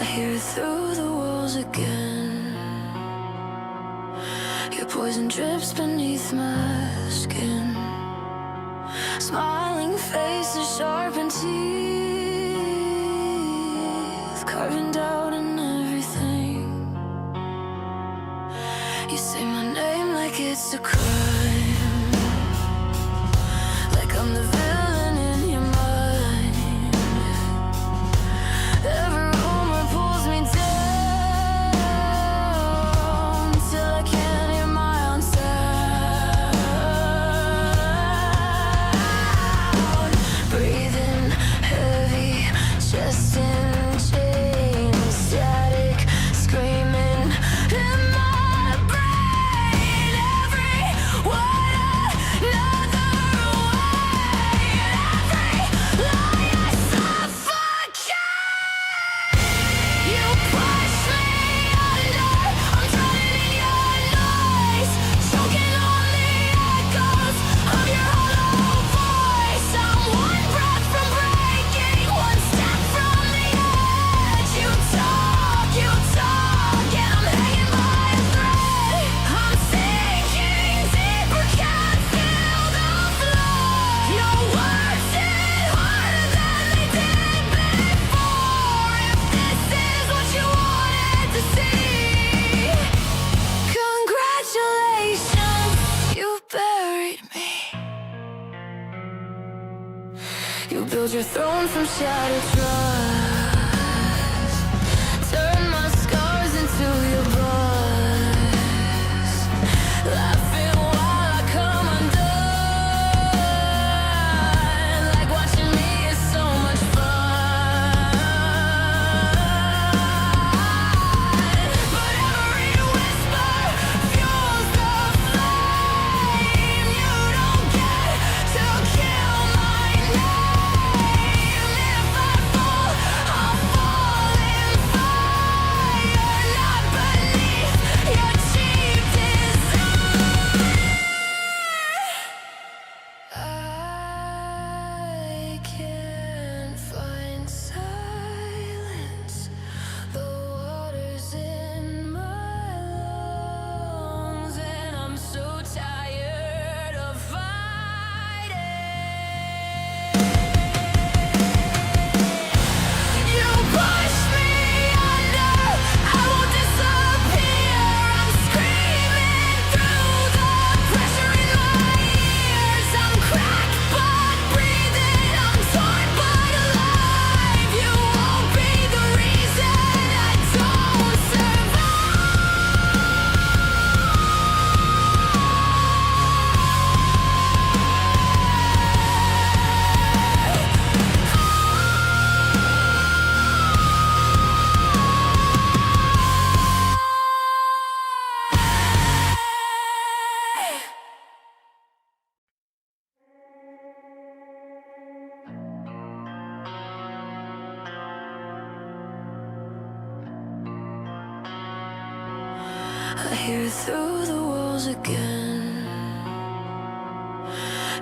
I hear it through the walls again. Your poison drips beneath my skin. Smiling faces, sharpened teeth, carving out in everything. You say my name like it's a crime, like I'm the villain in your mind. Every rumor pulls me down till I can't hear my own sound. Breathing heavy, chest in chains, static screaming in my brain. Every word another way, every lie I suffocate. You push me under, I'm drowning in your noise, choking on the echoes of your hollow voice. I'm one breath from breaking, one step from the edge. You talk, and I'm hanging by a thread. I'm sinking deeper, can't feel the floor. Your words hit harder than they did before. If this is what you wanted to see, congratulations, you buried me. You build your throne from shattered trust, turn my scars into your buzz, laughing while I come undone, like watching me is so much fun. But every whisper fuels the flame. You don't get to kill my name. If I fall, I'll fall in fire, not beneath your cheap design. I can't find silence. The water's in my lungs, and I'm so tired of fighting. You push me under, I won't disappear. I'm screaming through the pressure in my ears. I'm cracked but breathing, I'm torn but alive. You won't be the reason I don't I hear it through the walls again.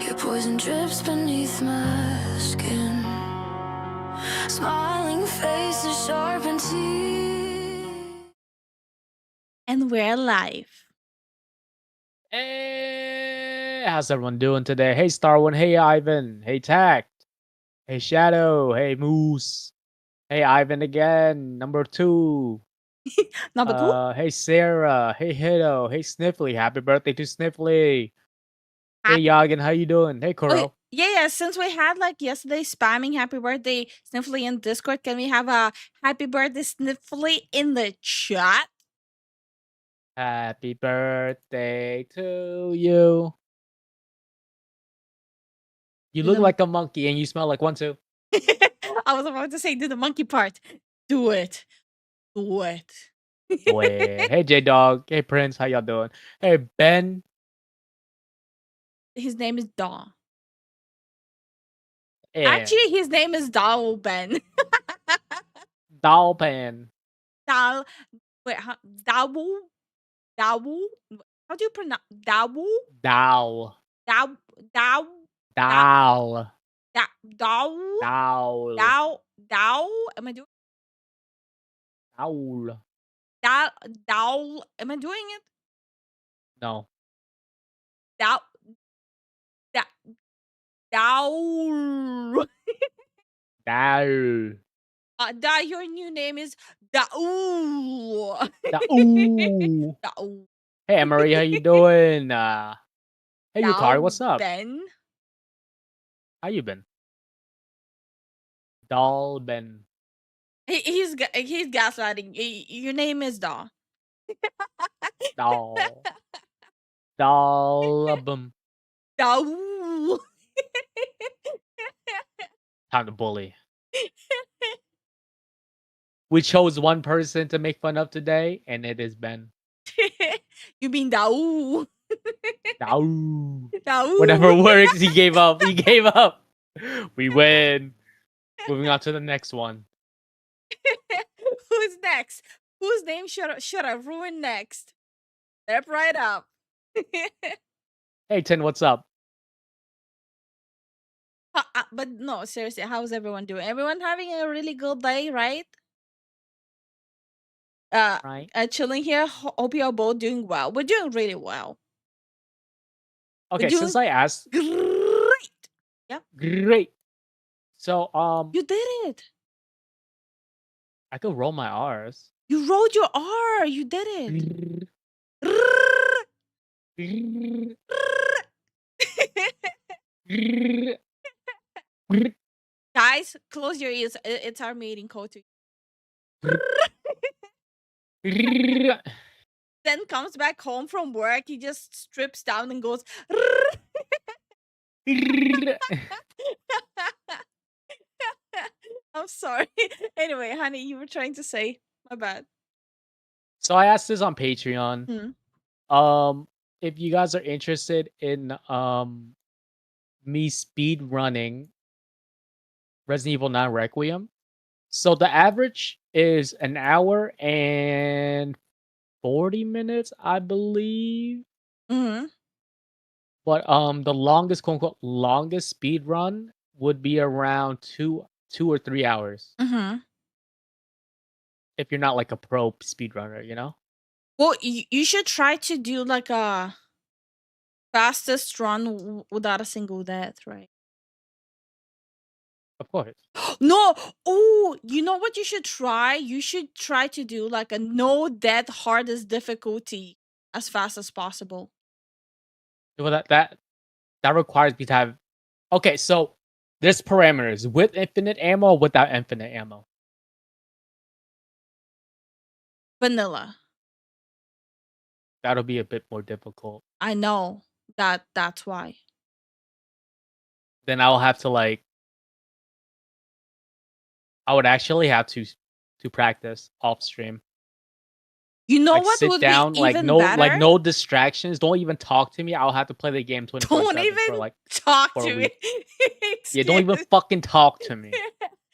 Your poison drips beneath my skin. Smiling faces, sharpened teeth. And we're live. Hey, how's everyone doing today? Hey, Starwin. Hey, Ivan. Hey, Tact. Hey, Shadow. Hey, Moose. Hey, Ivan again. Number 2. Number 2? Hey, Sarah. Hey, Hito. Hey, Sniffly. Happy birthday to Sniffly. Hey, Yagan. How you doing? Hey, Oh, Kuro. yeah. Since we had like yesterday spamming happy birthday Sniffly in Discord, can we have a happy birthday Sniffly in the chat? Happy birthday to you. You Do look the- like a monkey and you smell like one too. I was about to say, do the monkey part. Do it. Do it. Wait. Hey, J Dog. Hey, Prince. How y'all doing? Hey, Ben. His name is Dawn. And Actually, his name is Dao Ben. Dalpan. Dal. Wait, Dao? Dao? How do you pronounce Dao? Dal. Dao? Dao? Dal. Dao? Dal. Dao? Dao? Am I doing? Owl. Dow. Am I doing it? No. Dow. Dow. Dow. Your new name is Dow. Da ooh. Dow. Hey, Marie, how you doing? Hey, Yukari, Dow what's up? Ben. How you been? Doll Ben. He's gaslighting. Your name is Daw. Doll. Dollabum. Dow. Time to bully. We chose one person to make fun of today, and it is Ben. You mean Dow? Dow. Dow. Whatever works, he gave up. He gave up. We win. Moving on to the next one. Who's next? Whose name should I ruin next? Step right up. Hey, Tin, what's up? But no, seriously, how's everyone doing? Everyone having a really good day, right? Right. Chilling here. Hope you're both doing well. We're doing really well. Okay, doing since I asked, Great. Yeah, great. So, you did it. I could roll my R's. You rolled your R. You did it. Guys, close your ears. It's our meeting code to then comes back home from work. He just strips down and goes. I'm sorry. Anyway, honey, you were trying to say. My bad. So I asked this on Patreon. Hmm. If you guys are interested in me speed running Resident Evil 9 Requiem. So the average is an hour and 40 minutes, I believe. Hmm. But the longest, quote unquote, longest speed run would be around 2 or 3 hours. Hmm. If you're not like a pro speedrunner, you know? Well, you should try to do like a fastest run without a single death, right? Of course. No. Oh, you know what you should try? You should try to do like a no death hardest difficulty as fast as possible. Well, that requires me to have. Okay, so there's parameters with infinite ammo, without infinite ammo. Vanilla. That'll be a bit more difficult. I know that's why. Then I'll have to like. I would actually have to practice off stream. You know Like what sit would down, be like even no better? no distractions. Don't even talk to me. I'll have to play the game 24/7 Don't for even like talk for a to me. week. Yeah, don't even fucking talk to me.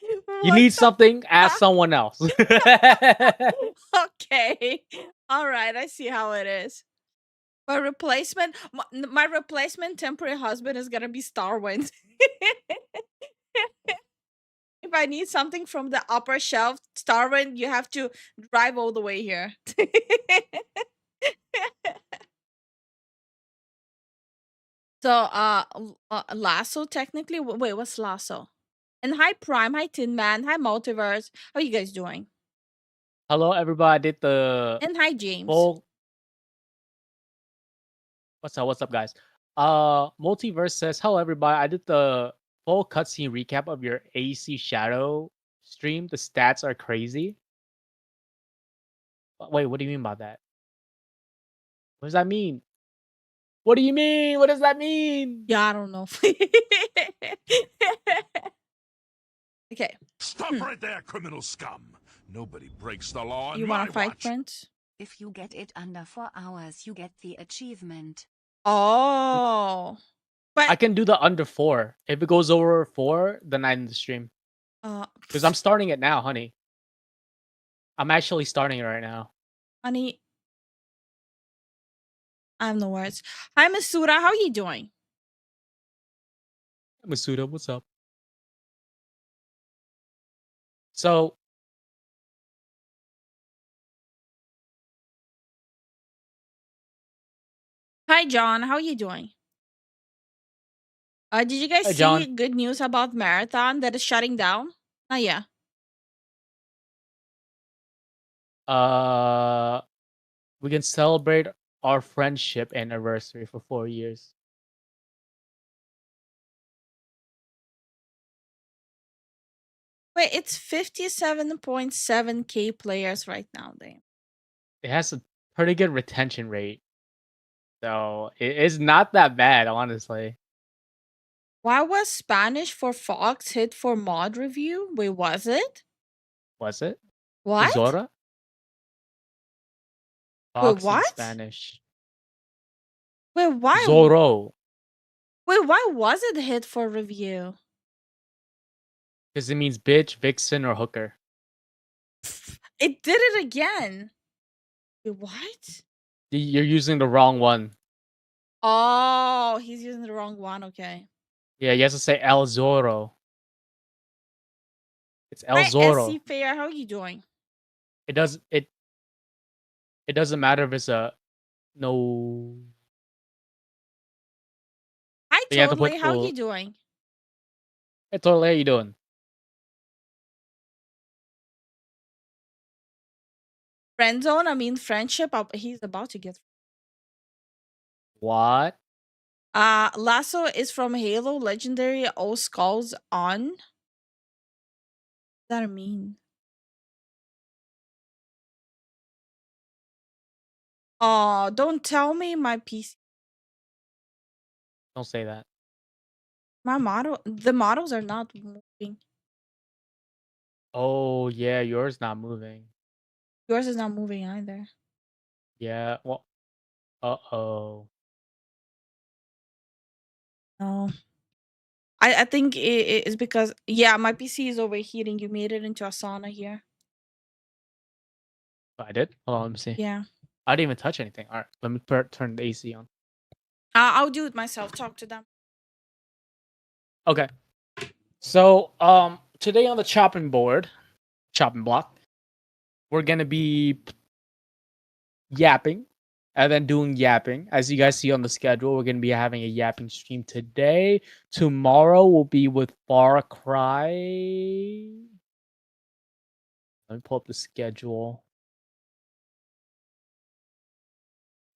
You What need the something? Ask someone else. Okay. All right, I see how it is. My replacement temporary husband is gonna be Starwind. If I need something from the upper shelf, Starwind, you have to drive all the way here. So, Lasso technically. Wait, what's Lasso? And hi Prime, hi Tin Man, hi Multiverse. How you guys doing? Hello, everybody. I did the And hi James. full. What's up? What's up, guys? Multiverse says, "Hello, everybody. I did the full cutscene recap of your AC Shadow stream. The stats are crazy." Wait, what do you mean by that? What does that mean? What do you mean? What does that mean? Yeah, I don't know. Okay. Stop right there, criminal scum! Nobody breaks the law on You my wanna fight, watch. Prince? If you get it under 4 hours, you get the achievement. Oh. But I can do the under 4. If it goes over 4, then I end the stream. Because I'm starting it now, honey. I'm actually starting it right now. honey, I have no words. Hi Masuda, how are you doing? Masuda, what's up? So, Hi, John. How you doing? Did you guys Hey, see John. good news about Marathon that is shutting down? Oh, yeah. Uh, we can celebrate our friendship anniversary for 4 years. Wait, it's 57.7K players right now, then. It has a pretty good retention rate, so it's not that bad, honestly. Why was Spanish for Fox hit for mod review? Wait, was it? Was it? What? Zora? Wait, Fox in what? Spanish. Wait, why? Zorro. Wait, why was it hit for review? Because it means bitch, vixen, or hooker. It did it again. Wait, what? You're using the wrong one. Oh, he's using the wrong one. Okay. Yeah, you have to say El Zorro. It's El Hi, Zorro. SC Fair. How are you doing? It does it doesn't matter if it's a no. Hi, You have to totally. put How are the. you doing? Hey, totally. How you doing? Friend zone. I mean, friendship. He's about to get. What? Lasso is from Halo Legendary. All skulls on. What does that mean? Oh, don't tell me my PC. Don't say that. My model. The models are not moving. Oh yeah, yours not moving. Yours is not moving either. Yeah. Well. Uh-oh. No. I think it is because my PC is overheating. You made it into a sauna here. I did. Hold on. Let me see. Yeah. I didn't even touch anything. All right. Let me turn the AC on. I'll do it myself. Talk to them. Okay. So today on the chopping block, we're gonna be yapping and then doing yapping. As you guys see on the schedule, we're going to be having a yapping stream today. Tomorrow will be with Far Cry. Let me pull up the schedule.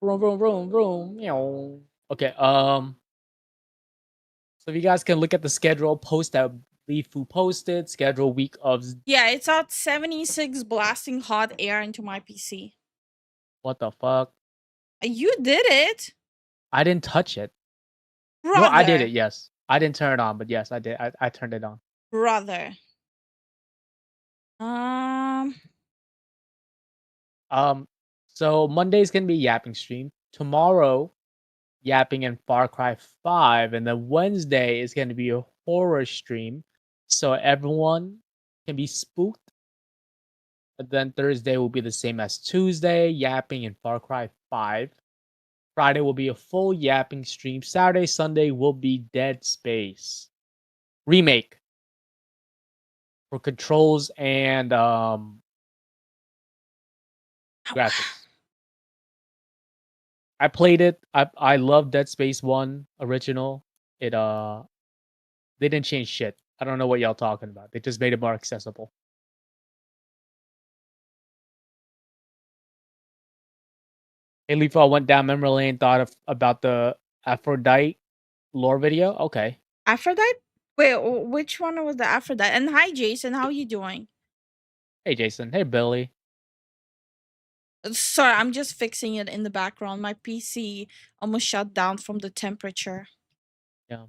Vroom, vroom, vroom, vroom. Meow. Okay, so if you guys can look at the schedule post that Lifu posted, schedule week of Yeah, it's at 76 blasting hot air into my PC. what the fuck? You did it, I didn't touch it. No, I did brother. it, yes. I didn't turn it on, but yes, I did. I turned it on. Brother. Um, So Monday's gonna be yapping stream. Tomorrow, yapping and Far Cry 5, and then Wednesday is gonna be a horror stream. So everyone can be spooked. And then Thursday will be the same as Tuesday, yapping and Far Cry 5. Friday will be a full yapping stream. Saturday, Sunday will be Dead Space remake for controls and graphics. I played it. I love Dead Space 1 original. It they didn't change shit. I don't know what y'all talking about. They just made it more accessible. Hey Leaf, I went down memory lane, thought about the Aphrodite lore video. Okay. Aphrodite? Wait, which one was the Aphrodite? And hi, Jason. How you doing? Hey Jason. Hey Billy. Sorry, I'm just fixing it in the background. My PC almost shut down from the temperature. Yeah.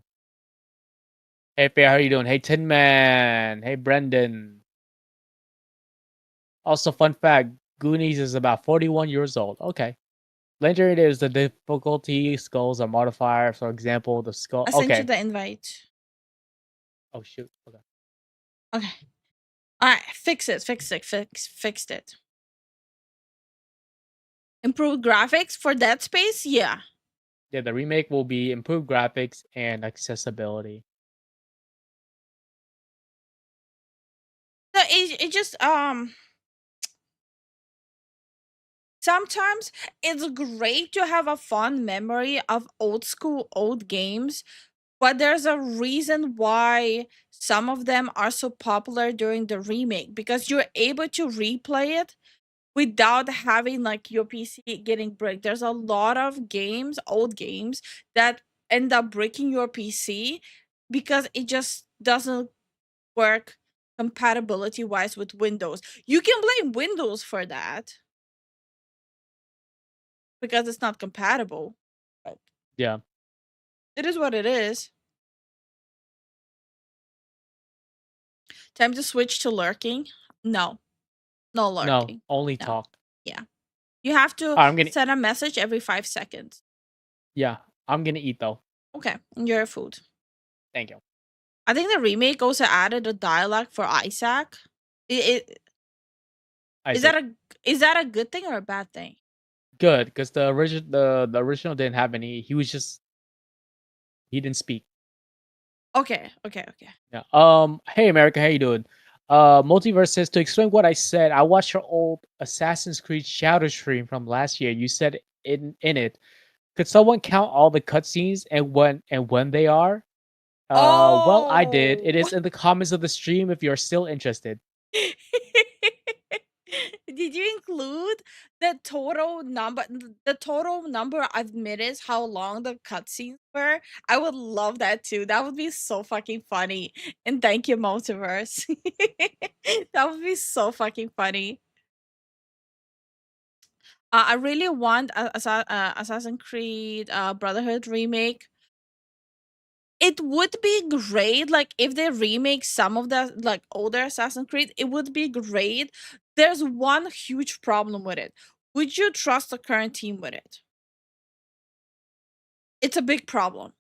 Hey Fair, how you doing? Hey Tin Man. Hey Brendan. Also, fun fact: Goonies is about 41 years old. Okay. Legendary is the difficulty skulls are modifier. For example, the skull. I sent you Okay. the invite. Oh shoot. Okay. Okay. All right, fixed it. Improved graphics for Dead Space? Yeah. Yeah, the remake will be improved graphics and accessibility. So it just Sometimes it's great to have a fond memory of old school old games, but there's a reason why some of them are so popular during the remake because you're able to replay it without having like your PC getting bricked. There's a lot of games, old games, that end up breaking your PC because it just doesn't work compatibility wise with Windows. You can blame Windows for that because it's not compatible. But Yeah. it is what it is. Time to switch to lurking. No, no No, lurking. only No. talk. Yeah. You have to I'm gonna send a message every 5 seconds. yeah, I'm gonna eat though. Okay. Enjoy food. Thank you. I think the remake also added a dialogue for Isaac. It is that Isaac. a good thing or a bad thing? Good, because the original didn't have any. He was just he didn't speak. Okay, okay, okay. Yeah. Hey America, how you doing? Multiverse says to explain what I said. I watched your old Assassin's Creed Shadow stream from last year. You said in it, could someone count all the cutscenes and when they are? Well, I did. It Oh. is in the comments of the stream if you're still interested. Did you include the total number of minutes how long the cutscenes were? I would love that too. That would be so fucking funny. And thank you, Multiverse. That would be so fucking funny. I really want Assassin's Creed Brotherhood remake. It would be great, like, if they remake some of the, like, older Assassin's Creed, it would be great. There's one huge problem with it. Would you trust the current team with it? It's a big problem.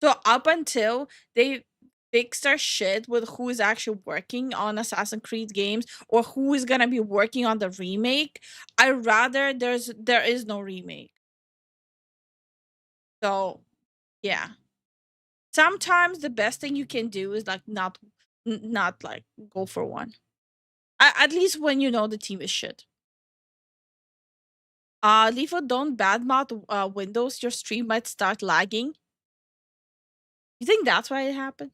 So up until they fix their shit with who is actually working on Assassin's Creed games or who is gonna be working on the remake, I rather there is no remake. So yeah. Sometimes the best thing you can do is like not like go for one. At least when you know the team is shit. Leafo, don't badmouth Windows. Your stream might start lagging. You think that's why it happened?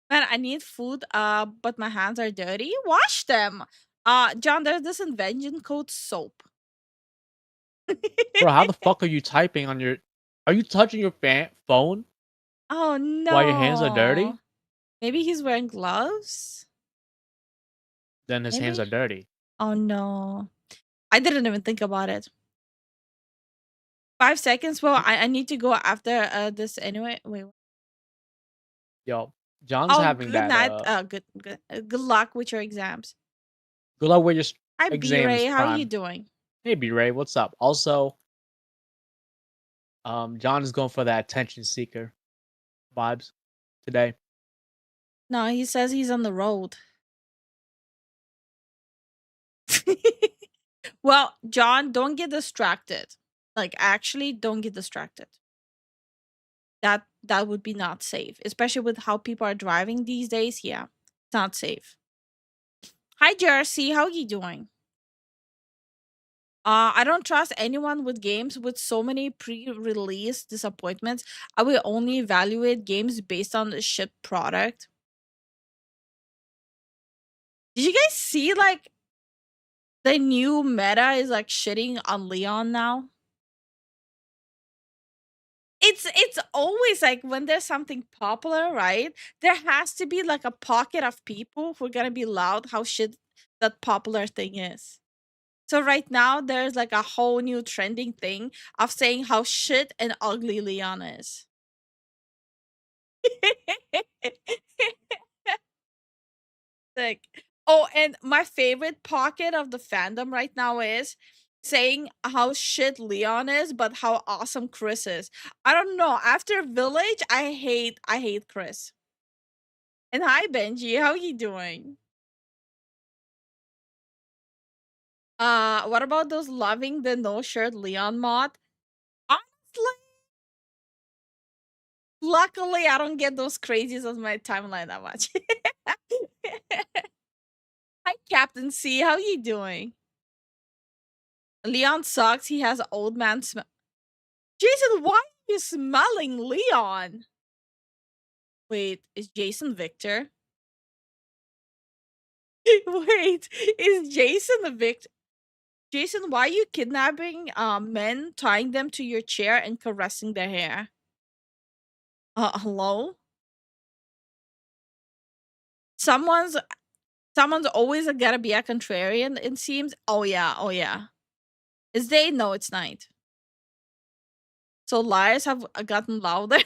Man, I need food. But my hands are dirty. Wash them. John, there's this invention called soap. Bro, how the fuck are you typing on your? Are you touching your phone Oh while your hands are dirty? no. Maybe he's wearing gloves. Then his hands are Maybe. dirty. Oh no. I didn't even think about it. 5 seconds. Well, I need to go after this anyway. Wait. Yo, John's Oh, having good that. night. Good luck with your exams. Good luck with your Hi, B exams, Ray. How are you Prime. doing? Hey, B Ray, what's up? Also, John is going for that attention seeker vibes today. No, he says he's on the road. Well, John, don't get distracted. Like, actually, don't get distracted. That would be not safe, especially with how people are driving these days. Yeah, it's not safe. Hi, Jersey. How you doing? I don't trust anyone with games with so many pre-release disappointments. I will only evaluate games based on the ship product. Did you guys see like the new meta is like shitting on Leon now? It's always like when there's something popular, right? There has to be like a pocket of people who are gonna be loud how shit that popular thing is. So right now there's like a whole new trending thing of saying how shit and ugly Leon is. Like, oh, and my favorite pocket of the fandom right now is saying how shit Leon is, but how awesome Chris is. I don't know. After Village, I hate Chris. And hi Benji, how you doing? What about those loving the no shirt Leon mod? Honestly, luckily I don't get those crazies on my timeline that much. Hi Captain C, how you doing? Leon sucks. He has old man smell. Jason, why are you smelling Leon? Wait, is Jason Victor? Wait, is Jason the victim? Jason, why are you kidnapping men, tying them to your chair, and caressing their hair? Hello? Someone's someone's always gotta be a contrarian, it seems. Oh yeah, oh yeah. Is day? No, it's night. So liars have gotten louder.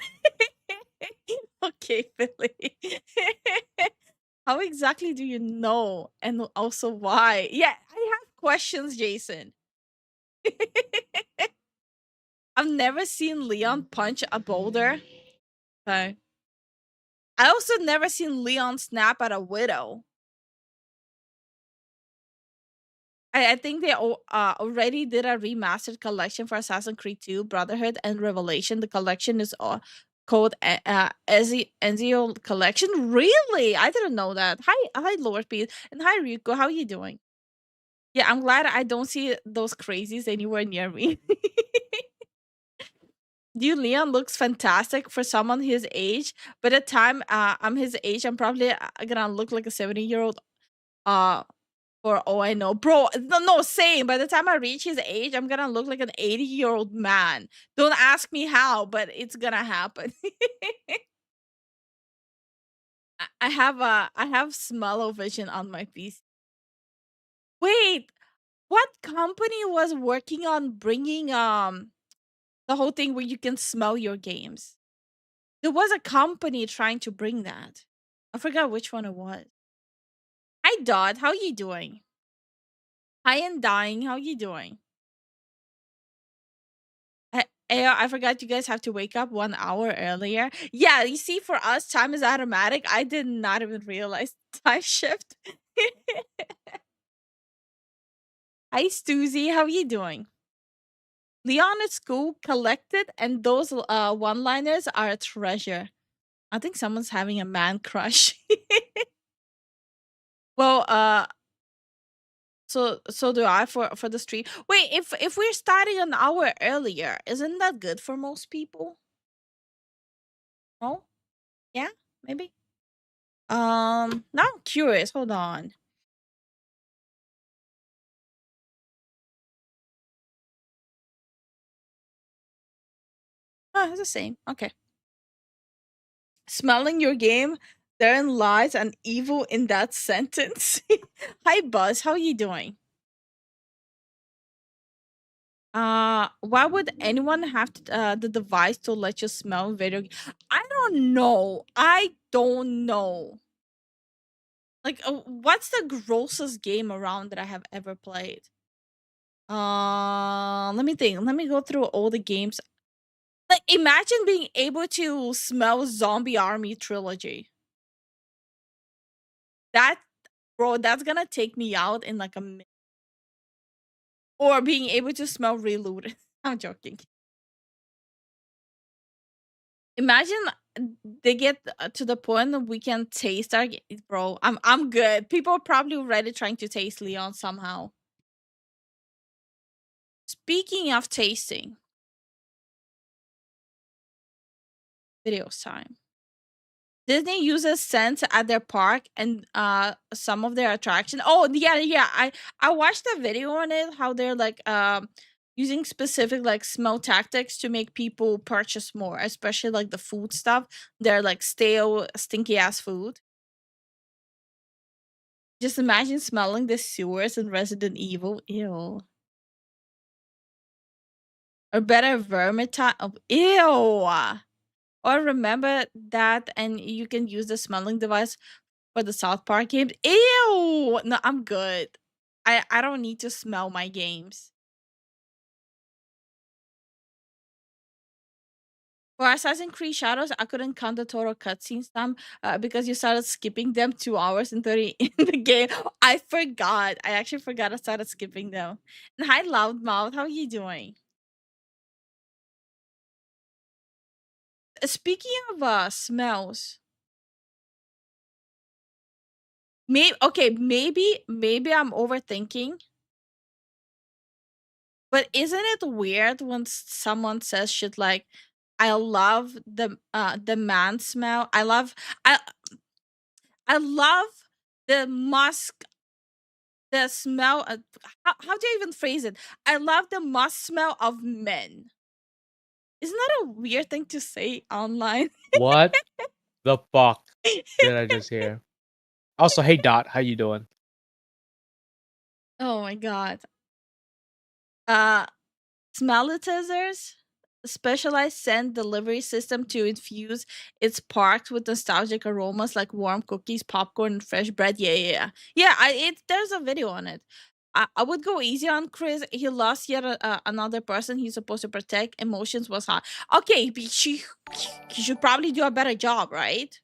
Okay, Billy. How exactly do you know? And also why? Yeah, I have questions, Jason. I've never seen Leon punch a boulder. Okay. I also never seen Leon snap at a widow. I think they already did a remastered collection for Assassin's Creed 2, Brotherhood, and Revelation. The collection is called Ezio Collection. Really? I didn't know that. Hi, Lord Pete, and hi, Ryuko. How are you doing? Yeah, I'm glad I don't see those crazies anywhere near me. Dude, Leon looks fantastic for someone his age. By the time I'm his age, I'm probably gonna look like a 70-year-old. For all I know, bro. No, same. By the time I reach his age, I'm gonna look like an 80-year-old man. Don't ask me how, but it's gonna happen. I have smell-o-vision on my PC. Wait, what company was working on bringing the whole thing where you can smell your games? There was a company trying to bring that. I forgot which one it was. Hi Dot, how you doing? Hi and dying, how you doing? I forgot you guys have to wake up 1 hour earlier. Yeah, you see, for us, time is automatic. I did not even realize time shift. Hi, Stuzy. How you doing? Leon at school collected, and those one-liners are a treasure. I think someone's having a man crush. Well, so do I for the stream. Wait, if we're starting an hour earlier, isn't that good for most people? No? Yeah, maybe. Now I'm curious. Hold on. Oh, it's the same. Okay. Smelling your game, therein lies an evil in that sentence. Hi, Buzz. How you doing? Why would anyone have the device to let you smell video? I don't know. I don't know. Like, what's the grossest game around that I have ever played? Let me think. Let me go through all the games. Like, imagine being able to smell Zombie Army Trilogy. That, bro, that's gonna take me out in like a minute. Or being able to smell Reloaded. I'm joking. Imagine they get to the point that we can taste our bro. I'm good. People are probably already trying to taste Leon somehow. Speaking of tasting, videos time. Disney uses scents at their park and some of their attraction. Oh yeah. I watched a video on it, how they're like using specific like smell tactics to make people purchase more, especially like the food stuff. They're like stale, stinky ass food. Just imagine smelling the sewers in Resident Evil. Ew. Or better, Vermintide. Oh, ew. Or remember that, and you can use the smelling device for the South Park games. Ew! No, I'm good. I don't need to smell my games. For Assassin's Creed Shadows, I couldn't count the total cutscenes time because you started skipping them 2 hours and 30 in the game. I forgot. I actually forgot I started skipping them. And hi, Loudmouth. How are you doing? Speaking of smells, maybe I'm overthinking. But isn't it weird when someone says shit like, "I love the man smell. I I love the musk the smell." How do you even phrase it? I love the musk smell of men. Isn't that a weird thing to say online? What the fuck did I just hear? Also, hey Dot, how you doing? Oh my god. Uh Smellitizers, a specialized scent delivery system to infuse its parks with nostalgic aromas like warm cookies, popcorn, and fresh bread. Yeah, yeah, yeah. Yeah, there's a video on it. I would go easy on Chris. He lost yet another person he's supposed to protect. Emotions was hot. Okay, but she should probably do a better job, right?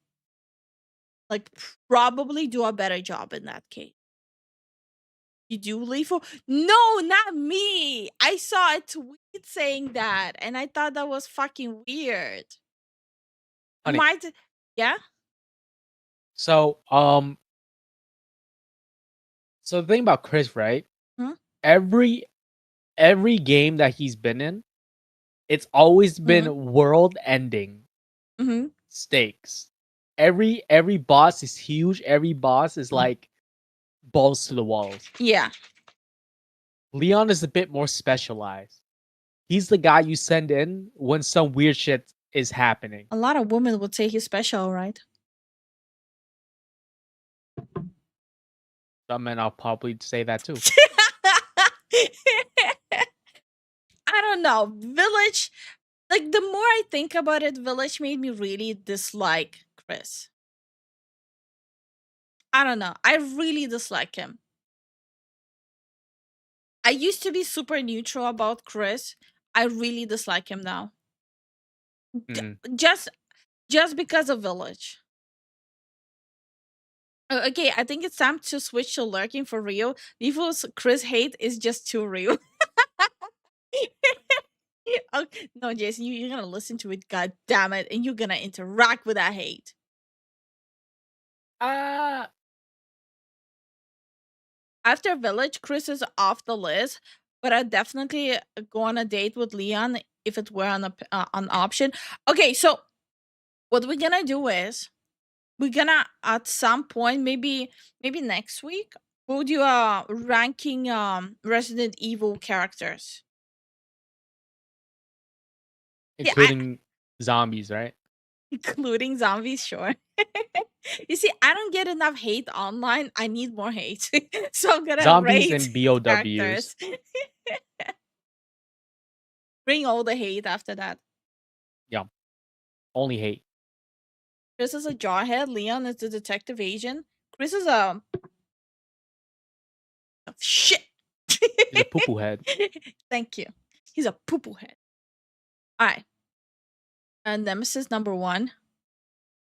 Like, probably do a better job in that case. You do lethal? No, not me. I saw a tweet saying that, and I thought that was fucking weird. Honey, Might, yeah. so so the thing about Chris, right? Hmm? Every game that he's been in, it's always been world ending Mm-hmm. stakes. Every boss is huge. Every boss is like balls to the walls. Yeah. Leon is a bit more specialized. He's the guy you send in when some weird shit is happening. A lot of women would say he's special, right? Some men I'll probably say that too. I don't know. Village, like, the more I think about it, Village made me really dislike Chris. I don't know. I really dislike him. I used to be super neutral about Chris. I really dislike him now. Mm. Just because of Village. Okay, I think it's time to switch to lurking for real. Lifu's Chris hate is just too real. Okay, no, Jason, you're gonna listen to it, god damn it, and you're gonna interact with that hate. Ah, After Village, Chris is off the list, but I'd definitely go on a date with Leon if it were an option. Okay, so what we're gonna do is we're gonna at some point, maybe next week, we'll do a ranking Resident Evil characters. Yeah, including zombies, right? including zombies, sure. You see, I don't get enough hate online. I need more hate. So I'm gonna Zombies rate and BOWs. characters. Bring all the hate after that. Yeah. Only hate. Chris is a jarhead. Leon is the detective agent. Chris is a shit. He's a poo poo head. Thank you. He's a poo poo head. All right. And Nemesis number 1.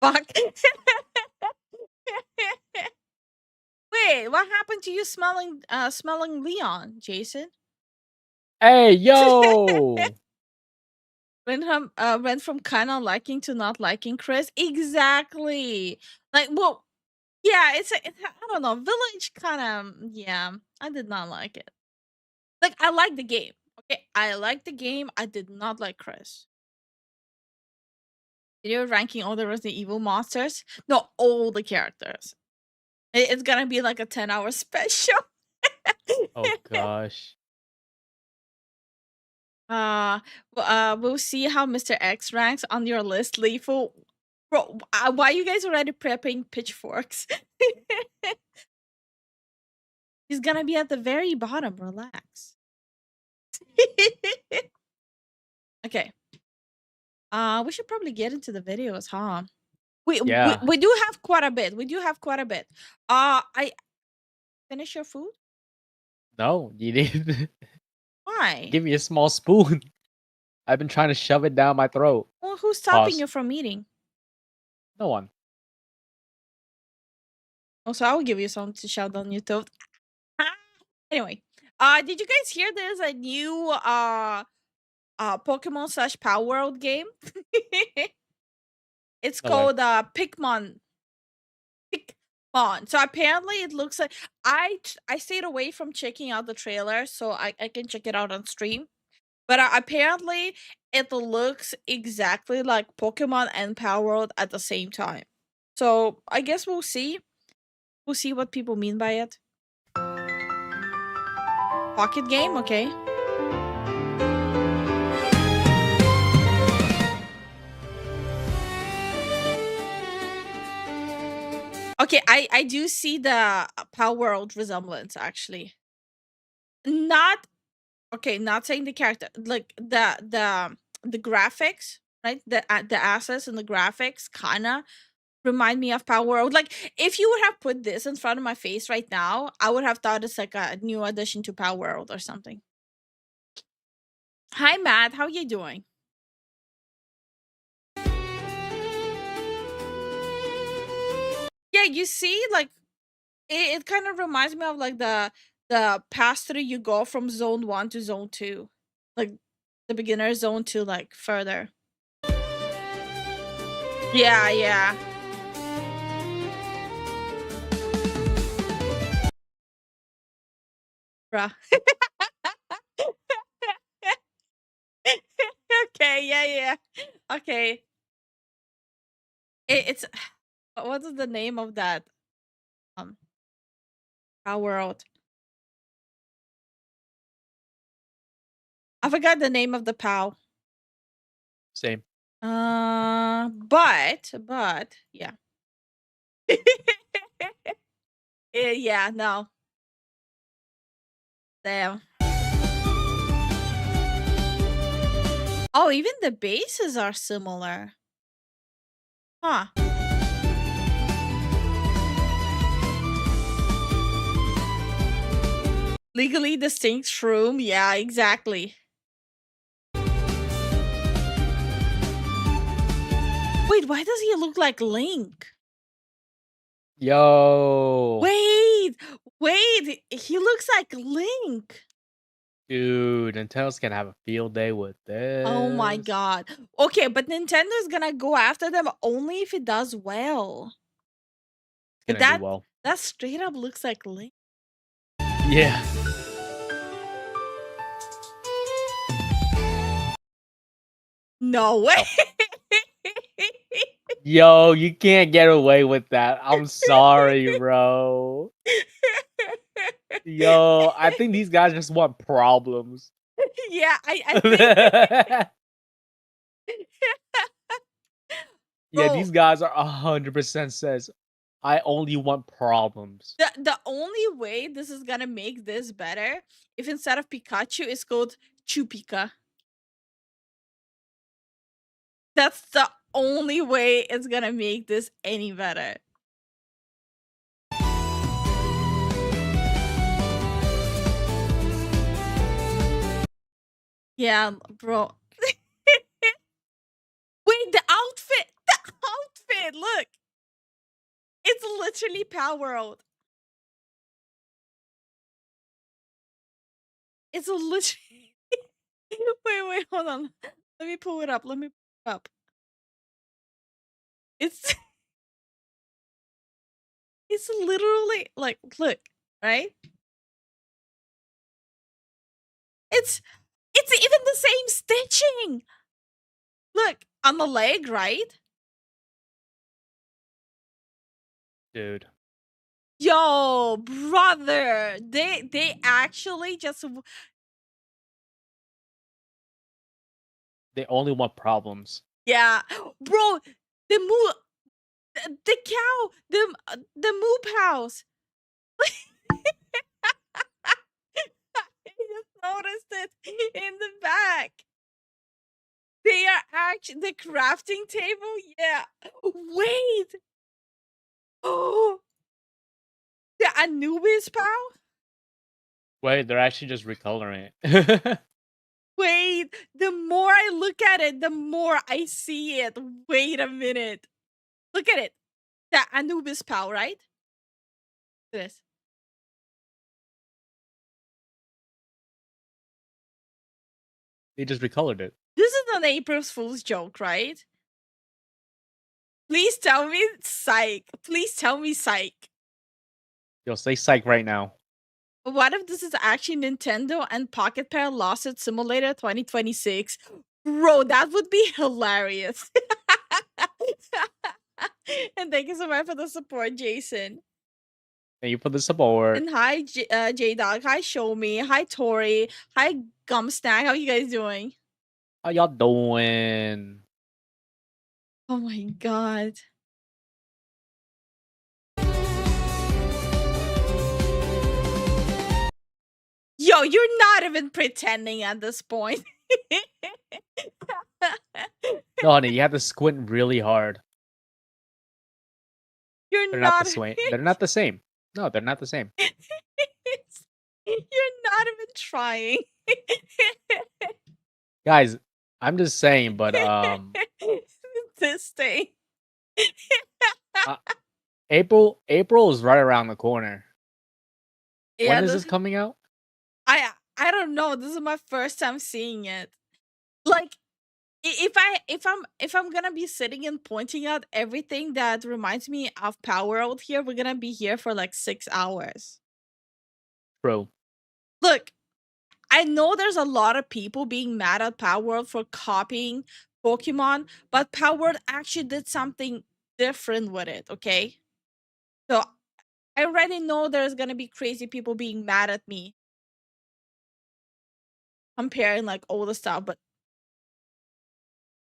Fuck. Wait, what happened to you smelling Leon, Jason? Hey, yo! Went from kind of liking to not liking Chris. Exactly. Like, well, yeah, I don't know. Village kind of, yeah, I did not like it. Like, I like the game. Okay, I like the game. I did not like Chris. You're ranking all the Resident Evil monsters? No, all the characters. It's gonna be like a 10-hour special. Oh gosh. We'll see how Mr. X ranks on your list, Lethal. Bro, why are you guys already prepping pitchforks? He's gonna be at the very bottom. Relax. Okay. We should probably get into the videos, huh? Yeah. We do have quite a bit. We do have quite a bit. I finish your food? No, you need Why? give me a small spoon. I've been trying to shove it down my throat. Well, who's stopping Pause. you from eating? No one. Also, I will give you some to shout on YouTube. Anyway, did you guys hear there's a new Pokemon slash Power World game? It's No way. called Pikmon. on. So apparently it looks like I stayed away from checking out the trailer so I can check it out on stream. But apparently it looks exactly like Pokemon and Power World at the same time. So I guess we'll see. We'll see what people mean by it. Pocket game, okay. Okay, I do see the Power World resemblance actually. Not okay, not saying the character, like the graphics, right? The assets and the graphics kinda remind me of Power World. Like if you would have put this in front of my face right now, I would have thought it's like a new addition to Power World or something. Hi Matt, how you doing? Yeah, you see, like it kind of reminds me of like the pass through you go from zone 1 to zone 2. Like the beginner zone to like further. Yeah, yeah. Bruh. Okay, yeah, yeah. Okay. It's what is the name of that Power World? I forgot the name of the POW. Same. But yeah. Yeah, no. Damn. Oh, even the bases are similar. Huh. Legally distinct shroom. Yeah, exactly. Wait, why does he look like Link? Yo. Wait, he looks like Link. Dude, Nintendo's gonna have a field day with this. Oh my god. Okay, but Nintendo's gonna go after them only if it does well. It's But gonna do well. that straight up looks like Link. Yeah. No way. Yo, you can't get away with that. I'm sorry, bro. Yo, I think these guys just want problems. Yeah, I think Yeah, Bro, these guys are 100% says, I only want problems. the only way this is gonna make this better if instead of Pikachu it's called Chupika. That's the only way it's gonna make this any better. Yeah, bro. Wait, the outfit! The outfit! Look! It's literally Power World. It's literally. Wait, hold on. Let me pull it up. It's it's literally like look, right? It's even the same stitching. Look, on the leg, right? Dude. Yo, brother. They actually just They only want problems. yeah. Bro, the cow, the moop house. I just noticed it in the back. They are actually the crafting table. Yeah. Wait. Oh, the Anubis POW? Wait, they're actually just recoloring it. Wait, the more I look at it, the more I see it. Wait a minute. Look at it. The Anubis POW, right? Look at this. They just recolored it. This is an April Fool's joke, right? Please tell me psych. Please tell me psych. Yo, stay psyched right now. What if this is actually Nintendo and Pocket Pair Lawsuit Simulator 2026? Bro, that would be hilarious. And thank you so much for the support, Jason. Thank you for the support. And hi, J-Dog. Hi, Show Me. Hi, Tori. Hi, Gumsnack. How you guys doing? How y'all doing? Oh my god. Yo, you're not even pretending at this point. No, honey, you have to squint really hard. You're They're not not. the same. They're not the same. No, they're not the same. You're not even trying. Guys, I'm just saying, but This thing. April is right around the corner. Yeah, When is this coming out? I don't know. This is my first time seeing it. Like, if I'm gonna be sitting and pointing out everything that reminds me of Power out here, we're gonna be here for like 6 hours. True. Look, I know there's a lot of people being mad at Power World for copying Pokemon, but Power World actually did something different with it, okay? So I already know there's gonna be crazy people being mad at me comparing like all the stuff, but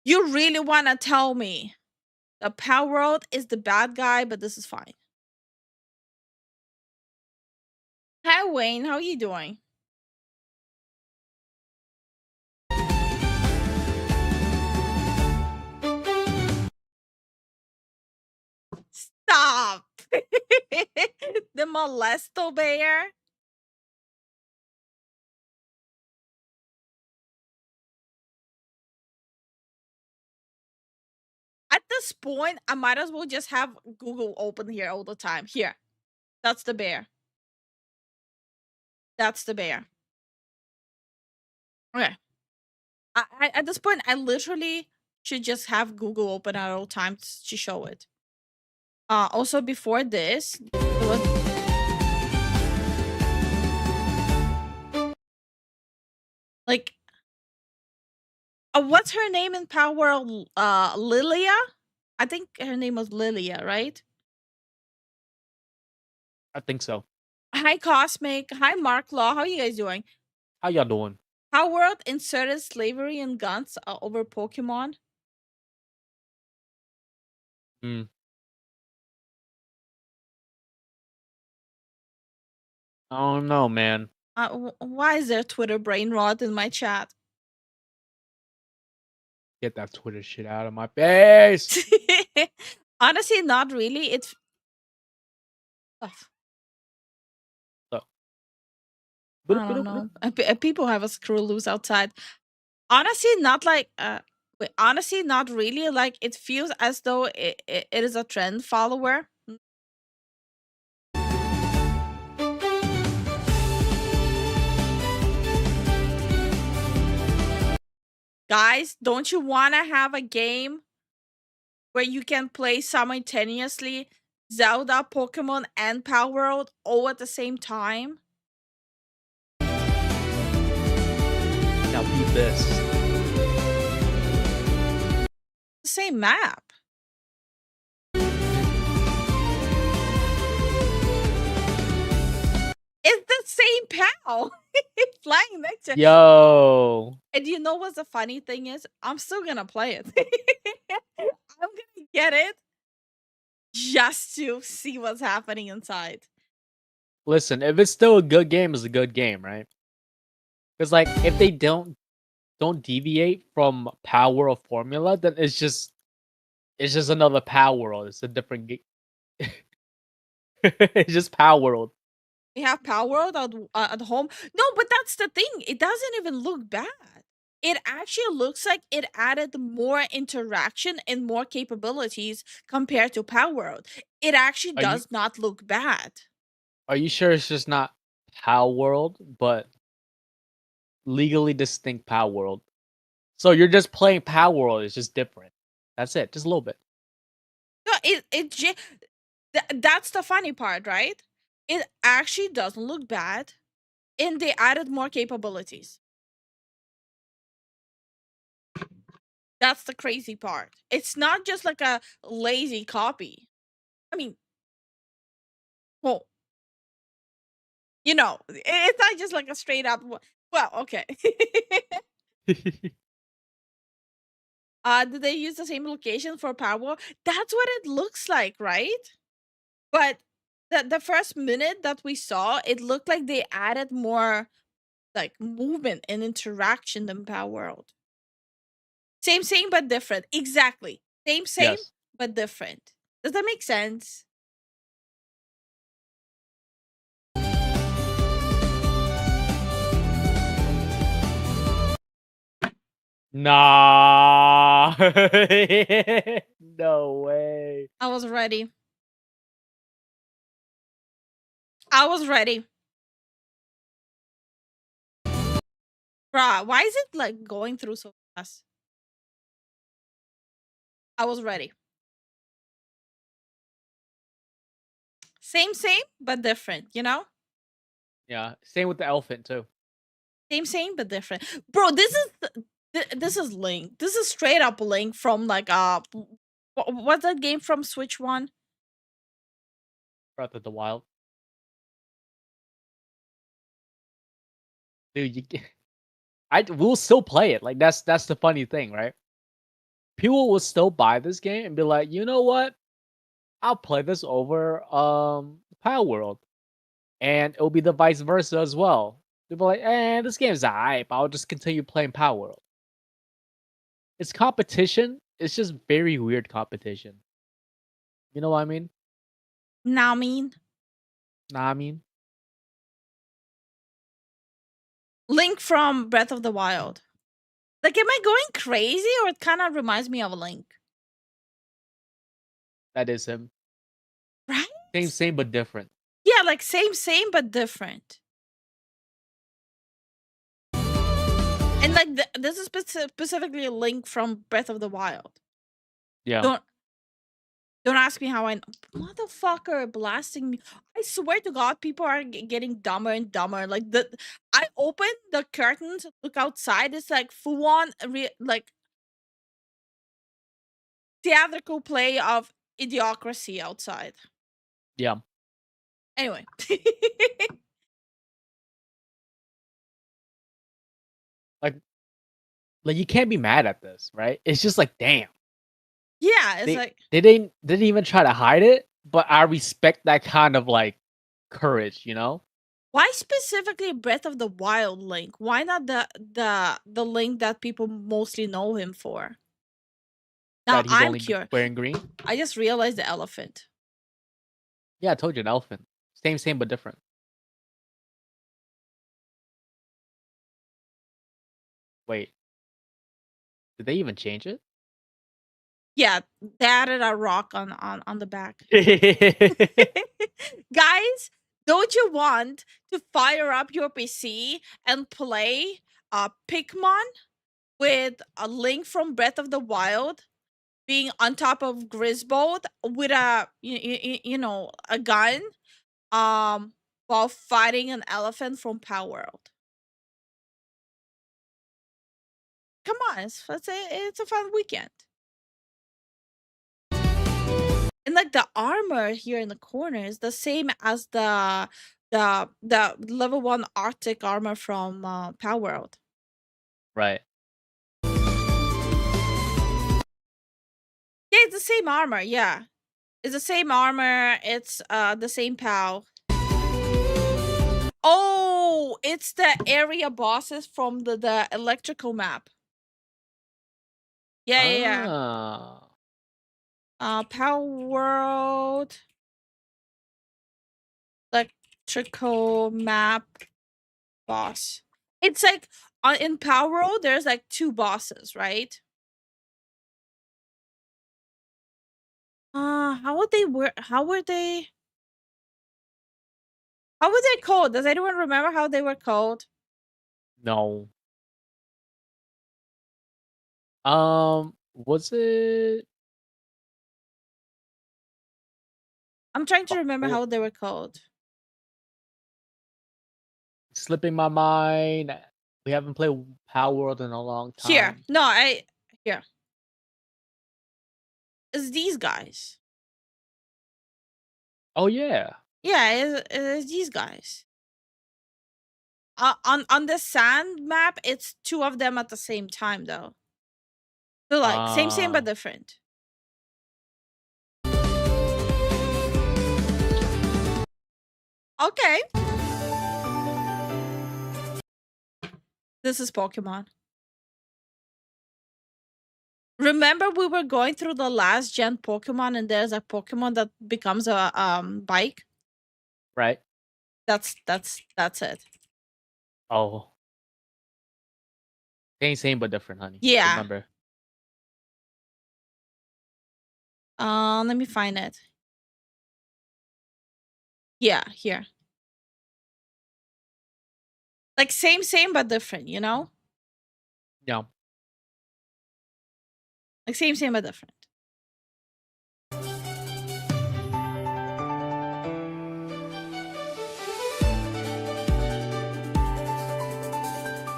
you really wanna tell me the Power World is the bad guy, but this is fine. Hi Wayne, how are you doing? Stop! The Molesto Bear? At this point, I might as well just have Google open here all the time. Here. That's the bear. That's the bear. Okay. I at this point, I literally should just have Google open at all times to show it. Also before this, there was like what's her name in Power? Lilia? I think her name was Lilia, right? I think so. Hi Cosmic. Hi Mark Law. How you guys doing? How y'all doing? How World inserted slavery and guns over Pokemon? Hmm. I don't know, man. Why is there Twitter brain rot in my chat? Get that Twitter shit out of my face. Honestly, not really. It's ugh, So. I don't know. People have a screw loose outside. Honestly, not like wait, honestly, not really. Like it feels as though it is a trend follower. Guys, don't you want to have a game where you can play simultaneously Zelda, Pokemon, and Power World all at the same time? Now beat this. Same map. It's the same pal. Flying next to Yo. And you know what's the funny thing is? I'm still gonna play it. I'm gonna get it just to see what's happening inside. Listen, if it's still a good game, it's a good game, right? Because like if they don't deviate from Power World formula, then it's just another Power World. It's a different game. It's just Power World. We have Power World at home. No, but that's the thing. It doesn't even look bad. It actually looks like it added more interaction and more capabilities compared to Power World. It actually Are you- does not look bad. Are you sure it's just not Power World, but legally distinct Power World? So you're just playing Power World. It's just different. That's it. Just a little bit. No, that's the funny part, right? It actually doesn't look bad, and they added more capabilities. That's the crazy part. It's not just like a lazy copy. I mean, well, it's not just like a straight up. Well, okay. Did they use the same location for Power? That's what it looks like, right? But the first minute that we saw, it looked like they added more like movement and interaction than Power World. Same, but different. Exactly. Same, Yes. but different. Does that make sense? Nah. No way. I was ready. I was ready. Bruh, why is it like going through so fast? I was ready. Same, but different, Yeah. Same with the elephant too. Same, but different. Bro, this is Link. This is straight up Link from like what's that game from Switch One? Breath of the Wild. Dude, we'll still play it. Like that's the funny thing, right? People will still buy this game and be like, you know what? I'll play this over Power World. And it'll be the vice versa as well. People are like, this game's alright, but I'll just continue playing Power World. It's competition. It's just very weird competition. You know what I mean? Nah, I mean Nah, I mean, Link from Breath of the Wild. Like, am I going crazy, or it kind of reminds me of a Link? that is him. Right? Same, but different. Yeah, like same, but different. And like this is specifically a Link from Breath of the Wild. Yeah. Don't ask me how I know. Motherfucker blasting me. I swear to God, people are getting dumber and dumber. Like I open the curtains, look outside. It's like full on, like theatrical play of idiocracy outside. Yeah. Anyway, Like you can't be mad at this, right? It's just like, damn. yeah, it's They like they didn't even try to hide it, but I respect that kind of like courage, you know? why specifically Breath of the Wild Link? Why not the Link that people mostly know him for? Now That he's I'm only curious. wearing green. I just realized the elephant. Yeah, I told you an elephant. Same, but different. Wait, did they even change it? Yeah, they added a rock on the back. Guys, don't you want to fire up your PC and play Pikmin with a Link from Breath of the Wild being on top of Griswold with a gun while fighting an elephant from Power World? Come on, it's a fun weekend. And like the armor here in the corner is the same as the level 1 Arctic armor from Power World. Right. Yeah, it's the same armor. Yeah, it's the same armor. It's the same POW. Oh, it's the area bosses from the electrical map. Yeah. Power World electrical map boss. It's like in Power World, there's like 2 bosses, right? How would they work? How were they called? Does anyone remember how they were called? No. Was it? I'm trying to remember well- how they were called. slipping my mind. We haven't played Power World in a long time. Here. No, here. It's these guys. Oh yeah. Yeah, it's these guys. On the sand map, it's two of them at the same time though. So like same but different. Okay. This is Pokemon. Remember we were going through the last gen Pokemon and there's a Pokemon that becomes a bike? Right. That's it. Oh. Same but different, honey. Yeah. Remember. Let me find it. Yeah, here. Like same but different, you know? Yeah. Like same but different.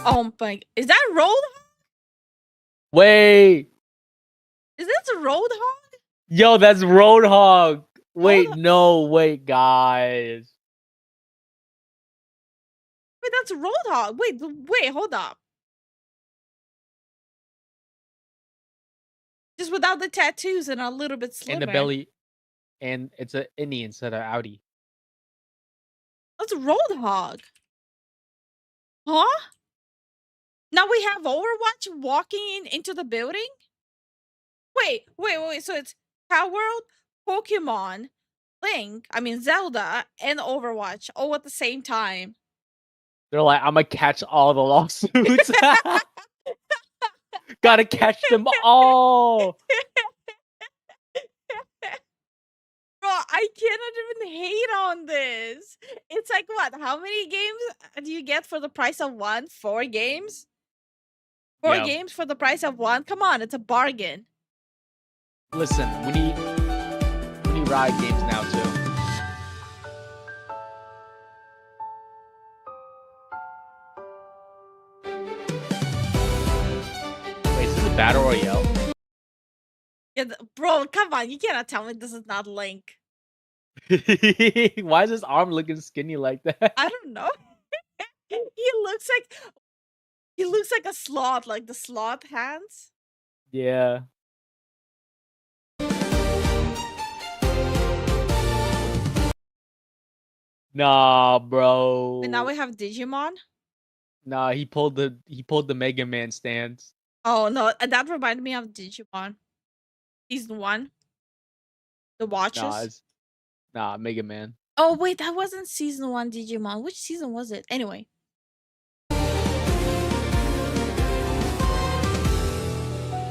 Oh my, is that Roadhog? Wait. Is this Roadhog? Yo, that's Roadhog. Wait, Hold no, wait, guys. Wait, that's Roadhog. Wait, hold up. Just without the tattoos and a little bit slimmer. And the belly, and it's an innie instead of Audi. That's Roadhog. Huh? Now we have Overwatch walking into the building? Wait. So it's Power World, Pokemon, Zelda, and Overwatch all at the same time. They're like, I'm gonna catch all the lawsuits. Gotta catch them all. Bro, I cannot even hate on this. It's like what? How many games do you get for the price of one? 4 games? 4 Yeah. games for the price of one? Come on, it's a bargain. Listen, we need ride games now too. Wait, is this a battle royale? Yeah, bro, come on, you cannot tell me this is not Link. Why is his arm looking skinny like that? I don't know. he looks like a sloth, like the sloth hands. Yeah. Nah, bro. And now we have Digimon. Nah, he pulled the Mega Man stance. Oh no, that reminded me of Digimon. Season 1. The watches. Nah, Mega Man. Oh wait, that wasn't season 1 Digimon. Which season was it? Anyway.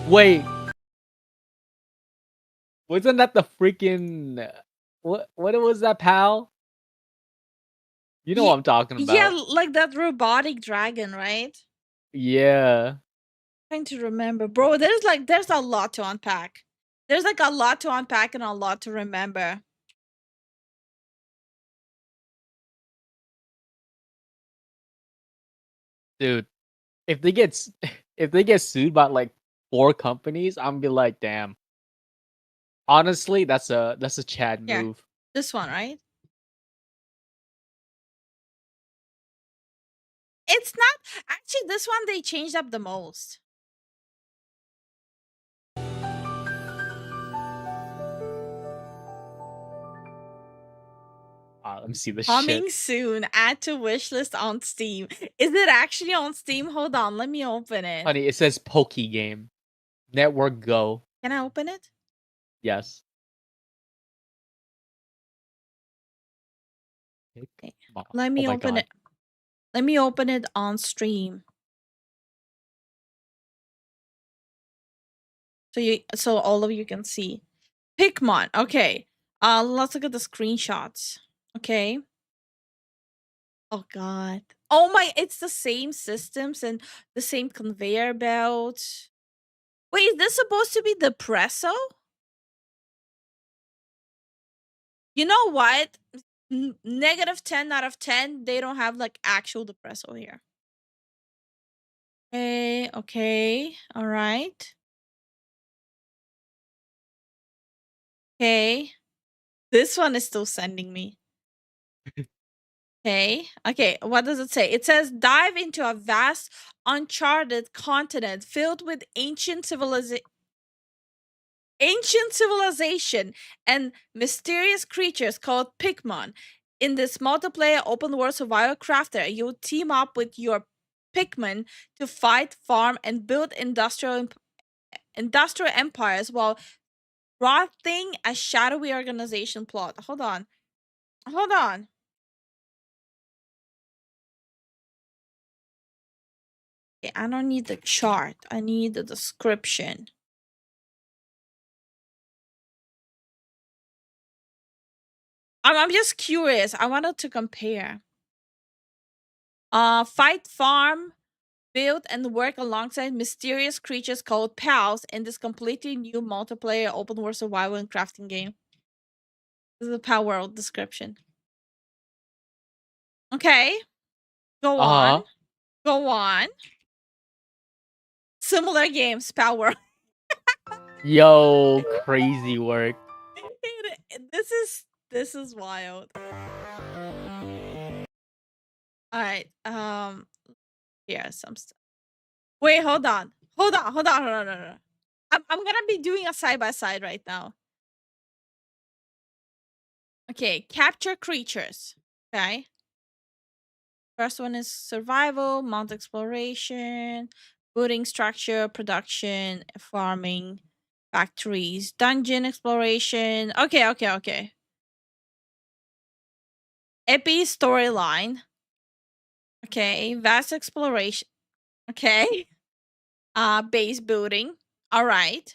Wait. Wasn't that the freaking what was that, pal? You know what I'm talking about. Yeah, like that robotic dragon, right? Yeah. Trying to remember. Bro, there's a lot to unpack. There's like a lot to unpack and a lot to remember. Dude, if they get sued by like 4 companies, I'm gonna be like, damn. Honestly, that's a Chad Here. move. This one, right? It's not actually this one they changed up the most. Let me see this Coming shit. soon. Add to wishlist on Steam. Is it actually on Steam? Hold on, let me open it. Honey, it says Poke Game. Network Go. Can I open it? Yes. Okay. Oh Let me my open God. it. Let me open it on stream. So all of you can see. Pikmon. Okay. Let's look at the screenshots. Okay. Oh god. Oh my, it's the same systems and the same conveyor belt. Wait, is this supposed to be the presso? You know what? negative 10 out of 10. They don't have like actual depresso here. Okay. All right. Okay. This one is still sending me. Okay. What does it say? It says dive into a vast, uncharted continent filled with ancient civilization and mysterious creatures called Pikmin. In this multiplayer open world survival crafter, you team up with your Pikmin to fight, farm, and build industrial empires while thwarting a shadowy organization plot. Hold on. Okay, I don't need the chart. I need the description. I'm just curious. I wanted to compare. Fight, farm, build, and work alongside mysterious creatures called pals in this completely new multiplayer open world survival and crafting game. This is the Pal World description. Okay. Go on. Similar games, Pal World. Yo, crazy work. This is wild. All right. Here's some stuff. Wait, hold on. No. I'm gonna be doing a side by side right now. Okay, capture creatures. Okay. First one is survival, mount exploration, building structure, production, farming, factories, dungeon exploration. Okay. Epi storyline. Okay, vast exploration. Okay. Base building. All right.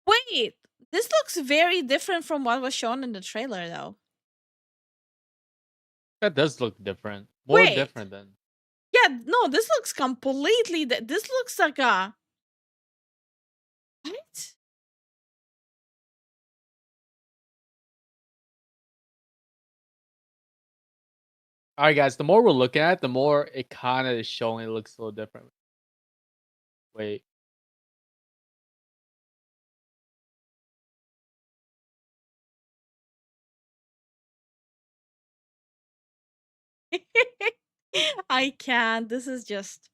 Wait, this looks very different from what was shown in the trailer though. That does look different. More Wait. different than. Yeah, no, this looks completely this looks like a what? All right, guys. The more we're looking at, the more it kind of is showing. It looks a little different. Wait. I can't. This is just.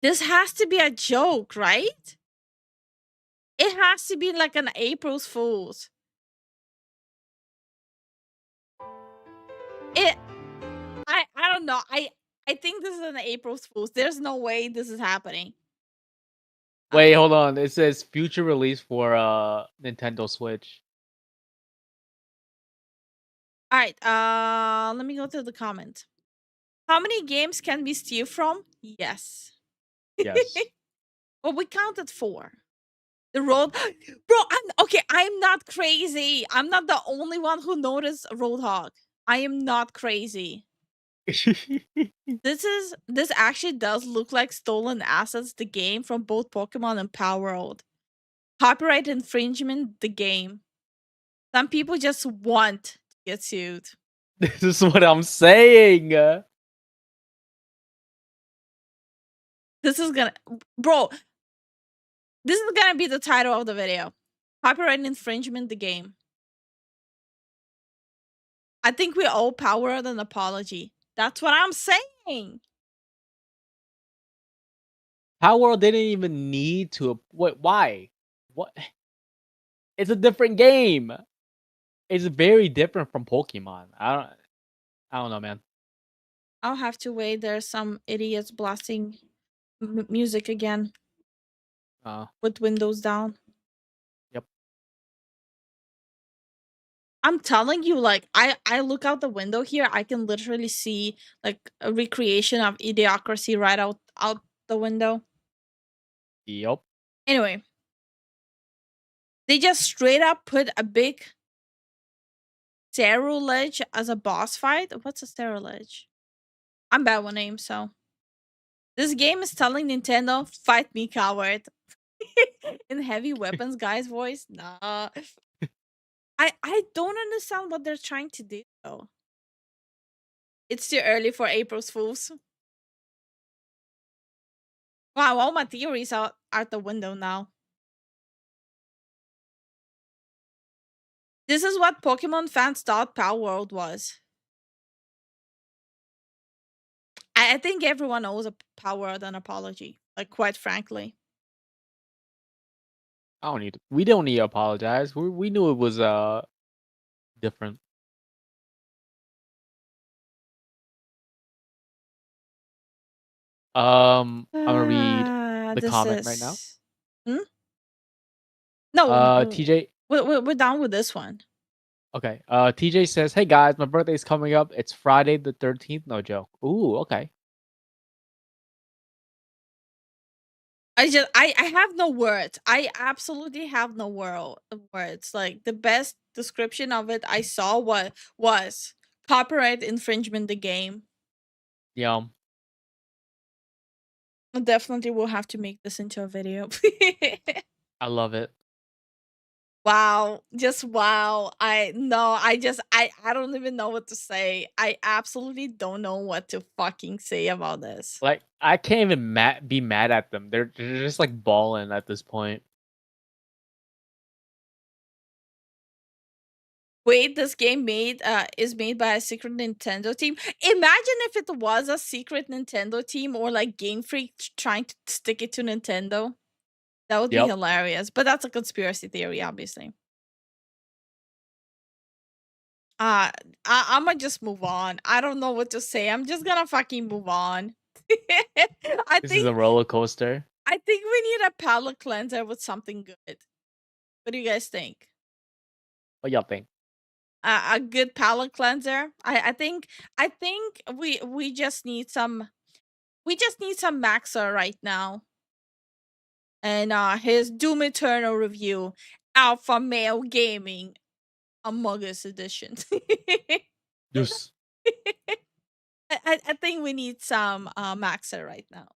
This has to be a joke, right? It has to be like an April's Fool's. I don't know. I think this is an April's Fool's. There's no way this is happening. Wait, hold on. It says future release for Nintendo Switch. All right. Let me go to the comment. How many games can we steal from? Yes. Yes. Well, we counted 4. The road, bro. I'm not crazy. I'm not the only one who noticed Roadhog. I am not crazy. This actually does look like Stolen Assets, the game from both Pokemon and Power World. Copyright infringement, the game. Some people just want to get sued. This is what I'm saying. This is gonna, bro. This is gonna be the title of the video. Copyright infringement, the game. I think we owe Power World an apology. That's what I'm saying. Power World didn't even need to. What? Why? What? It's a different game. It's very different from Pokemon. I don't know, man. I'll have to wait. There's some idiots blasting music again with windows down. Yep. I'm telling you, like, I look out the window here, I can literally see like a recreation of Idiocracy right out the window. Yep. Anyway, they just straight up put a big Ceruledge as a boss fight. What's a Ceruledge? I'm bad with names, so this game is telling Nintendo, "Fight me, coward." In heavy weapons guy's voice, nah. I don't understand what they're trying to do though. It's too early for April's Fools. Wow, all my theories are out the window now. This is what Pokemon fans thought Power World was. I think everyone owes a Power World an apology. Like, quite frankly. We don't need to apologize. We knew it was different. I'm gonna read the This comment right now. is. Hmm? No, TJ. we're done with this one. Okay. TJ says, "Hey guys, my birthday's coming up. It's Friday the 13th. No joke. Ooh, okay. I have no words. I absolutely have no words. Like, the best description of it I saw was copyright infringement the game. Yum. Definitely will have to make this into a video. I love it. Wow, just wow. I don't even know what to say. I absolutely don't know what to fucking say about this. Like I can't even be mad at them. They're just like balling at this point. Wait, this game is made by a secret Nintendo team. Imagine if it was a secret Nintendo team or like Game Freak trying to stick it to Nintendo. That would be Yep. hilarious. But that's a conspiracy theory, obviously. I'ma just move on. I don't know what to say. I'm just gonna fucking move on. This is a roller coaster. I think we need a palate cleanser with something good. What do you guys think? What y'all think? A good palate cleanser. I think we just need some Maxa right now. And his Doom Eternal review, Alpha Male Gaming, Among Us edition. Yes. I think we need some Maxa right now.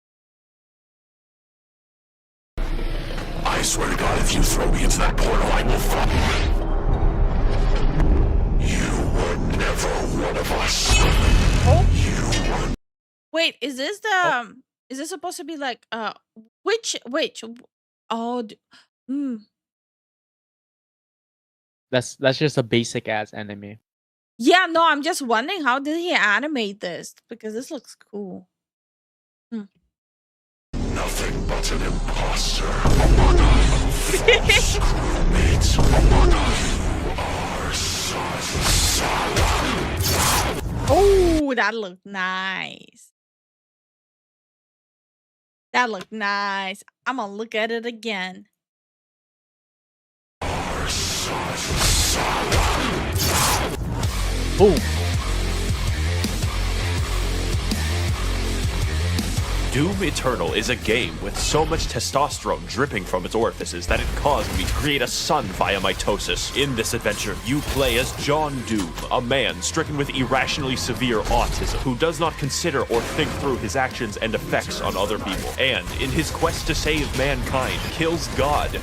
I swear to God, if you throw me into that portal, I will follow. You were never one of us. Oh. You were. Wait, is this the is this supposed to be like which oh That's just a basic ass anime. yeah, no, I'm just wondering how did he animate this, because this looks cool. Nothing but an imposter. False crewmates. You are Oh, that looked nice. That looked nice. I'm gonna look at it again. Boom. Doom Eternal is a game with so much testosterone dripping from its orifices that it caused me to create a son via mitosis. In this adventure, you play as John Doom, a man stricken with irrationally severe autism who does not consider or think through his actions and effects on other people. And in his quest to save mankind, kills God,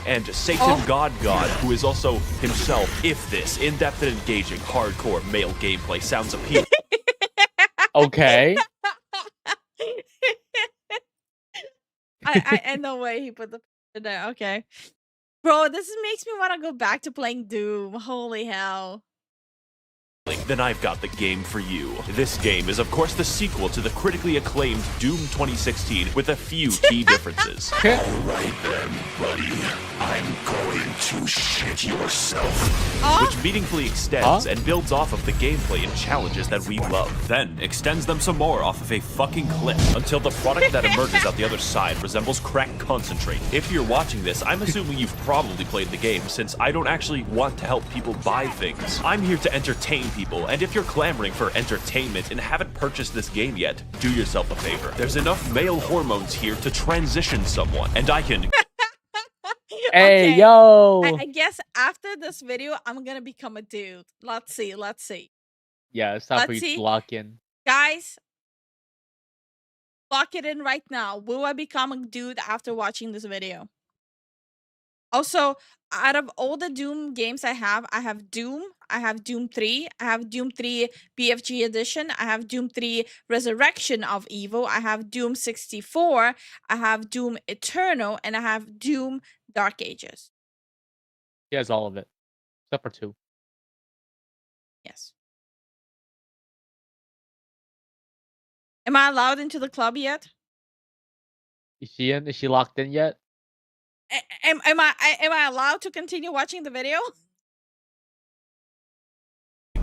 and Satan God, who is also himself. If this in-depth and engaging hardcore male gameplay sounds appealing, Okay. I know way he put the there. Okay, bro, this makes me want to go back to playing Doom. Holy hell! then I've got the game for you. This game is of course the sequel to the critically acclaimed Doom 2016 with a few key differences. Alright then, buddy. I'm going to shit yourself. Which meaningfully extends and builds off of the gameplay and challenges that we love, then extends them some more off of a fucking cliff until the product that emerges out the other side resembles crack concentrate. If you're watching this, I'm assuming you've probably played the game, since I don't actually want to help people buy things. I'm here to entertain people, and if you're clamoring for entertainment and haven't purchased this game yet, do yourself a favor. There's enough male hormones here to transition someone, and I can... Hey, Okay, yo. I guess after this video, I'm gonna become a dude. Let's see. Yeah, it's time for Let's you see. to lock in. Guys, lock it in right now. Will I become a dude after watching this video? Also, out of all the Doom games I have Doom, I have Doom 3, I have Doom 3 BFG Edition, I have Doom 3 Resurrection of Evil, I have Doom 64, I have Doom Eternal, and I have Doom Dark Ages. He has all of it, except for 2. Yes. Am I allowed into the club yet? Is she in? Is she locked in yet? Am I allowed to continue watching the video?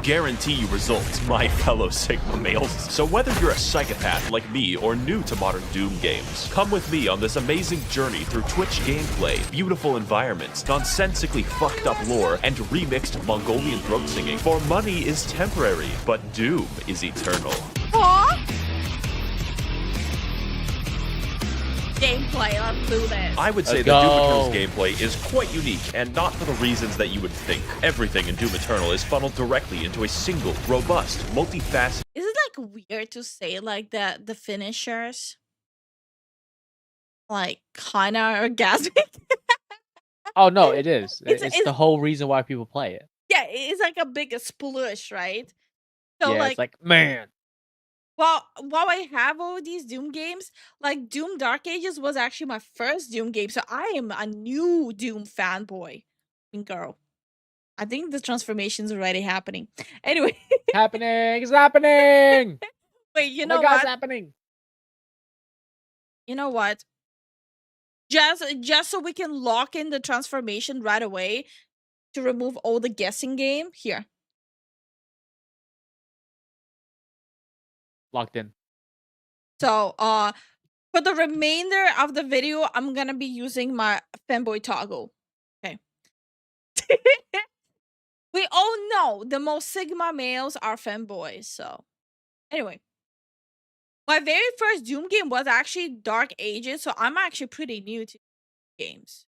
Guarantee you results, my fellow Sigma males. So whether you're a psychopath like me or new to modern Doom games, come with me on this amazing journey through Twitch gameplay, beautiful environments, nonsensically fucked up lore, and remixed Mongolian throat singing. For money is temporary, but Doom is eternal. Aw! Gameplay, let's do this. I would say Let's that Doom go. Eternal's gameplay is quite unique, and not for the reasons that you would think. Everything in Doom Eternal is funneled directly into a single, robust, multifaceted Is it like weird to say like the finishers? Like kinda orgasmic? Oh no, it is. It's- It's the whole reason why people play it. Yeah, it's like a big splush, right? So Yeah, like, it's like, man, well, while I have all these Doom games, like Doom Dark Ages was actually my first Doom game, so I am a new Doom fanboy and girl. I think the transformation's already happening. Anyway, happening, it's happening. wait, you Oh know my God, what? it's happening. You know what? Just so we can lock in the transformation right away to remove all the guessing game here. Locked in. So for the remainder of the video, I'm gonna be using my fanboy toggle. Okay. We all know the most Sigma males are fanboys, so anyway. My very first Doom game was actually Dark Ages, so I'm actually pretty new to games.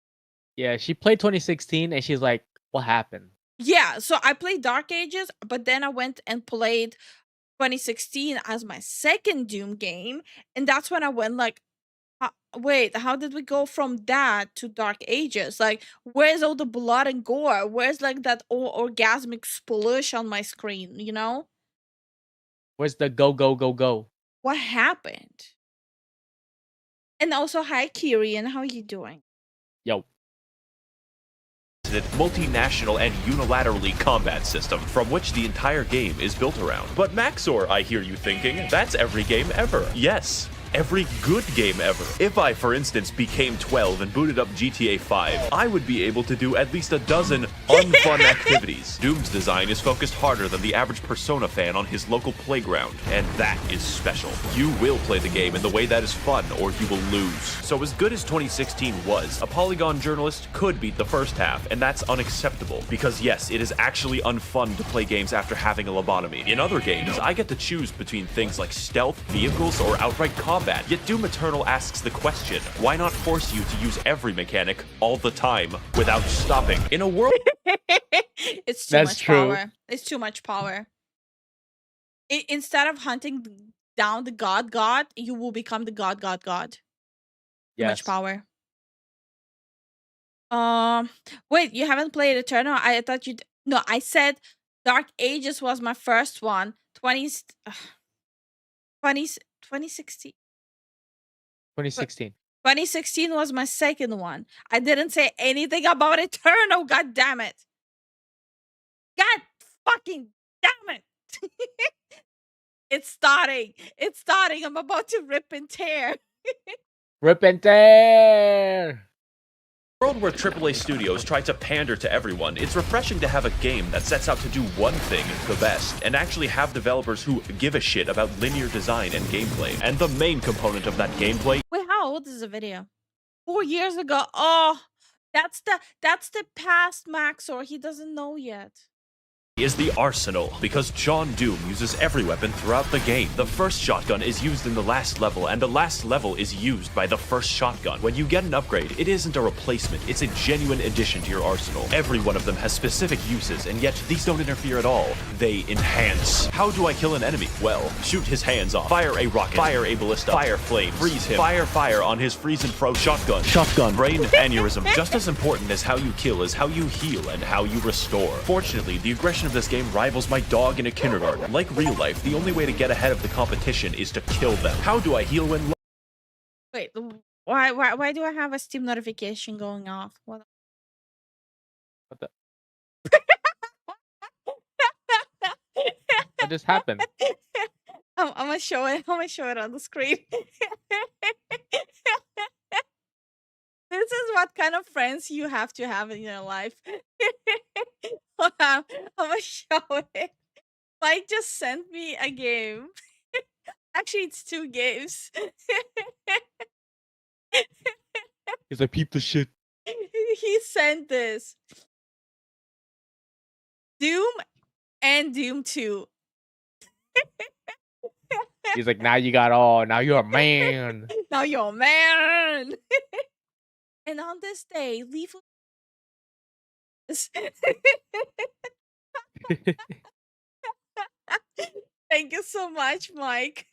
Yeah, she played 2016 and she's like, what happened? Yeah, so I played Dark Ages, but then I went and played 2016 as my second Doom game, and that's when I went like, wait, how did we go from that to Dark Ages? Like, where's all the blood and gore? Where's like that orgasmic splush on my screen, you know? Where's the go, go, go, go? What happened? And also, hi Kirian, how are you doing? Yo. multinational and unilaterally combat system from which the entire game is built around. But Maxor, I hear you thinking, that's every game ever. Yes. Every good game ever. If I, for instance, became 12 and booted up GTA 5, I would be able to do at least a dozen unfun activities. Doom's design is focused harder than the average Persona fan on his local playground, and that is special. You will play the game in the way that is fun, or you will lose. So as good as 2016 was, a Polygon journalist could beat the first half, and that's unacceptable, because yes, it is actually unfun to play games after having a lobotomy. In other games, I get to choose between things like stealth, vehicles, or outright combat. Yet Doom Eternal asks the question, why not force you to use every mechanic all the time without stopping? In a world It's too That's much true. power. It's too much power. Instead of hunting down the god, you will become the god. Too Yes. much power. Wait, you haven't played Eternal? I thought you. No, I said Dark Ages was my first one. 2016. 2016. 2016 was my second one. I didn't say anything about Eternal. God damn it. God fucking damn it. It's starting. It's starting. I'm about to rip and tear. Rip and tear. world where AAA studios try to pander to everyone, it's refreshing to have a game that sets out to do one thing the best, and actually have developers who give a shit about linear design and gameplay. And the main component of that gameplay Wait, how old is the video? 4 years ago. Oh, that's the past Max, or he doesn't know yet. is the arsenal, because John Doom uses every weapon throughout the game. The first shotgun is used in the last level, and the last level is used by the first shotgun. When you get an upgrade, it isn't a replacement, it's a genuine addition to your arsenal. Every one of them has specific uses, and yet these don't interfere at all. They enhance. How do I kill an enemy? Well, shoot his hands off, fire a rocket, fire a ballista, fire flame, freeze him, fire on his freeze and froze shotgun, brain aneurysm. Just as important as how you kill is how you heal and how you restore. Fortunately, the aggression of this game rivals my dog in a kindergarten. Like real life, the only way to get ahead of the competition is to kill them. How do I heal when Wait, why do I have a Steam notification going off? What What just happened? I'm gonna show it. I'm gonna show it on the screen. This is what kind of friends you have to have in your life. Hold on, I'm gonna show it. Mike just sent me a game. Actually, it's 2 games. He's like, peep the shit. He sent this. Doom and Doom 2. He's like, now you got all. Now you're a man. Now you're a man. And on this day, Lifu. Thank you so much, Mike.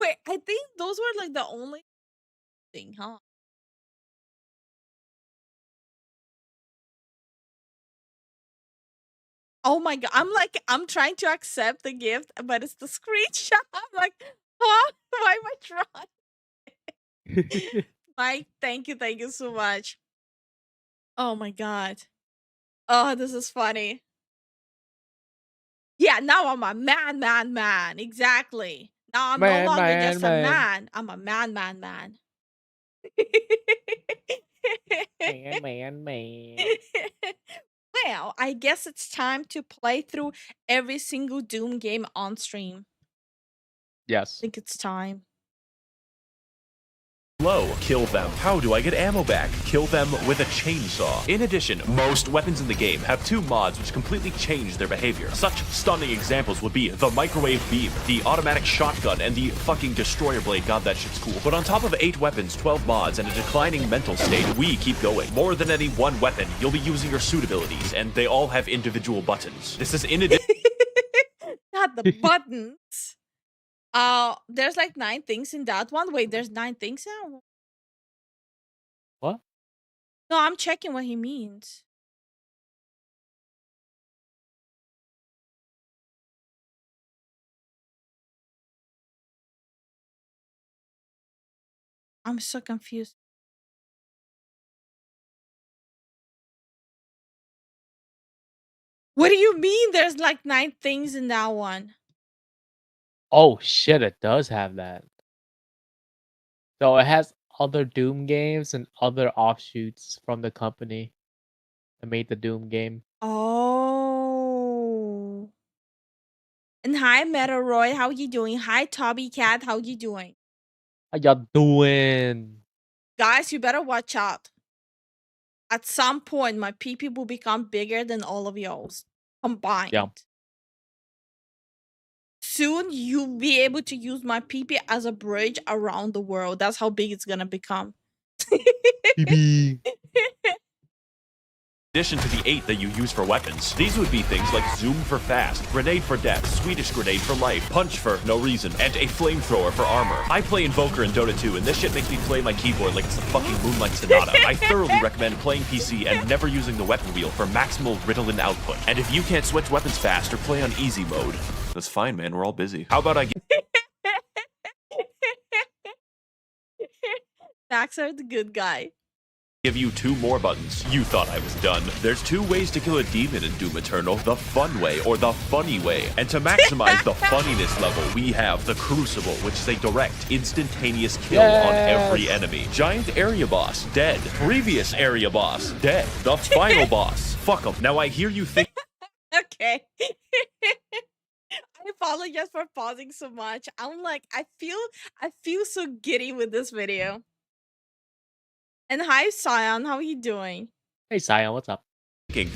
Wait, I think those were like the only thing, huh? Oh my god, I'm trying to accept the gift, but it's the screenshot. I'm like, huh? Why am I trying? Mike, thank you so much. Oh my god. Oh, this is funny. Yeah, now I'm a man. Exactly. Now I'm no Man, longer man, just man. a man. I'm a man. Man. Well, I guess it's time to play through every single Doom game on stream. Yes. I think it's time. low? Kill them. How do I get ammo back? Kill them with a chainsaw. In addition, most weapons in the game have 2 mods which completely change their behavior. Such stunning examples would be the microwave beam, the automatic shotgun, and the fucking destroyer blade. God, that shit's cool. But on top of 8 weapons, 12 mods, and a declining mental state, we keep going. More than any one weapon, you'll be using your suit abilities, and they all have individual buttons. This is in addition. Not the buttons. There's like 9 things in that one. Wait, there's 9 things now? What? No, I'm checking what he means. I'm so confused. What do you mean there's like 9 things in that one? Oh shit, it does have that. So it has other Doom games and other offshoots from the company that made the Doom game. Oh. And hi, Metaroid, how you doing? Hi, Toby Cat, how you doing? How y'all doing? Guys, you better watch out. At some point, my PP will become bigger than all of y'all's combined. Yeah. Soon, you'll be able to use my PP as a bridge around the world. That's how big it's gonna become. BB. In addition to the 8 that you use for weapons, these would be things like Zoom for fast, Grenade for death, Swedish Grenade for life, Punch for no reason, and a Flamethrower for armor. I play Invoker in Dota 2, and this shit makes me play my keyboard like it's a fucking Moonlight Sonata. I thoroughly recommend playing PC and never using the weapon wheel for maximal Ritalin output. And if you can't switch weapons fast or play on easy mode, that's fine, man, we're all busy. How about I get Naxar, the good guy. give you 2 more buttons? You thought I was done. There's 2 ways to kill a demon in Doom Eternal, the fun way or the funny way. And to maximize the funniness level, we have the Crucible, which is a direct, instantaneous kill on every enemy. Giant area boss, dead. Previous area boss, dead. The final boss, fuck 'em. Now I hear you think Okay. I apologize for pausing so much. I'm like, I feel so giddy with this video. And hi, Sion, how are you doing? Hey Sion, what's up?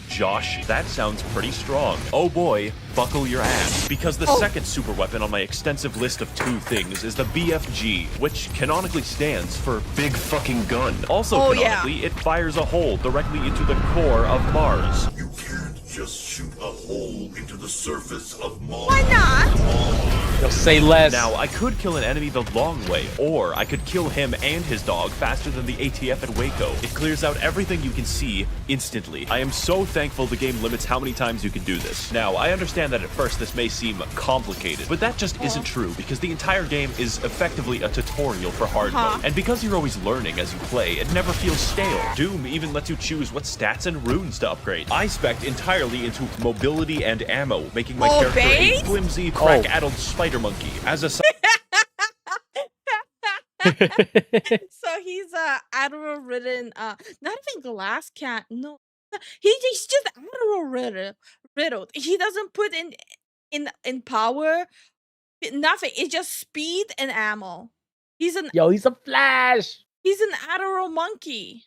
Josh, that sounds pretty strong. Oh boy, buckle your ass. Because the second super weapon on my extensive list of 2 things is the BFG, which canonically stands for Big Fucking Gun. Also canonically, it fires a hole directly into the core of Mars. You can't just shoot a hole into the surface of Mars. Why not? You'll say less. Now, I could kill an enemy the long way, or I could kill him and his dog faster than the ATF at Waco. It clears out everything you can see instantly. I am so thankful the game limits how many times you can do this. Now, I understand that at first this may seem complicated, but that just isn't true because the entire game is effectively a tutorial for hard mode. And because you're always learning as you play, it never feels stale. Doom even lets you choose what stats and runes to upgrade. I spec'd entirely into mobility and ammo, making my character a flimsy, crack-addled spider monkey. As a So he's Admiral ridden, not even glass cat. No, he's just Admiral riddled. He doesn't put in power nothing. It's just speed and ammo. He's a Flash. He's an Admiral monkey.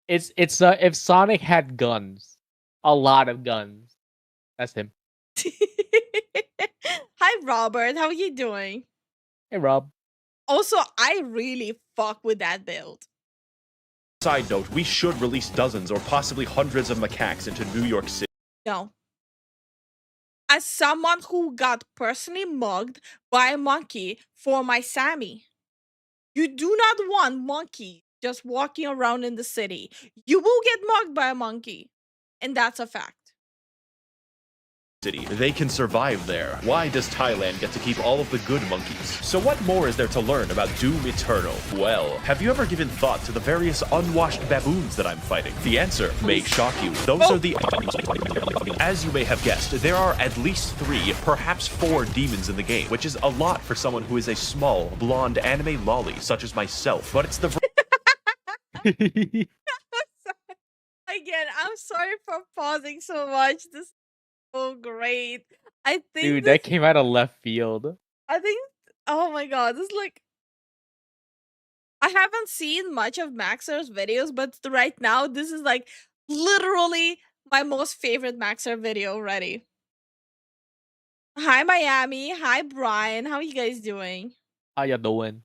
It's if Sonic had guns, a lot of guns. That's him. Hi Robert, how are you doing? Hey Rob. Also, I really fuck with that build. side note, we should release dozens or possibly hundreds of macaques into New York City. No. As someone who got personally mugged by a monkey for my Sammy, you do not want monkey just walking around in the city. You will get mugged by a monkey. And that's a fact. They can survive there. Why does Thailand get to keep all of the good monkeys? So what more is there to learn about Doom Eternal? Well, have you ever given thought to the various unwashed baboons that I'm fighting? The answer may shock you. Those are the... As you may have guessed, there are at least 3, perhaps 4 demons in the game, which is a lot for someone who is a small, blonde anime lolly such as myself. But it's the... Again, I'm sorry for pausing so much. This is so great. I think Dude, that came out of left field. I think, oh my god, this is like, I haven't seen much of Maxer's videos, but right now, this is like literally my most favorite Maxer video already. Hi, Miami. Hi, Brian. How are you guys doing? How you doing?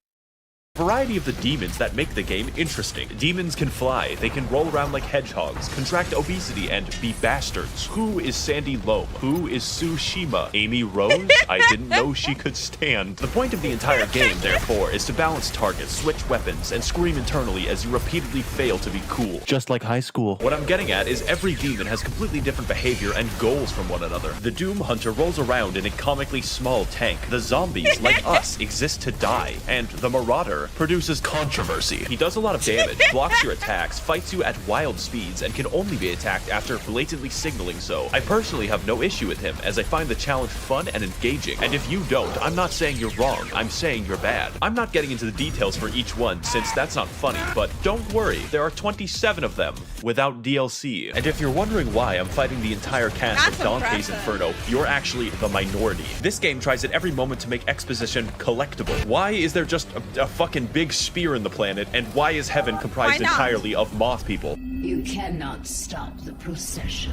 Variety of the demons that make the game interesting. Demons can fly, they can roll around like hedgehogs, contract obesity, and be bastards. Who is Sandy Loam? Who is Tsushima? Amy Rose? I didn't know she could stand. The point of the entire game, therefore, is to balance targets, switch weapons, and scream internally as you repeatedly fail to be cool. Just like high school. What I'm getting at is every demon has completely different behavior and goals from one another. The Doom Hunter rolls around in a comically small tank. The zombies, like us, exist to die. And the Marauder produces controversy. He does a lot of damage, blocks your attacks, fights you at wild speeds, and can only be attacked after blatantly signaling so. I personally have no issue with him, as I find the challenge fun and engaging. And if you don't, I'm not saying you're wrong, I'm saying you're bad. I'm not getting into the details for each one, since that's not funny, but don't worry, there are 27 of them, without DLC. And if you're wondering why I'm fighting the entire cast of Dante's Inferno, you're actually the minority. This game tries at every moment to make exposition collectible. Why is there just a fucking big spear in the planet, and why is heaven comprised entirely of moth people? You cannot stop the procession.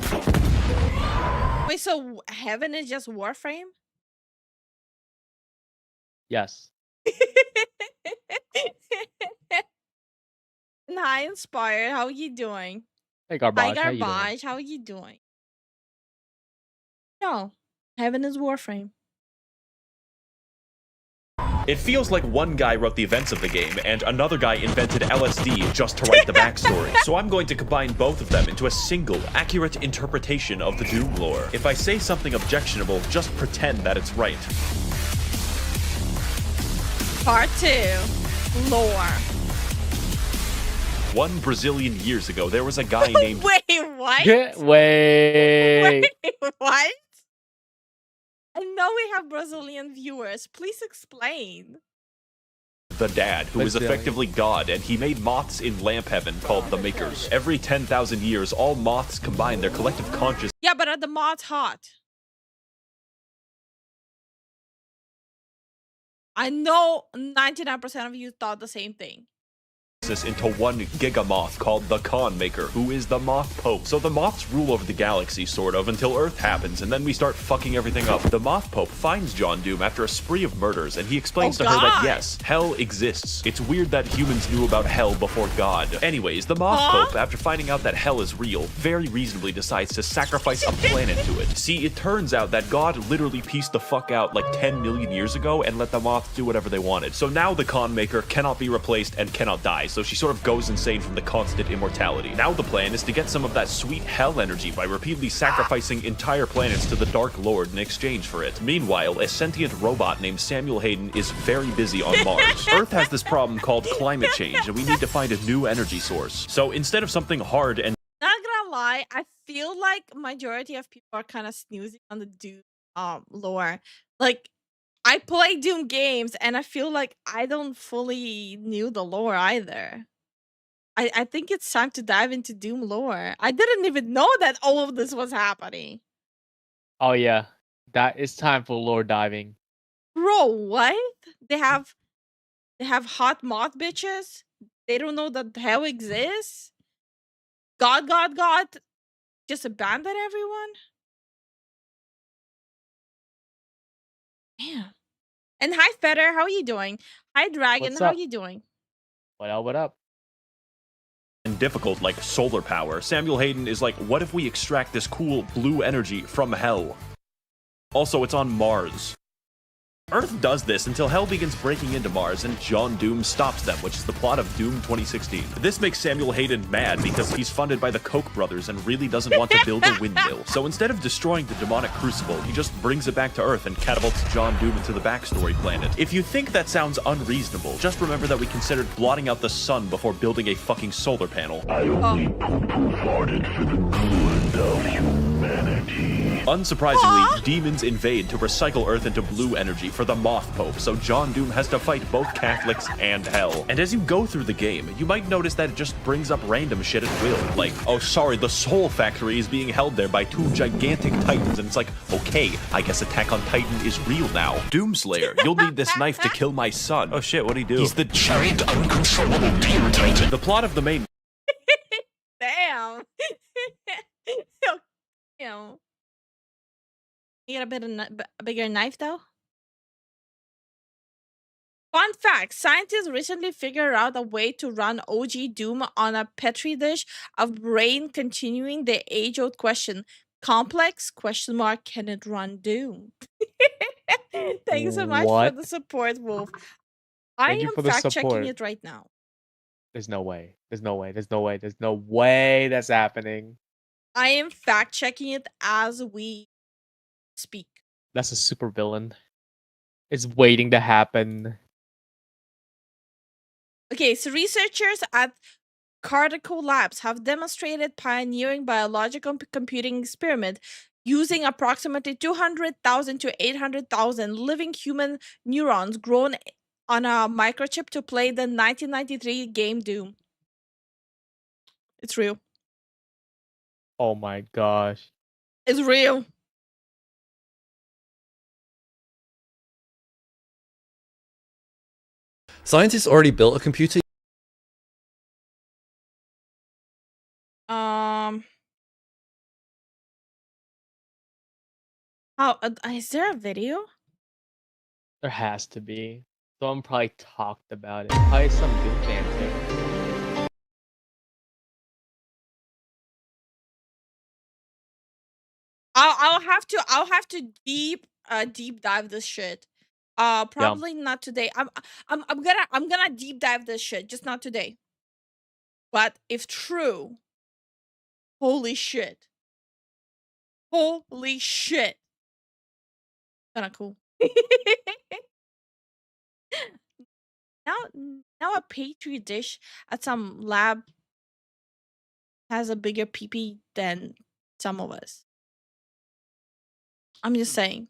Wait, so heaven is just Warframe? Yes. And hi, Inspired. How are you doing? Hey Garbage, Hi, how you doing? Garbage. How are you doing? No, heaven is Warframe. It feels like one guy wrote the events of the game, and another guy invented LSD just to write the backstory. So I'm going to combine both of them into a single, accurate interpretation of the Doom lore. If I say something objectionable, just pretend that it's right. Part 2. Lore. 1 Brazilian years ago, there was a guy named... Wait, what? Wait. Wait, what? I know we have Brazilian viewers. Please explain. The Dad, who is effectively God, and he made moths in lamp heaven called the Makers. Every 10,000 years, all moths combine their collective consciousness. Yeah, but are the moths hot? I know 99% of you thought the same thing. into one gigamoth called the Con Maker, who is the Moth Pope. So the moths rule over the galaxy, sort of, until Earth happens, and then we start fucking everything up. The Moth Pope finds John Doom after a spree of murders, and he explains to her that yes, hell exists. It's weird that humans knew about hell before God. Anyways, the Moth Pope, after finding out that hell is real, very reasonably decides to sacrifice a planet to it. See, it turns out that God literally pieced the fuck out like 10 million years ago and let the moths do whatever they wanted. So now the Con Maker cannot be replaced and cannot die, so she sort of goes insane from the constant immortality. Now the plan is to get some of that sweet hell energy by repeatedly sacrificing entire planets to the Dark Lord in exchange for it. Meanwhile, a sentient robot named Samuel Hayden is very busy on Mars. Earth has this problem called climate change, and we need to find a new energy source. So instead of something hard and Not gonna lie, I feel like majority of people are kind of snoozing on the Doom lore. Like, I play Doom games and I feel like I don't fully knew the lore either. I think it's time to dive into Doom lore. I didn't even know that all of this was happening. Oh yeah, that is time for lore diving. Bro, what? They have hot moth bitches? They don't know that hell exists? God just abandoned everyone? Man. And hi Fetter, how are you doing? Hi Dragon, What's how are up? you doing? What up? What up? difficult like solar power, Samuel Hayden is like, what if we extract this cool blue energy from hell? Also, it's on Mars. Earth does this until Hell begins breaking into Mars and John Doom stops them, which is the plot of Doom 2016. This makes Samuel Hayden mad because he's funded by the Koch brothers and really doesn't want to build a windmill. So instead of destroying the demonic crucible, he just brings it back to Earth and catapults John Doom into the backstory planet. If you think that sounds unreasonable, just remember that we considered blotting out the sun before building a fucking solar panel. I only poo-poo farted for the good of humanity. Unsurprisingly, demons invade to recycle Earth into blue energy for the Moth Pope, so John Doom has to fight both Catholics and Hell. And as you go through the game, you might notice that it just brings up random shit at will. Like, oh sorry, the Soul Factory is being held there by two gigantic titans, and it's like, okay, I guess Attack on Titan is real now. Doomslayer, you'll need this knife to kill my son. Oh shit, what'd he do? He's the giant uncontrollable demon titan. The plot of the main Damn. Damn. You got a bit of a bigger knife though? Fun fact, scientists recently figured out a way to run OG Doom on a petri dish of brain, continuing the age-old question, complex, ? Can it run Doom? Thanks so much for What? the support, Wolf. I Thank you am for the fact-checking support. it right now. There's no way. There's no way. There's no way. There's no way that's happening. I am fact-checking it as we speak. That's a super villain. It's waiting to happen. Okay, so researchers at Cardico Labs have demonstrated pioneering biological computing experiment using approximately 200,000 to 800,000 living human neurons grown on a microchip to play the 1993 game Doom. It's real. Oh my gosh. It's real. Scientists already built a computer. How is there a video? There has to be. Someone probably talked about it. Probably some good fanfic. I'll have to deep dive this shit. Probably not today. I'm gonna deep dive this shit, just not today. But if true, holy shit. Holy shit. Kinda cool. Now a petri dish at some lab has a bigger peepee than some of us. I'm just saying.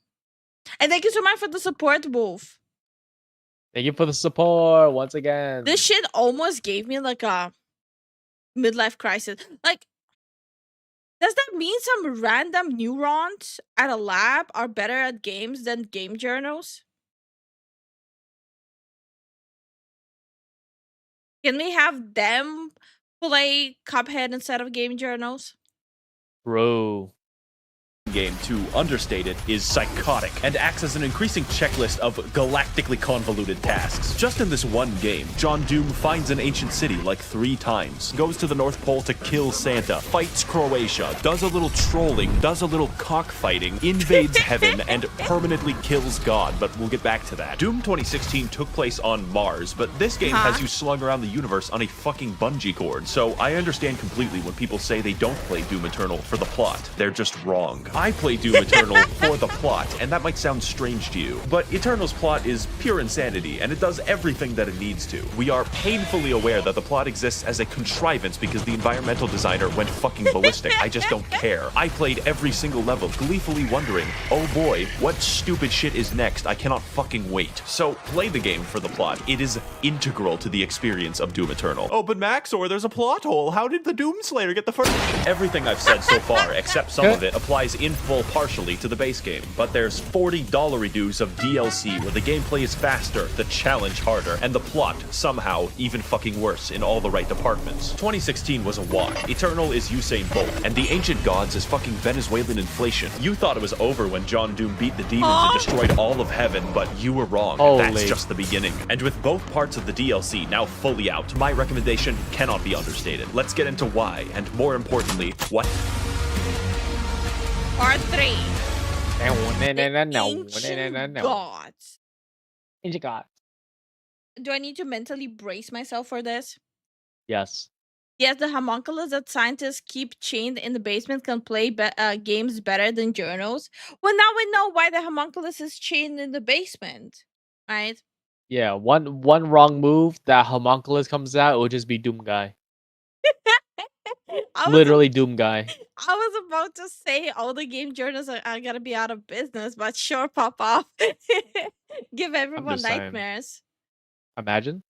And thank you so much for the support, Wolf. Thank you for the support once again. This shit almost gave me like a midlife crisis. Like, does that mean some random neurons at a lab are better at games than game journals? Can we have them play Cuphead instead of game journals? Bro. Game, to understate it, is psychotic and acts as an increasing checklist of galactically convoluted tasks. Just in this one game, John Doom finds an ancient city like 3 times, goes to the North Pole to kill Santa, fights Croatia, does a little trolling, does a little cockfighting, invades heaven, and permanently kills God, but we'll get back to that. Doom 2016 took place on Mars, but this game has you slung around the universe on a fucking bungee cord, so I understand completely when people say they don't play Doom Eternal for the plot. They're just wrong. I play Doom Eternal for the plot, and that might sound strange to you, but Eternal's plot is pure insanity, and it does everything that it needs to. We are painfully aware that the plot exists as a contrivance because the environmental designer went fucking ballistic. I just don't care. I played every single level, gleefully wondering, oh boy, what stupid shit is next? I cannot fucking wait. So, play the game for the plot. It is integral to the experience of Doom Eternal. Oh, but Maxor, there's a plot hole. How did the Doom Slayer get the first? Everything I've said so far, except some of it, applies in full partially to the base game, but there's $40 redos of DLC where the gameplay is faster, the challenge harder, and the plot somehow even fucking worse in all the right departments. 2016 was a wash. Eternal is Usain Bolt, and the ancient gods is fucking Venezuelan inflation. You thought it was over when John Doom beat the demons and destroyed all of heaven, but you were wrong. That's just the beginning. And with both parts of the DLC now fully out, my recommendation cannot be understated. Let's get into why, and more importantly, what? Part 3. No. Ancient gods. Ancient God. Do I need to mentally brace myself for this? Yes. Yes, the homunculus that scientists keep chained in the basement can play games better than journals. Well, now we know why the homunculus is chained in the basement, right? Yeah, one wrong move, that homunculus comes out, it will just be Doom Guy. Literally Doom Guy. I was about to say all the game journals are gonna be out of business, but sure, pop off. Give everyone just saying. nightmares. Imagine.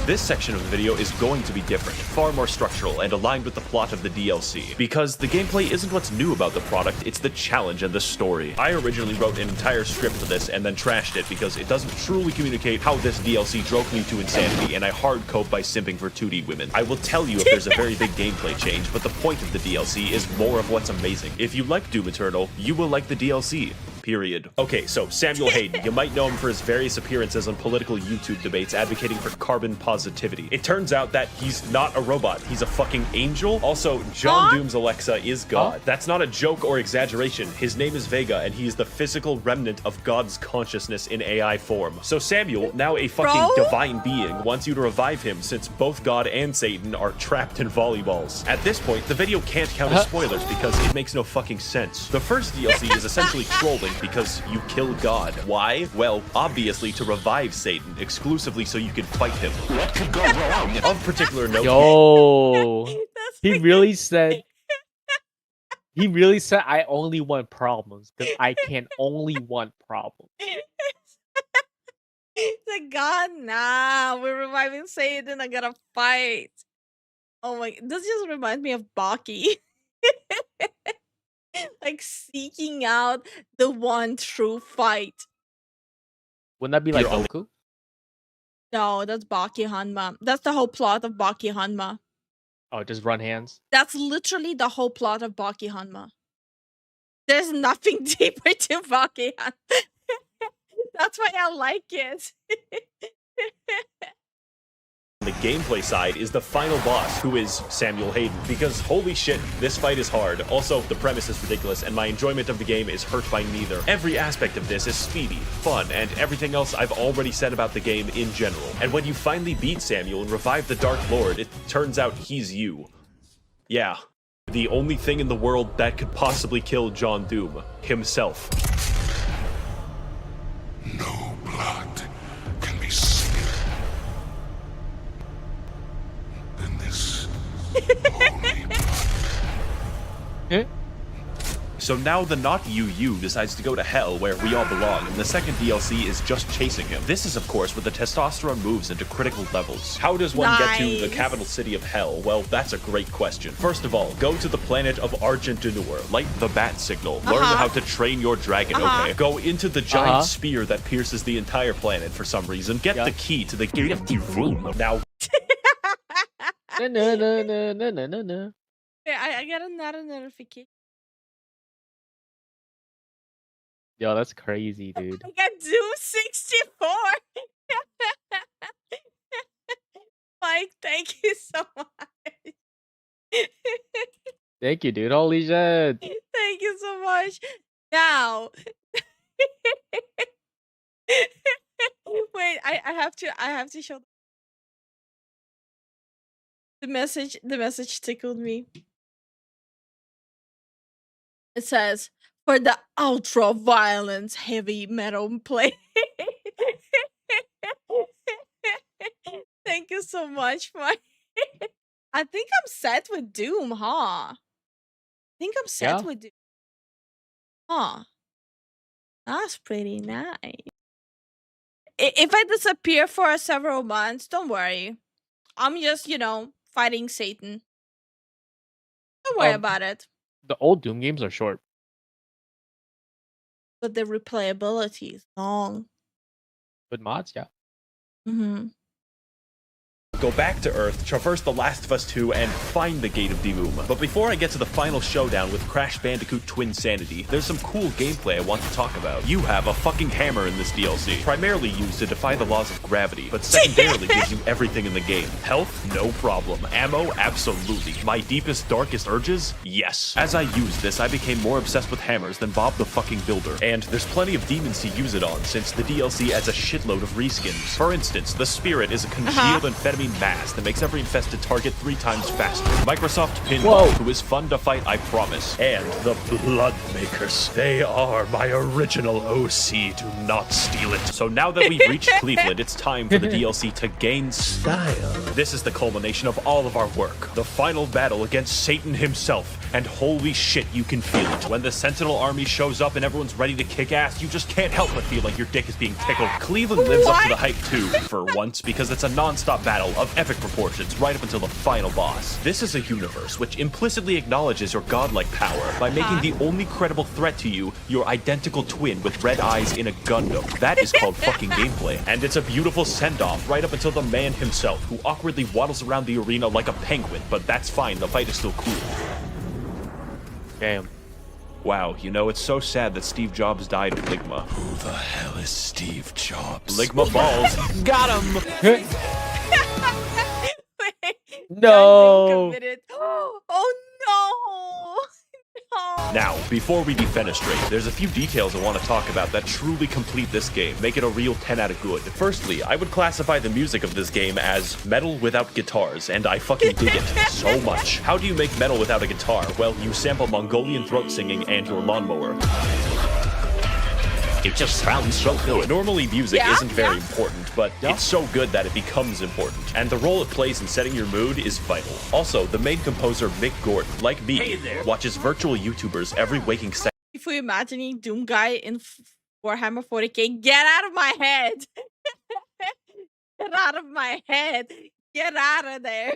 This section of the video is going to be different, far more structural, and aligned with the plot of the DLC. Because the gameplay isn't what's new about the product, it's the challenge and the story. I originally wrote an entire script for this and then trashed it because it doesn't truly communicate how this DLC drove me to insanity, and I hard cope by simping for 2D women. I will tell you if there's a very big gameplay change, but the point of the DLC is more of what's amazing. If you like Doom Eternal, you will like the DLC. Period. Okay, so Samuel Hayden, you might know him for his various appearances on political YouTube debates advocating for carbon positivity. It turns out that he's not a robot, he's a fucking angel. Also, John Doom's Alexa is God. That's not a joke or exaggeration. His name is Vega, and he is the physical remnant of God's consciousness in AI form. So Samuel, now a fucking divine being, wants you to revive him since both God and Satan are trapped in volleyballs. At this point, the video can't count as spoilers because it makes no fucking sense. The first DLC is essentially trolling because you kill God. Why? Well, obviously to revive Satan, exclusively so you can fight him. What could go wrong? Of particular note... Yo, he really said... He really said, I only want problems, because I can only want problems. The God, nah, we're reviving Satan, I gotta fight. Oh my, this just reminds me of Baki. Like seeking out the one true fight. Wouldn't that be like Goku? No, that's Baki Hanma. That's the whole plot of Baki Hanma. Oh, just run hands? That's literally the whole plot of Baki Hanma. There's nothing deeper to Baki Hanma. That's why I like it. The gameplay side is the final boss, who is Samuel Hayden, because holy shit, this fight is hard. Also, the premise is ridiculous, and my enjoyment of the game is hurt by neither. Every aspect of this is speedy, fun, and everything else I've already said about the game in general. And when you finally beat Samuel and revive the Dark Lord, it turns out he's you. Yeah, the only thing in the world that could possibly kill John Doom, himself. No blood can be smeared than this holy blood. So now the not you decides to go to hell where we all belong, and the second DLC is just chasing him. This is, of course, where the testosterone moves into critical levels. How does one get to the Nice. capital city of hell? Well, that's a great question. First of all, go to the planet of Argentinur, light the bat signal, learn how to train your dragon, okay? Go into the giant spear that pierces the entire planet for some reason, get the key to the gate of Divoom. Now, No. Yeah, I got another notification. Yo, that's crazy, dude. I got Doom 64. Mike, thank you so much. Thank you, dude. Holy shit. Thank you so much. Now, wait, I have to show the message. The message tickled me. It says, for the ultra violence heavy metal play. Thank you so much, Mike. I think I'm set with Doom, huh? I think I'm set Yeah. with Doom. Huh. That's pretty nice. If I disappear for several months, don't worry. I'm just, fighting Satan. Don't worry about it. The old Doom games are short. But the replayability is long. With mods, yeah. Mm-hmm. go back to Earth, traverse The Last of Us 2, and find the Gate of Divoom. But before I get to the final showdown with Crash Bandicoot Twin Sanity, there's some cool gameplay I want to talk about. You have a fucking hammer in this DLC, primarily used to defy the laws of gravity, but secondarily gives you everything in the game. Health? No problem. Ammo? Absolutely. My deepest, darkest urges? Yes. As I used this, I became more obsessed with hammers than Bob the fucking Builder, and there's plenty of demons to use it on, since the DLC adds a shitload of reskins. For instance, the Spirit is a congealed amphetamine mass that makes every infested target 3 times faster. Microsoft Pinball, who is fun to fight, I promise. And the Bloodmakers. They are my original OC. Do not steal it. So now that we've reached Cleveland, it's time for the DLC to gain style. This is the culmination of all of our work. The final battle against Satan himself. And holy shit, you can feel it. When the Sentinel army shows up and everyone's ready to kick ass, you just can't help but feel like your dick is being tickled. Cleveland lives up to the hype too, for once, because it's a non-stop battle of epic proportions right up until the final boss. This is a universe which implicitly acknowledges your godlike power by making the only credible threat to you your identical twin with red eyes in a Gundam. That is called fucking gameplay. And it's a beautiful send-off right up until the man himself, who awkwardly waddles around the arena like a penguin, but that's fine, the fight is still cool. Damn. Wow, you know, it's so sad that Steve Jobs died of Ligma. Who the hell is Steve Jobs? Ligma balls. Got him! No. Oh no! No! Now, before we defenestrate, there's a few details I want to talk about that truly complete this game, make it a real 10 out of good. Firstly, I would classify the music of this game as metal without guitars, and I fucking dig it so much. How do you make metal without a guitar? Well, you sample Mongolian throat singing and your lawnmower. It just sounds so good. Normally, music isn't very important, but it's so good that it becomes important. And the role it plays in setting your mood is vital. Also, the main composer, Mick Gordon, like me, watches virtual YouTubers every waking second. If we're imagining Doom Guy in Warhammer 40k, get out of my head! Get out of my head! Get out of there!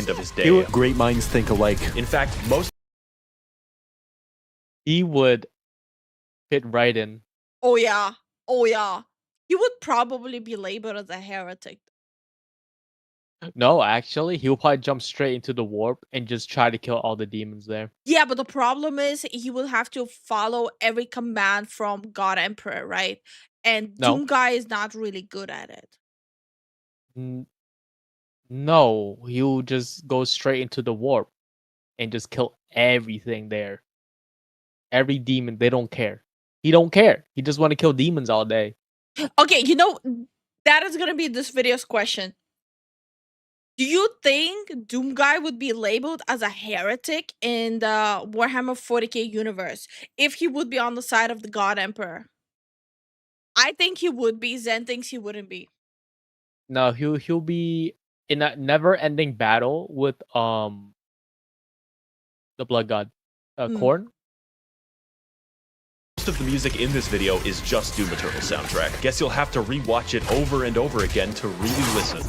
Of his day. Great minds think alike. In fact, most He would fit right in. Oh yeah. Oh yeah. He would probably be labeled as a heretic. No, actually, he'll probably jump straight into the warp and just try to kill all the demons there. Yeah, but the problem is he will have to follow every command from God Emperor, right? And No. Doom Guy is not really good at it. No, he'll just go straight into the warp and just kill everything there. Every demon, they don't care. He don't care. He just want to kill demons all day. Okay, that is gonna be this video's question. Do you think Doom Guy would be labeled as a heretic in the Warhammer 40k universe if he would be on the side of the God Emperor? I think he would be. Zen thinks he wouldn't be. No, he'll be in a never-ending battle with The Blood God. Mm. Corn? Most of the music in this video is just Doom Eternal soundtrack. Guess you'll have to rewatch it over and over again to really listen.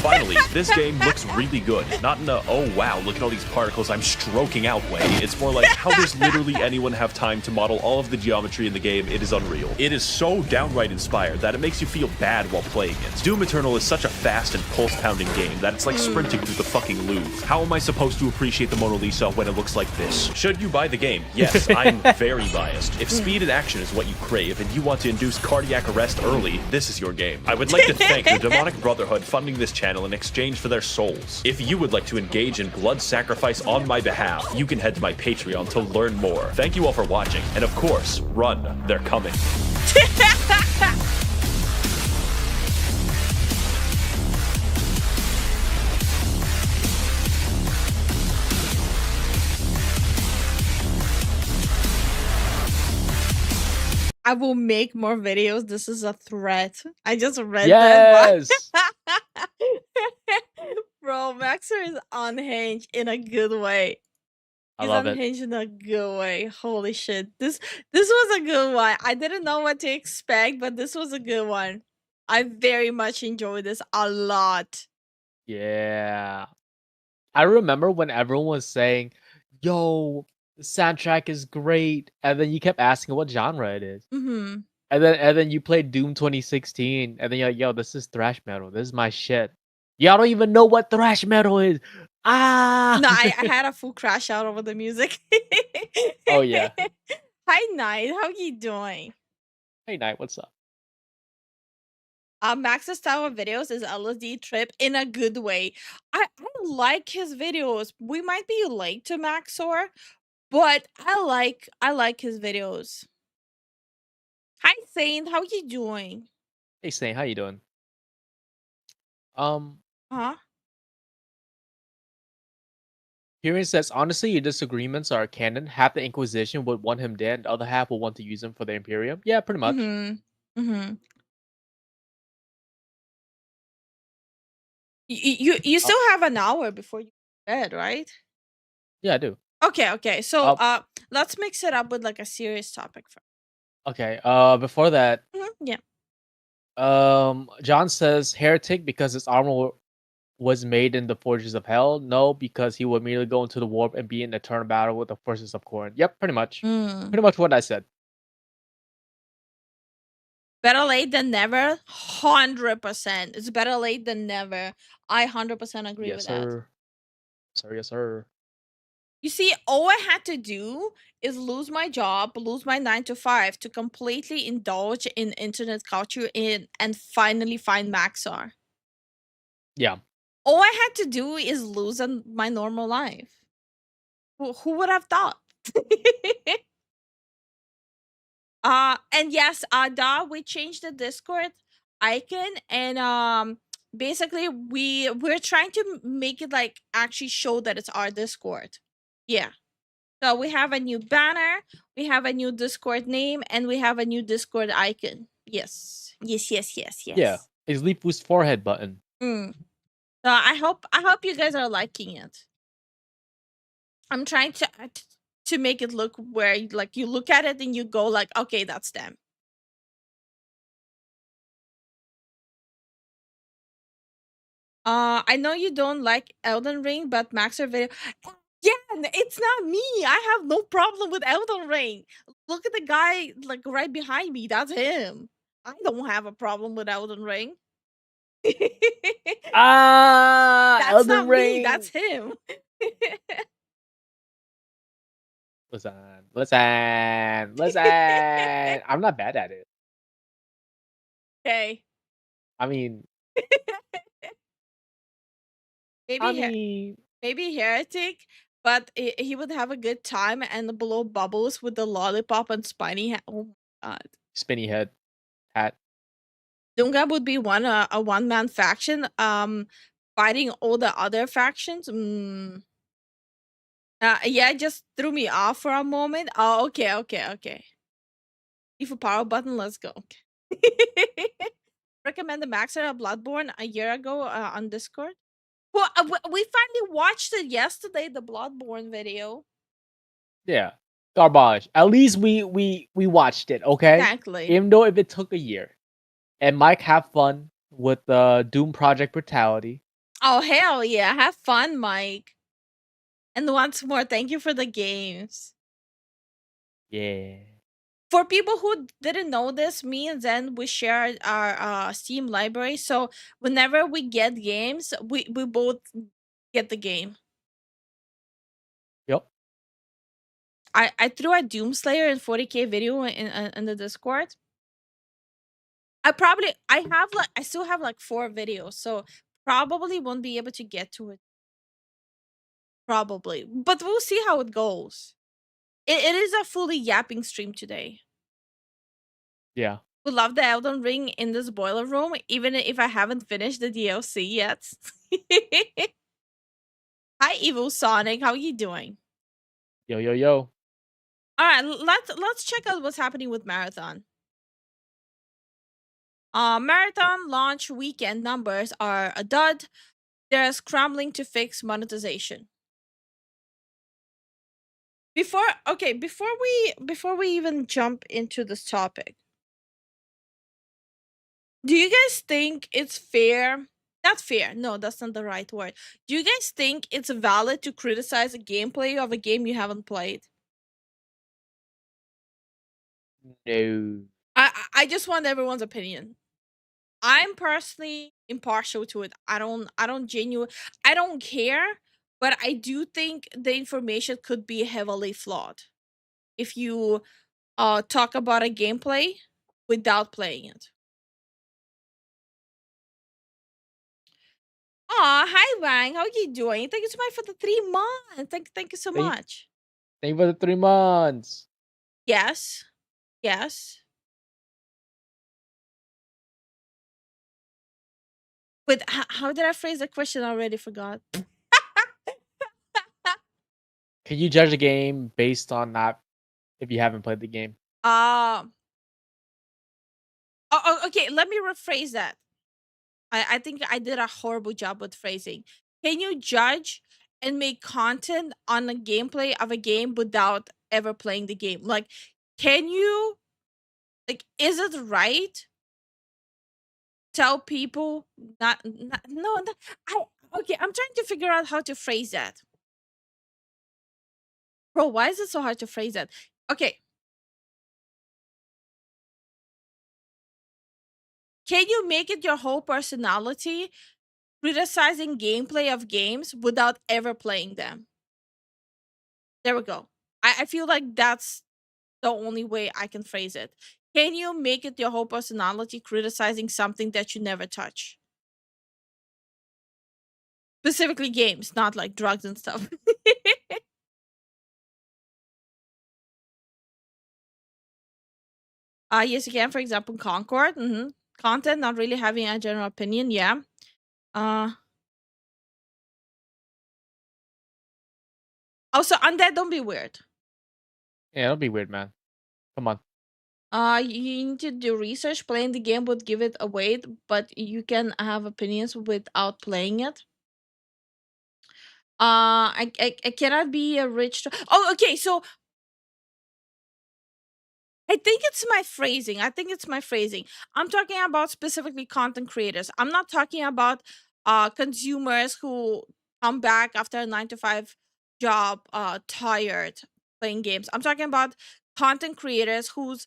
Finally, this game looks really good. Not in a, oh wow, look at all these particles I'm stroking out way. It's more like, how does literally anyone have time to model all of the geometry in the game? It is unreal. It is so downright inspired that it makes you feel bad while playing it. Doom Eternal is such a fast and pulse-pounding game that it's like sprinting through the fucking Louvre. How am I supposed to appreciate the Mona Lisa when it looks like this? Should you buy the game? Yes, I'm very biased. If speed and action is what you crave and you want to induce cardiac arrest early, this is your game. I would like to thank the Demonic Brotherhood funding this channel in exchange for their souls. If you would like to engage in blood sacrifice on my behalf, you can head to my Patreon to learn more. Thank you all for watching, and of course, run, they're coming. I will make more videos. This is a threat. I just read that. Yes! Bro, Maxer is unhinged in a good way. I He's love it. unhinged in a good way. Holy shit. This was a good one. I didn't know what to expect, but this was a good one. I very much enjoyed this a lot. Yeah. I remember when everyone was saying, yo, the soundtrack is great. And then you kept asking what genre it is. Mm-hmm. And then you played Doom 2016. And then you're like, yo, this is thrash metal. This is my shit. Y'all don't even know what thrash metal is. Ah! No, I had a full crash out over the music. Oh, yeah. Hi, Knight. How you doing? Hey, Knight, what's up? Max's style of videos is LSD trip in a good way. I like his videos. We might be late to Maxor, but I like his videos. Hi, Saint. How you doing? Hey, Saint, how you doing? Huh? Kieran says, honestly, your disagreements are canon. Half the Inquisition would want him dead, the other half will want to use him for the Imperium. Yeah, pretty much. Mm-hmm. Mm-hmm. You still have an hour before you go to bed, right? Yeah, I do. Okay. So let's mix it up with like a serious topic first. Okay, before that, Yeah. John says heretic because his armor was made in the forges of hell. No, because he would immediately go into the warp and be in eternal battle with the forces of Korn. Yep, pretty much. Pretty much what I said. Better late than never. 100%. It's better late than never. I 100% agree Yes, with sir. Sir, yes, sir. You see, all I had to do is lose my job, lose my 9 to 5 to completely indulge in internet culture and finally find Maxar. Yeah. All I had to do is lose my normal life. Who would have thought? And yes, we changed the Discord icon and basically we're trying to make it like actually show that it's our Discord. Yeah. So we have a new banner, we have a new Discord name, and we have a new Discord icon. Yes. Yeah. It's Lifu's forehead button. So I hope you guys are liking it. I'm trying to make it look where like you look at it and you go like, okay, that's them. I know you don't like Elden Ring, but Maxer video. Yeah, it's not me. I have no problem with Elden Ring. Look at the guy like right behind me. That's him. I don't have a problem with Elden Ring. That's Elden not Ring. me. That's him. Listen. I'm not bad at it. Okay. I mean, maybe heretic, but he would have a good time and blow bubbles with the lollipop and spiny hat. Oh my god. spinny head hat. Dunga would be a one-man faction fighting all the other factions. Yeah, it just threw me off for a moment. Oh, okay. If a power button, let's go. recommended Maxer of Bloodborne a year ago on Discord. Well, we finally watched it yesterday, the Bloodborne video. Yeah, garbage. At least we watched it, okay? Exactly. Even though if it took a year. And Mike, have fun with the Doom Project Brutality. Oh, hell yeah. Have fun, Mike. And once more, thank you for the games. Yeah. For people who didn't know this, me and Zen, we share our Steam library. So whenever we get games, we both get the game. Yep. I threw a Doomslayer and 40k video in the Discord. I still have like 4 videos, so probably won't be able to get to it. Probably. But we'll see how it goes. It is a fully yapping stream today. Yeah. We love the Elden Ring in this boiler room, even if I haven't finished the DLC yet. Hi, Evil Sonic. How you doing? Yo, yo, yo. All right, let's check out what's happening with Marathon. Marathon launch weekend numbers are a dud. They're scrambling to fix monetization. Before we even jump into this topic, do you guys think it's fair? Not fair. No, that's not the right word. Do you guys think it's valid to criticize a gameplay of a game you haven't played? No. I just want everyone's opinion. I'm personally impartial to it. I don't care, but I do think the information could be heavily flawed if you talk about a gameplay without playing it. Aw, hi Wang, how you doing? Thank you so much for the 3 months. Thank you so much. Thank you for the 3 months. Yes. Yes. Wait, how did I phrase the question? I already forgot. Can you judge a game based on that if you haven't played the game? Okay, let me rephrase that. I think I did a horrible job with phrasing. Can you judge and make content on the gameplay of a game without ever playing the game? Like, can you, like, is it right? Tell people not no, okay, I'm trying to figure out how to phrase that. Bro, why is it so hard to phrase that? Okay. Can you make it your whole personality criticizing gameplay of games without ever playing them? There we go. I feel like that's the only way I can phrase it. Can you make it your whole personality criticizing something that you never touch? Specifically games, not like drugs and stuff. Yes, you can. For example, Concord. Content, not really having a general opinion. Yeah. Also, Undead, don't be weird. Yeah, it'll be weird, man. Come on. You need to do research. Playing the game would give it away, but you can have opinions without playing it. I cannot be a rich. Oh, okay. So I think it's my phrasing. I'm talking about specifically content creators. I'm not talking about consumers who come back after a 9 to 5 job tired playing games. I'm talking about content creators whose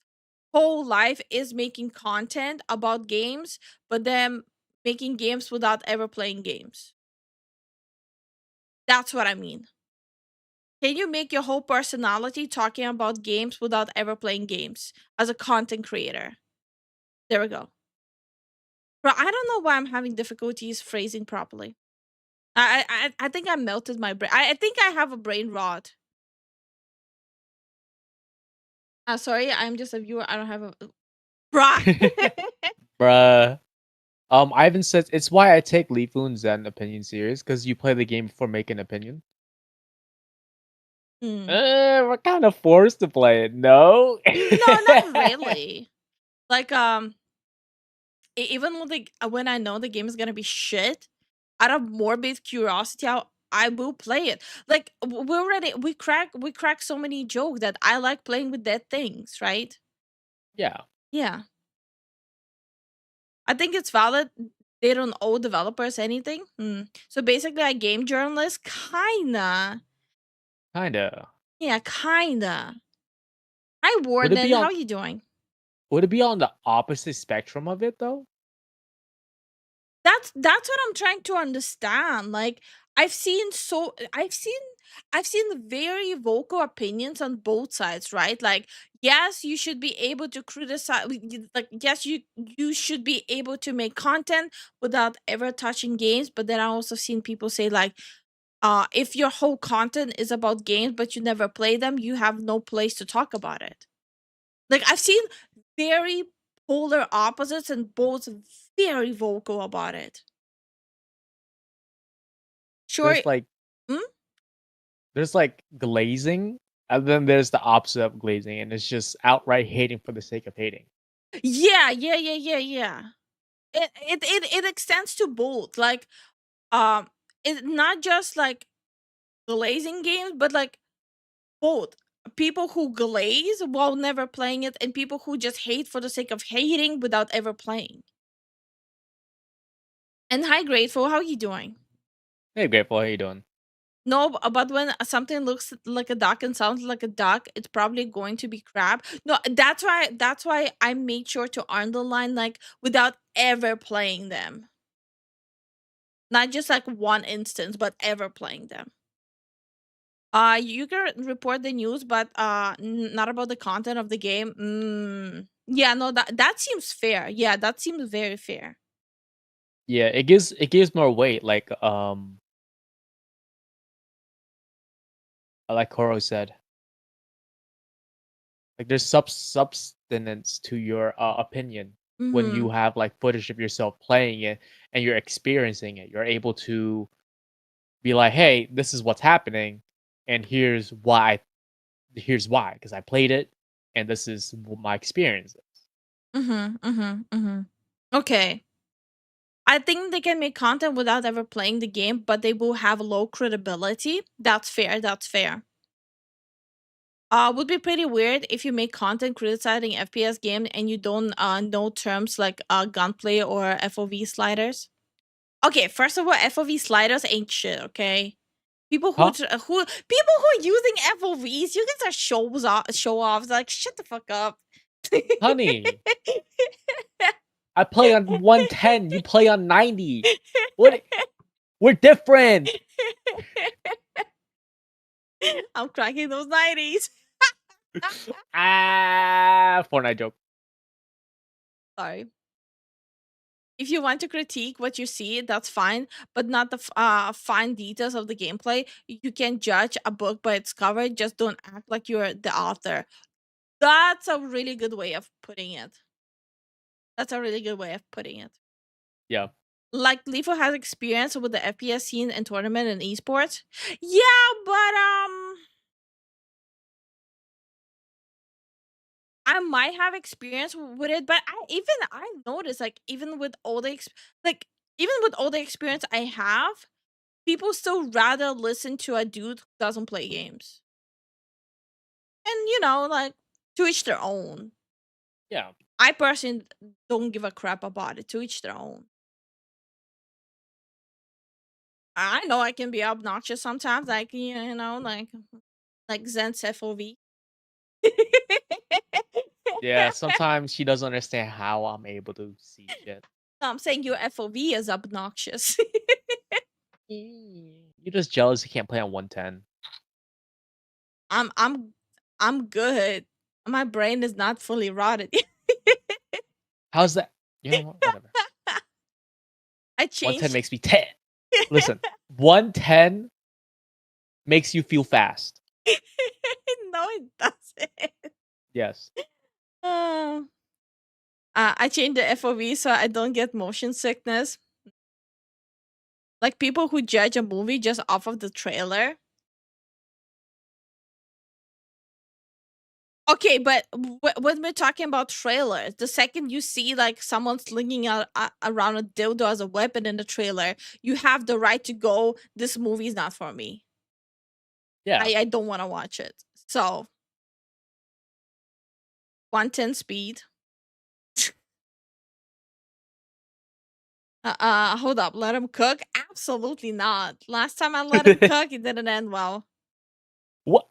whole life is making content about games, but them making games without ever playing games. That's what I mean. Can you make your whole personality talking about games without ever playing games as a content creator? There we go. Bro, I don't know why I'm having difficulties phrasing properly. I think I melted my brain. I think I have a brain rot. Sorry, I'm just a viewer. I don't have a bruh. Bruh. Ivan says it's why I take Lifu and Zen opinion serious, because you play the game before making an opinion. We're kind of forced to play it, no? No, not really. Like even when when I know the game is gonna be shit, out of morbid curiosity, I will play it. Like we crack so many jokes that I like playing with dead things, right? Yeah. Yeah. I think it's valid. They don't owe developers anything. So basically, a game journalist, kinda. Kinda. Yeah, kinda. Hi, Would it Warden. be How on you doing? would it be on the opposite spectrum of it though? That's what I'm trying to understand. Like I've seen so I've seen very vocal opinions on both sides, right? Like yes, you should be able to criticize like yes, you should be able to make content without ever touching games, but then I also seen people say like if your whole content is about games but you never play them, you have no place to talk about it. Like I've seen very polar opposites and both very vocal about it. Sure. There's like Hmm? there's like glazing, and then there's the opposite of glazing, and it's just outright hating for the sake of hating. Yeah. It extends to both. Like it's not just like glazing games, but like both. People who glaze while never playing it and people who just hate for the sake of hating without ever playing. And hi Grateful, how you doing? Hey, Grateful, how you doing? No, but when something looks like a duck and sounds like a duck, it's probably going to be crab. No, that's why I made sure to underline like without ever playing them. Not just like one instance, but ever playing them. You can report the news, but not about the content of the game. Yeah, no, that seems fair. Yeah, that seems very fair. Yeah, it gives more weight, like Koro said. Like there's substance to your opinion when you Mm-hmm. have like footage of yourself playing it and you're experiencing it. You're able to be like, "Hey, this is what's happening, and here's why. Here's why, because I played it, and this is what my experience is." Okay. I think they can make content without ever playing the game, but they will have low credibility. That's fair. That's fair. Would be pretty weird if you make content criticizing FPS game and you don't know terms like gunplay or FOV sliders. Okay, first of all, FOV sliders ain't shit. Okay, people Huh? who are using FOVs, you guys are show offs. Like shut the fuck up. Honey, I play on 110, you play on 90. What? We're different. I'm cracking those 90s. Fortnite joke. Sorry. If you want to critique what you see, that's fine, but not the fine details of the gameplay. You can judge a book by its cover. Just don't act like you're the author. That's a really good way of putting it. That's a really good way of putting it. Yeah. Like Lifu has experience with the FPS scene and tournament and esports. Yeah, but I might have experience with it, but I noticed like even with all the even with all the experience I have, people still rather listen to a dude who doesn't play games. And like to each their own. Yeah. I personally don't give a crap about it. To each their own. I know I can be obnoxious sometimes, like like Zen's FOV. Yeah, sometimes she doesn't understand how I'm able to see shit. No, I'm saying your FOV is obnoxious. You're just jealous you can't play on 110. I'm I'm I'm good. My brain is not fully rotted. How's that? You know what? Whatever. I 110 changed. makes me 10. Listen, 110 makes you feel fast. No, it doesn't. Yes. I changed the FOV so I don't get motion sickness. Like people who judge a movie just off of the trailer. Okay, but when we're talking about trailers, the second you see like someone slinging around a dildo as a weapon in the trailer, you have the right to go, this movie is not for me. Yeah. I don't want to watch it. So 110 speed. Hold up, let him cook? Absolutely not. Last time I let him cook, it didn't end well. What?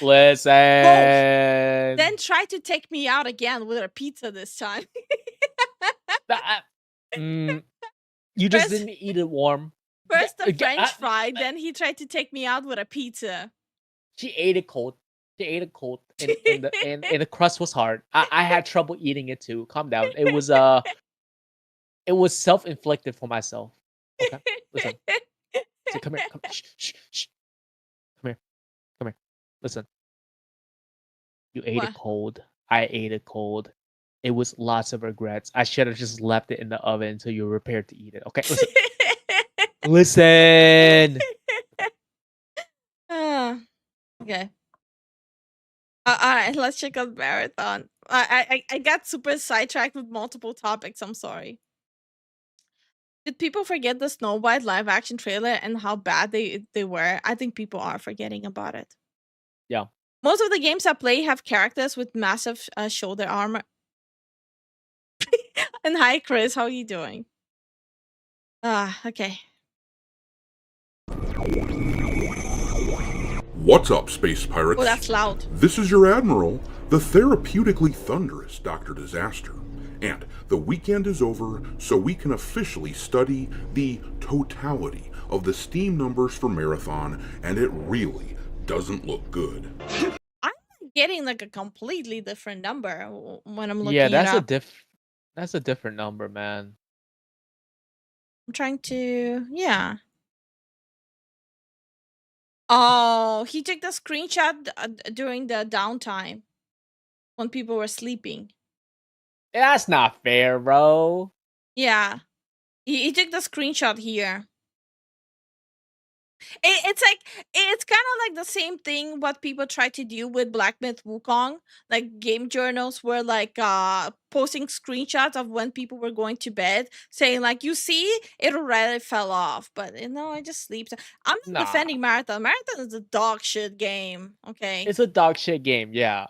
Listen. Then try to take me out again with a pizza this time. You just First- didn't eat it warm. First the Aga- French fry, then he tried to take me out with a pizza. She ate it cold. She ate it cold, and the crust was hard. I had trouble eating it too. Calm down. It was self-inflicted for myself. Okay, listen. So come here. Shh. Come here. Listen. You ate What? it cold. I ate it cold. It was lots of regrets. I should have just left it in the oven until you were prepared to eat it. Okay, listen. Listen. Okay. All right, let's check out Marathon. I got super sidetracked with multiple topics. I'm sorry. Did people forget the Snow White live action trailer and how bad they were? I think people are forgetting about it. Yeah. Most of the games I play have characters with massive shoulder armor. And hi, Chris. How are you doing? Okay. What's up, space pirates? Oh, that's loud. This is your Admiral, the therapeutically thunderous Dr. Disaster. And the weekend is over, so we can officially study the totality of the Steam numbers for Marathon, and it really doesn't look good. I'm getting like a completely different number when I'm looking Yeah, it that's up. that's a different number, man. I'm trying to, yeah. Oh, he took the screenshot during the downtime when people were sleeping. That's not fair, bro. Yeah, he took the screenshot here. It's kind of like the same thing what people try to do with Black Myth Wukong, like game journals were like posting screenshots of when people were going to bed, saying like, you see, it already fell off, but I just sleep. I'm not Nah. defending Marathon. Marathon is a dog shit game. Okay, It's a dog shit game, yeah.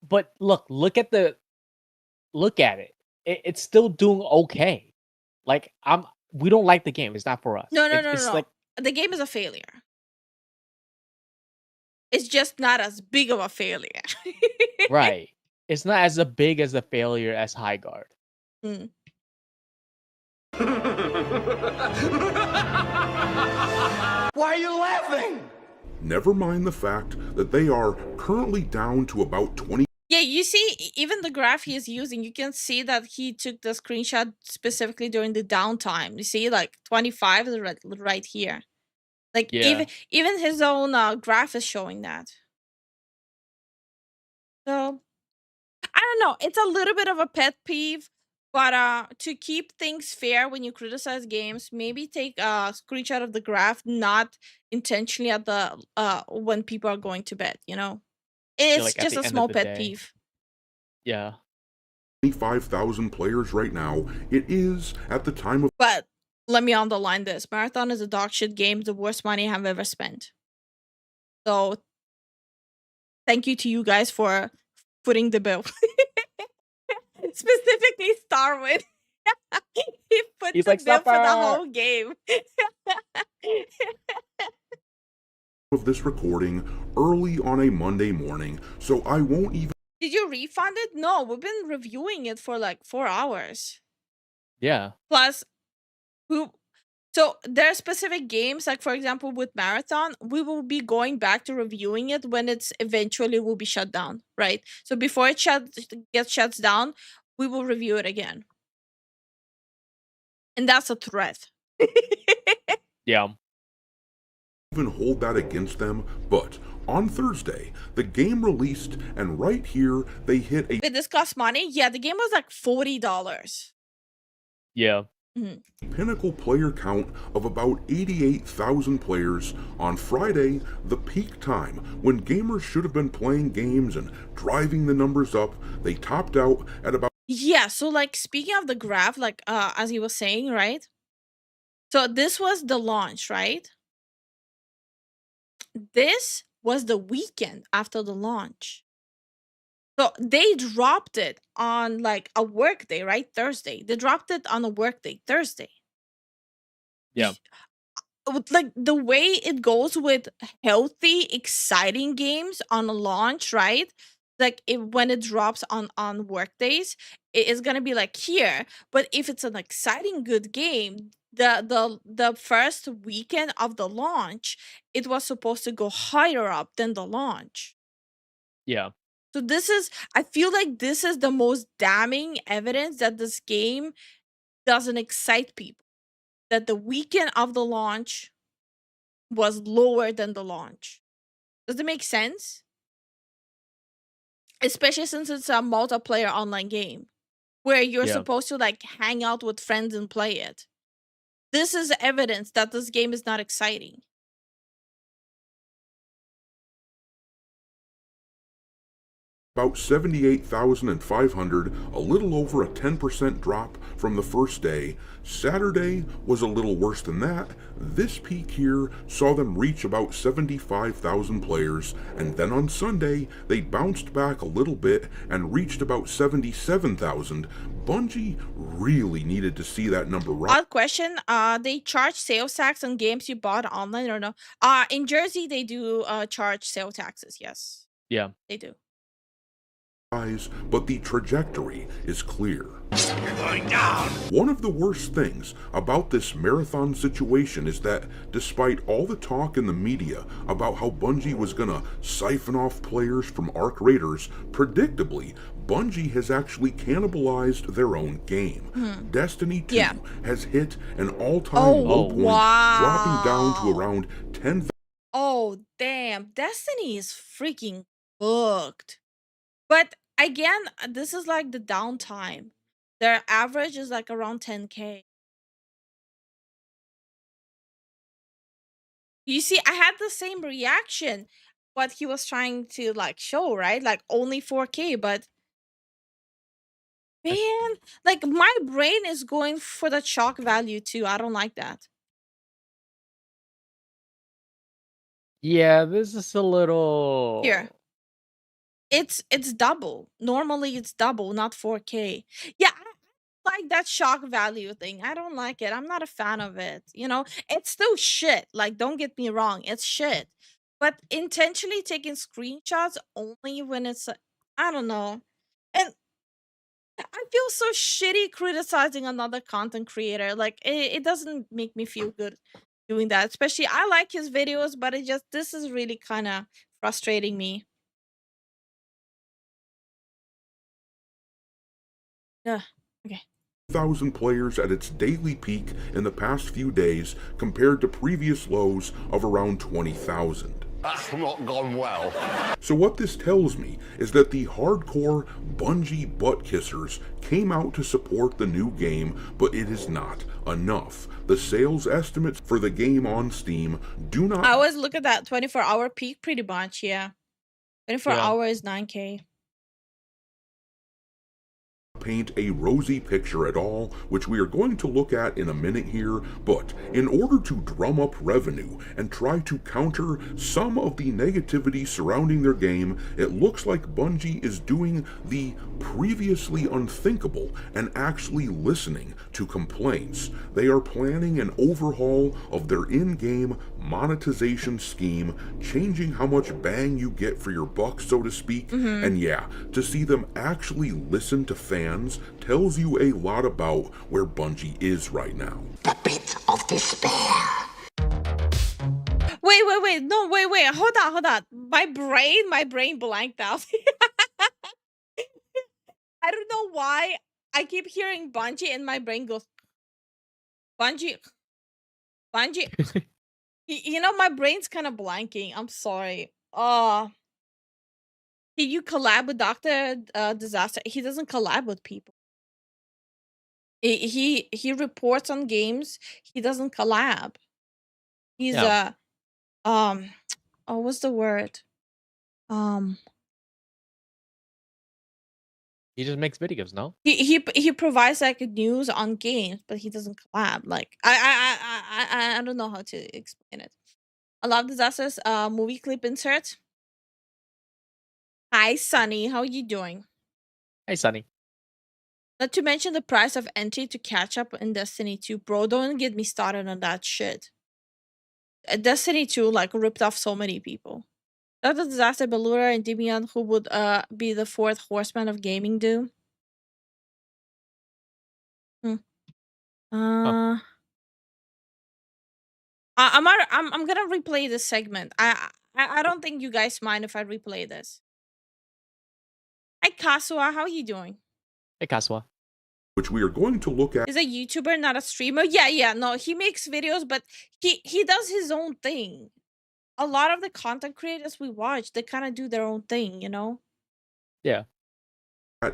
But look at it. It's still doing okay. Like we don't like the game. It's not for us. no. It's like The game is a failure. It's just not as big of a failure. right. It's not as big as a failure as High Guard. Mm. Why are you laughing? Never mind the fact that they are currently down to about 20. Yeah, you see, even the graph he is using, you can see that he took the screenshot specifically during the downtime. You see, like 25 is right here. Like Yeah. even his own graph is showing that. So I don't know. It's a little bit of a pet peeve, but to keep things fair when you criticize games, maybe take a screenshot of the graph, not intentionally at the when people are going to bed. It's like, at just the a end of small the pet day. peeve. Yeah. 25,000 players right now. It is at the time of But let me underline this. Marathon is a dog shit game, the worst money I've ever spent. So thank you to you guys for footing the bill. Specifically Starwind. He put He's the like, bill for the "Suffer." whole game. this recording early on a Monday morning, so I won't even Did you refund it? No, we've been reviewing it for like 4 hours. Yeah. Plus, so there are specific games, like for example with Marathon, we will be going back to reviewing it when it's eventually will be shut down, right? So before it gets shut down, we will review it again. And that's a threat. Yeah. even hold that against them, but on Thursday, the game released, and right here, they hit a Wait, this cost money? Yeah, the game was like $40. Yeah. Mhm. pinnacle player count of about 88,000 players on Friday, the peak time when gamers should have been playing games and driving the numbers up. They topped out at about Yeah, so like speaking of the graph, like as he was saying, right? So this was the launch, right? This was the weekend after the launch. So they dropped it on like a work day, right? Thursday. They dropped it on a work day, Thursday. Yeah. With, like the way it goes with healthy, exciting games on a launch, right? Like when it drops on work days, it is gonna be like here. But if it's an exciting, good game, the first weekend of the launch, it was supposed to go higher up than the launch. Yeah. So I feel like this is the most damning evidence that this game doesn't excite people. That the weekend of the launch was lower than the launch. Does it make sense? Especially since it's a multiplayer online game where you're Yeah. supposed to like hang out with friends and play it. This is evidence that this game is not exciting. about 78,500, a little over a 10% drop from the first day. Saturday was a little worse than that. This peak here saw them reach about 75,000 players, and then on Sunday they bounced back a little bit and reached about 77,000. Bungie really needed to see that number rise. Odd question. They charge sales tax on games you bought online or no? In Jersey they do charge sales taxes. Yes, Yeah. they do. But the trajectory is clear. You're going down. One of the worst things about this marathon situation is that despite all the talk in the media about how Bungie was gonna siphon off players from Arc Raiders, predictably, Bungie has actually cannibalized their own game. Destiny 2 Yeah. has hit an all-time low point, dropping down to wow. around 10,000 Oh, damn. Destiny is freaking booked. But again, this is like the downtime. Their average is like around 10K. You see, I had the same reaction what he was trying to like show, right? Like only 4K, but man, like my brain is going for the shock value too. I don't like that. Yeah, this is a little Here. It's double. Normally it's double, not 4K. Yeah, I like that shock value thing. I don't like it. I'm not a fan of it. You know, it's still shit. Like, don't get me wrong, it's shit. But intentionally taking screenshots only when it's I don't know. And I feel so shitty criticizing another content creator. Like it doesn't make me feel good doing that. Especially I like his videos, but this is really kind of frustrating me. Yeah. Okay. 1,000 players at its daily peak in the past few days compared to previous lows of around 20,000. That's not gone well. So what this tells me is that the hardcore Bungie butt kissers came out to support the new game, but it is not enough. The sales estimates for the game on Steam do not I always look at that 24-hour peak pretty much, yeah. 24 Yeah. hours 9K. paint a rosy picture at all, which we are going to look at in a minute here, but in order to drum up revenue and try to counter some of the negativity surrounding their game, it looks like Bungie is doing the previously unthinkable and actually listening to complaints. They are planning an overhaul of their in-game monetization scheme, changing how much bang you get for your buck, so to speak. And yeah, to see them actually listen to fans tells you a lot about where Bungie is right now. The pit of despair. Wait. No, wait. Hold on. My brain blanked out. I don't know why I keep hearing Bungie and my brain goes Bungie. You know, my brain's kind of blanking. I'm sorry. Can you collab with Dr. Disaster? He doesn't collab with people. He reports on games. He doesn't collab. He's Yeah. oh, what's the word? Um, He just makes videos, no? he provides like news on games, but he doesn't collab. Like I don't know how to explain it. I love disasters. Movie clip insert. Hi, Sunny. How you doing? Hey, Sonny. Not to mention the price of entry to catch up in Destiny 2. Bro, don't get me started on that shit. Destiny 2 like ripped off so many people. That the disaster Ballura and Demian who would be the fourth horseman of gaming do. Hmm. I'm gonna replay this segment. I don't think you guys mind if I replay this. Hi Kasua, how you doing? Hey, Kaswa. which we are going to look at He's a YouTuber, not a streamer. Yeah, no, he makes videos, but he does his own thing. A lot of the content creators we watch, they kind of do their own thing, you know? Yeah.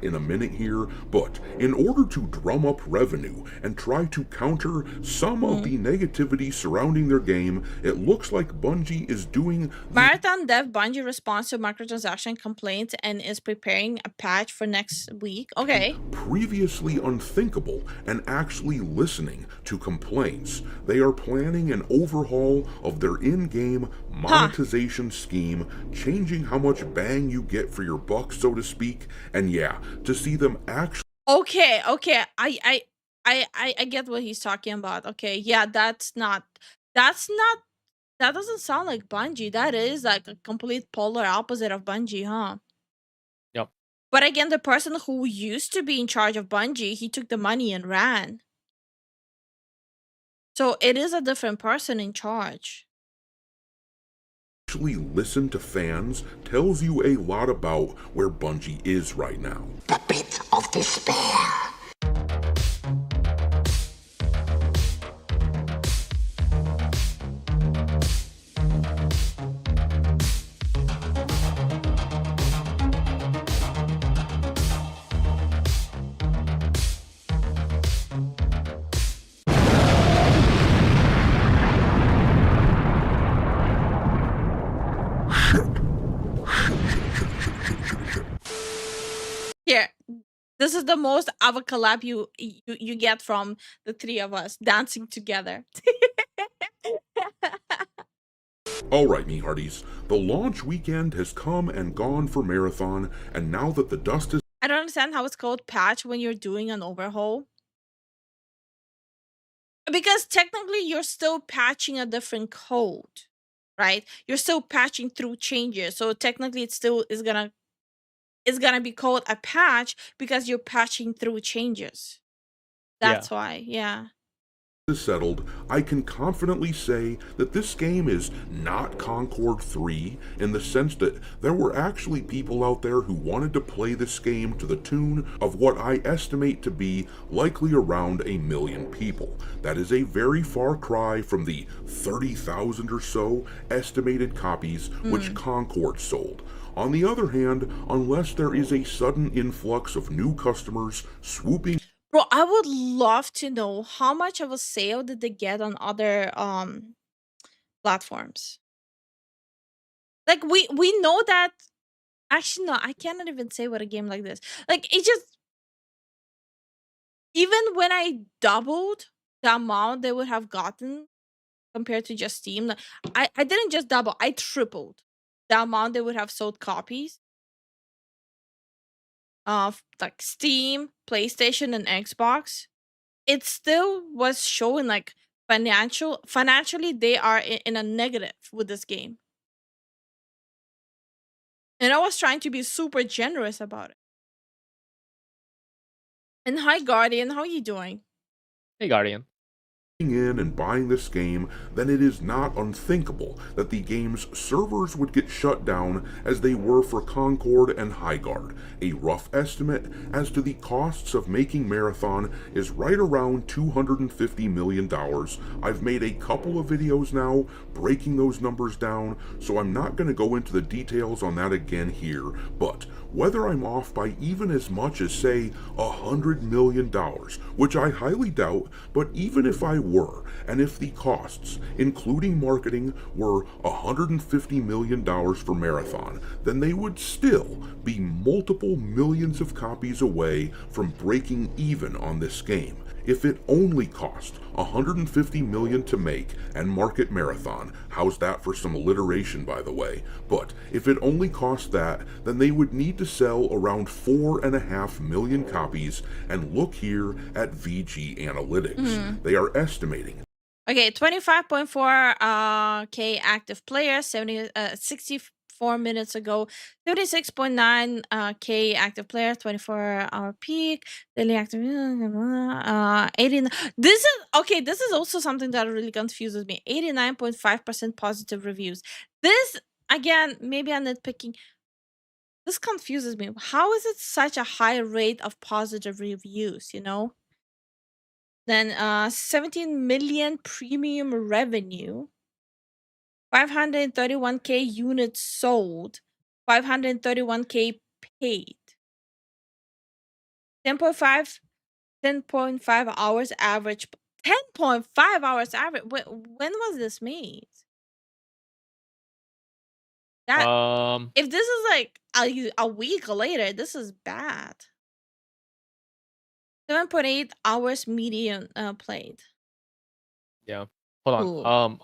in a minute here, but in order to drum up revenue and try to counter some of the negativity surrounding their game, it looks like Bungie is doing Marathon Dev Bungie responds to microtransaction complaints and is preparing a patch for next week. Okay. previously unthinkable and actually listening to complaints. They are planning an overhaul of their in-game monetization scheme, changing how much bang you get for your buck, so to speak, and yeah, to see them actually Okay. I get what he's talking about. Okay, yeah, that doesn't sound like Bungie. That is like a complete polar opposite of Bungie, huh? Yep. But again, the person who used to be in charge of Bungie, he took the money and ran. So it is a different person in charge. listen to fans tells you a lot about where Bungie is right now. The pit of despair. Here, this is the most of a collab you get from the three of us dancing together. Alright, me hearties, the launch weekend has come and gone for Marathon, and now that the dust is I don't understand how it's called patch when you're doing an overhaul. Because technically you're still patching a different code, right? You're still patching through changes. So technically it still is gonna be called a patch because you're patching through changes. That's why, yeah. settled, I can confidently say that this game is not Concord 3 in the sense that there were actually people out there who wanted to play this game to the tune of what I estimate to be likely around 1 million people. That is a very far cry from the 30,000 or so estimated copies which Concord sold. On the other hand, unless there is a sudden influx of new customers swooping Bro, I would love to know how much of a sale did they get on other platforms. Like we know that actually no, I cannot even say what a game like this. Like it just even when I doubled the amount they would have gotten compared to just Steam, like, I didn't just double, I tripled the amount they would have sold copies of like Steam, PlayStation, and Xbox. It still was showing like financially they are in a negative with this game. And I was trying to be super generous about it. And hi Guardian, how you doing? Hey, Guardian. in and buying this game, then it is not unthinkable that the game's servers would get shut down as they were for Concord and Highguard. A rough estimate as to the costs of making Marathon is right around $250 million. I've made a couple of videos now breaking those numbers down, so I'm not going to go into the details on that again here, but whether I'm off by even as much as, say, $100 million, which I highly doubt, but even if I were, and if the costs, including marketing, were $150 million for Marathon, then they would still be multiple millions of copies away from breaking even on this game. If it only cost $150 million to make and market Marathon, how's that for some alliteration, by the way? But if it only cost that, then they would need to sell around 4.5 million copies, and look here at VG Analytics. They are estimating. Okay, 25.4 K active players, 64 minutes ago. 36.9 K active players, 24-hour peak. Daily active 89. This is also something that really confuses me. 89.5% positive reviews. This, again, maybe I'm nitpicking. This confuses me. How is it such a high rate of positive reviews, you know? Then 17 million premium revenue, 531K units sold, 531K paid, 10.5 hours average. 10.5 hours average. When was this made? That if this is like a week later, this is bad. 7.8 hours median played. Yeah. Hold on. Cool. I'll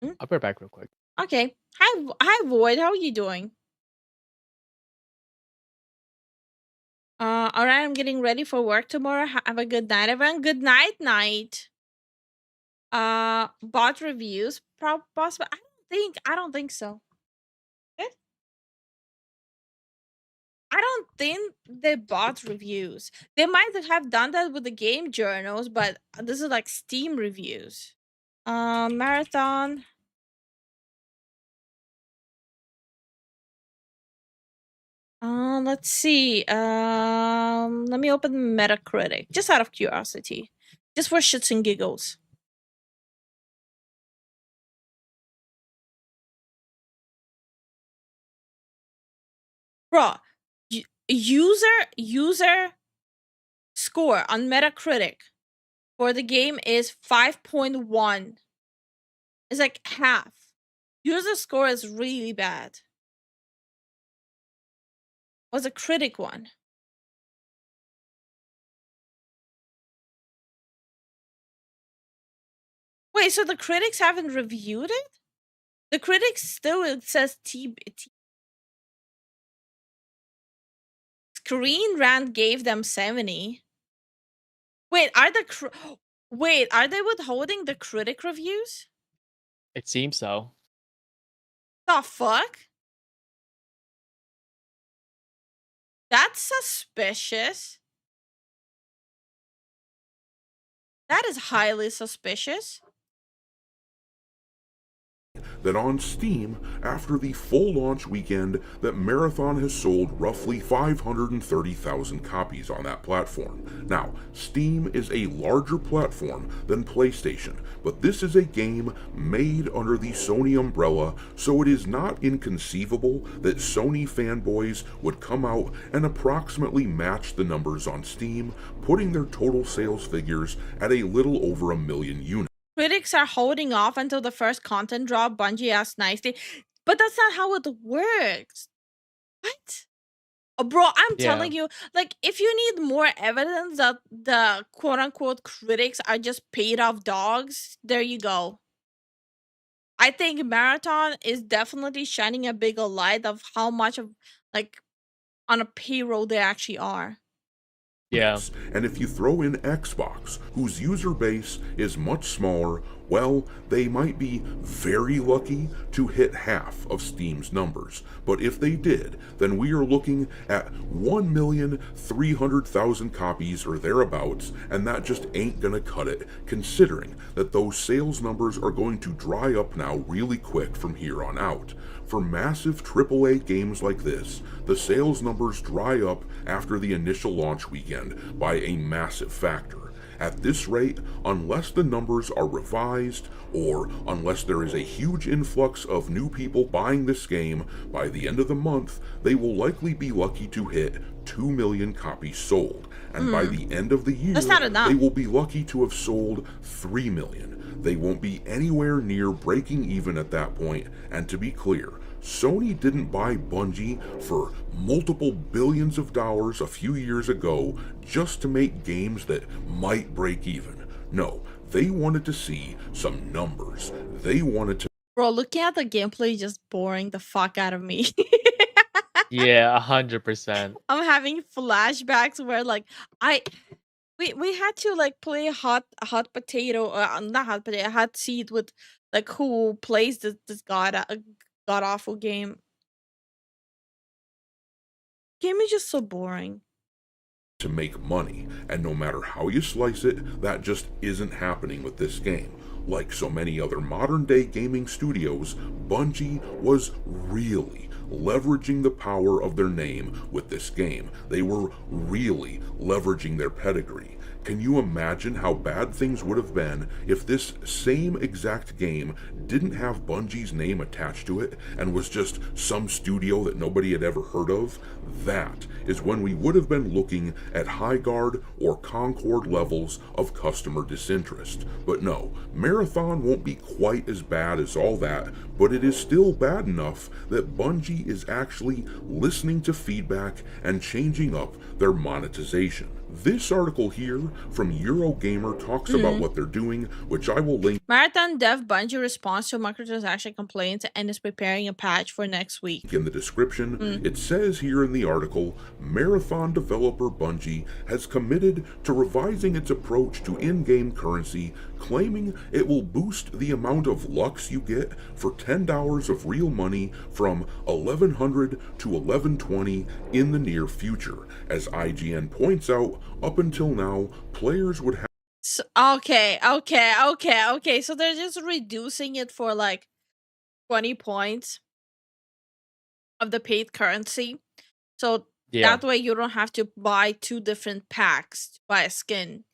be right back real quick. Okay. Hi Void, how are you doing? All right, I'm getting ready for work tomorrow. Have a good night, everyone. Good night. Bot reviews, possible. I don't think so. Good. I don't think they bought reviews. They might have done that with the game journals, but this is like Steam reviews. Marathon. Let's see. Let me open Metacritic just out of curiosity, just for shits and giggles. Bro, user score on Metacritic for the game is 5.1. It's like half. User score is really bad. Was a critic one. Wait, so the critics haven't reviewed it? The critics still, it says T. Screen Rant gave them 70. Wait, are they withholding the critic reviews? It seems so. The fuck? That's suspicious. That is highly suspicious. That on Steam, after the full launch weekend, that Marathon has sold roughly 530,000 copies on that platform. Now, Steam is a larger platform than PlayStation, but this is a game made under the Sony umbrella, so it is not inconceivable that Sony fanboys would come out and approximately match the numbers on Steam, putting their total sales figures at a little over 1 million units. Critics are holding off until the first content drop, Bungie asked nicely. But that's not how it works. What? Oh, bro, I'm telling you, like, if you need more evidence that the quote-unquote critics are just paid off dogs, there you go. I think Marathon is definitely shining a bigger light of how much of, like, on a payroll they actually are. Yeah. And if you throw in Xbox, whose user base is much smaller, well, they might be very lucky to hit half of Steam's numbers. But if they did, then we are looking at 1,300,000 copies or thereabouts, and that just ain't gonna cut it, considering that those sales numbers are going to dry up now really quick from here on out. For massive AAA games like this, the sales numbers dry up after the initial launch weekend by a massive factor. At this rate, unless the numbers are revised, or unless there is a huge influx of new people buying this game, by the end of the month, they will likely be lucky to hit 2 million copies sold. And by the end of the year, That's not enough. they will be lucky to have sold 3 million. They won't be anywhere near breaking even at that point, and to be clear, Sony didn't buy Bungie for multiple billions of dollars a few years ago just to make games that might break even. No, they wanted to see some numbers. They wanted to Bro, looking at the gameplay just boring the fuck out of me. Yeah, 100%. I'm having flashbacks where like we had to like play hot potato, not hot potato, hot seat with like who plays this god awful game. Game is just so boring. make money, and no matter how you slice it, that just isn't happening with this game. Like so many other modern-day gaming studios, Bungie was really leveraging the power of their name with this game. They were really leveraging their pedigree. Can you imagine how bad things would have been if this same exact game didn't have Bungie's name attached to it and was just some studio that nobody had ever heard of? That is when we would have been looking at Highguard or Concord levels of customer disinterest. But no, Marathon won't be quite as bad as all that, but it is still bad enough that Bungie is actually listening to feedback and changing up their monetization. This article here from Eurogamer talks about what they're doing, which I will link Marathon Dev Bungie responds to microtransaction complaints and is preparing a patch for next week. in the description. It says here in the article, Marathon developer Bungie has committed to revising its approach to in-game currency, claiming it will boost the amount of Lux you get for $10 of real money from 1100 to 1120 in the near future. As IGN points out, up until now, players would have So, okay. So they're just reducing it for like 20 points of the paid currency. So Yeah. that way you don't have to buy two different packs to buy a skin.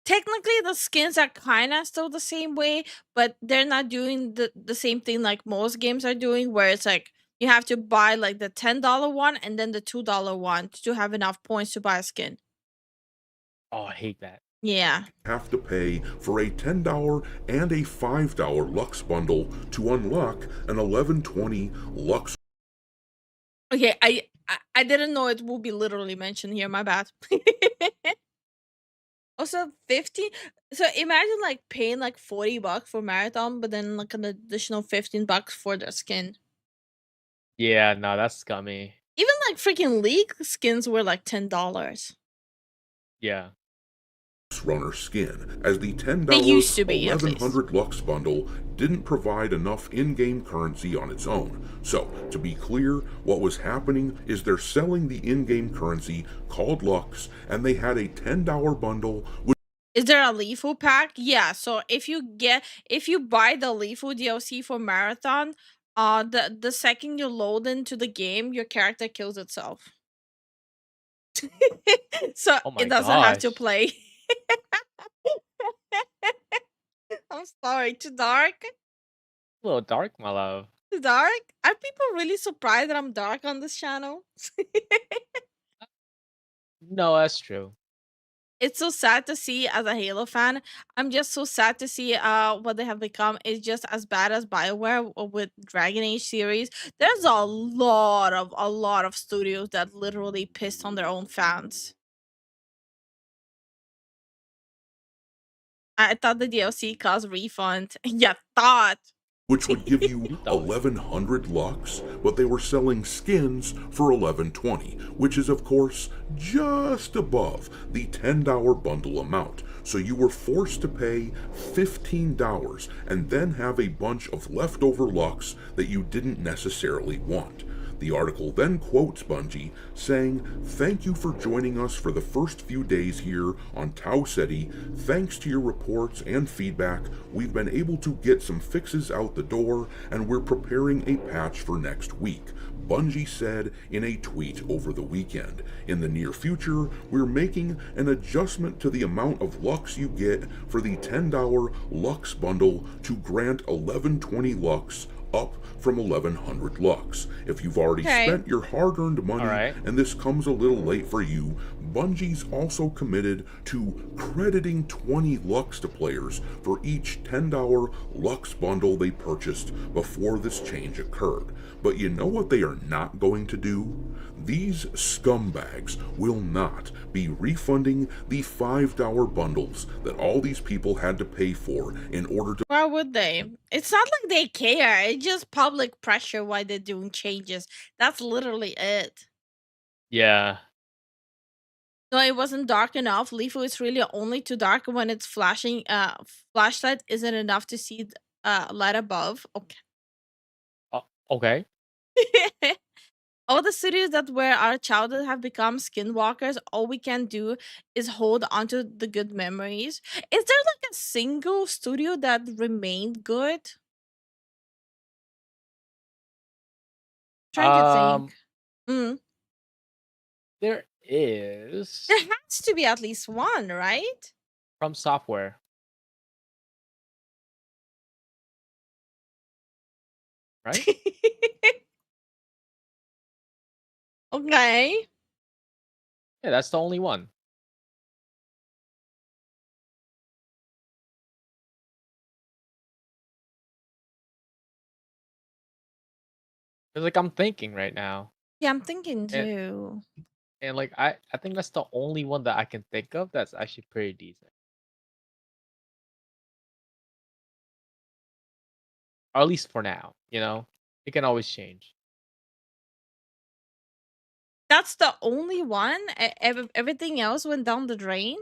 Technically, the skins are kind of still the same way, but they're not doing the same thing like most games are doing, where it's like you have to buy like the $10 one and then the $2 one to have enough points to buy a skin. Oh, I hate that. Yeah. have to pay for a $10 and a $5 Lux bundle to unlock an 1120 Lux. Okay, I didn't know it will be literally mentioned here. My bad. Also, 50. So imagine like paying like $40 for Marathon, but then like an additional $15 for the skin. Yeah, no, that's scummy. Even like freaking League skins were like $10. Yeah. Runner skin, as the $10 They used to be, at least. 1100 Lux bundle didn't provide enough in-game currency on its own. So, to be clear, what was happening is they're selling the in-game currency called Lux, and they had a $10 bundle with Is there a Lifu pack? Yeah, so if you buy the Lifu DLC for Marathon, the second you load into the game, your character kills itself. So Oh my it doesn't have to gosh. play. I'm sorry, too dark? A little dark, my love. Too dark? Are people really surprised that I'm dark on this channel? No, that's true. It's so sad to see as a Halo fan. I'm just so sad to see what they have become is just as bad as BioWare with Dragon Age series. There's a lot of studios that literally pissed on their own fans. I thought the DLC caused refund. You thought. which would give you You thought. 1100 Lux, but they were selling skins for 1120, which is of course just above the $10 bundle amount. So you were forced to pay $15 and then have a bunch of leftover Lux that you didn't necessarily want. The article then quotes Bungie, saying, "Thank you for joining us for the first few days here on Tau Ceti. Thanks to your reports and feedback, we've been able to get some fixes out the door, and we're preparing a patch for next week." Bungie said in a tweet over the weekend. "In the near future, we're making an adjustment to the amount of Lux you get for the $10 Lux bundle to grant 1120 Lux, up from 1100 Lux. If you've already Okay. spent your hard-earned money Alright. and this comes a little late for you, Bungie's also committed to crediting 20 Lux to players for each $10 Lux bundle they purchased before this change occurred. But you know what they are not going to do? These scumbags will not be refunding the $5 bundles that all these people had to pay for in order to..." Why would they? It's not like they care. It's just public pressure why they're doing changes. That's literally it. Yeah. No, it wasn't dark enough. Lifu is really only too dark when it's flashing. Flashlight isn't enough to see light above. Okay. Okay. All the studios that were our childhood have become skinwalkers. All we can do is hold onto the good memories. Is there like a single studio that remained good? Trying to think. Mm. There is There has to be at least one, right? From Software. Right? Okay. Yeah, that's the only one. Cause like I'm thinking right now, Yeah, I'm thinking and too. like I think that's the only one that I can think of that's actually pretty decent. Or at least for now, you know? It can always change. That's the only one? Everything else went down the drain?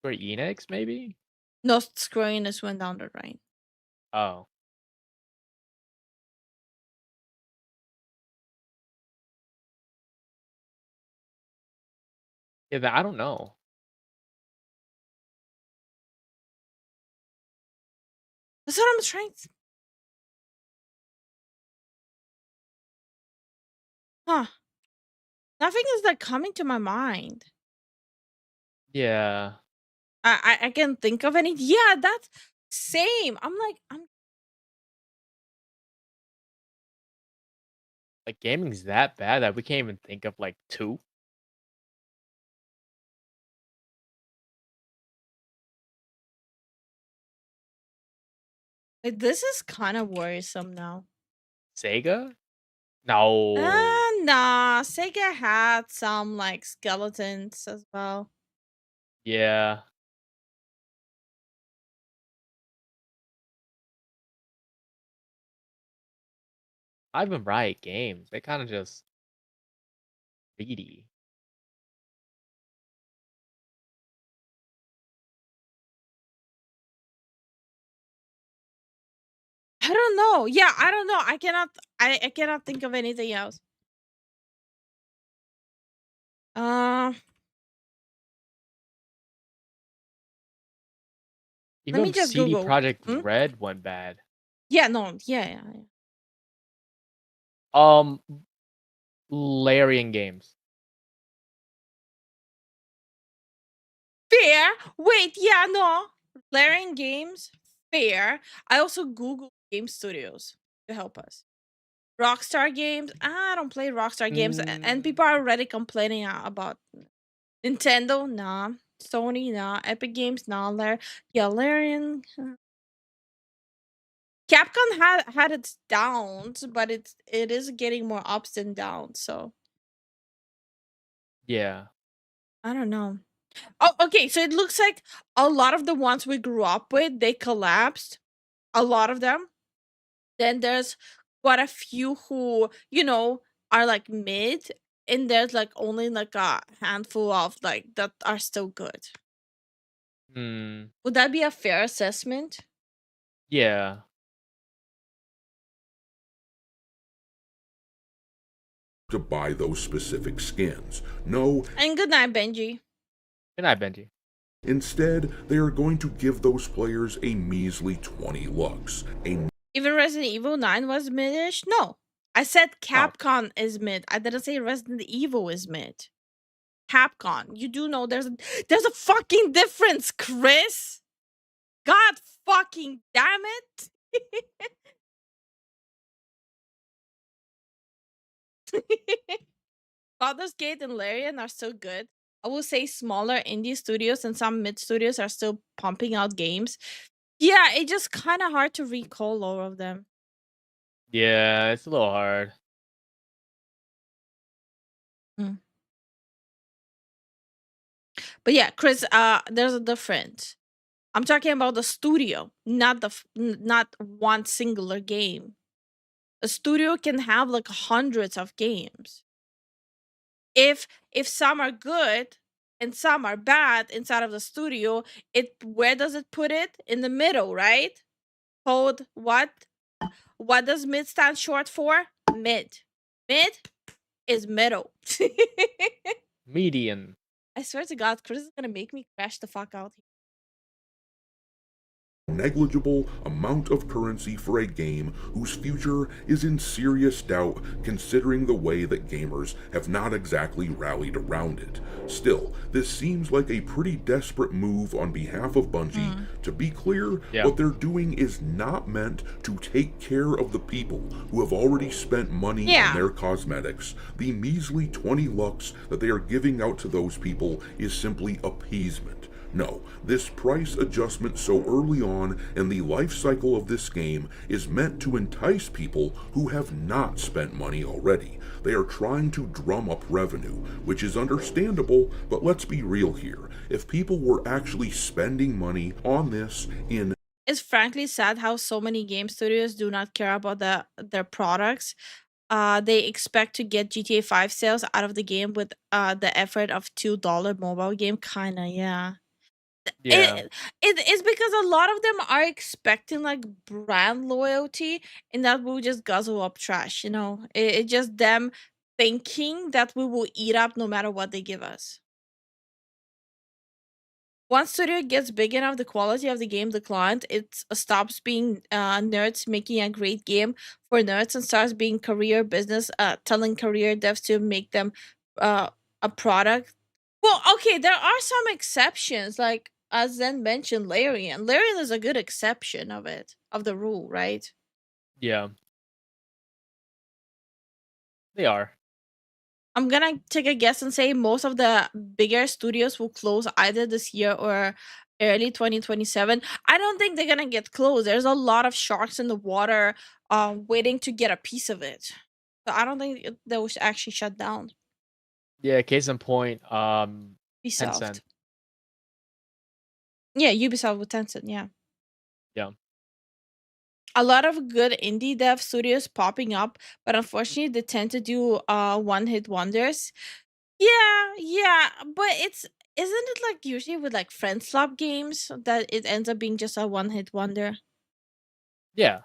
For Enix, maybe? No, Squareness went down the drain. Oh. Yeah, I don't know. That's what I'm trying to... Huh. Nothing is like coming to my mind. Yeah. I can think of any. Yeah, that's same. I'm Like gaming's that bad that we can't even think of like two. like, this is kind of worrisome now. Sega? No. Nah. Sega had some like skeletons as well. Yeah. Not even Riot Games. They kind of just greedy. I don't know. Yeah, I don't know. I cannot think of anything else. Uh Let me Even just CD Google. Project Red went bad. Yeah, no. Yeah. Larian Games. Fair. Wait, yeah, no. Larian Games, fair. I also Googled game studios to help us. Rockstar Games, I don't play Rockstar Games, and people are already complaining about Nintendo, nah. Sony, nah. Epic Games, nah. Larian. Capcom had its downs, but it is getting more ups and downs. So Yeah. I don't know. Oh, okay. So it looks like a lot of the ones we grew up with, they collapsed. A lot of them. Then there's quite a few who, are like mid, and there's like only like a handful of like that are still good. Hmm. Would that be a fair assessment? Yeah. to buy those specific skins. No, And good night, Benji. Good night, Benji. instead, they are going to give those players a measly 20 lux, a Even Resident Evil 9 was mid-ish? No. I said Capcom is mid. I didn't say Resident Evil is mid. Capcom. You do know there's a fucking difference, Chris. God fucking damn it. Baldur's Gate and Larian are so good. I will say smaller indie studios and some mid studios are still pumping out games. Yeah, it's just kind of hard to recall all of them. Yeah, it's a little hard. But yeah, Chris, there's a difference. I'm talking about the studio, not not one singular game. A studio can have like hundreds of games. If some are good and some are bad inside of the studio, where does it put it? In the middle, right? Called what? What does mid stand short for? Mid. Mid is middle. Median. I swear to God, Chris is gonna make me crash the fuck out here. negligible amount of currency for a game whose future is in serious doubt considering the way that gamers have not exactly rallied around it. Still, this seems like a pretty desperate move on behalf of Bungie. To be clear, what they're doing is not meant to take care of the people who have already spent money on their cosmetics. The measly 20 lux that they are giving out to those people is simply appeasement. No, this price adjustment so early on in the life cycle of this game is meant to entice people who have not spent money already. They are trying to drum up revenue, which is understandable, but let's be real here. If people were actually spending money on this in... It's frankly sad how so many game studios do not care about their products. They expect to get GTA 5 sales out of the game with the effort of $2 mobile game. Kinda, yeah. It's because a lot of them are expecting like brand loyalty, and that will just guzzle up trash. It's just them thinking that we will eat up no matter what they give us. Once studio gets big enough, the quality of the game declines. It stops being nerds making a great game for nerds and starts being career business, telling career devs to make them a product. Well, okay, there are some exceptions, like as Zen mentioned, Larian. Larian is a good exception of the rule, right? Yeah. They are. I'm gonna take a guess and say most of the bigger studios will close either this year or early 2027. I don't think they're gonna get closed. There's a lot of sharks in the water waiting to get a piece of it. So I don't think they will actually shut down. Yeah, case in point, Ubisoft. Tencent. Yeah, Ubisoft with Tencent, yeah. Yeah. A lot of good indie dev studios popping up, but unfortunately they tend to do one-hit wonders. Yeah, but isn't it like usually with like friend swap games that it ends up being just a one-hit wonder? Yeah.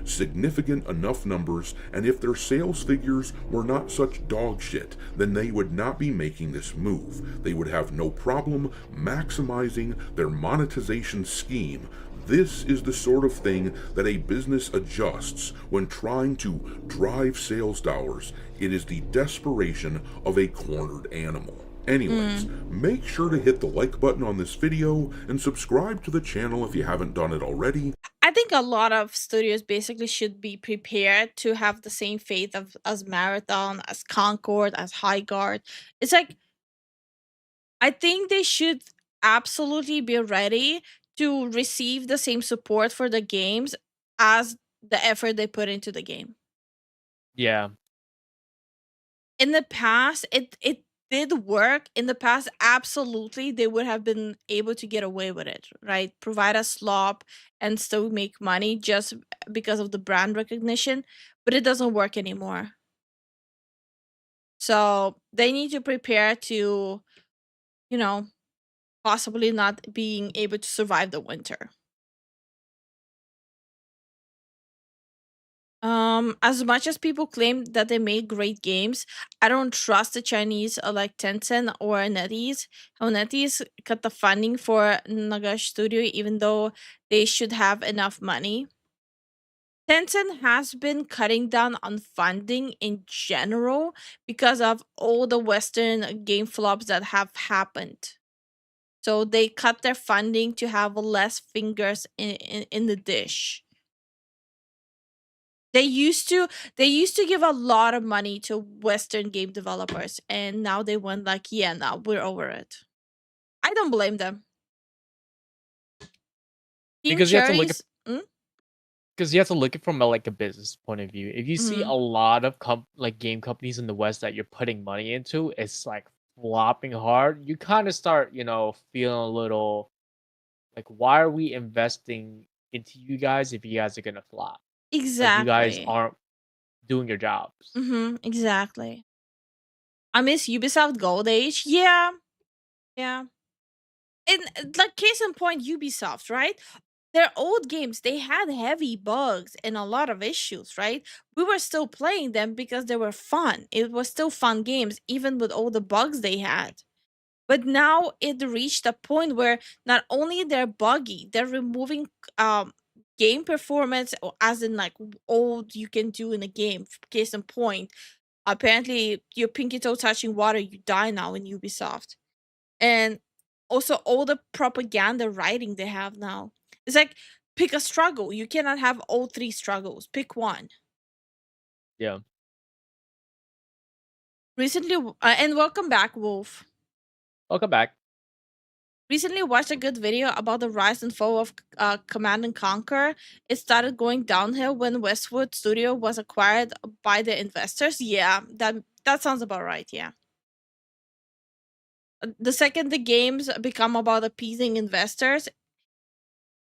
significant enough numbers, and if their sales figures were not such dog shit, then they would not be making this move. They would have no problem maximizing their monetization scheme. This is the sort of thing that a business adjusts when trying to drive sales dollars. It is the desperation of a cornered animal. Anyways, make sure to hit the like button on this video and subscribe to the channel if you haven't done it already. I think a lot of studios basically should be prepared to have the same fate as Marathon, as Concord, as High Guard. It's like, I think they should absolutely be ready to receive the same support for the games as the effort they put into the game. Yeah. In the past, it did work. In the past, absolutely, they would have been able to get away with it, right? Provide a slop and still make money just because of the brand recognition, but it doesn't work anymore. So they need to prepare to, possibly not being able to survive the winter. As much as people claim that they make great games, I don't trust the Chinese like Tencent or NetEase. How NetEase cut the funding for Nagash Studio, even though they should have enough money. Tencent has been cutting down on funding in general because of all the Western game flops that have happened. So they cut their funding to have less fingers in the dish. They used to give a lot of money to Western game developers, and now they went like, yeah, now we're over it. I don't blame them. Team Because you have to look at Cherries. Mm? because you have to look at from a business point of view. If you see Mhm. a lot of game companies in the West that you're putting money into, it's like flopping hard. You kind of start, feeling a little like, why are we investing into you guys if you guys are gonna flop? Like you guys Exactly. aren't doing your jobs. Exactly. I miss Ubisoft Gold Age. Yeah, yeah. And like case in point, Ubisoft, right? Their old games, they had heavy bugs and a lot of issues, right? We were still playing them because they were fun. It was still fun games, even with all the bugs they had. But now it reached a point where not only they're buggy, they're removing um game performance, as in like all you can do in a game. Case in point, apparently your pinky toe touching water, you die now in Ubisoft. And also all the propaganda writing they have now. It's like, pick a struggle. You cannot have all three struggles. Pick one. Yeah. Recently, and welcome back, Wolf. Welcome back. Recently watched a good video about the rise and fall of Command and Conquer. It started going downhill when Westwood Studio was acquired by the investors. Yeah, that sounds about right. Yeah. The second the games become about appeasing investors,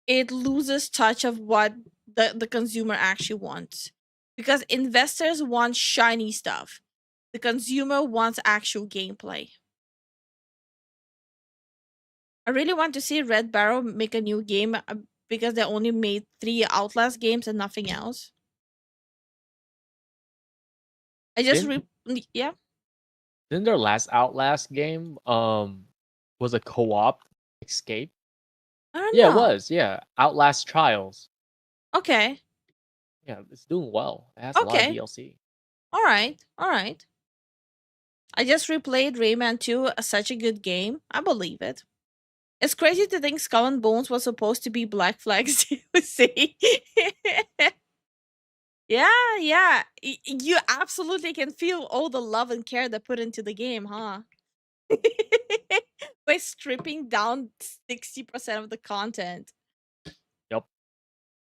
it loses touch of what the consumer actually wants. Because investors want shiny stuff. The consumer wants actual gameplay. I really want to see Red Barrel make a new game because they only made 3 Outlast games and nothing else. I just Didn't yeah. didn't their last Outlast game was a co-op escape? I don't Yeah, it know. was. Yeah, Outlast Trials. Okay. Yeah, it's doing well. It has a lot of Okay. DLC. All right. All right. I just replayed Rayman 2, such a good game. I believe it. It's crazy to think Skull and Bones was supposed to be Black Flag's DLC. Yeah, yeah. You absolutely can feel all the love and care they put into the game, huh? By stripping down 60% of the content. Yep.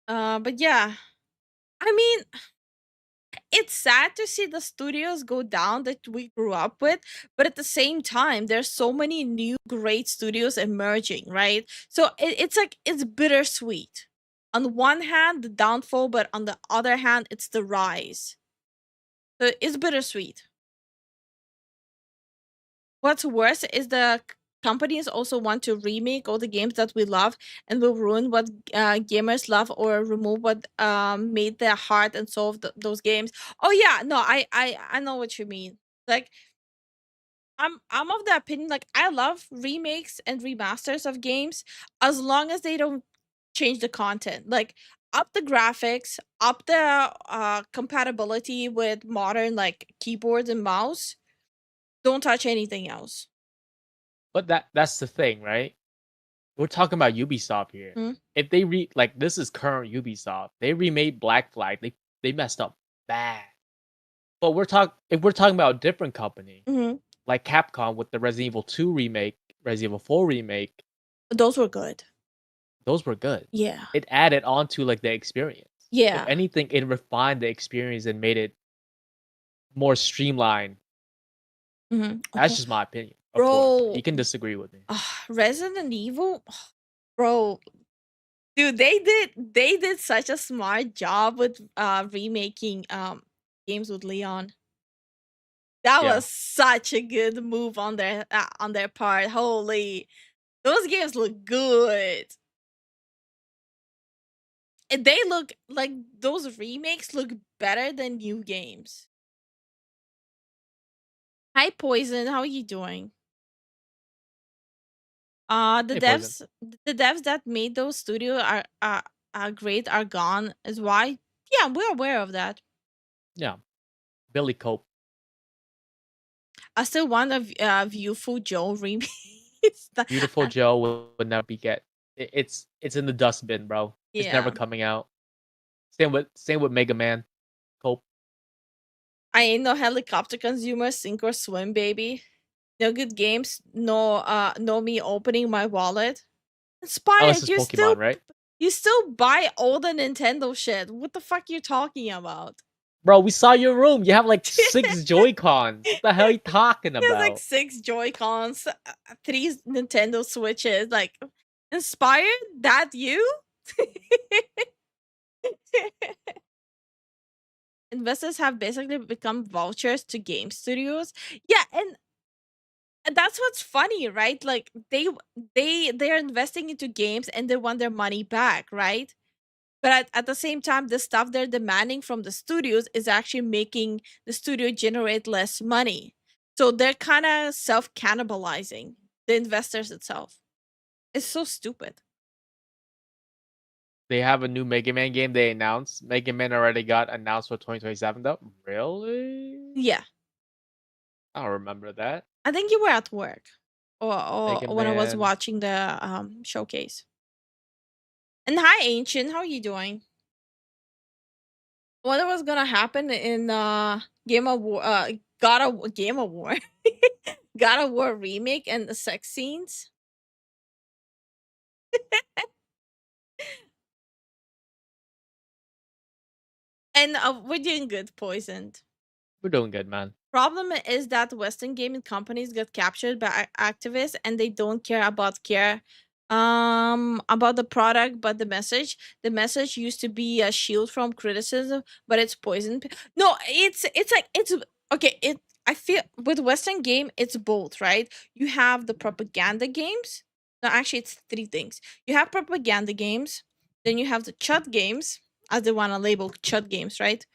But yeah. I mean, it's sad to see the studios go down that we grew up with, but at the same time there's so many new great studios emerging, right? So it's like it's bittersweet. On one hand the downfall, but on the other hand it's the rise. So it's bittersweet. What's worse is companies also want to remake all the games that we love and will ruin what gamers love or remove what made their heart and soul of those games. Oh yeah, no, I know what you mean. Like I'm of the opinion, like I love remakes and remasters of games as long as they don't change the content. Like up the graphics, up the compatibility with modern like keyboards and mouse. Don't touch anything else. But that's the thing, right? We're talking about Ubisoft here. Mm. If they this is current Ubisoft. They remade Black Flag. They messed up bad. But if we're talking about a different company, Mhm. like Capcom with the Resident Evil 2 remake, Resident Evil 4 remake, Those were good. those were good. Yeah. It added on to like the experience. If Yeah. anything, it refined the experience and made it more streamlined. Mhm. That's Okay. just my opinion. Of course, Bro, you can disagree with me. Resident Evil, bro, dude, they did such a smart job with remaking games with Leon. That Yeah. was such a good move on their part. Holy, those games look good. they look like those remakes look better than new games. Hi Poison, how are you doing? The Hey, Poison. devs that made those studio are great, are gone is why. Yeah, we're aware of that. Yeah. Billy Cope. I still want a Viewful Joe remake. Beautiful Joe would never be it's in the dustbin, bro. It's never Yeah. coming out. Same with Mega Man. Cope. I ain't no helicopter consumer, sink or swim, baby. No good games, no me opening my wallet. Unless Inspired, it's Pokemon, right? you still buy all the Nintendo shit. What the fuck you talking about? Bro, we saw your room. You have like 6 Joy-Cons. What the hell are you talking There's like about? 6 Joy-Cons, 3 Nintendo Switches. Like, inspired? That you? Investors have basically become vouchers to game studios. Yeah, and that's what's funny, right? Like they're investing into games and they want their money back, right? But at the same time, the stuff they're demanding from the studios is actually making the studio generate less money. So they're kind of self cannibalizing the investors itself. It's so stupid. They have a new Mega Man game they announced. Mega Man already got announced for 2027 though. Really? Yeah. I don't remember that. I think you were at work or Mega when I was Man. watching the showcase. And hi, Ancient. How are you doing? What was gonna happen in Game of War? Game of War, God of War remake and the sex scenes. And we're doing good, Poisoned. We're doing good, man. Problem is that Western gaming companies get captured by activists and they don't care about the product but the message. The message used to be a shield from criticism, but it's poison. No, it's like it's okay, it I feel with Western game it's both, right? You have the propaganda games. No, actually it's 3 things. You have propaganda games, then you have the chut games, as they want to label chut games, right?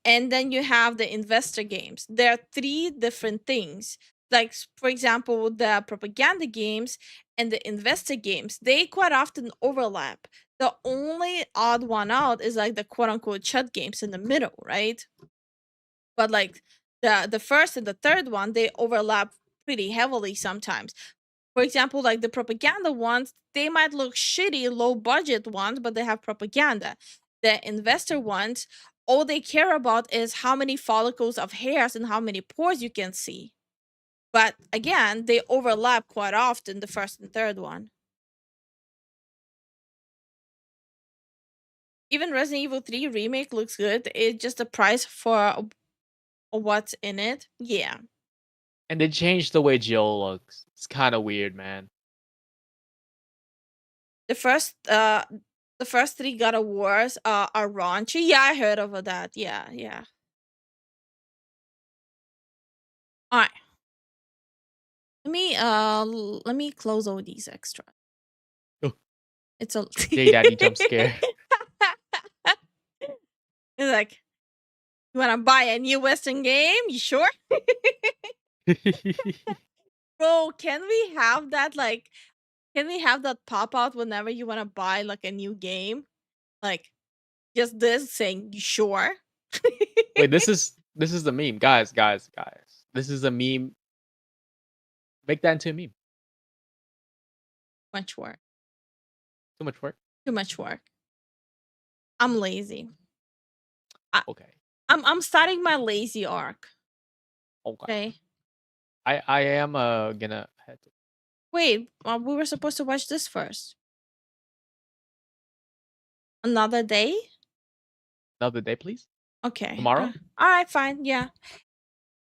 And then you have the investor games. There are 3 different things. Like for example, the propaganda games and the investor games, they quite often overlap. The only odd one out is like the quote unquote chut games in the middle, right? But like the first and the third one, they overlap pretty heavily sometimes. For example, like the propaganda ones, they might look shitty, low budget ones, but they have propaganda. The investor ones, all they care about is how many follicles of hairs and how many pores you can see. But again, they overlap quite often, the first and third one. Even Resident Evil 3 remake looks good. It's just the price for what's in it. Yeah. And they changed the way Jill looks. It's kind of weird, man. The first 3 God of Wars are raunchy. Yeah, I heard of that. Yeah, yeah. All right. Let me close all these extra. Oh. It's a J Daddy jump scare. It's like, you wanna buy a new Western game? You sure? Bro, can we have that pop out whenever you wanna buy like a new game? Like just this saying, you sure? Wait, this is the meme. Guys. This is a meme. Make that into a meme. Much work. Too much work. Too much work. I'm lazy. Okay. I'm starting my lazy arc. Okay. Okay. I am gonna head to Wait, we were supposed to watch this first. Another day? another day, please. Okay. Tomorrow? All right, fine. Yeah.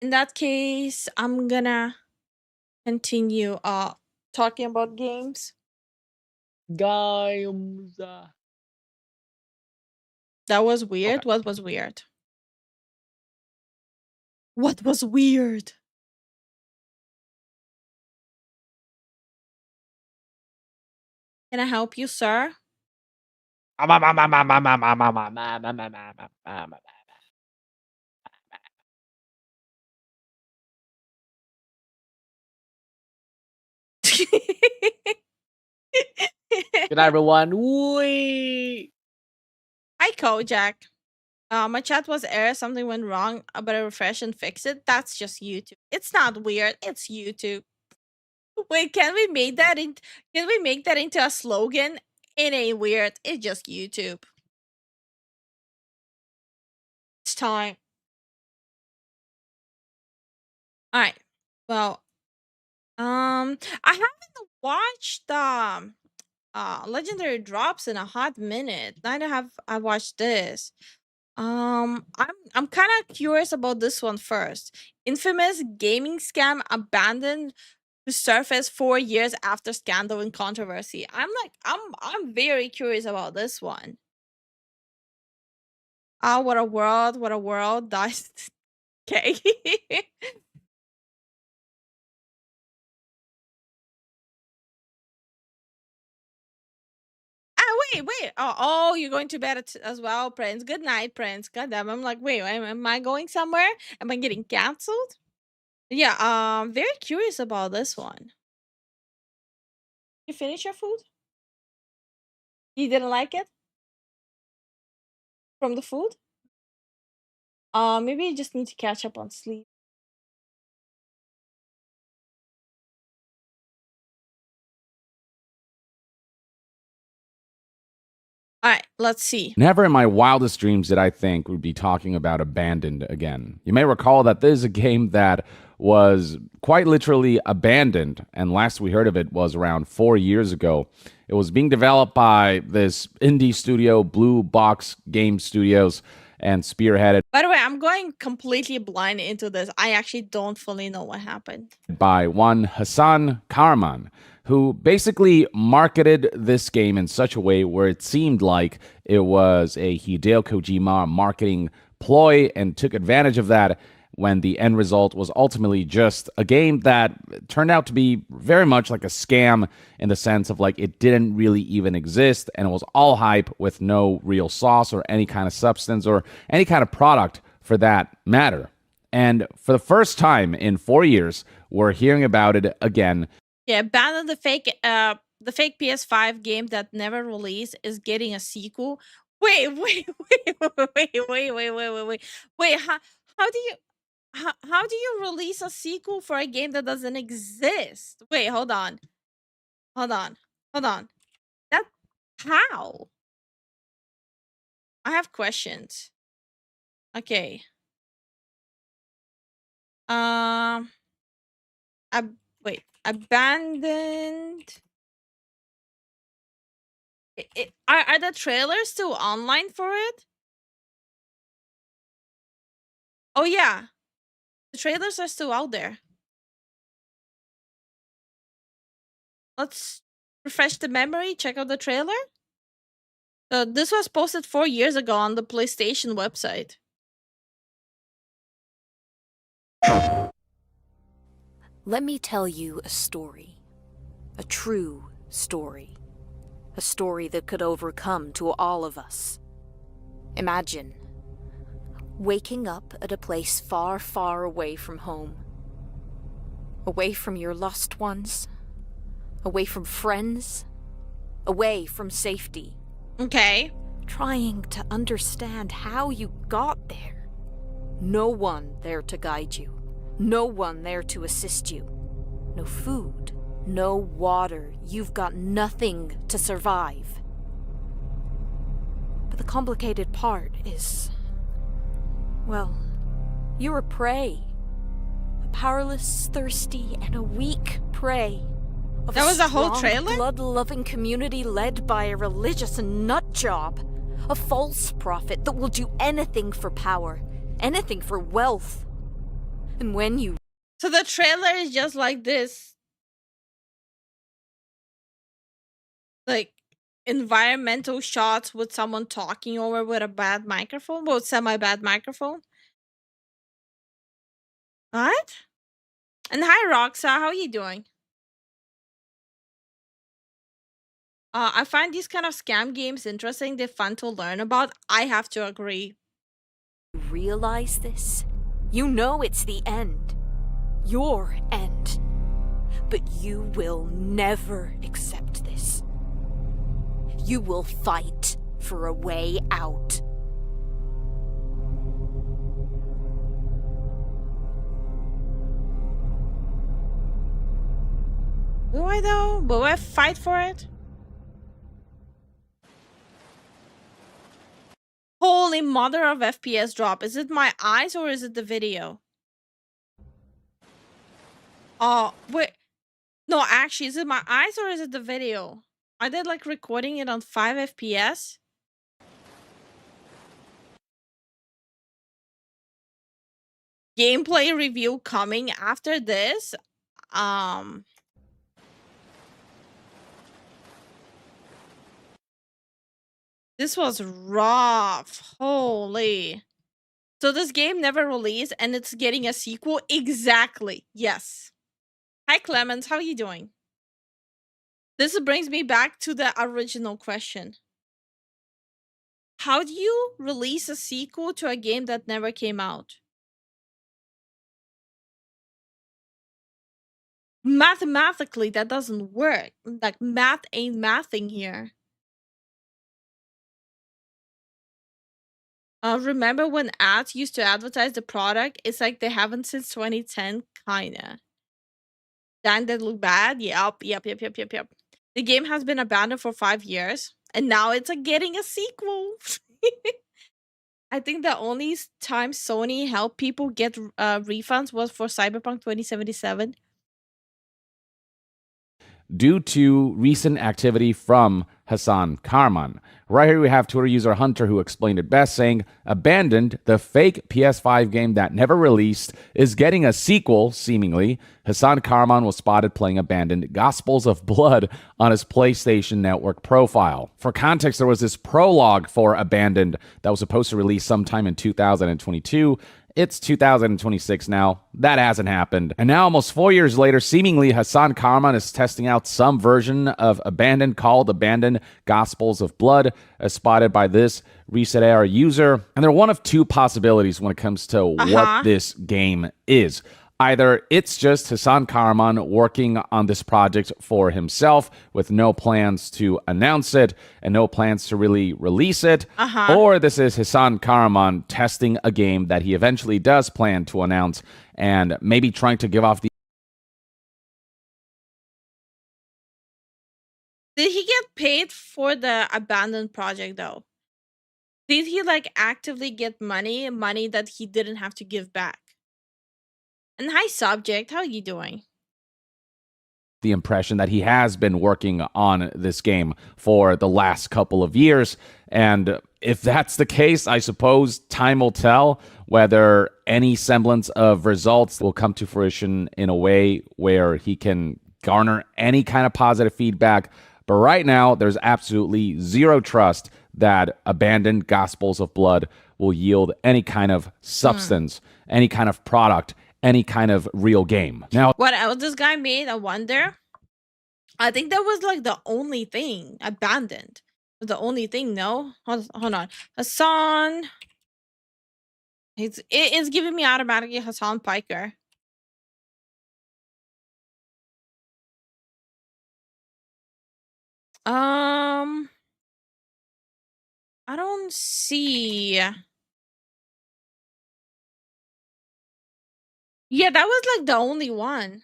In that case, I'm gonna continue talking about games. Games. That was weird. Okay. What was weird? What was weird? Can I help you, sir? Good night, everyone. Wee. Hi, Kojak. My chat was error. Something went wrong, but I refresh and fix it. That's just YouTube. It's not weird. It's YouTube. Wait, Can we make that into a slogan? It ain't weird. It's just YouTube. It's time. All right. Well, I haven't watched Legendary Drops in a hot minute. Neither have I watched this. I'm kind of curious about this one first. Infamous gaming scam abandoned to surface 4 years after scandal and controversy. I'm very curious about this one. Ah, what a world! What a world! Dice. Okay. Wait. Oh, you're going to bed as well, Prince. Good night, Prince. Goddamn. I'm like, wait, am I going somewhere? Am I getting canceled? Yeah, very curious about this one. You finish your food? You didn't like it? From the food? Maybe you just need to catch up on sleep. All right, let's see. Never in my wildest dreams did I think we'd be talking about Abandoned again. You may recall that this is a game that was quite literally abandoned, and last we heard of it was around 4 years ago. It was being developed by this indie studio, Blue Box Game Studios, and spearheaded By the way, I'm going completely blind into this. I actually don't fully know what happened. by one Hassan Karaman, who basically marketed this game in such a way where it seemed like it was a Hideo Kojima marketing ploy and took advantage of that when the end result was ultimately just a game that turned out to be very much like a scam in the sense of like it didn't really even exist and it was all hype with no real sauce or any kind of substance or any kind of product for that matter. And for the first time in 4 years, we're hearing about it again. Yeah, abandon the fake PS5 game that never released is getting a sequel. Wait. Wait, how do you release a sequel for a game that doesn't exist? Wait, hold on. That how? I have questions. Okay. Wait, abandoned. Are the trailers still online for it? Oh yeah, the trailers are still out there. Let's refresh the memory. Check out the trailer. This was posted 4 years ago on the PlayStation website. Let me tell you a story. A true story. A story that could overcome to all of us. Imagine waking up at a place far, far away from home. Away from your loved ones. Away from friends. Away from safety. Okay. Trying to understand how you got there. No one there to guide you. No one there to assist you. No food. No water. You've got nothing to survive. But the complicated part is... well, you're a prey. A powerless, thirsty, and a weak prey. Of That was a whole strong, trailer? blood-loving community led by a religious nut job. A false prophet that will do anything for power. Anything for wealth. And when you... So the trailer is just like this. Like environmental shots with someone talking over with a bad microphone, well, semi-bad microphone. What? And hi, Roxa, how are you doing? I find these kind of scam games interesting. They're fun to learn about. I have to agree. You realize this? You know it's the end. Your end. But you will never accept this. You will fight for a way out. Will I though? Will I fight for it? Holy mother of FPS drop. Is it my eyes or is it the video? Oh, wait. No, actually, is it my eyes or is it the video? Are they like recording it on 5 FPS? Gameplay review coming after this. This was rough. Holy. So this game never released and it's getting a sequel? Exactly. Yes. Hi Clemens, how are you doing? This brings me back to the original question. How do you release a sequel to a game that never came out? Mathematically, that doesn't work. Like, math ain't mathing here. Remember when ads used to advertise the product? It's like they haven't since 2010, kinda. Dang, that look bad? Yep. The game has been abandoned for 5 years, and now it's getting a sequel. I think the only time Sony helped people get refunds was for Cyberpunk 2077. Due to recent activity from Hassan Karman. Right here we have Twitter user Hunter who explained it best, saying, Abandoned, the fake PS5 game that never released, is getting a sequel, seemingly. Hassan Karman was spotted playing Abandoned Gospels of Blood on his PlayStation Network profile. For context, there was this prologue for Abandoned that was supposed to release sometime in 2022. It's 2026 now. That hasn't happened. And now, almost 4 years later, seemingly Hassan Karman is testing out some version of Abandoned called Abandoned Gospels of Blood, as spotted by this Reset AR user. And they're one of two possibilities when it comes to what this game is. Either it's just Hassan Karman working on this project for himself with no plans to announce it and no plans to really release it, or this is Hassan Karman testing a game that he eventually does plan to announce and maybe trying to give off the... Did he get paid for the abandoned project though? Did he actively get money that he didn't have to give back? And hi Subject, how are you doing? The impression that he has been working on this game for the last couple of years. And if that's the case, I suppose time will tell whether any semblance of results will come to fruition in a way where he can garner any kind of positive feedback. But right now, there's absolutely zero trust that Abandoned Gospels of Blood will yield any kind of substance, any kind of product, any kind of real game. Now, what else this guy made? I wonder. I think that was the only thing. Abandoned was the only thing. No, hold on. Hassan. It's giving me automatically Hassan Piker. I don't see. Yeah, that was the only one.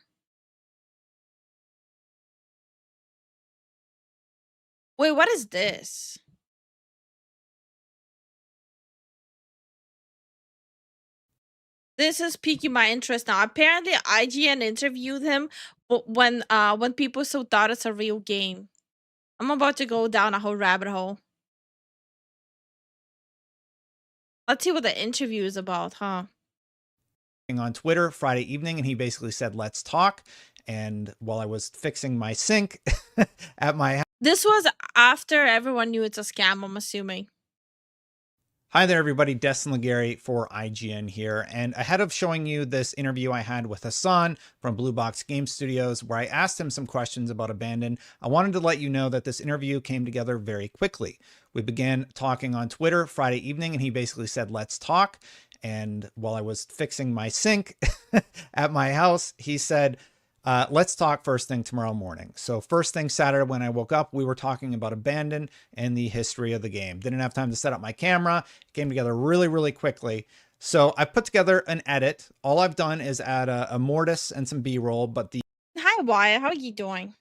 Wait, what is this? This is piquing my interest now. Apparently, IGN interviewed him when people still thought it's a real game. I'm about to go down a whole rabbit hole. Let's see what the interview is about, huh? On Twitter Friday evening, and he basically said, let's talk. And while I was fixing my sink at my house. This was after everyone knew it's a scam, I'm assuming. Hi there, everybody. Destin Legary for IGN here. And ahead of showing you this interview I had with Hassan from Blue Box Game Studios, where I asked him some questions about Abandon, I wanted to let you know that this interview came together very quickly. We began talking on Twitter Friday evening, and he basically said, let's talk. And while I was fixing my sink at my house, he said, let's talk first thing tomorrow morning. So first thing Saturday when I woke up, we were talking about Abandon and the history of the game. Didn't have time to set up my camera. It came together really, really quickly. So I put together an edit. All I've done is add a mortise and some B-roll, but the Hi, Wyatt. How are you doing?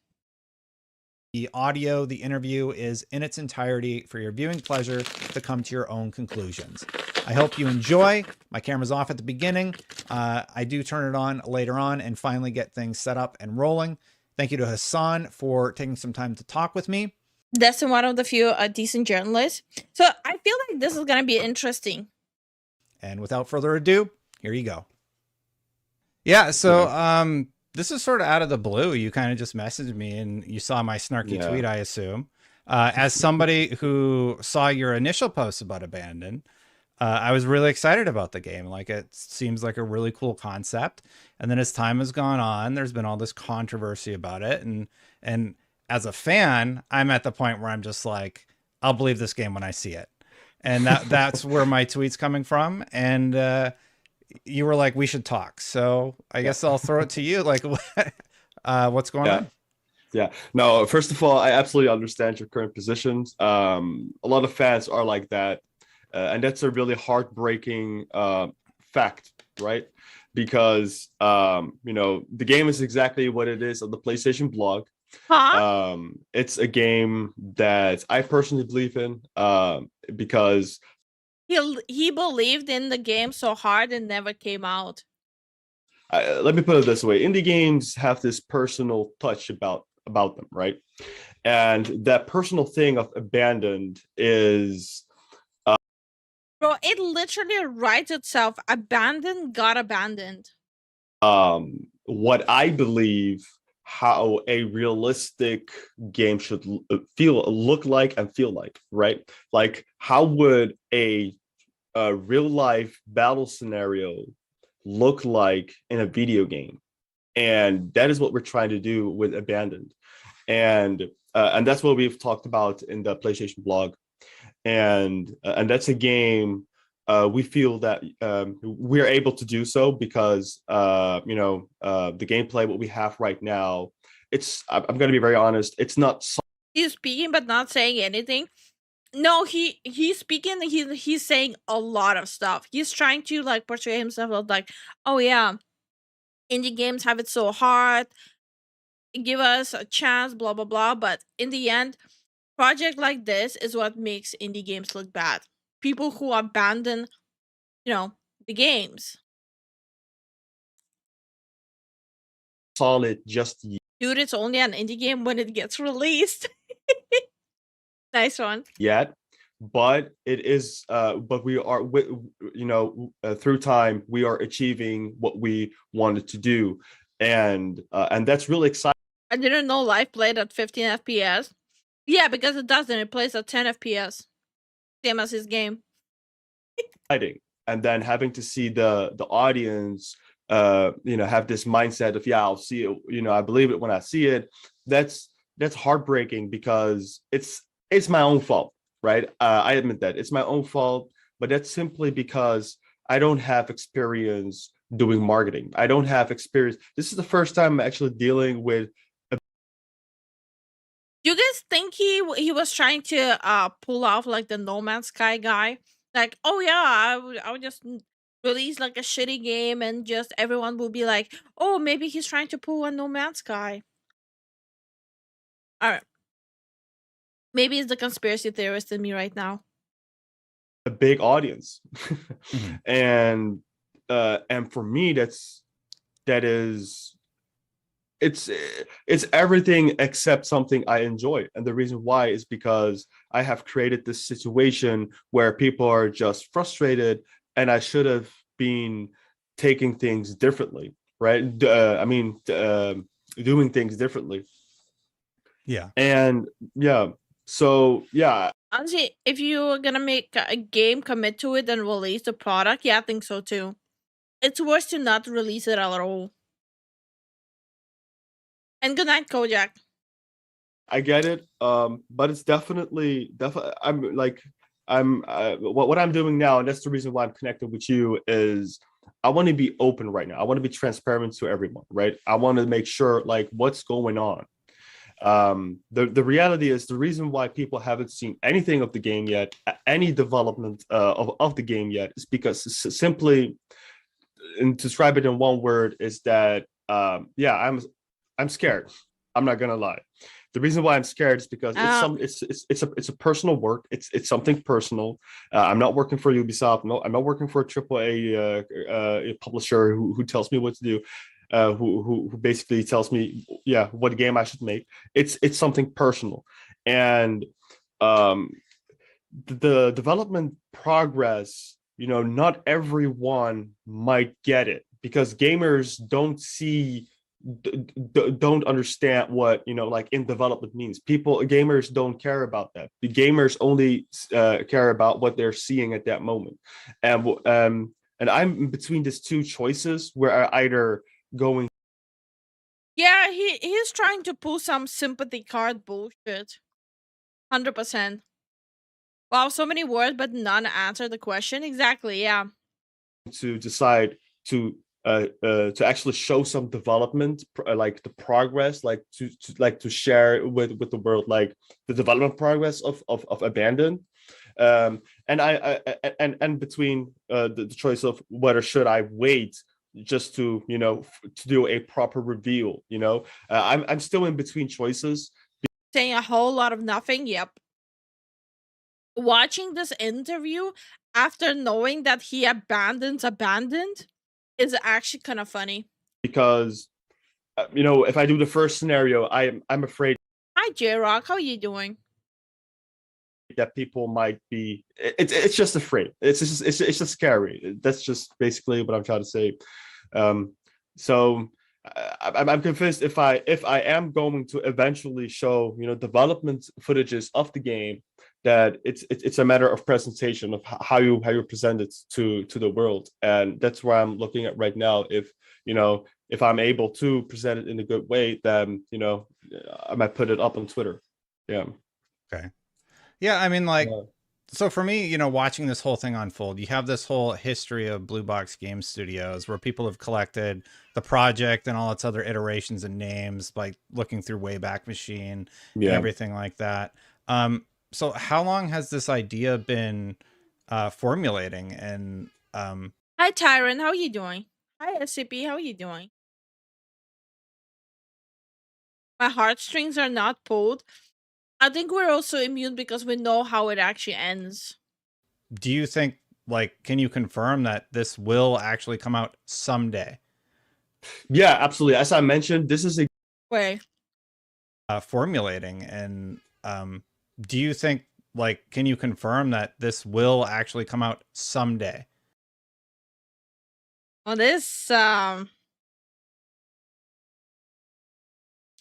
The audio, the interview is in its entirety for your viewing pleasure to come to your own conclusions. I hope you enjoy. My camera's off at the beginning. I do turn it on later on and finally get things set up and rolling. Thank you to Hassan for taking some time to talk with me. That's one of the few decent journalists. So I feel like this is going to be interesting. And without further ado, here you go. Yeah, so this is sort of out of the blue. You kind of just messaged me and you saw my snarky tweet, I assume. As somebody who saw your initial post about Abandon, I was really excited about the game. Like, it seems like a really cool concept. And then as time has gone on, there's been all this controversy about it. And as a fan, I'm at the point where I'm just like, I'll believe this game when I see it. And that's where my tweet's coming from. And you were like, we should talk. So I guess I'll throw it to you. Like, what's going on? Yeah, no, first of all, I absolutely understand your current positions. A lot of fans are like that. And that's a really heartbreaking fact, right? Because, you know, the game is exactly what it is on the PlayStation blog. It's a game that I personally believe in because he believed in the game so hard and never came out. Let me put it this way. Indie games have this personal touch about them, right? And that personal thing of Abandoned is... Bro, it literally writes itself. Abandoned got abandoned. What I believe how a realistic game should look like and feel like, right? Like, how would a real life battle scenario look like in a video game? And that is what we're trying to do with Abandoned. And that's what we've talked about in the PlayStation blog. And that's a game we feel that we're able to do so because you know, the gameplay what we have right now, I'm going to be very honest, it's not. He's speaking but not saying anything. No, he's speaking. He's saying a lot of stuff. He's trying to like portray himself as like, oh yeah, indie games have it so hard. Give us a chance, blah blah blah. But in the end, project like this is what makes indie games look bad. People who abandon, you know, the games. Solid just Dude, it's only an indie game when it gets released. Nice one. Yet, but it is. But we are, you know, through time, we are achieving what we wanted to do, and that's really exciting. I didn't know live played at 15 FPS. Yeah, because it doesn't. It plays at 10 FPS. Same as his game. Exciting. And then having to see the audience, you know, have this mindset of, yeah, I'll see it. You know, I believe it when I see it. That's heartbreaking because it's my own fault, right? I admit that it's my own fault, but that's simply because I don't have experience doing marketing. I don't have experience. This is the first time I'm actually dealing with. Do you guys think he was trying to pull off like the No Man's Sky guy? Like, oh yeah, I would just release like a shitty game and just everyone will be like, oh, maybe he's trying to pull a No Man's Sky. All right. Maybe it's the conspiracy theorist in me right now. A big audience. And for me, it's everything except something I enjoy. And the reason why is because I have created this situation where people are just frustrated and I should have been taking things differently, right? Doing things differently. Yeah. And yeah, so yeah. Honestly, if you're gonna make a game, commit to it, and release the product, yeah, I think so too. It's worse to not release it at all. And good night, Kojak. I get it, but it's definitely. I'm like, what I'm doing now, and that's the reason why I'm connected with you. Is I want to be open right now. I want to be transparent to everyone, right? I want to make sure like what's going on. The reality is the reason why people haven't seen anything of the game yet, any development of the game yet, is because simply, and to describe it in one word, is that yeah, I'm scared. I'm not gonna lie. The reason why I'm scared is because it's a personal work. It's something personal. I'm not working for Ubisoft. No, I'm not working for a AAA publisher who tells me what to do. Who basically tells me, yeah, what game I should make. It's something personal, and the development progress. Not everyone might get it because gamers don't understand what like in development means. Gamers don't care about that. The gamers only care about what they're seeing at that moment, and I'm between these two choices where I either going. Yeah, he's trying to pull some sympathy card bullshit. 100%. Wow, so many words, but none answer the question. Exactly, yeah. To decide to actually show some development, like the progress, like to share with the world, like the development progress of Abandon, and and between the choice of whether should I wait just to to do a proper reveal. I'm still in between choices. Saying a whole lot of nothing. Yep. Watching this interview after knowing that he abandoned is actually kind of funny. Because if I do the first scenario, I'm afraid. Hi, J-Rock. How are you doing? That people might be. It's just afraid. It's just scary. That's just basically what I'm trying to say. So I'm convinced if I am going to eventually show development footages of the game, that it's a matter of presentation of how you present it to the world, and that's where I'm looking at right now. If I'm able to present it in a good way, then I might put it up on Twitter. Yeah. Okay. Yeah, I mean, like, so for me, watching this whole thing unfold, you have this whole history of Blue Box Game Studios where people have collected the project and all its other iterations and names, like looking through Wayback Machine and everything like that. So how long has this idea been formulating? And hi, Tyron. How are you doing? Hi, SCP. How are you doing? My heartstrings are not pulled. I think we're also immune because we know how it actually ends. Do you think, like, can you confirm that this will actually come out someday? Yeah, absolutely. As I mentioned, this is a way formulating. And do you think, like, can you confirm that this will actually come out someday? Well, this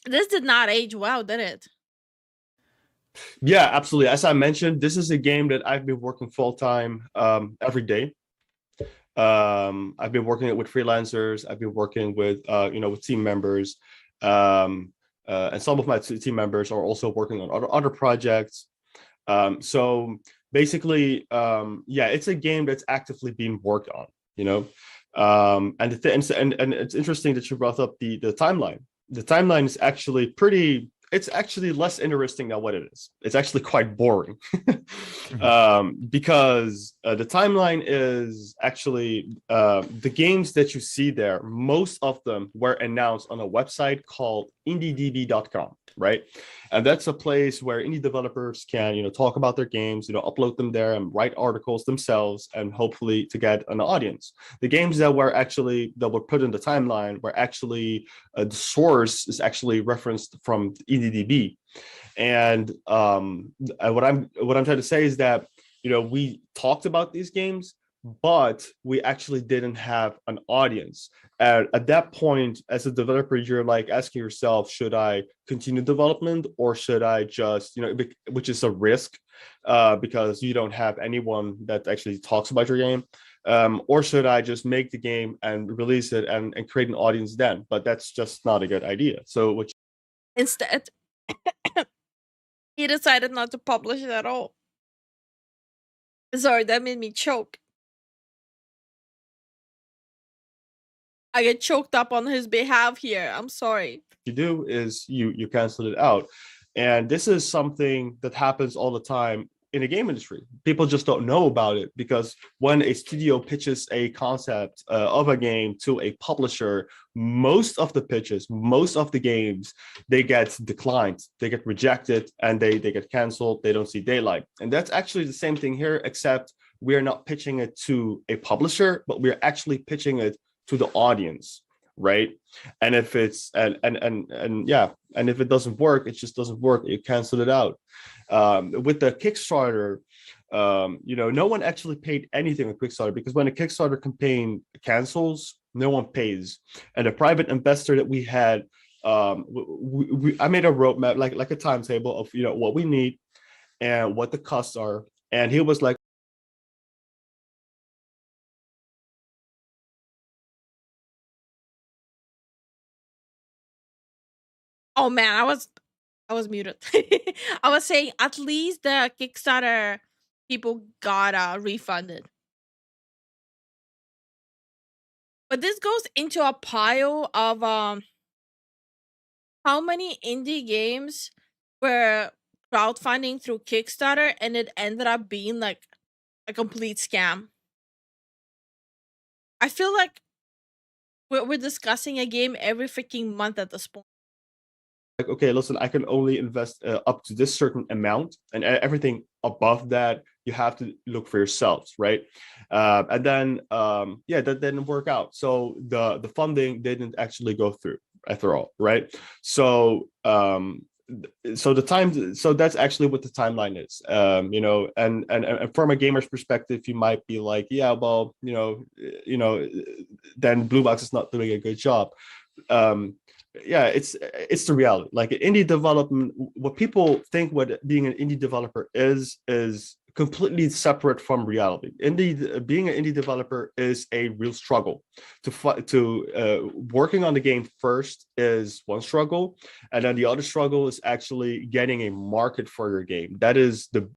did not age well, did it? Yeah, absolutely. As I mentioned, this is a game that I've been working full time every day. I've been working it with freelancers. I've been working with with team members, and some of my team members are also working on other projects. So basically, yeah, it's a game that's actively being worked on. And it's interesting that you brought up the timeline. The timeline is actually pretty. It's actually less interesting than what it is. It's actually quite boring because the timeline is actually the games that you see there. Most of them were announced on a website called indiedb.com, right? And that's a place where indie developers can, talk about their games, upload them there and write articles themselves, and hopefully to get an audience. The games that were put in the timeline were actually the source is actually referenced from IndieDB. And what I'm trying to say is that we talked about these games, but we actually didn't have an audience. And at that point, as a developer, you're like asking yourself, should I continue development or should I just, which is a risk because you don't have anyone that actually talks about your game. Or should I just make the game and release it and create an audience then? But that's just not a good idea. So Instead, he decided not to publish it at all. Sorry, that made me choke. I get choked up on his behalf here. I'm sorry. you do is you cancel it out. And this is something that happens all the time in the game industry. People just don't know about it because when a studio pitches a concept of a game to a publisher, most of the pitches, most of the games, they get declined, they get rejected, and they get canceled. They don't see daylight. And that's actually the same thing here, except we're not pitching it to a publisher, but we're actually pitching it to the audience, right? And if it's and if it doesn't work, it just doesn't work. You cancel it out. With the Kickstarter, no one actually paid anything on Kickstarter because when a Kickstarter campaign cancels, no one pays. And a private investor that we had, I made a roadmap, like a timetable of what we need and what the costs are, and he was like, Oh man, I was muted. I was saying at least the Kickstarter people got refunded. But this goes into a pile of how many indie games were crowdfunding through Kickstarter and it ended up being like a complete scam. I feel like we're discussing a game every freaking month at this point. like, okay, listen, I can only invest up to this certain amount, and everything above that, you have to look for yourselves, right? And then, that didn't work out. So the funding didn't actually go through after all, right? So so that's actually what the timeline is, and from a gamer's perspective, you might be like, yeah, well, then Blue Box is not doing a good job. It's the reality. Like indie development, what people think what being an indie developer is completely separate from reality. Being an indie developer is a real struggle. Working on the game first is one struggle, and then the other struggle is actually getting a market for your game. That is the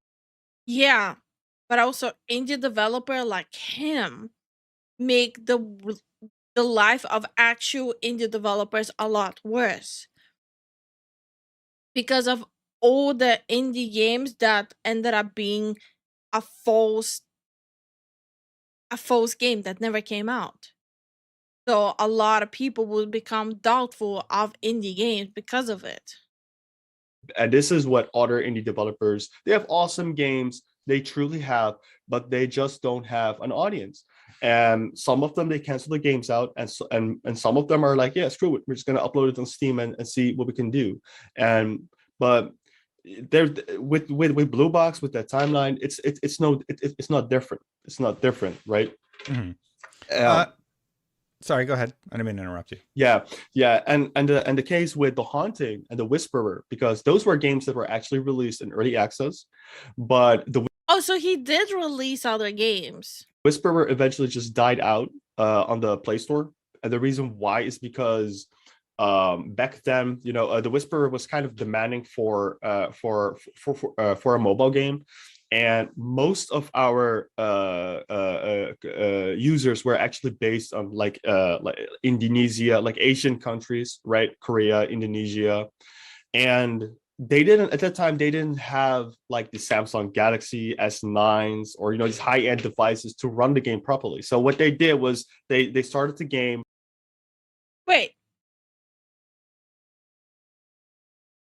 but also indie developer like him make the life of actual indie developers a lot worse because of all the indie games that ended up being a false game that never came out. So a lot of people will become doubtful of indie games because of it. And this is what other indie developers, they have awesome games, they truly have, but they just don't have an audience. And some of them, they cancel the games out, and some of them are like, yeah, screw it, we're just going to upload it on Steam and see what we can do. But there, with Blue Box, with that timeline, it's not different. It's not different, right? Mm-hmm. Sorry, go ahead. I didn't mean to interrupt you. Yeah, and the case with The Haunting and The Whisperer, because those were games that were actually released in early access, but so he did release other games. Whisperer eventually just died out on the Play Store, and the reason why is because back then, The Whisperer was kind of demanding for a mobile game. And most of our users were actually based on like Indonesia, like Asian countries, right? Korea, Indonesia, and they didn't have like the Samsung Galaxy S9s or these high-end devices to run the game properly. So what they did was they started the game. Wait.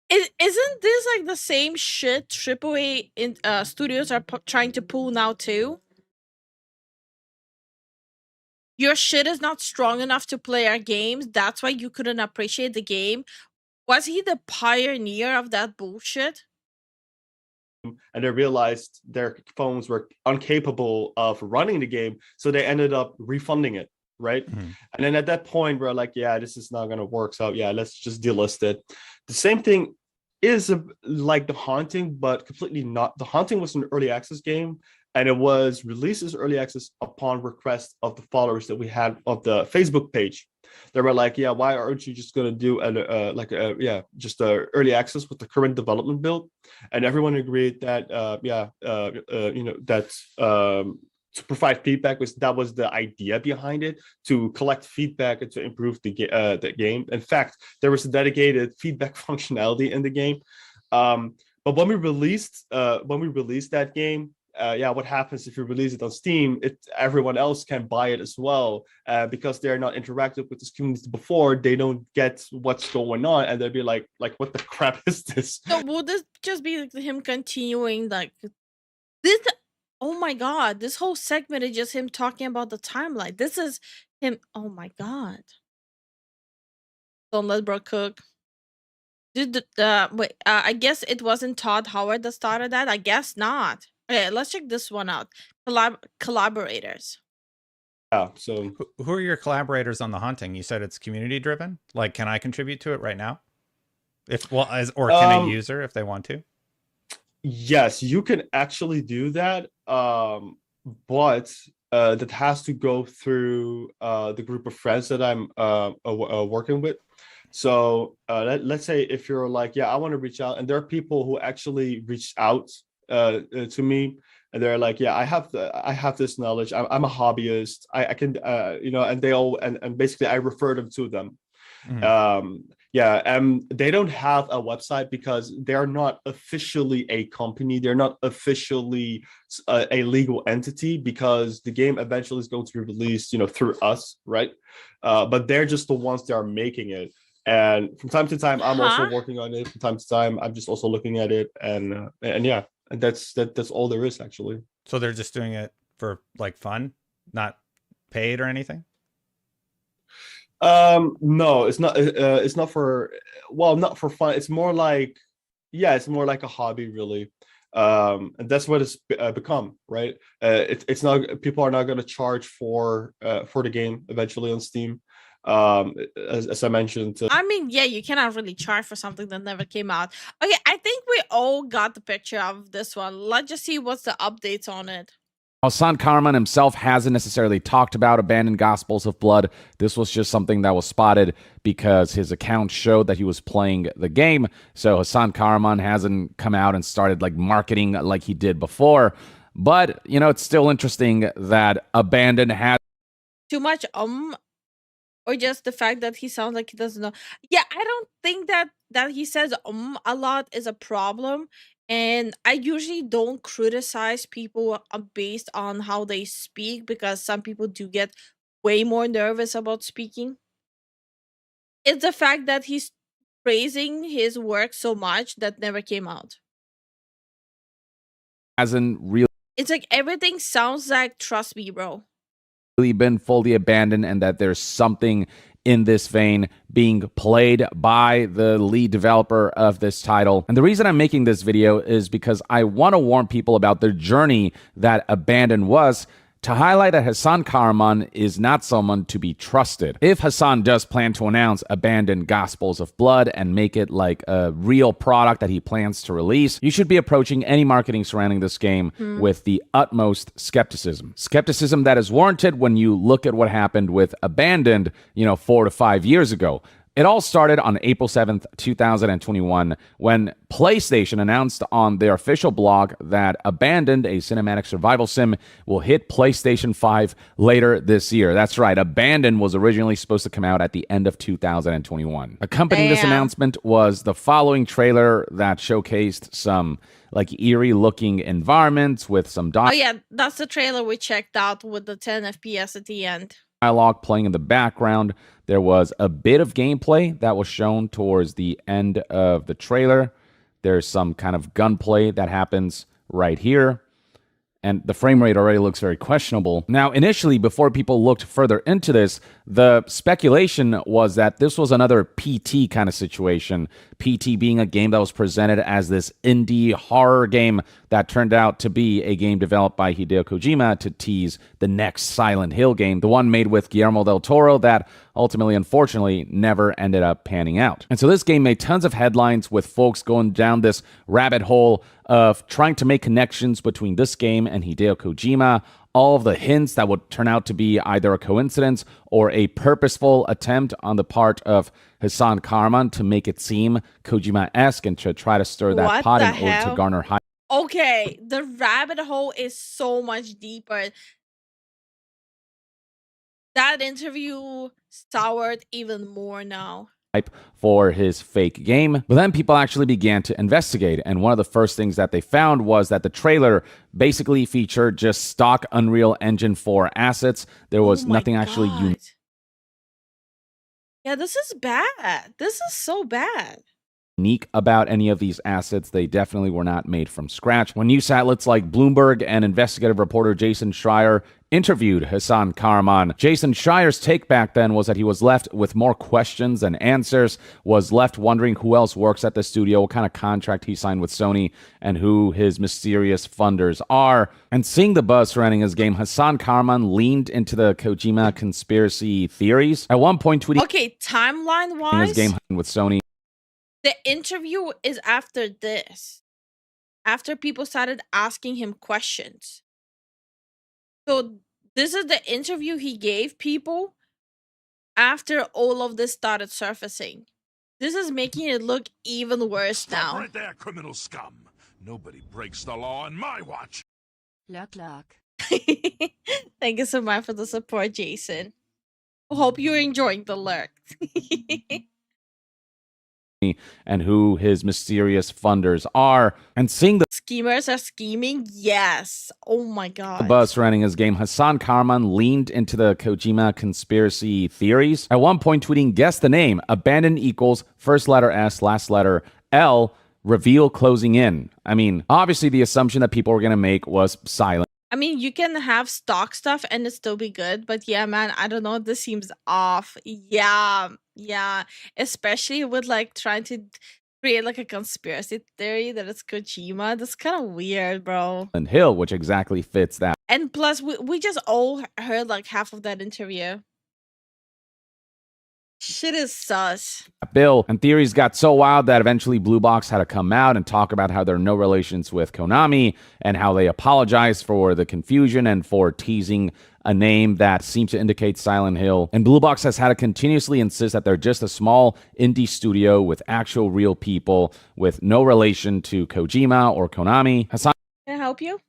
Isn't this like the same shit AAA studios are trying to pull now too? Your shit is not strong enough to play our games. That's why you couldn't appreciate the game. Was he the pioneer of that bullshit? and they realized their phones were incapable of running the game, so they ended up refunding it, right? And then at that point, we're like, yeah, this is not going to work, so yeah, let's just delist it. The same thing is like The Haunting, but completely not. The Haunting was an early access game, and it was released as early access upon request of the followers that we had of the Facebook page. They were like, yeah, why aren't you just going to do just early access with the current development build? And everyone agreed that to provide feedback, that was the idea behind it, to collect feedback and to improve the game. In fact, there was a dedicated feedback functionality in the game. But when we released that game, what happens if you release it on Steam? Everyone else can buy it as well, because they're not interactive with this community before. They don't get what's going on, and they'll be like, what the crap is this? So would this just be him continuing like this? Oh my god, this whole segment is just him talking about the timeline. This is him. Oh my god. Don't let bro cook. I guess it wasn't Todd Howard that started that. I guess not. Okay, let's check this one out. Collaborators. Yeah. So who are your collaborators on The Haunting? You said it's community driven. Like, can I contribute to it right now? Or can a user if they want to? Yes, you can actually do that, but that has to go through the group of friends that I'm working with. So let's say if you're like, yeah, I want to reach out, and there are people who actually reached out to me, and they're like, yeah, I have this knowledge. I'm a hobbyist. I can and they all and basically I refer them to them. They don't have a website because they're not officially a company. They're not officially a legal entity, because the game eventually is going to be released, through us, right? But they're just the ones that are making it. And from time to time, I'm also working on it. From time to time, I'm just also looking at it, and that's all there is, actually. So they're just doing it for like fun, not paid or anything? No, it's not. It's not for not for fun. It's more like, it's more like a hobby, really. And that's what it's become, right? It's not. People are not going to charge for the game eventually on Steam. As I mentioned. I mean, yeah, you cannot really charge for something that never came out. Okay, I think we all got the picture of this one. Let's just see what's the updates on it. Hasan Kahraman himself hasn't necessarily talked about Abandoned Gospels of Blood. This was just something that was spotted because his account showed that he was playing the game. So Hasan Kahraman hasn't come out and started like marketing like he did before. But, it's still interesting that Abandoned has too much or just the fact that he sounds like he doesn't know. Yeah, I don't think that he says a lot is a problem. And I usually don't criticize people based on how they speak, because some people do get way more nervous about speaking. It's the fact that he's praising his work so much that never came out. hasn't really It's like everything sounds like, trust me, bro, been fully abandoned, and that there's something in this vein being played by the lead developer of this title. And the reason I'm making this video is because I want to warn people about the journey that Abandoned was, to highlight that Hasan Kahraman is not someone to be trusted. If Hasan does plan to announce Abandoned Gospels of Blood and make it like a real product that he plans to release, you should be approaching any marketing surrounding this game with the utmost skepticism. Skepticism that is warranted when you look at what happened with Abandoned, 4 to 5 years ago. It all started on April 7th, 2021, when PlayStation announced on their official blog that Abandoned, a cinematic survival sim, will hit PlayStation 5 later this year. That's right, Abandoned was originally supposed to come out at the end of 2021. Accompanying this announcement was the following trailer that showcased some eerie-looking environments with some oh yeah, that's the trailer we checked out with the 10 FPS at the end. Dialogue playing in the background. There was a bit of gameplay that was shown towards the end of the trailer. There's some kind of gunplay that happens right here. and the frame rate already looks very questionable. Now, initially, before people looked further into this, the speculation was that this was another PT kind of situation. PT being a game that was presented as this indie horror game that turned out to be a game developed by Hideo Kojima to tease the next Silent Hill game, the one made with Guillermo del Toro that ultimately, unfortunately, never ended up panning out. And so this game made tons of headlines with folks going down this rabbit hole of trying to make connections between this game and Hideo Kojima, all of the hints that would turn out to be either a coincidence or a purposeful attempt on the part of Hassan Karaman to make it seem Kojima-esque and to try to stir that What pot the in order to hell? garner hype. Okay, the rabbit hole is so much deeper. That interview soured even more now. For his fake game. But then people actually began to investigate, and one of the first things that they found was that the trailer basically featured just stock Unreal Engine 4 assets. There was nothing actually unique. Yeah, this is bad. This is so bad. About any of these assets. They definitely were not made from scratch. When news outlets like Bloomberg and investigative reporter Jason Schreier interviewed Hassan Karaman, Jason Schreier's take back then was that he was left with more questions than answers, was left wondering who else works at the studio, what kind of contract he signed with Sony, and who his mysterious funders are. And seeing the buzz surrounding his game, Hassan Karaman leaned into the Kojima conspiracy theories. At one point tweeting timeline-wise, his game with Sony. The interview is after this. After people started asking him questions. So this is the interview he gave people after all of this started surfacing. This is making it look even worse now. Right there, criminal scum. Nobody breaks the law on my watch. Lurk, lurk. Thank you so much for the support, Jason. Hope you're enjoying the lurk. And who his mysterious funders are, and seeing the schemers are scheming. Yes. Oh my god. The buzz surrounding his game, Hassan Karaman leaned into the Kojima conspiracy theories. At one point tweeting, guess the name, abandoned equals first letter S, last letter L, reveal closing in. I mean, obviously the assumption that people were going to make was silent. I mean, you can have stock stuff and it still be good, but yeah, man, I don't know. This seems off. Yeah. Especially with like trying to create like a conspiracy theory that it's Kojima. That's kind of weird, bro. And Hill, which exactly fits that. And plus, we just all heard like half of that interview. Shit is sus. Bill, and theories got so wild that eventually Blue Box had to come out and talk about how there are no relations with Konami and how they apologized for the confusion and for teasing a name that seemed to indicate Silent Hill. And Blue Box has had to continuously insist that they're just a small indie studio with actual real people with no relation to Kojima or Konami. Hassan, can I help you?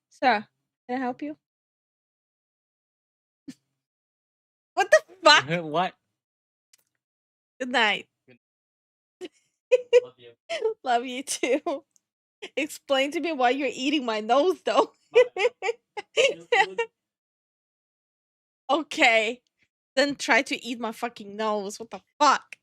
Sir, can I help you? What the fuck? What? Good night. Love you. Love you too. Explain to me why you're eating my nose, though. Okay. Then try to eat my fucking nose. What the fuck?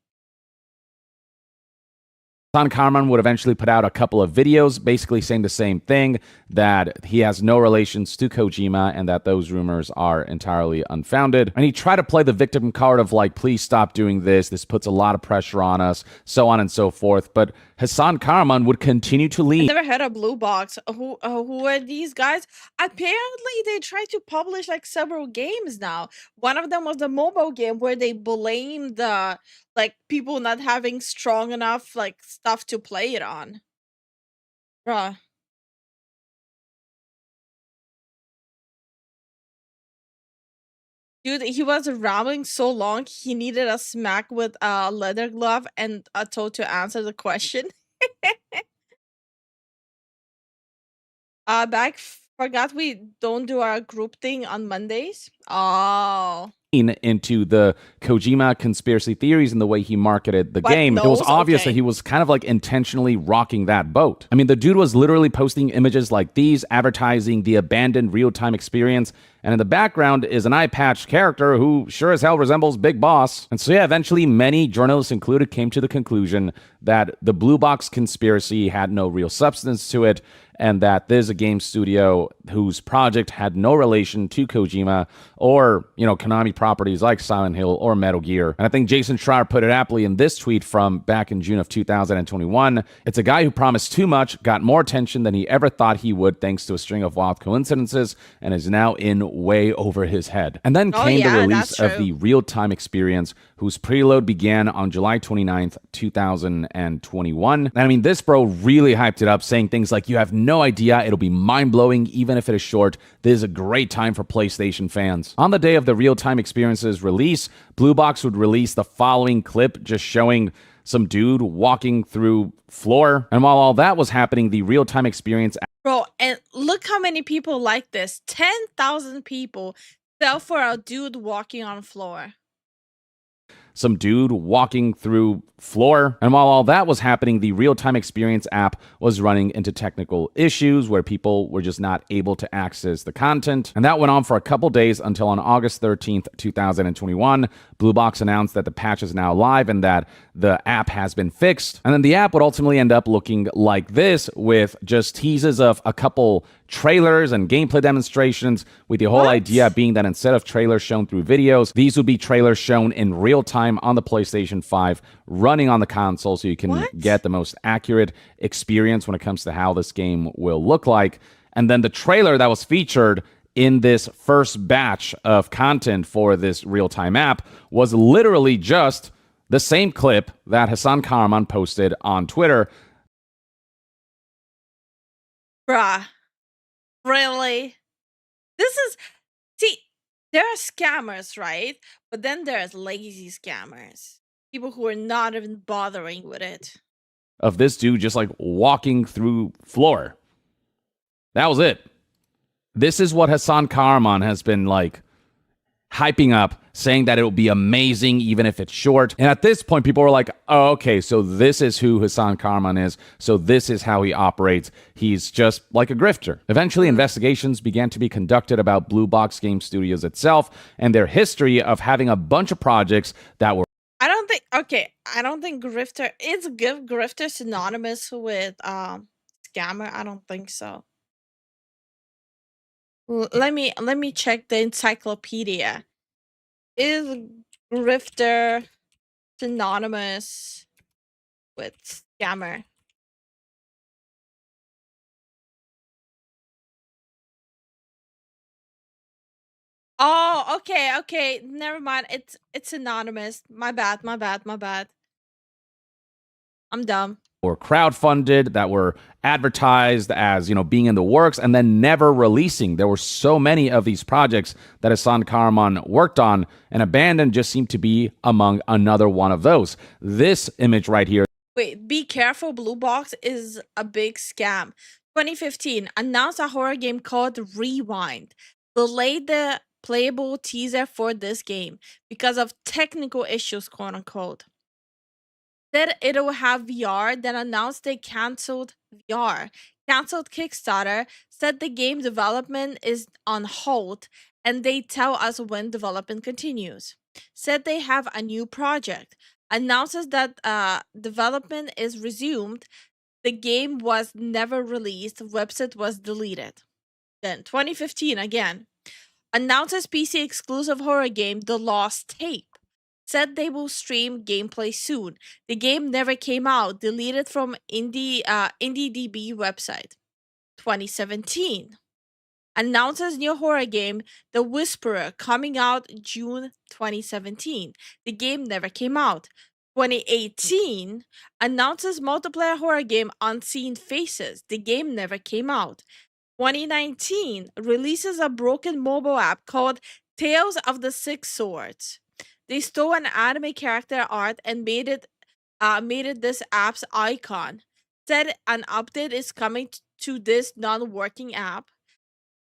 Hassan Karaman would eventually put out a couple of videos basically saying the same thing, that he has no relations to Kojima and that those rumors are entirely unfounded. And he tried to play the victim card of like, please stop doing this. This puts a lot of pressure on us, so on and so forth. But Hassan Karaman would continue to lean. I never heard of Blue Box. Who are these guys? Apparently, they try to publish like several games now. One of them was the mobile game where they blamed the like people not having strong enough like stuff to play it on. Bruh. Dude, he was rambling so long, he needed a smack with a leather glove and a toe to answer the question. Back forgot we don't do our group thing on Mondays. Oh. Into the Kojima conspiracy theories and the way he marketed the game. It was obvious that he was kind of like intentionally rocking that boat. I mean, the dude was literally posting images like these, advertising the abandoned real-time experience And in the background is an eye-patched character who sure as hell resembles Big Boss. And so yeah, eventually many, journalists included, came to the conclusion that the Blue Box conspiracy had no real substance to it, and that this is a game studio whose project had no relation to Kojima or, Konami properties like Silent Hill or Metal Gear. And I think Jason Schreier put it aptly in this tweet from back in June of 2021. It's a guy who promised too much, got more attention than he ever thought he would thanks to a string of wild coincidences, and is now in way over his head. And then came the release of the real-time experience, whose preload began on July 29th, 2021. And I mean, this bro really hyped it up, saying things like, you have no idea, it'll be mind-blowing even if it is short. This is a great time for PlayStation fans. On the day of the real-time experience's release, Blue Box would release the following clip just showing some dude walking through floor. And while all that was happening, the real-time experience... Bro, and look how many people like this. 10,000 people fell for a dude walking on floor. Some dude walking through floor. And while all that was happening, the real-time experience app was running into technical issues where people were just not able to access the content. And that went on for a couple days until on August 13th, 2021, Blue Box announced that the patch is now live and that the app has been fixed. And then the app would ultimately end up looking like this, with just teases of a couple trailers and gameplay demonstrations, with the whole idea being that instead of trailers shown through videos, these would be trailers shown in real time on the PlayStation 5 running on the console, so you can get the most accurate experience when it comes to how this game will look like. And then the trailer that was featured in this first batch of content for this real-time app was literally just the same clip that Hasan Kahraman posted on Twitter. Bruh. Really? See, there are scammers, right? But then there's lazy scammers. People who are not even bothering with it. Of this dude just like walking through floor. That was it. This is what Hasan Kahraman has been like hyping up, saying that it will be amazing even if it's short. And at this point, people were like, oh, okay, so this is who Hasan Kahraman is. So this is how he operates. He's just like a grifter. Eventually, investigations began to be conducted about Blue Box Game Studios itself and their history of having a bunch of projects that were... I don't think grifter... Is grifter synonymous with scammer? I don't think so. Let me check the encyclopedia. Is grifter synonymous with scammer? Oh, okay. Never mind. It's synonymous. My bad. I'm dumb. Or crowdfunded, that were advertised as, being in the works and then never releasing. There were so many of these projects that Hasan Kahraman worked on, and Abandoned just seemed to be among another one of those. This image right here. Wait, be careful, Blue Box is a big scam. 2015, announced a horror game called Rewind. Delayed the playable teaser for this game because of technical issues, quote unquote. Said it'll have VR, then announced they canceled VR. Canceled Kickstarter, said the game development is on hold, and they tell us when development continues. Said they have a new project. Announces that development is resumed. The game was never released. Website was deleted. Then 2015 again. Announces PC exclusive horror game The Lost Tape. Said they will stream gameplay soon. The game never came out. Deleted from IndieDB website. 2017. Announces new horror game The Whisperer coming out June 2017. The game never came out. 2018. Announces multiplayer horror game Unseen Faces. The game never came out. 2019. Releases a broken mobile app called Tales of the Six Swords. They stole an anime character art and made it this app's icon. Said an update is coming to this non-working app.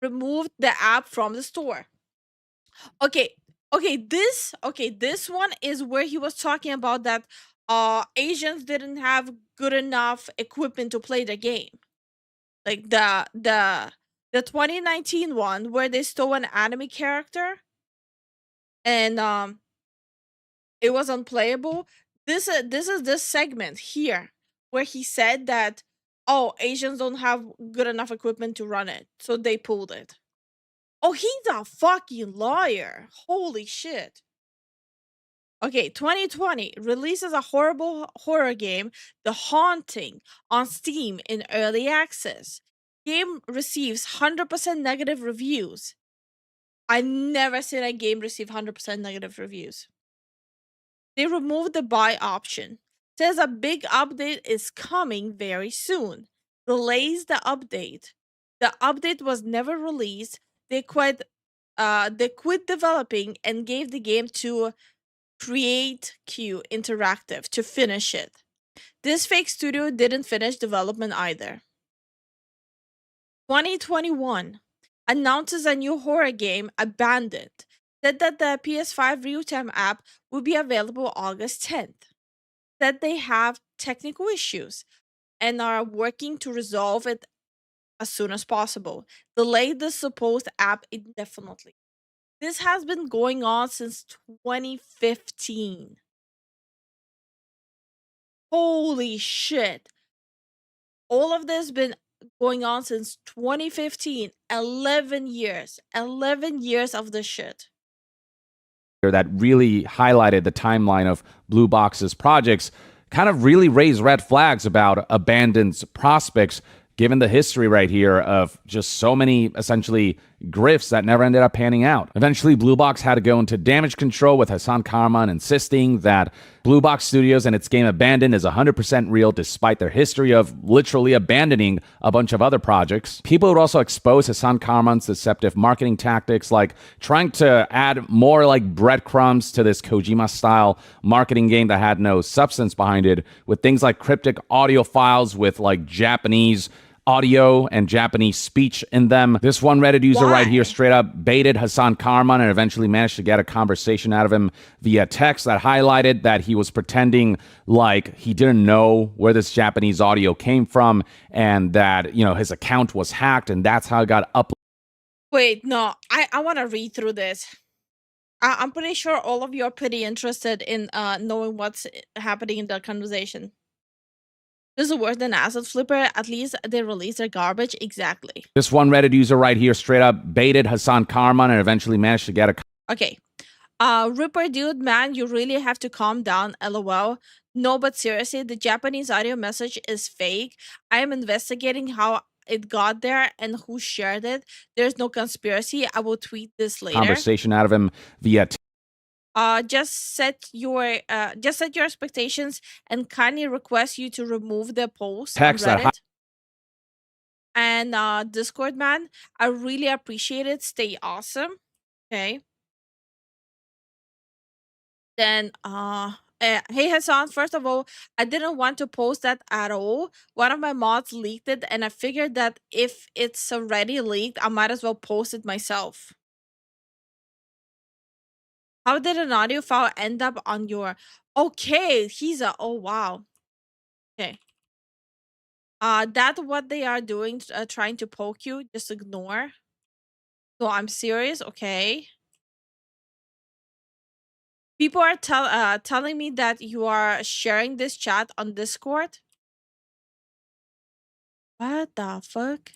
Removed the app from the store. Okay, this one is where he was talking about that Asians didn't have good enough equipment to play the game. Like the The 2019 one where they stole an anime character and it was unplayable. This is this segment here where he said that, oh, Asians don't have good enough equipment to run it, so they pulled it. Oh, he's a fucking liar. Holy shit. Okay, 2020 releases a horrible horror game, The Haunting, on Steam in early access. Game receives 100% negative reviews. I never seen a game receive 100% negative reviews. They removed the buy option. Says a big update is coming very soon. Delays the update. The update was never released. They quit developing and gave the game to Create Q Interactive to finish it. This fake studio didn't finish development either. 2021 announces a new horror game, Abandoned. Said that the PS5 real-time app will be available August 10th. Said they have technical issues and are working to resolve it as soon as possible. Delayed the supposed app indefinitely. This has been going on since 2015. Holy shit. All of this been going on since 2015. 11 years. 11 years of this shit. That really highlighted the timeline of Blue Box's projects, kind of really raised red flags about Abandoned's prospects, given the history right here of just so many essentially grifts that never ended up panning out. Eventually, Blue Box had to go into damage control with Hassan Karaman insisting that Blue Box Studios and its game Abandoned is 100% real despite their history of literally abandoning a bunch of other projects. People would also expose Hassan Karaman's deceptive marketing tactics, like trying to add more like breadcrumbs to this Kojima-style marketing game that had no substance behind it, with things like cryptic audio files with like Japanese audio and Japanese speech in them. This one Reddit user right here straight up baited Hassan Karaman and eventually managed to get a conversation out of him via text that highlighted that he was pretending like he didn't know where this Japanese audio came from and that, you know, his account was hacked and that's how it got uploaded. Wait, no, I want to read through this. I'm pretty sure all of you are pretty interested in knowing what's happening in the conversation. This is worse than Asset Flipper. At least they release their garbage. Exactly. This one Reddit user right here straight up baited Hassan Karaman and eventually managed to get a... Okay. Ripper dude, man, you really have to calm down, lol. No, but seriously, the Japanese audio message is fake. I am investigating how it got there and who shared it. There's no conspiracy. I will tweet this later. Conversation out of him via... Just set your expectations and kindly request you to remove the post text on Reddit. And Discord, man, I really appreciate it. Stay awesome. Okay. Then hey Hassan, first of all, I didn't want to post that at all. One of my mods leaked it and I figured that if it's already leaked, I might as well post it myself. How did an audio file end up on your... Okay, he's a... Oh, wow. Okay. That's what they are doing, trying to poke you. Just ignore. So I'm serious, okay. People are telling me that you are sharing this chat on Discord. What the fuck?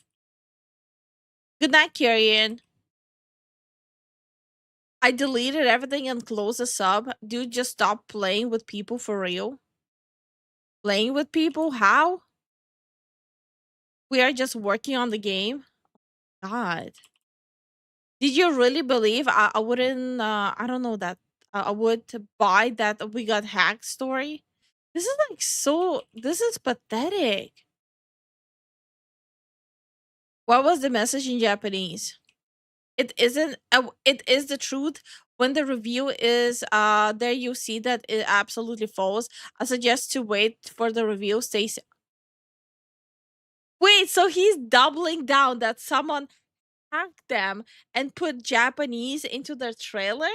Good night, Kyrian. I deleted everything and closed the sub. Dude, just stop playing with people for real. Playing with people? How? We are just working on the game. God. Did you really believe I wouldn't, I don't know that, I would buy that we got hacked story? This is like so, this is pathetic. What was the message in Japanese? It isn't, it is the truth. When the review is there, you see that it absolutely falls. I suggest to wait for the review. Wait, so he's doubling down that someone hacked them and put Japanese into their trailer?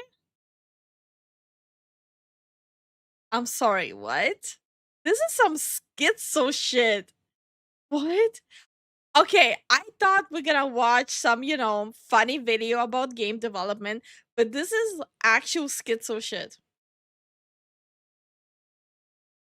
I'm sorry, what? This is some schizo shit. What? Okay, I thought we're gonna watch some, funny video about game development, but this is actual schizo shit.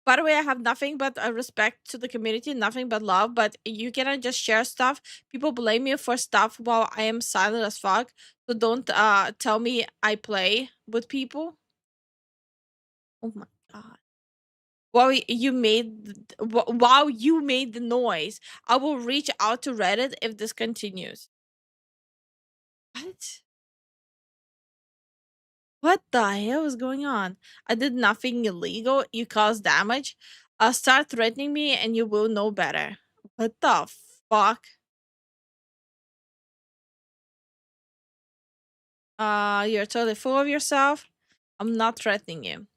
By the way, I have nothing but respect to the community, nothing but love, but you cannot just share stuff. People blame me for stuff while I am silent as fuck. So don't tell me I play with people. Oh my god. While you made while you made the noise, I will reach out to Reddit if this continues. What? What the hell is going on? I did nothing illegal. You caused damage. Start threatening me and you will know better. What the fuck? You're totally full of yourself. I'm not threatening you.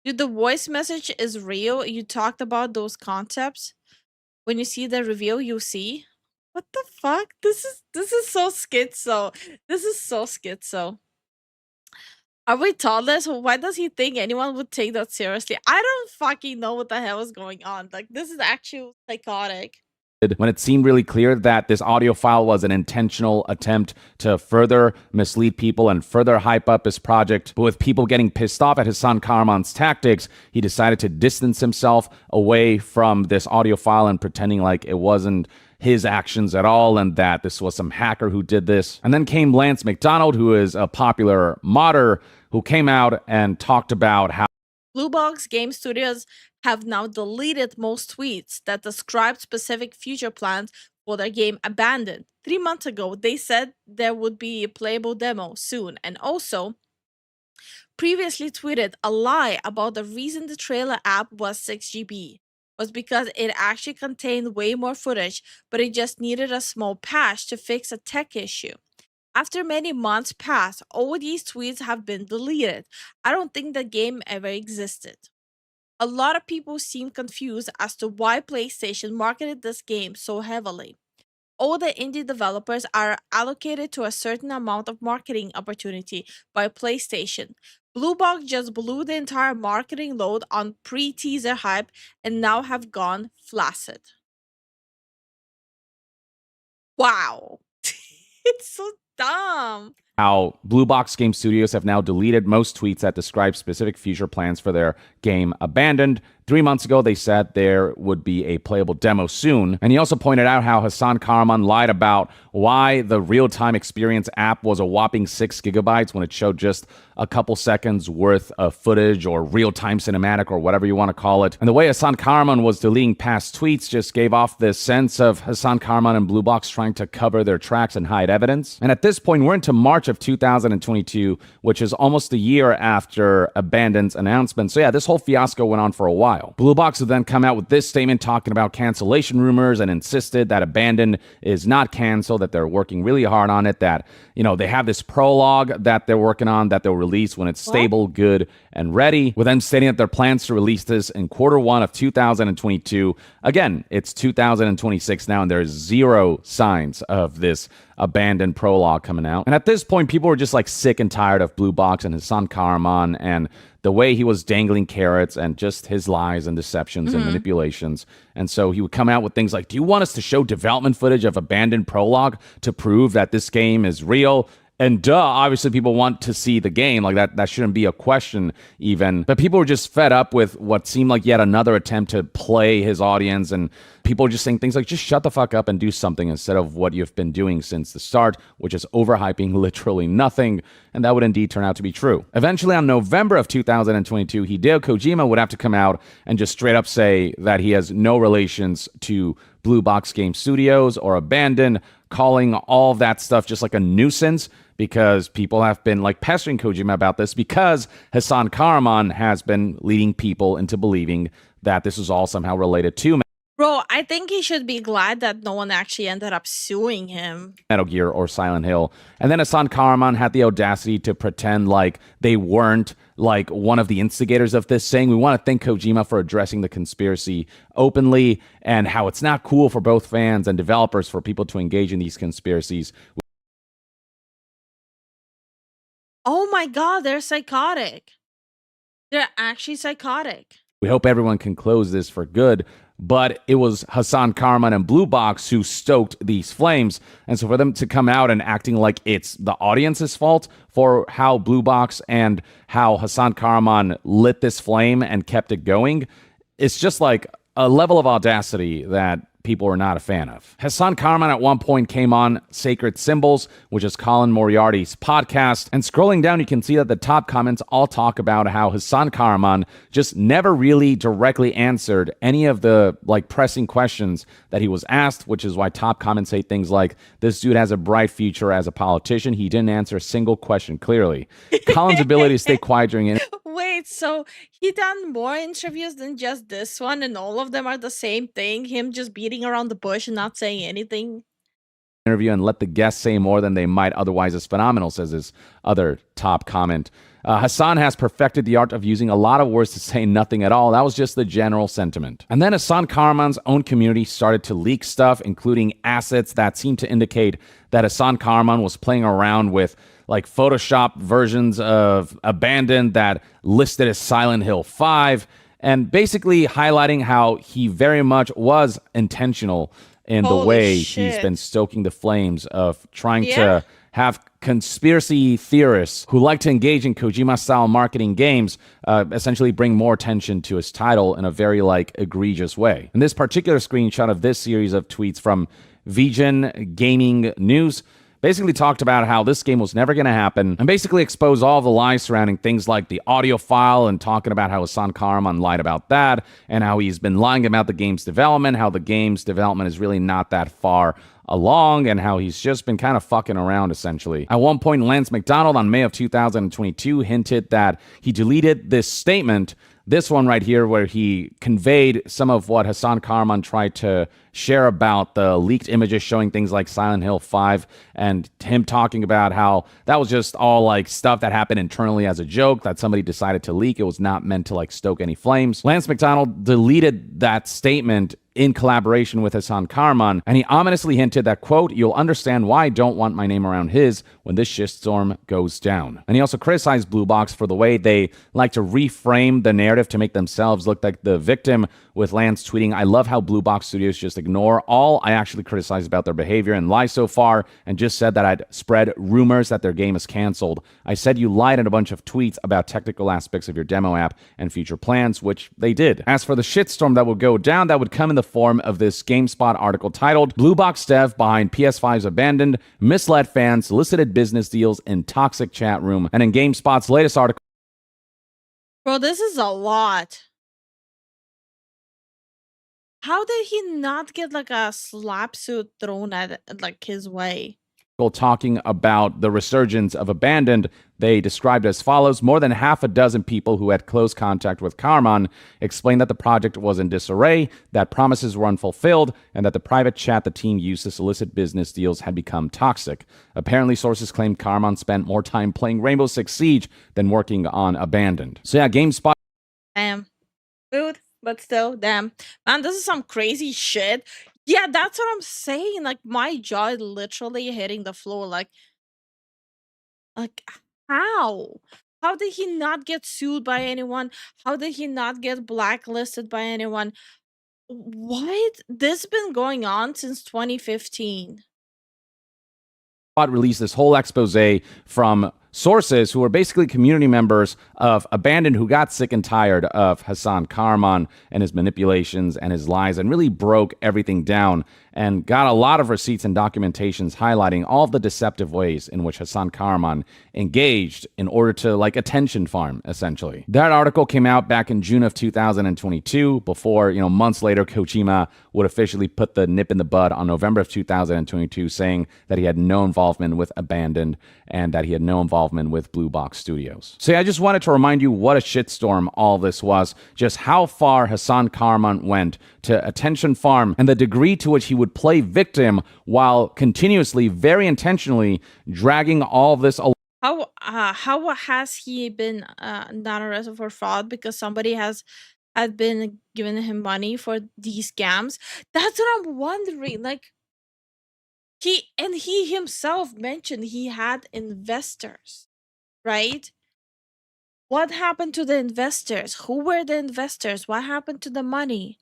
Dude, the voice message is real. You talked about those concepts. When you see the reveal, you'll see. What the fuck? This is so schizo. This is so schizo. Are we toddlers? Why does he think anyone would take that seriously? I don't fucking know what the hell is going on. Like, this is actually psychotic. When it seemed really clear that this audio file was an intentional attempt to further mislead people and further hype up his project. But with people getting pissed off at Hasan Kahraman's tactics, he decided to distance himself away from this audio file and pretending like it wasn't his actions at all and that this was some hacker who did this. And then came Lance McDonald, who is a popular modder, who came out and talked about how Blue Box Game Studios have now deleted most tweets that described specific future plans for their game Abandoned. 3 months ago, they said there would be a playable demo soon, and also previously tweeted a lie about the reason the trailer app was 6 GB was because it actually contained way more footage, but it just needed a small patch to fix a tech issue. After many months passed, all these tweets have been deleted. I don't think the game ever existed. A lot of people seem confused as to why PlayStation marketed this game so heavily. All the indie developers are allocated to a certain amount of marketing opportunity by PlayStation. Blue Box just blew the entire marketing load on pre-teaser hype and now have gone flaccid. Wow. It's so dumb. how Blue Box Game Studios have now deleted most tweets that describe specific future plans for their game Abandoned. 3 months ago, they said there would be a playable demo soon. And he also pointed out how Hasan Kahraman lied about why the real-time experience app was a whopping 6 gigabytes when it showed just a couple seconds worth of footage or real-time cinematic or whatever you want to call it. And the way Hasan Kahraman was deleting past tweets just gave off this sense of Hasan Kahraman and Blue Box trying to cover their tracks and hide evidence. And at this point, we're into March of 2022, which is almost a year after Abandoned's announcement. So yeah, this whole fiasco went on for a while. Blue Box would then come out with this statement talking about cancellation rumors and insisted that Abandoned is not canceled, that they're working really hard on it, that, they have this prologue that they're working on that they'll release when it's stable, good, and ready, with them stating that their plans to release this in Q1 of 2022. Again, it's 2026 now, and there's zero signs of this Abandoned prologue coming out. And at this point, people were just like sick and tired of Blue Box and Hasan Kahraman and the way he was dangling carrots and just his lies and deceptions and manipulations. And so he would come out with things like, do you want us to show development footage of Abandoned prologue to prove that this game is real? And duh, obviously people want to see the game. Like that shouldn't be a question even. But people were just fed up with what seemed like yet another attempt to play his audience. And people were just saying things like, just shut the fuck up and do something instead of what you've been doing since the start, which is overhyping literally nothing. And that would indeed turn out to be true. Eventually, on November of 2022, Hideo Kojima would have to come out and just straight up say that he has no relations to Blue Box Game Studios or Abandoned, calling all of that stuff just like a nuisance because people have been like pestering Kojima about this because Hasan Kahraman has been leading people into believing that this is all somehow related to Bro, I think he should be glad that no one actually ended up suing him. Metal Gear or Silent Hill. And then Hasan Kahraman had the audacity to pretend like they weren't like one of the instigators of this, saying we want to thank Kojima for addressing the conspiracy openly and how it's not cool for both fans and developers for people to engage in these conspiracies. Oh my god, they're psychotic. They're actually psychotic. We hope everyone can close this for good. but it was Hassan Karaman and Blue Box who stoked these flames. And so for them to come out and acting like it's the audience's fault for how Blue Box and how Hassan Karaman lit this flame and kept it going, it's just like a level of audacity that people are not a fan of. Hassan Karaman at one point came on Sacred Symbols, which is Colin Moriarty's podcast, and scrolling down you can see that the top comments all talk about how Hassan Karaman just never really directly answered any of the pressing questions that he was asked, which is why top comments say things like, this dude has a bright future as a politician. He didn't answer a single question clearly. Colin's ability to stay quiet during it. Wait, so he done more interviews than just this one, and all of them are the same thing? Him just beating around the bush and not saying anything? Interview and let the guests say more than they might otherwise is phenomenal, says his other top comment. Hassan has perfected the art of using a lot of words to say nothing at all. That was just the general sentiment. And then Hassan Karaman's own community started to leak stuff, including assets that seemed to indicate that Hassan Karaman was playing around with Photoshop versions of Abandoned that listed as Silent Hill 5, and basically highlighting how he very much was intentional in the way he's been stoking the flames of trying to have conspiracy theorists who like to engage in Kojima-style marketing games essentially bring more attention to his title in a very egregious way. In this particular screenshot of this series of tweets from Vision Gaming News, basically talked about how this game was never going to happen and basically exposed all the lies surrounding things like the audio file and talking about how Hassan Karaman lied about that and how he's been lying about the game's development, how the game's development is really not that far along, and how he's just been kind of fucking around, essentially. At one point, Lance McDonald on May of 2022 hinted that he deleted this statement, this one right here, where he conveyed some of what Hassan Karaman tried to share about the leaked images showing things like Silent Hill 5, and him talking about how that was just all stuff that happened internally as a joke that somebody decided to leak. It was not meant to stoke any flames. Lance McDonald deleted that statement in collaboration with Hassan Karaman, and he ominously hinted that, quote, you'll understand why I don't want my name around his when this shitstorm goes down. And he also criticized Blue Box for the way they like to reframe the narrative to make themselves look like the victim, with Lance tweeting, I love how Blue Box Studios just ignore all I actually criticized about their behavior and lie so far, and just said that I'd spread rumors that their game is canceled. I said you lied in a bunch of tweets about technical aspects of your demo app and future plans, which they did. As for the shitstorm that would go down, that would come in the form of this GameSpot article titled, Blue Box Dev Behind PS5's Abandoned, Misled Fans, Solicited Business Deals in Toxic Chat Room. And in GameSpot's latest article... Bro, this is a lot. How did he not get a slap suit thrown at his way? Talking about the resurgence of Abandoned, they described as follows. More than half a dozen people who had close contact with Karaman explained that the project was in disarray, that promises were unfulfilled, and that the private chat the team used to solicit business deals had become toxic. Apparently, sources claimed Karaman spent more time playing Rainbow Six Siege than working on Abandoned. So yeah, GameSpot... Damn. Dude, but still, damn. Man, this is some crazy shit. Yeah, that's what I'm saying. My jaw is literally hitting the floor. How? How did he not get sued by anyone? How did he not get blacklisted by anyone? What? This has been going on since 2015. Released this whole expose from sources who are basically community members of Abandoned who got sick and tired of Hassan Karaman and his manipulations and his lies, and really broke everything down and got a lot of receipts and documentations highlighting all of the deceptive ways in which Hassan Karaman engaged in order to attention farm, essentially. That article came out back in June of 2022 before, months later, Kojima would officially put the nip in the bud on November of 2022, saying that he had no involvement with Abandoned and that he had no involvement with Blue Box Studios. So yeah, I just wanted to remind you what a shitstorm all this was, just how far Hassan Karaman went to attention farm and the degree to which he would play victim while continuously, very intentionally dragging all of this along. How has he been not arrested for fraud because somebody had been giving him money for these scams? That's what I'm wondering. He himself mentioned he had investors, right? What happened to the investors? Who were the investors? What happened to the money?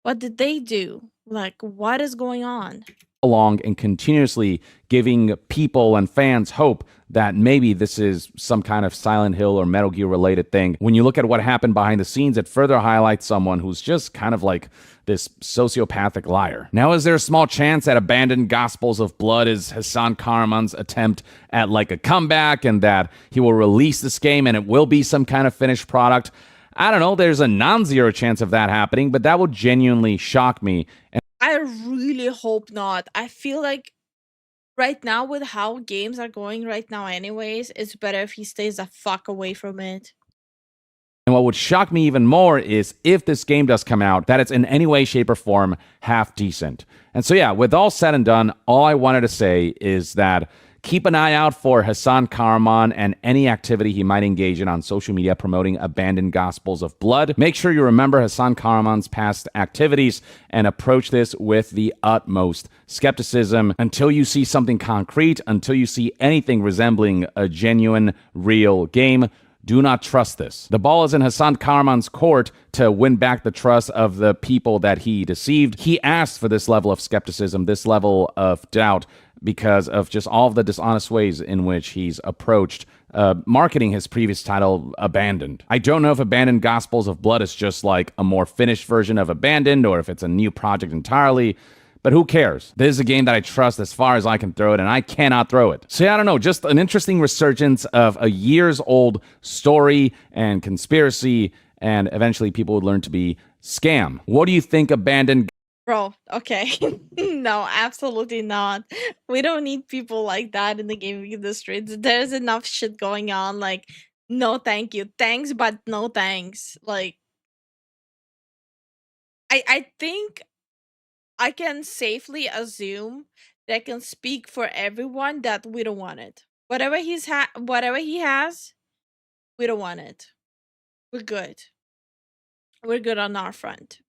What did they do? Like, what is going on? Along and continuously giving people and fans hope that maybe this is some kind of Silent Hill or Metal Gear related thing. When you look at what happened behind the scenes, it further highlights someone who's just kind of like this sociopathic liar. Now, is there a small chance that Abandoned Gospels of Blood is Hassan Kahraman's attempt at like a comeback and that he will release this game and it will be some kind of finished product? I don't know. There's a non-zero chance of that happening, but that would genuinely shock me. And I really hope not. I feel like right now, with how games are going right now anyways, it's better if he stays the fuck away from it. what would shock me even more is if this game does come out, that it's in any way, shape, or form half decent. And so, yeah, with all said and done, all I wanted to say is that keep an eye out for Hassan Kahraman and any activity he might engage in on social media promoting Abandoned Gospels of Blood. Make sure you remember Hassan Kahraman's past activities and approach this with the utmost skepticism until you see something concrete, until you see anything resembling a genuine, real game. Do not trust this. The ball is in Hassan Kahraman's court to win back the trust of the people that he deceived. He asked for this level of skepticism, this level of doubt, because of just all of the dishonest ways in which he's approached marketing his previous title, Abandoned. I don't know if Abandoned Gospels of Blood is just like a more finished version of Abandoned or if it's a new project entirely. But who cares? This is a game that I trust as far as I can throw it, and I cannot throw it. So yeah, I don't know, just an interesting resurgence of a years-old story and conspiracy, and eventually people would learn to be scam. What do you think Abandoned... Bro, okay. No, absolutely not. We don't need people like that in the gaming industry. There's enough shit going on. Like, no thank you. Thanks, but no thanks. Like, I think I can safely assume that I can speak for everyone that we don't want it. Whatever he has, we don't want it. We're good. We're good on our front.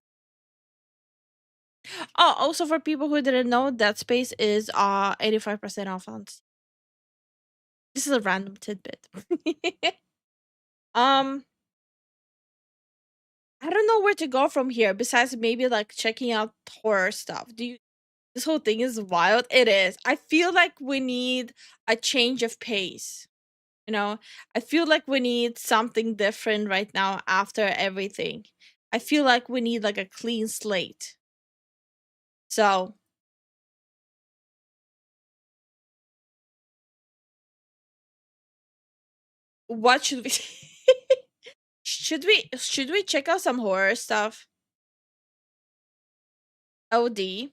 Oh, also for people who didn't know, Dead Space is 85% off on Steam. This is a random tidbit. I don't know where to go from here besides maybe like checking out horror stuff. This whole thing is wild. It is. I feel like we need a change of pace. You know, I feel like we need something different right now after everything. I feel like we need like a clean slate. So what should we should we check out some horror stuff? OD.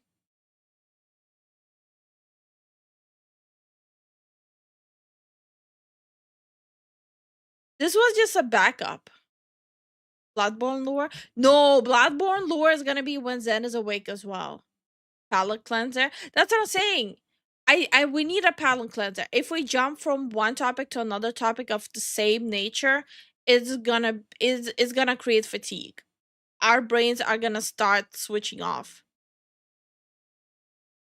This was just a backup. Bloodborne lore? No, Bloodborne lore is gonna be when Zen is awake as well. Palette cleanser. That's what I'm saying. We need a palette cleanser. If we jump from one topic to another topic of the same nature, it's gonna create fatigue. Our brains are gonna start switching off.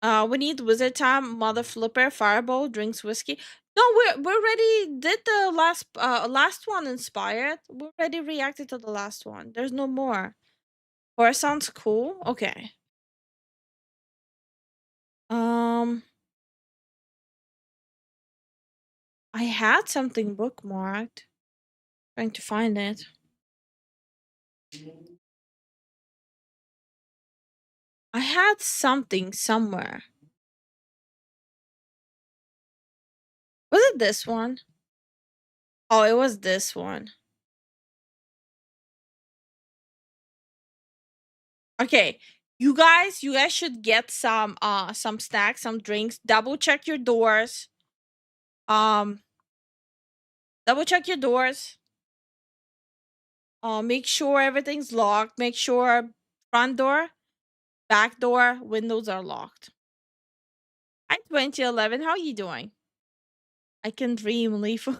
We need wizard time, mother flipper, fireball, drinks whiskey. No, we already did the last one inspired. We already reacted to the last one. There's no more. Horror sounds cool. Okay. I had something bookmarked. Trying to find it. I had something somewhere. Was it this one? Oh, it was this one. Okay, you guys should get some snacks, some drinks. Double check your doors. Double check your doors. Make sure everything's locked. Make sure front door, back door, windows are locked. Hi, 2011. How are you doing? I can dream, Lifu.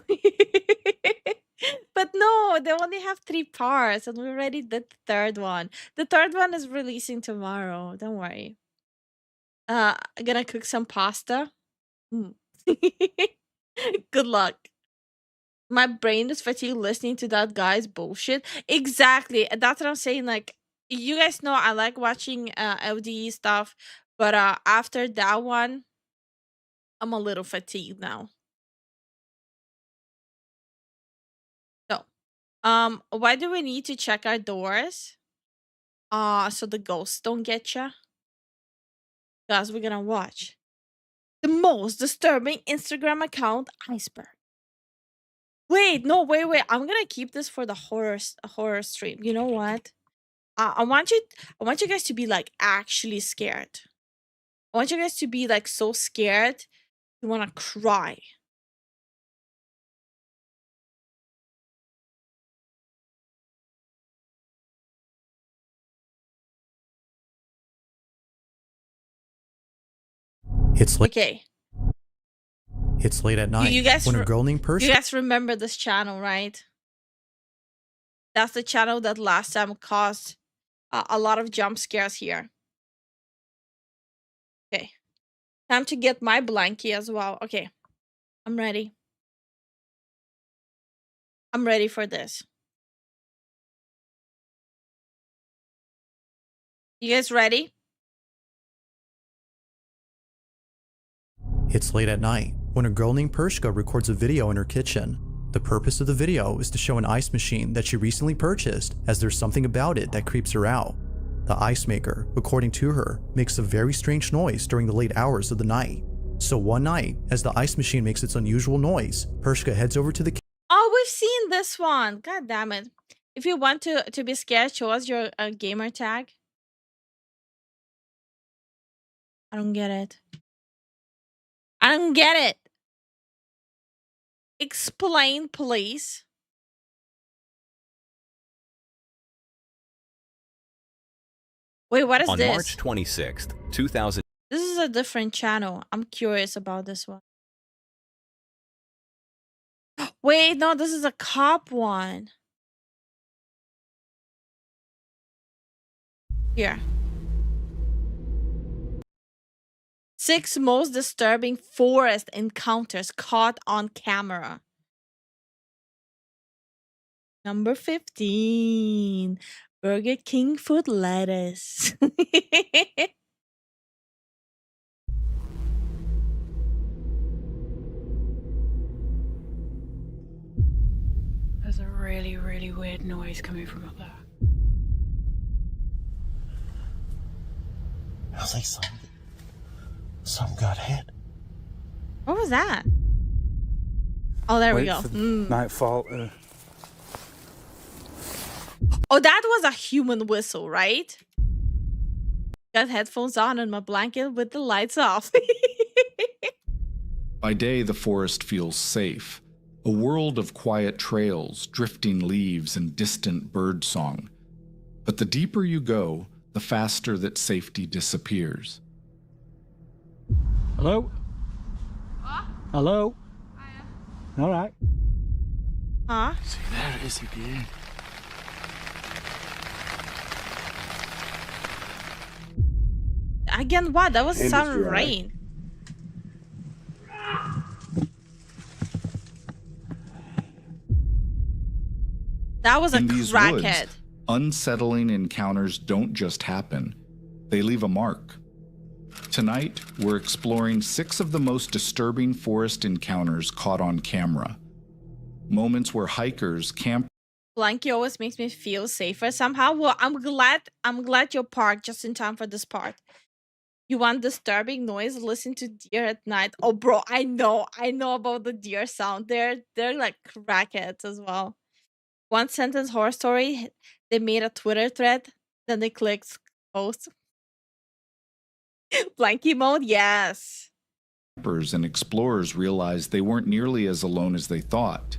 But no, they only have 3 parts, and we already did the third one. The third one is releasing tomorrow. Don't worry. I'm gonna cook some pasta. Mm. Good luck. My brain is fatigued listening to that guy's bullshit. Exactly. And that's what I'm saying. Like, you guys know I like watching LDE stuff, but after that one, I'm a little fatigued now. So, why do we need to check our doors? So the ghosts don't get ya. Because we're gonna watch the most disturbing Instagram account, Iceberg. Wait, no, wait. I'm gonna keep this for the horror stream. You know what? I want you guys to be like actually scared. I want you guys to be like so scared you wanna cry. It's late. Okay. It's late at night You guys, when a girl named you Persia. guys remember this channel, right? That's the channel that last time caused a lot of jump scares here. Okay. Time to get my blankie as well. Okay. I'm ready. I'm ready for this. You guys ready? It's late at night when a girl named Pershka records a video in her kitchen. The purpose of the video is to show an ice machine that she recently purchased, as there's something about it that creeps her out. The ice maker, according to her, makes a very strange noise during the late hours of the night. So one night, as the ice machine makes its unusual noise, Pershka heads over to the Oh, we've seen this one. God damn it. If you want to be scared, show us your gamer tag. I don't get it. I don't get it. Explain, please. Wait, what is On this? March 26th, 2000. This is a different channel. I'm curious about this one. Wait, no, this is a cop one. Here. 6 most disturbing forest encounters caught on camera. Number 15. Burger King food lettuce. There's a really, really weird noise coming from up there. I was like, some got hit. What was that? Oh, there we go. Nightfall. Oh, that was a human whistle, right? Got headphones on and my blanket with the lights off. By day, the forest feels safe. A world of quiet trails, drifting leaves, and distant bird song. But the deeper you go, the faster that safety disappears. Hello? Hello? All right. Huh? See, there it is again. Again, what? That was some rain. That was a In these woods, crackhead. unsettling encounters don't just happen. They leave a mark. Tonight, we're exploring 6 of the most disturbing forest encounters caught on camera. Moments where hikers, campers, Blanky always makes me feel safer somehow. Well, I'm glad you parked just in time for this part. You want disturbing noise? Listen to deer at night. Oh, bro, I know about the deer sound. They're like crackheads as well. One sentence horror story. They made a Twitter thread, then they clicked post. Blanky mode, yes. and explorers realized they weren't nearly as alone as they thought.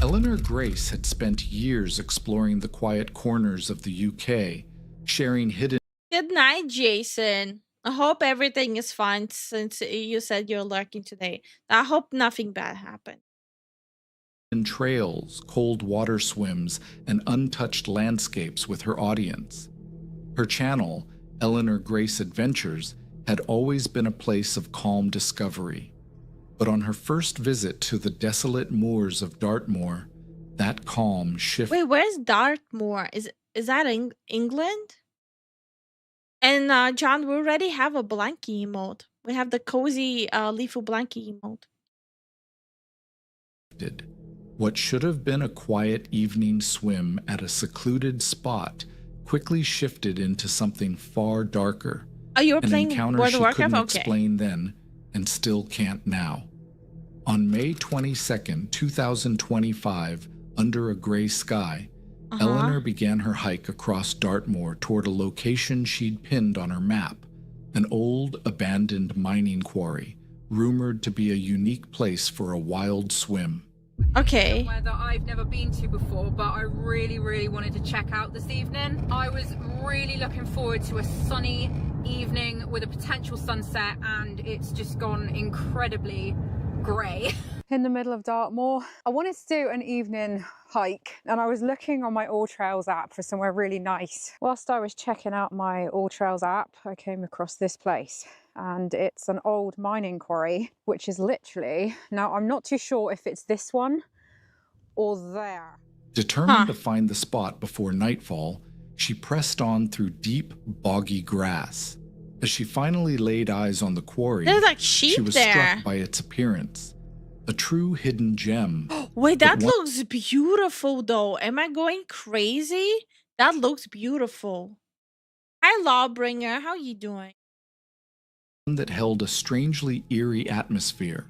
Eleanor Grace had spent years exploring the quiet corners of the UK, sharing hidden Good night, Jason. I hope everything is fine since you said you're lurking today. I hope nothing bad happened. trails, cold water swims, and untouched landscapes with her audience. Her channel, Eleanor Grace Adventures, had always been a place of calm discovery. But on her first visit to the desolate moors of Dartmoor, That calm shifted. Wait, where's Dartmoor? Is that England? And John, we already have a blankie emote. We have the cozy Lifu blankie emote. What should have been a quiet evening swim at a secluded spot quickly shifted into something far darker. Oh, you were An playing encounter World she of Warcraft? couldn't Okay. explain then and still can't now. On May 22nd, 2025, under a gray sky, Eleanor began her hike across Dartmoor toward a location she'd pinned on her map, an old, abandoned mining quarry, rumored to be a unique place for a wild swim. Okay. Somewhere that I've never been to before, but I really, really wanted to check out this evening. I was really looking forward to a sunny evening with a potential sunset, and it's just gone incredibly grey. In the middle of Dartmoor. I wanted to do an evening hike, and I was looking on my All Trails app for somewhere really nice. Whilst I was checking out my All Trails app, I came across this place, and it's an old mining quarry, which is literally, now I'm not too sure if it's this one or there. Determined to find the spot before nightfall, she pressed on through deep, boggy grass. As she finally laid eyes on the quarry, There's like sheep she was there. struck by its appearance. A true hidden gem. Wait, but that one looks beautiful though. Am I going crazy? That looks beautiful. Hi, Lawbringer. How you doing? that held a strangely eerie atmosphere.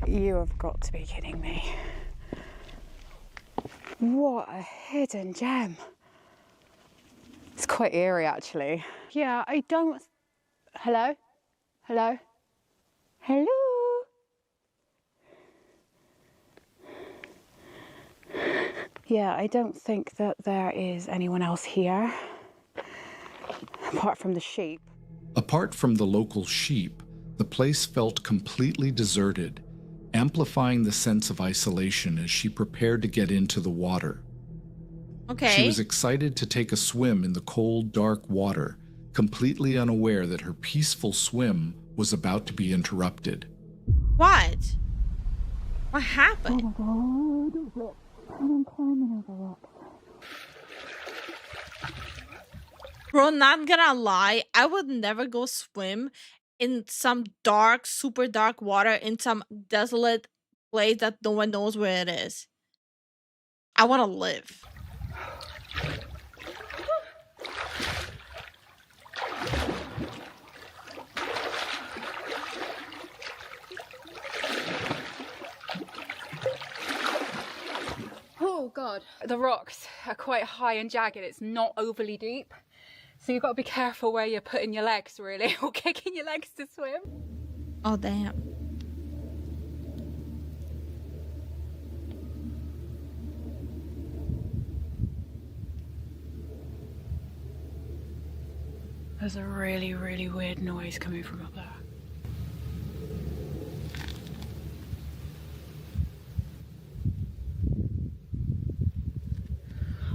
You have got to be kidding me. What a hidden gem. It's quite eerie, actually. Yeah, I don't... Hello? Hello? Hello? Yeah, I don't think that there is anyone else here, apart from the sheep. Apart from the local sheep, the place felt completely deserted, amplifying the sense of isolation as she prepared to get into the water. Okay. She was excited to take a swim in the cold, dark water, completely unaware that her peaceful swim was about to be interrupted. What? What happened? Oh my God. I'm climbing over rocks. Bro, not gonna lie, I would never go swim in some dark, super dark water in some desolate place that no one knows where it is. I want to live. Oh God, the rocks are quite high and jagged. It's not overly deep, so you've got to be careful where you're putting your legs, really, or kicking your legs to swim. Oh damn. There's a really, really weird noise coming from up there.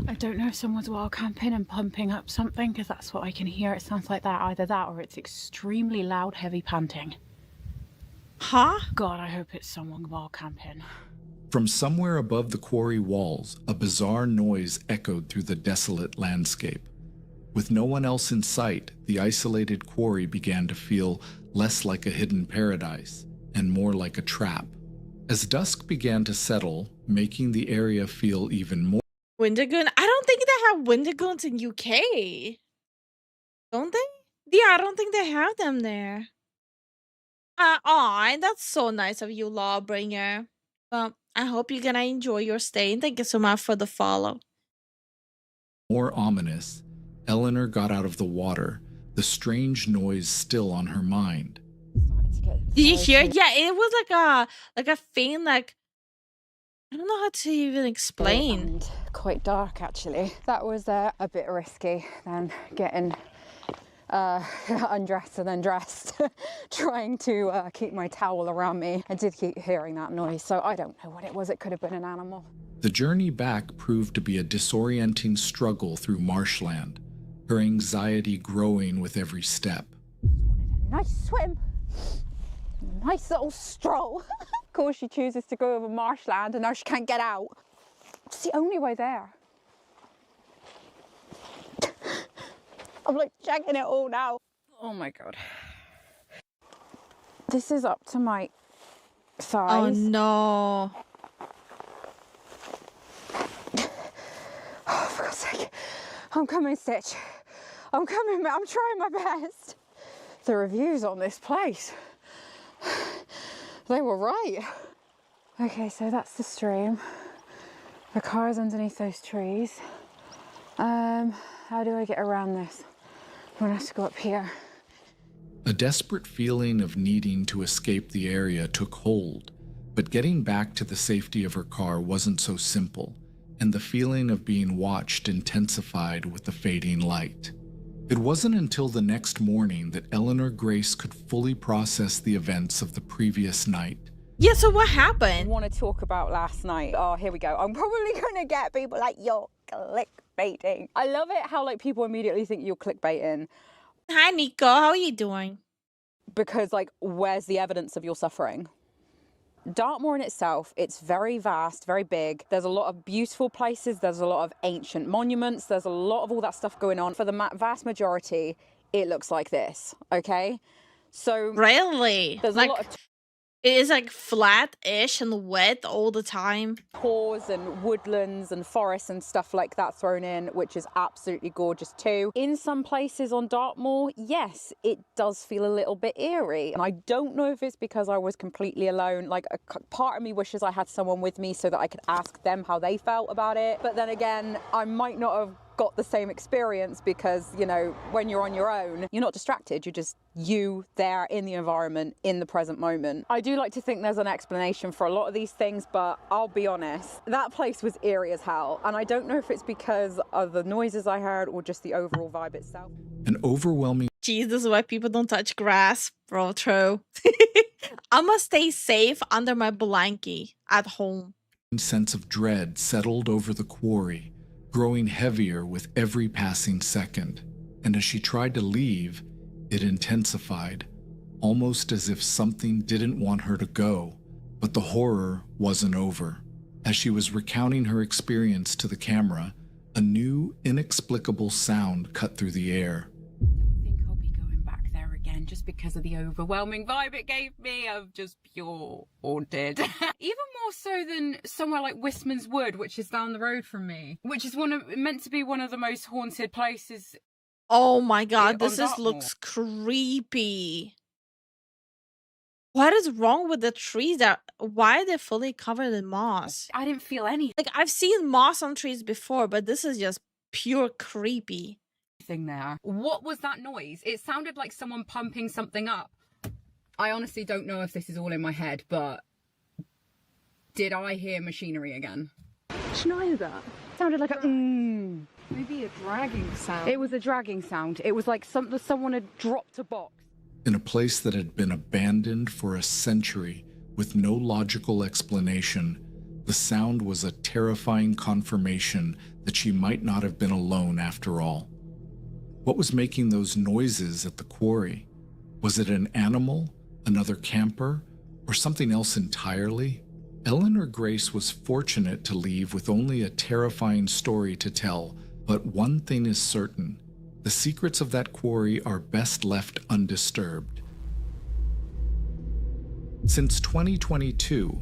I don't know if someone's wild camping and pumping up something, because that's what I can hear. It sounds like that, either that or it's extremely loud, heavy panting. Huh? God, I hope it's someone wild camping. From somewhere above the quarry walls, a bizarre noise echoed through the desolate landscape. With no one else in sight, the isolated quarry began to feel less like a hidden paradise and more like a trap. As dusk began to settle, making the area feel even more Windigoon? I don't think they have Windigoons in UK. Don't they? Yeah, I don't think they have them there. Aw, that's so nice of you, Lawbringer. Well, I hope you're gonna enjoy your stay, and thank you so much for the follow. more ominous, Eleanor got out of the water, the strange noise still on her mind. Did you hear it? Yeah, it was like a faint, like, I don't know how to even explain. And quite dark, actually. That was a bit risky than getting undressed and then dressed, trying to keep my towel around me. I did keep hearing that noise, so I don't know what it was. It could have been an animal. The journey back proved to be a disorienting struggle through marshland, her anxiety growing with every step. Nice swim. Nice little stroll. course she chooses to go over marshland and now she can't get out. It's the only way there. I'm like checking it all now. Oh my God. This is up to my size. Oh no. Oh, for God's sake. I'm coming, Stitch. I'm coming, I'm trying my best. The reviews on this place, they were right. Okay, so that's the stream. The car's underneath those trees. How do I get around this? I'm gonna have to go up here. A desperate feeling of needing to escape the area took hold, but getting back to the safety of her car wasn't so simple, and the feeling of being watched intensified with the fading light. It wasn't until the next morning that Eleanor Grace could fully process the events of the previous night. Yeah, so what happened? I want to talk about last night. Oh, here we go. I'm probably gonna get people like, you're clickbaiting. I love it how like people immediately think you're clickbaiting. Hi, Nico. How are you doing? Because like, where's the evidence of your suffering? Dartmoor in itself, it's very vast, very big. There's a lot of beautiful places. There's a lot of ancient monuments. There's a lot of all that stuff going on. For the vast majority, it looks like this, okay? So Really? there's Like, a lot of it is like flat-ish and wet all the time. Tors and woodlands and forests and stuff like that thrown in, which is absolutely gorgeous too. In some places on Dartmoor, yes, it does feel a little bit eerie. And I don't know if it's because I was completely alone. Like, a part of me wishes I had someone with me so that I could ask them how they felt about it. But then again, I might not have got the same experience because, you know, when you're on your own, you're not distracted. You're just you there in the environment in the present moment. I do like to think there's an explanation for a lot of these things, but I'll be honest, that place was eerie as hell. And I don't know if it's because of the noises I heard or just the overall vibe itself. An overwhelming Jeez, this is why people don't touch grass, bro. True. I'ma stay safe under my blankie at home. sense of dread settled over the quarry, growing heavier with every passing second, and as she tried to leave, it intensified, almost as if something didn't want her to go. But the horror wasn't over. As she was recounting her experience to the camera, a new, inexplicable sound cut through the air. I think I'll be going back there again just because of the overwhelming vibe it gave me of just pure haunted. Even more so than somewhere like Wistman's Wood, which is down the road from me, which is meant to be one of the most haunted places. Oh my god, this on just Dartmoor. looks creepy. What is wrong with the trees? Why are they fully covered in moss? I didn't feel anything Like, I've seen moss on trees before, but this is just pure creepy. there. What was that noise? It sounded like someone pumping something up. I honestly don't know if this is all in my head, but did I hear machinery again? Did you know that? Sounded like a maybe a dragging sound. It was a dragging sound. It was like someone had dropped a box. In a place that had been abandoned for a century with no logical explanation, the sound was a terrifying confirmation that she might not have been alone after all. What was making those noises at the quarry? Was it an animal, another camper, or something else entirely? Eleanor Grace was fortunate to leave with only a terrifying story to tell, but one thing is certain. The secrets of that quarry are best left undisturbed. Since 2022,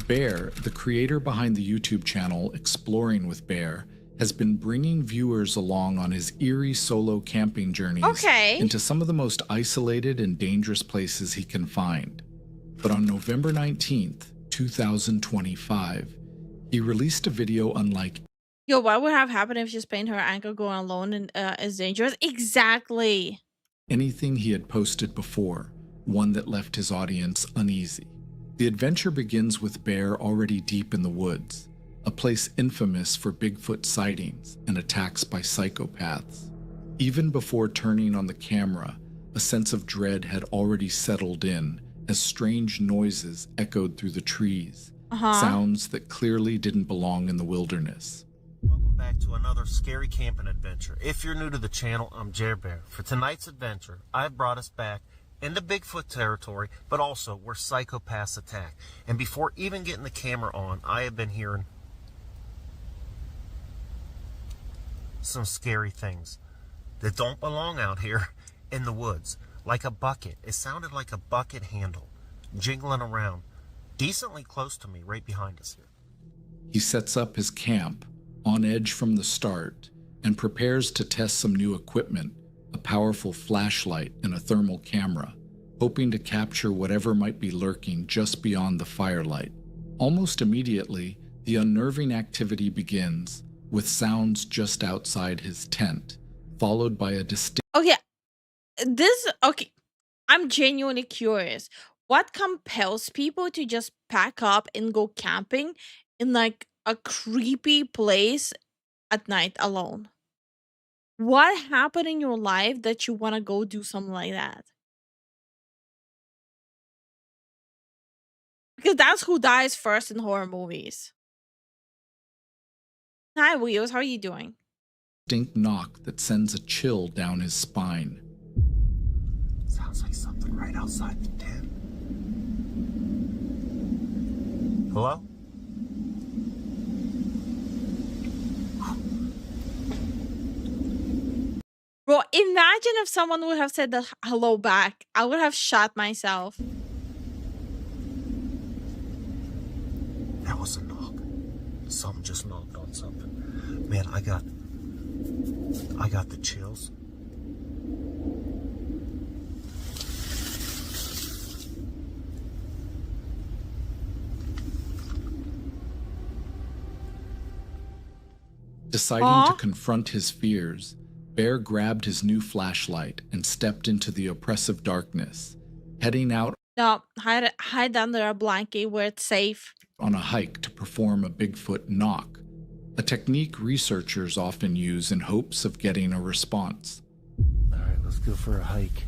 Bear, the creator behind the YouTube channel Exploring with Bear, has been bringing viewers along on his eerie solo camping journeys into some of the most isolated and dangerous places he can find. But on November 19th, 2025, he released a video unlike Yo, what would have happened if she sprained her ankle going alone and is dangerous? Exactly. anything he had posted before, one that left his audience uneasy. The adventure begins with Bear already deep in the woods, a place infamous for Bigfoot sightings and attacks by psychopaths. Even before turning on the camera, a sense of dread had already settled in as strange noises echoed through the trees, sounds that clearly didn't belong in the wilderness. Welcome back to another scary camping adventure. If you're new to the channel, I'm Jer Bear. For tonight's adventure, I've brought us back into Bigfoot territory, but also where psychopaths attack. And before even getting the camera on, I have been hearing some scary things that don't belong out here in the woods. Like a bucket. It sounded like a bucket handle jiggling around decently close to me, right behind us here. He sets up his camp, on edge from the start, and prepares to test some new equipment, a powerful flashlight and a thermal camera, hoping to capture whatever might be lurking just beyond the firelight. Almost immediately, the unnerving activity begins, with sounds just outside his tent, followed by a distinct... Okay, I'm genuinely curious. What compels people to just pack up and go camping in like a creepy place at night alone? What happened in your life that you want to go do something like that? Because that's who dies first in horror movies. Hi, Wheels. How are you doing? distinct knock that sends a chill down his spine. Sounds like something right outside the tent. Hello? Bro, imagine if someone would have said the hello back. I would have shot myself. That was a knock. Something just knocked on something. Man, I got the chills. Deciding to confront his fears, Bear grabbed his new flashlight and stepped into the oppressive darkness, heading out No, hide under a blanket where it's safe. on a hike to perform a Bigfoot knock, a technique researchers often use in hopes of getting a response. All right, let's go for a hike.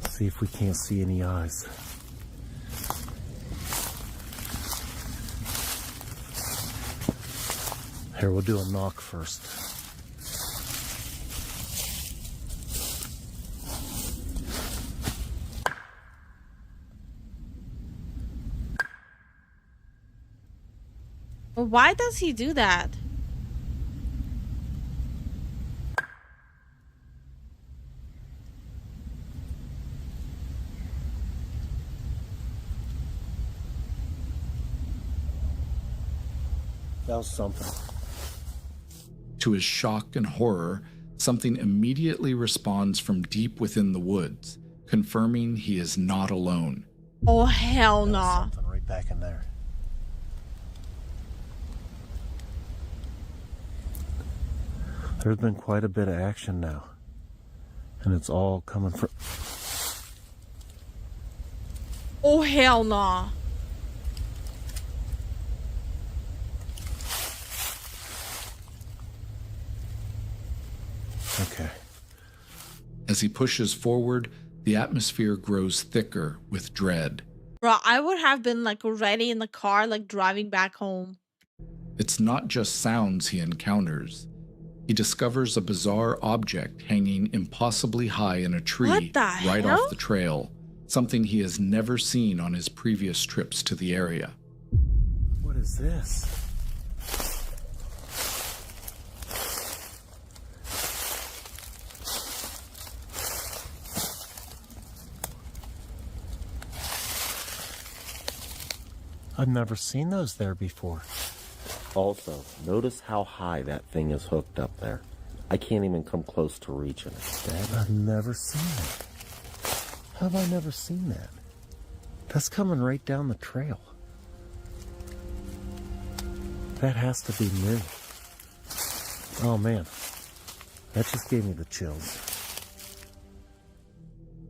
See if we can't see any eyes. Here, we'll do a knock first. Why does he do that? That was something. To his shock and horror, something immediately responds from deep within the woods, confirming he is not alone. Oh, hell no. Something right back in there. There's been quite a bit of action now, and it's all coming from... Oh, hell no. Okay. As he pushes forward, the atmosphere grows thicker with dread. Bro, I would have been like already in the car, like driving back home. It's not just sounds he encounters. He discovers a bizarre object hanging impossibly high in a tree right hell? off the trail, something he has never seen on his previous trips to the area. What is this? I've never seen those there before. Also, notice how high that thing is hooked up there. I can't even come close to reaching it. Dad, I've never seen that. How have I never seen that? That's coming right down the trail. That has to be new. Oh man, that just gave me the chills.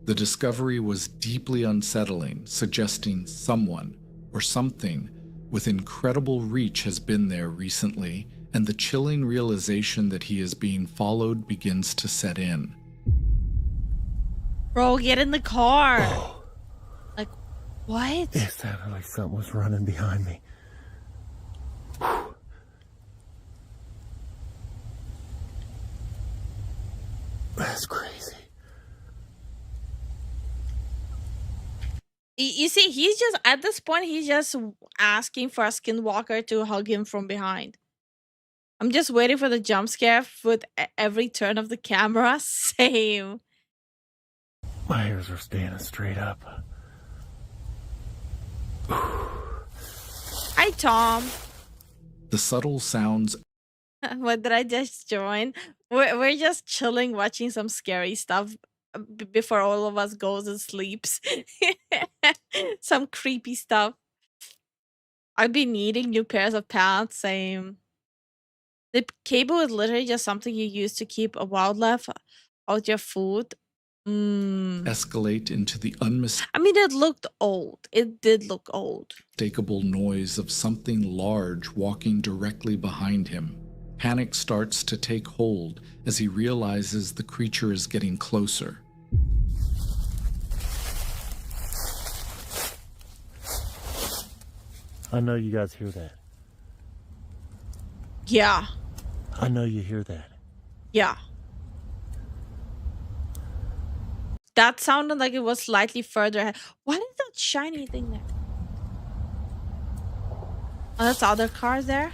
The discovery was deeply unsettling, suggesting someone or something with incredible reach has been there recently, and the chilling realization that he is being followed begins to set in. Bro, get in the car. Oh. Like, what? It sounded like something was running behind me. That's crazy. You see, he's just at this point. He's just asking for a skinwalker to hug him from behind. I'm just waiting for the jump scare with every turn of the camera. Same. My hairs are standing straight up. Hi, Tom. The subtle sounds. What did I just join? We're just chilling, watching some scary stuff before all of us goes and sleeps. Some creepy stuff. I've been needing new pairs of pants. Same. The cable is literally just something you use to keep a wildlife out your food. Escalate into the I mean, it looked old. It did look old. unmistakable noise of something large walking directly behind him. Panic starts to take hold as he realizes the creature is getting closer. I know you guys hear that. Yeah. I know you hear that. Yeah. That sounded like it was slightly further ahead. What is that shiny thing there? Oh, that's other cars there.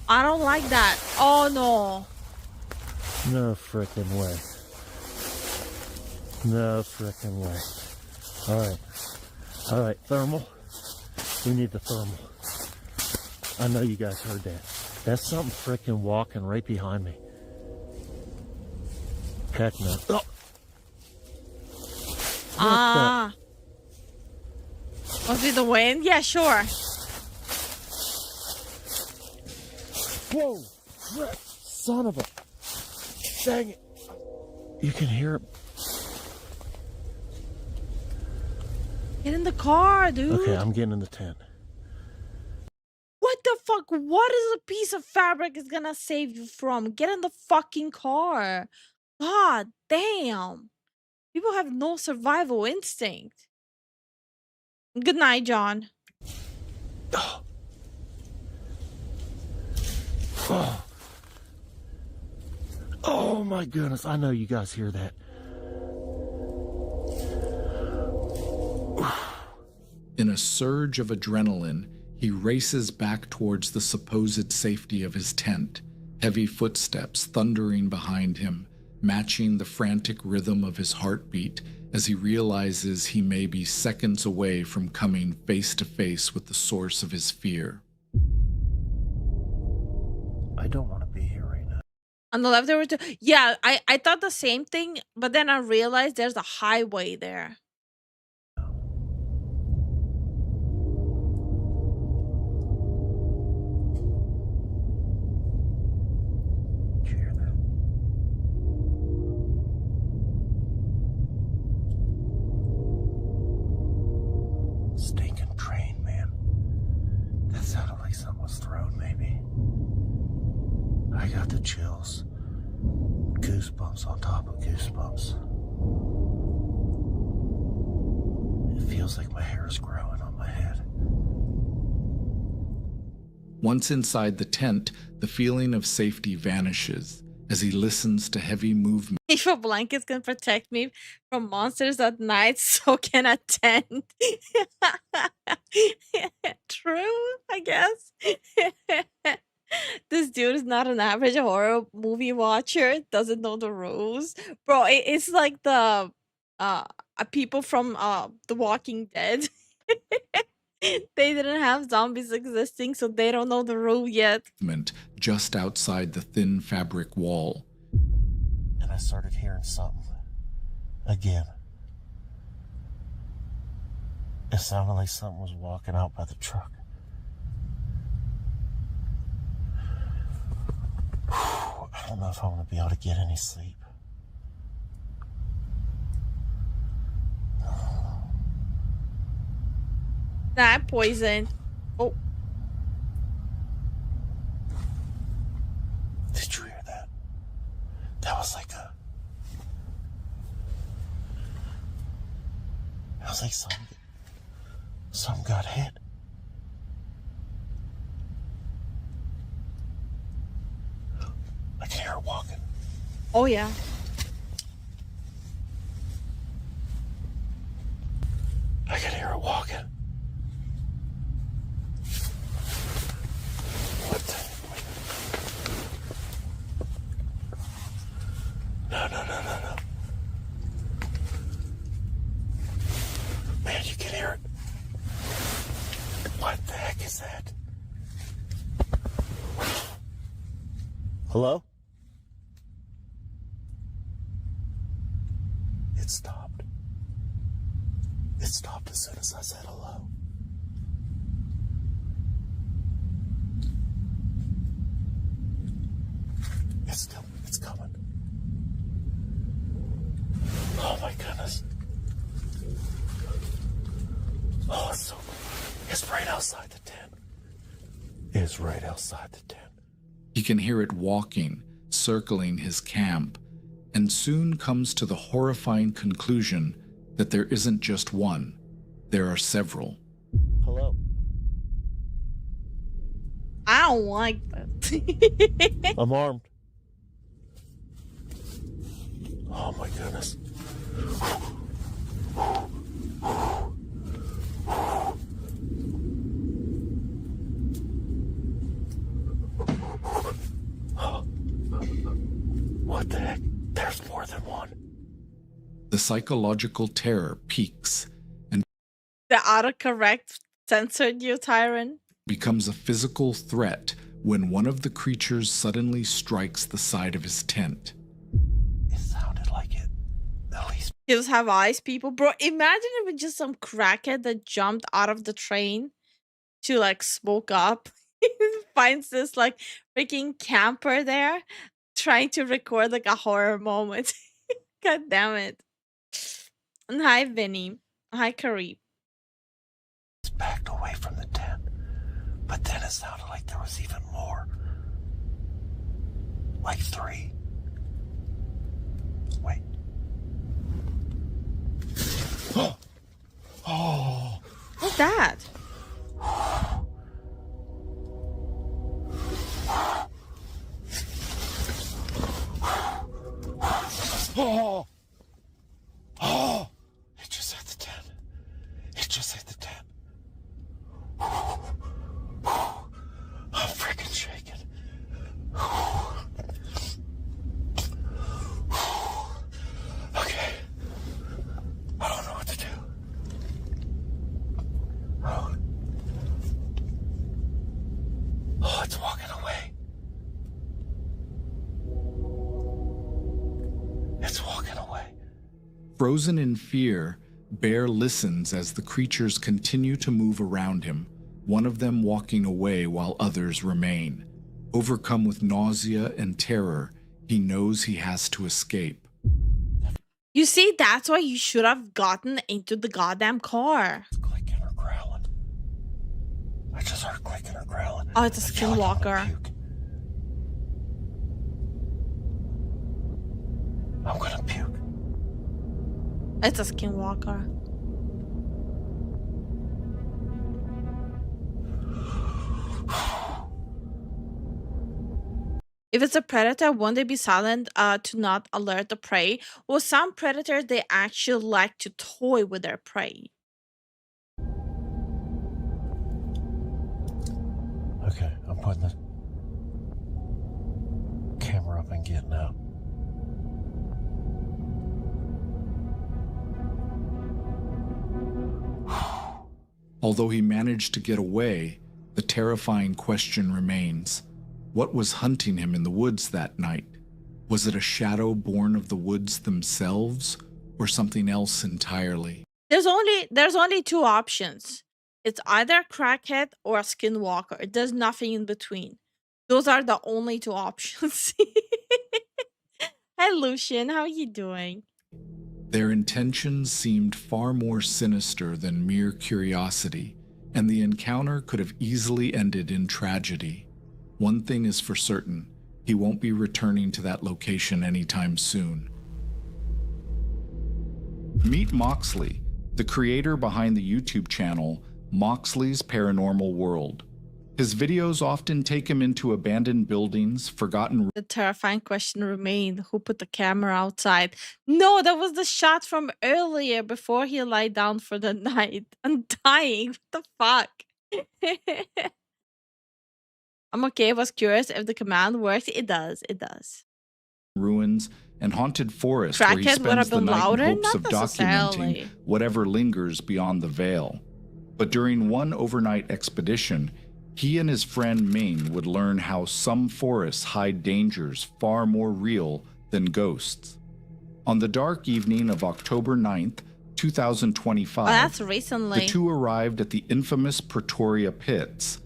I don't like that. Oh no. No frickin' way. No frickin' way. Alright. Alright, thermal. We need the thermal. I know you guys heard that. That's something frickin' walking right behind me. Heck no. Oh. Ah. Must be the wind? Yeah, sure. Whoa! Frick! Son of a... Dang it! You can hear it. Get in the car, dude. Okay, I'm getting in the tent. What the fuck? What is a piece of fabric is gonna save you from? Get in the fucking car. God damn. People have no survival instinct. Good night, John. Oh. Oh my goodness, I know you guys hear that. In a surge of adrenaline, he races back towards the supposed safety of his tent, heavy footsteps thundering behind him, matching the frantic rhythm of his heartbeat as he realizes he may be seconds away from coming face to face with the source of his fear. I don't want to be here right now. On the left there were two. Yeah, I thought the same thing, but then I realized there's a highway there. Stinking train, man. That sounded like something was thrown, maybe. I got the chills. Goosebumps on top of goosebumps. It feels like my hair is growing on my head. Once inside the tent, the feeling of safety vanishes as he listens to heavy movement. If a blanket can protect me from monsters at night, so can a tent. True, I guess. This dude is not an average horror movie watcher, doesn't know the rules. Bro, it's like the people from The Walking Dead. They didn't have zombies existing, so they don't know the rule yet. Just outside the thin fabric wall. And I started hearing something. Again. It sounded like something was walking out by the truck. I don't know if I'm going to be able to get any sleep. That poison. Oh. Did you hear that? That was like a... That was like something got hit. I can hear it walking. Oh, yeah. no. Man, you can hear it. What the heck is that? Hello? It stopped. It stopped as soon as I said hello. It's coming. Oh my goodness. Oh, it's right outside the tent. It's right outside the tent. He can hear it walking, circling his camp, and soon comes to the horrifying conclusion that there isn't just one, there are several. Hello. I don't like that. I'm armed. Oh my goodness. What the heck? There's more than one. The psychological terror peaks and The autocorrect censored you, Tyron. becomes a physical threat when one of the creatures suddenly strikes the side of his tent. It sounded like it. At least. He does have eyes, people. Bro, imagine if it's just some crackhead that jumped out of the train to like smoke up. Finds this like freaking camper there trying to record like a horror moment. God damn it. And hi, Vinny. Hi, Kareem. It's backed away from the tent. But then it sounded like there was even more. Like 3. Wait. Oh. What's that? Oh. Oh. It just hit the tent. It just hit the tent. I'm freaking shaking. Okay. I don't know what to do. Oh, it's walking away. It's walking away. Frozen in fear, Bear listens as the creatures continue to move around him, one of them walking away while others remain. Overcome with nausea and terror, he knows he has to escape. You see, that's why you should have gotten into the goddamn car. It's clicking or growling. I just heard clicking or growling. Oh, it's a I feel like I'm gonna skinwalker. puke. I'm gonna puke. It's a skinwalker. If it's a predator, won't they be silent to not alert the prey? Well, some predators, they actually like to toy with their prey. Okay, I'm putting the camera up and getting out. Although he managed to get away, the terrifying question remains. What was hunting him in the woods that night? Was it a shadow born of the woods themselves, or something else entirely? There's only two options. It's either a crackhead or a skinwalker. There's nothing in between. Those are the only two options. Hi, Lucian. How are you doing? Their intentions seemed far more sinister than mere curiosity, and the encounter could have easily ended in tragedy. One thing is for certain, he won't be returning to that location anytime soon. Meet Moxley, the creator behind the YouTube channel Moxley's Paranormal World. His videos often take him into abandoned buildings, forgotten. The terrifying question remained, who put the camera outside? No, that was the shot from earlier before he lied down for the night. I'm dying. What the fuck? I'm okay. I was curious if the command works. It does. It does. Ruins and haunted forest where he Crackhead would have spends the been night louder? in hopes Not of documenting necessarily. whatever lingers beyond the veil. But during one overnight expedition, he and his friend Ming would learn how some forests hide dangers far more real than ghosts. On the dark evening of October 9th, 2025, Oh, that's recently. the two arrived at the infamous Pretoria Pits,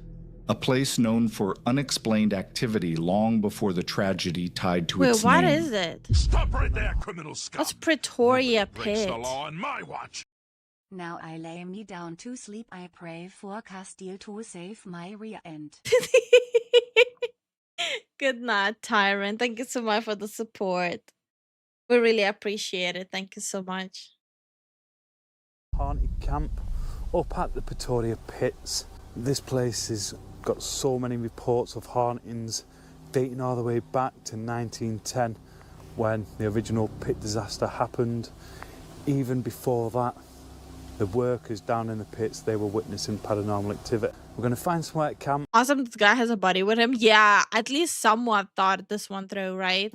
a place known for unexplained activity long before the tragedy tied to Wait, its what name. is it? Stop right there, criminal scum. What's Pretoria Breaks Pit? the law on my watch. Now I lay me down to sleep. I pray for Castile to save my rear end. Good night, Tyrant. Thank you so much for the support. We really appreciate it. Thank you so much. Haunted camp up at the Pretoria Pits. This place has got so many reports of hauntings dating all the way back to 1910 when the original pit disaster happened. Even before that, the workers down in the pits, they were witnessing paranormal activity. We're going to find somewhere at camp. Awesome, this guy has a buddy with him. Yeah, at least somewhat thought this one through, right?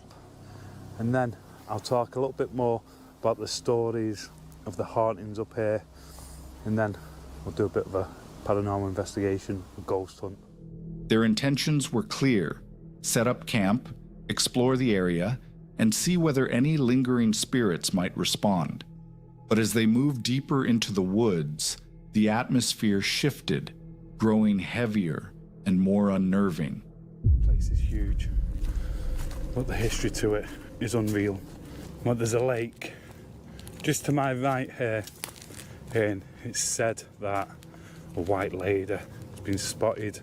And then I'll talk a little bit more about the stories of the hauntings up here. And then we'll do a bit of a paranormal investigation, a ghost hunt. Their intentions were clear: set up camp, explore the area, and see whether any lingering spirits might respond. But as they moved deeper into the woods, the atmosphere shifted, growing heavier and more unnerving. The place is huge, but the history to it is unreal. But there's a lake just to my right here, and it's said that a white lady has been spotted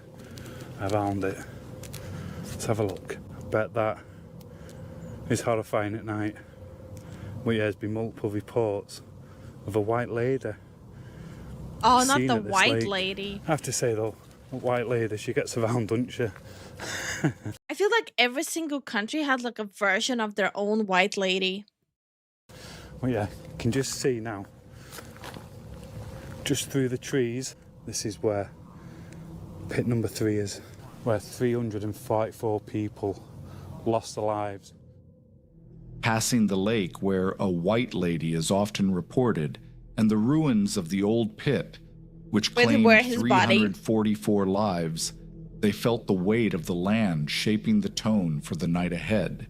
around it. Let's have a look. I bet that is horrifying at night. But yeah, there's been multiple reports of a white lady. Oh, not seen the at this white lake. lady. I have to say though, a white lady, she gets around, doesn't she? I feel like every single country had like a version of their own white lady. Well, yeah, you can just see now, just through the trees, this is where pit number 3 is, where 344 people lost their lives. Passing the lake where a white lady is often reported, and the ruins of the old pit, which claimed where his body. 344 lives, they felt the weight of the land shaping the tone for the night ahead.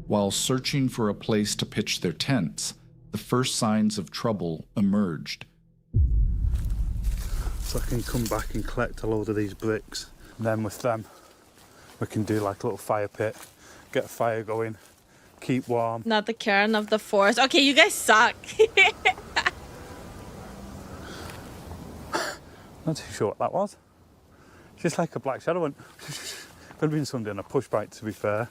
While searching for a place to pitch their tents, the first signs of trouble emerged. So I can come back and collect a load of these bricks. And then with them, we can do like a little fire pit, get a fire going, keep warm. Not the Karen of the forest. Okay, you guys suck. Not too sure what that was. Just like a black shadow one. Could have been somebody on a push bike, to be fair.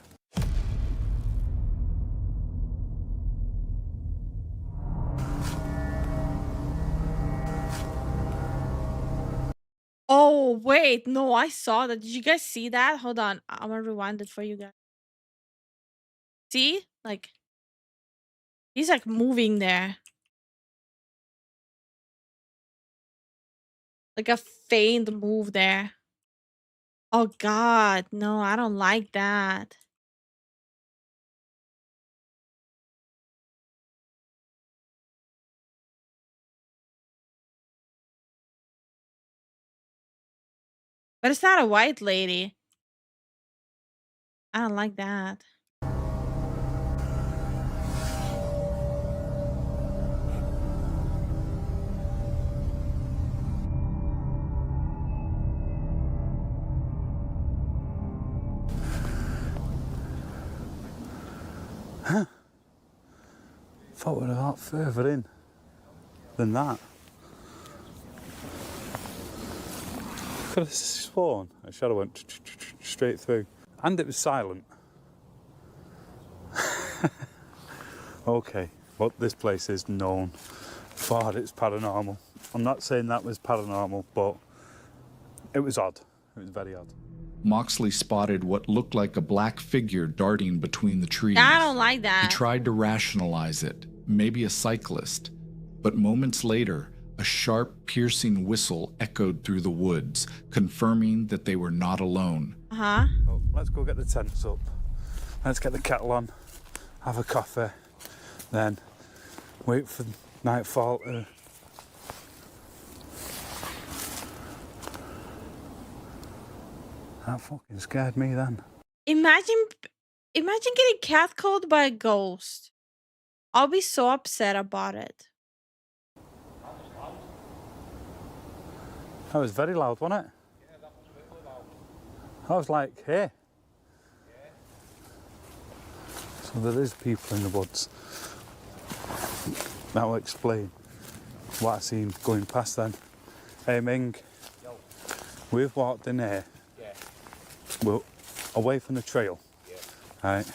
Oh, wait. No, I saw that. Did you guys see that? Hold on. I'm gonna rewind it for you guys. See? Like, he's like moving there. Like a faint move there. Oh, God. No, I don't like that. But it's not a white lady. I don't like that. Huh. Thought we were a lot further in than that. Could have sworn a shadow went straight through. And it was silent. Okay, but this place is known for its paranormal. I'm not saying that was paranormal, but it was odd. It was very odd. Moxley spotted what looked like a black figure darting between the trees. I don't like that. He tried to rationalize it, maybe a cyclist, but moments later, a sharp, piercing whistle echoed through the woods, confirming that they were not alone. Uh-huh. Oh, let's go get the tents up. Let's get the kettle on have a coffee, then wait for nightfall to... That fucking scared me then. Imagine getting catcalled by a ghost. I'll be so upset about it. That was very loud, wasn't it? Yeah, that was really loud. I was like, hey. So there is people in the woods. That will explain what I seen going past then. Hey Ming, we've walked in here. Yeah. We're away from the trail. Yeah. Right.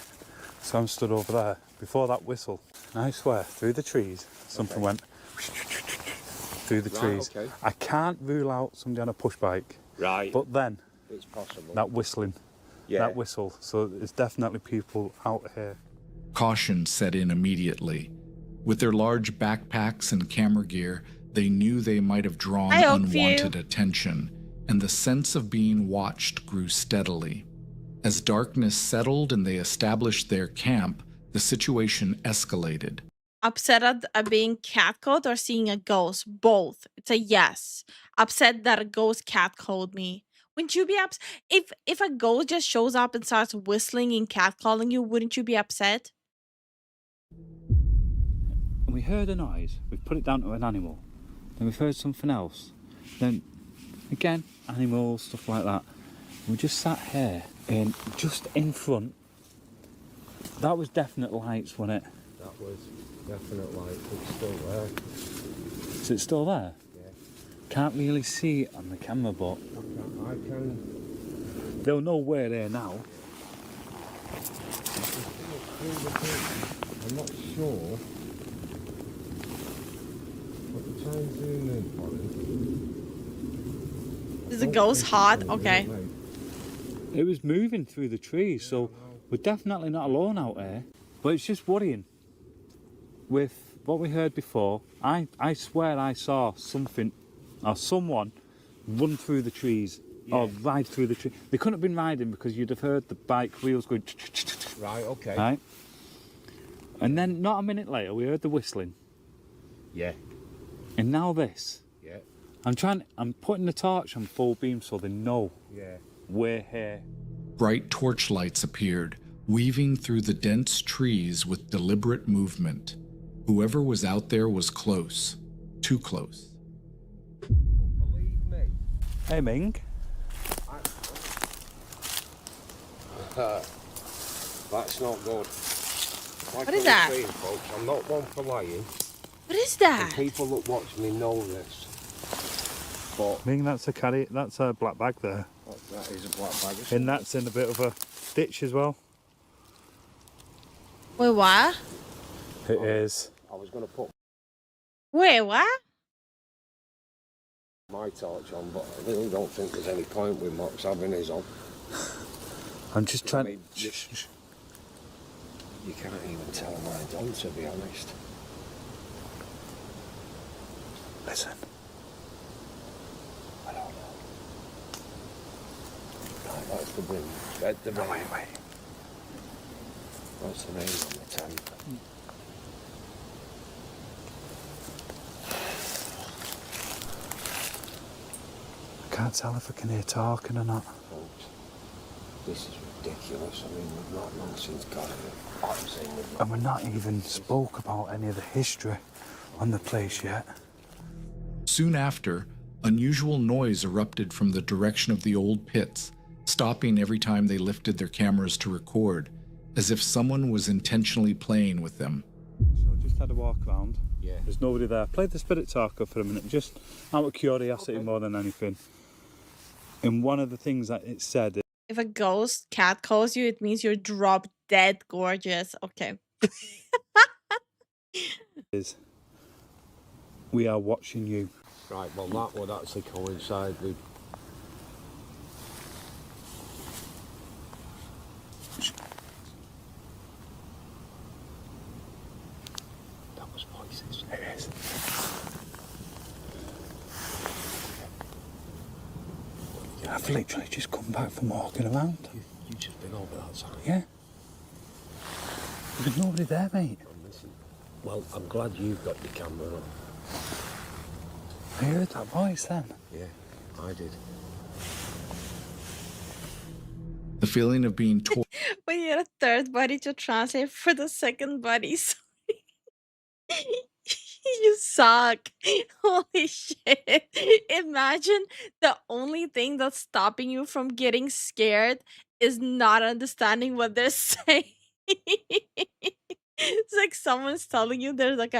So I'm stood over there before that whistle. And I swear, through the trees, something went through the trees. Okay. I can't rule out somebody on a push bike. Right. But then It's possible. that whistling, that whistle. So there's definitely people out here. Caution set in immediately. With their large backpacks and camera gear, they knew they might have drawn unwanted attention, and the sense of being watched grew steadily. As darkness settled and they established their camp, the situation escalated. Upset at being catcalled or seeing a ghost? Both. It's a yes. Upset that a ghost catcalled me. Wouldn't you be upset? If a ghost just shows up and starts whistling and catcalling you, wouldn't you be upset? And we heard a noise, we've put it down to an animal. Then we've heard something else. Then, again, animals, stuff like that. We just sat here, and just in front, that was definite lights, wasn't it? That was definite light. It's still there. Is it still there? Yeah. Can't really see it on the camera, but... I can... They'll know we're there now. I'm not sure. But the try and zoom in for it. Is the ghost hot? Okay. It was moving through the trees, so we're definitely not alone out there. But it's just worrying. With what we heard before, I swear I saw something or someone run through the trees or ride through the tree. They couldn't have been riding because you'd have heard the bike wheels going. Right, okay. Right? And then not a minute later, we heard the whistling. Yeah. And now this. Yeah. I'm putting the torch on full beam so they know we're here. Bright torchlights appeared, weaving through the dense trees with deliberate movement. Whoever was out there was close. Too close. Believe me. Hey, Ming. That's not good. What is that? Saying, folks, I'm not one for lying. What is that? And people that watch me know this. But Ming, that's a black bag there. that is a black bag. And that's in a bit of a ditch as well. Wait, what? It is. I was going to put Wait, what? my torch on, but I really don't think there's any point with Mox having his on. I'm just trying. I mean, you can't even tell mine's on, to be honest. Listen. I don't know. Right, that's the ring. That's the ring. Wait. That's the ring on the tent. I can't tell if I can hear talking or not. Folks, this is ridiculous. I mean, we've not long since got it. And we're not even spoke about any of the history on the place yet. Soon after, unusual noise erupted from the direction of the old pits, stopping every time they lifted their cameras to record, as if someone was intentionally playing with them. So I just had a walk around. Yeah. There's nobody there. Played the Spirit Talker for a minute, just out of curiosity more than anything. And one of the things that it said... If a ghost cat calls you, it means you're drop dead gorgeous. Okay. is we are watching you. Right, well that would actually coincide with... That was voices. It is. I've literally just come back from walking around. You've just been over that side. Yeah. There's nobody there, mate. Well, I'm glad you've got your camera on. I heard that voice then. Yeah, I did. The feeling of being torn. We need a third buddy to translate for the second buddy. Sorry. You suck. Holy shit. Imagine the only thing that's stopping you from getting scared is not understanding what they're saying. It's like someone's telling you there's like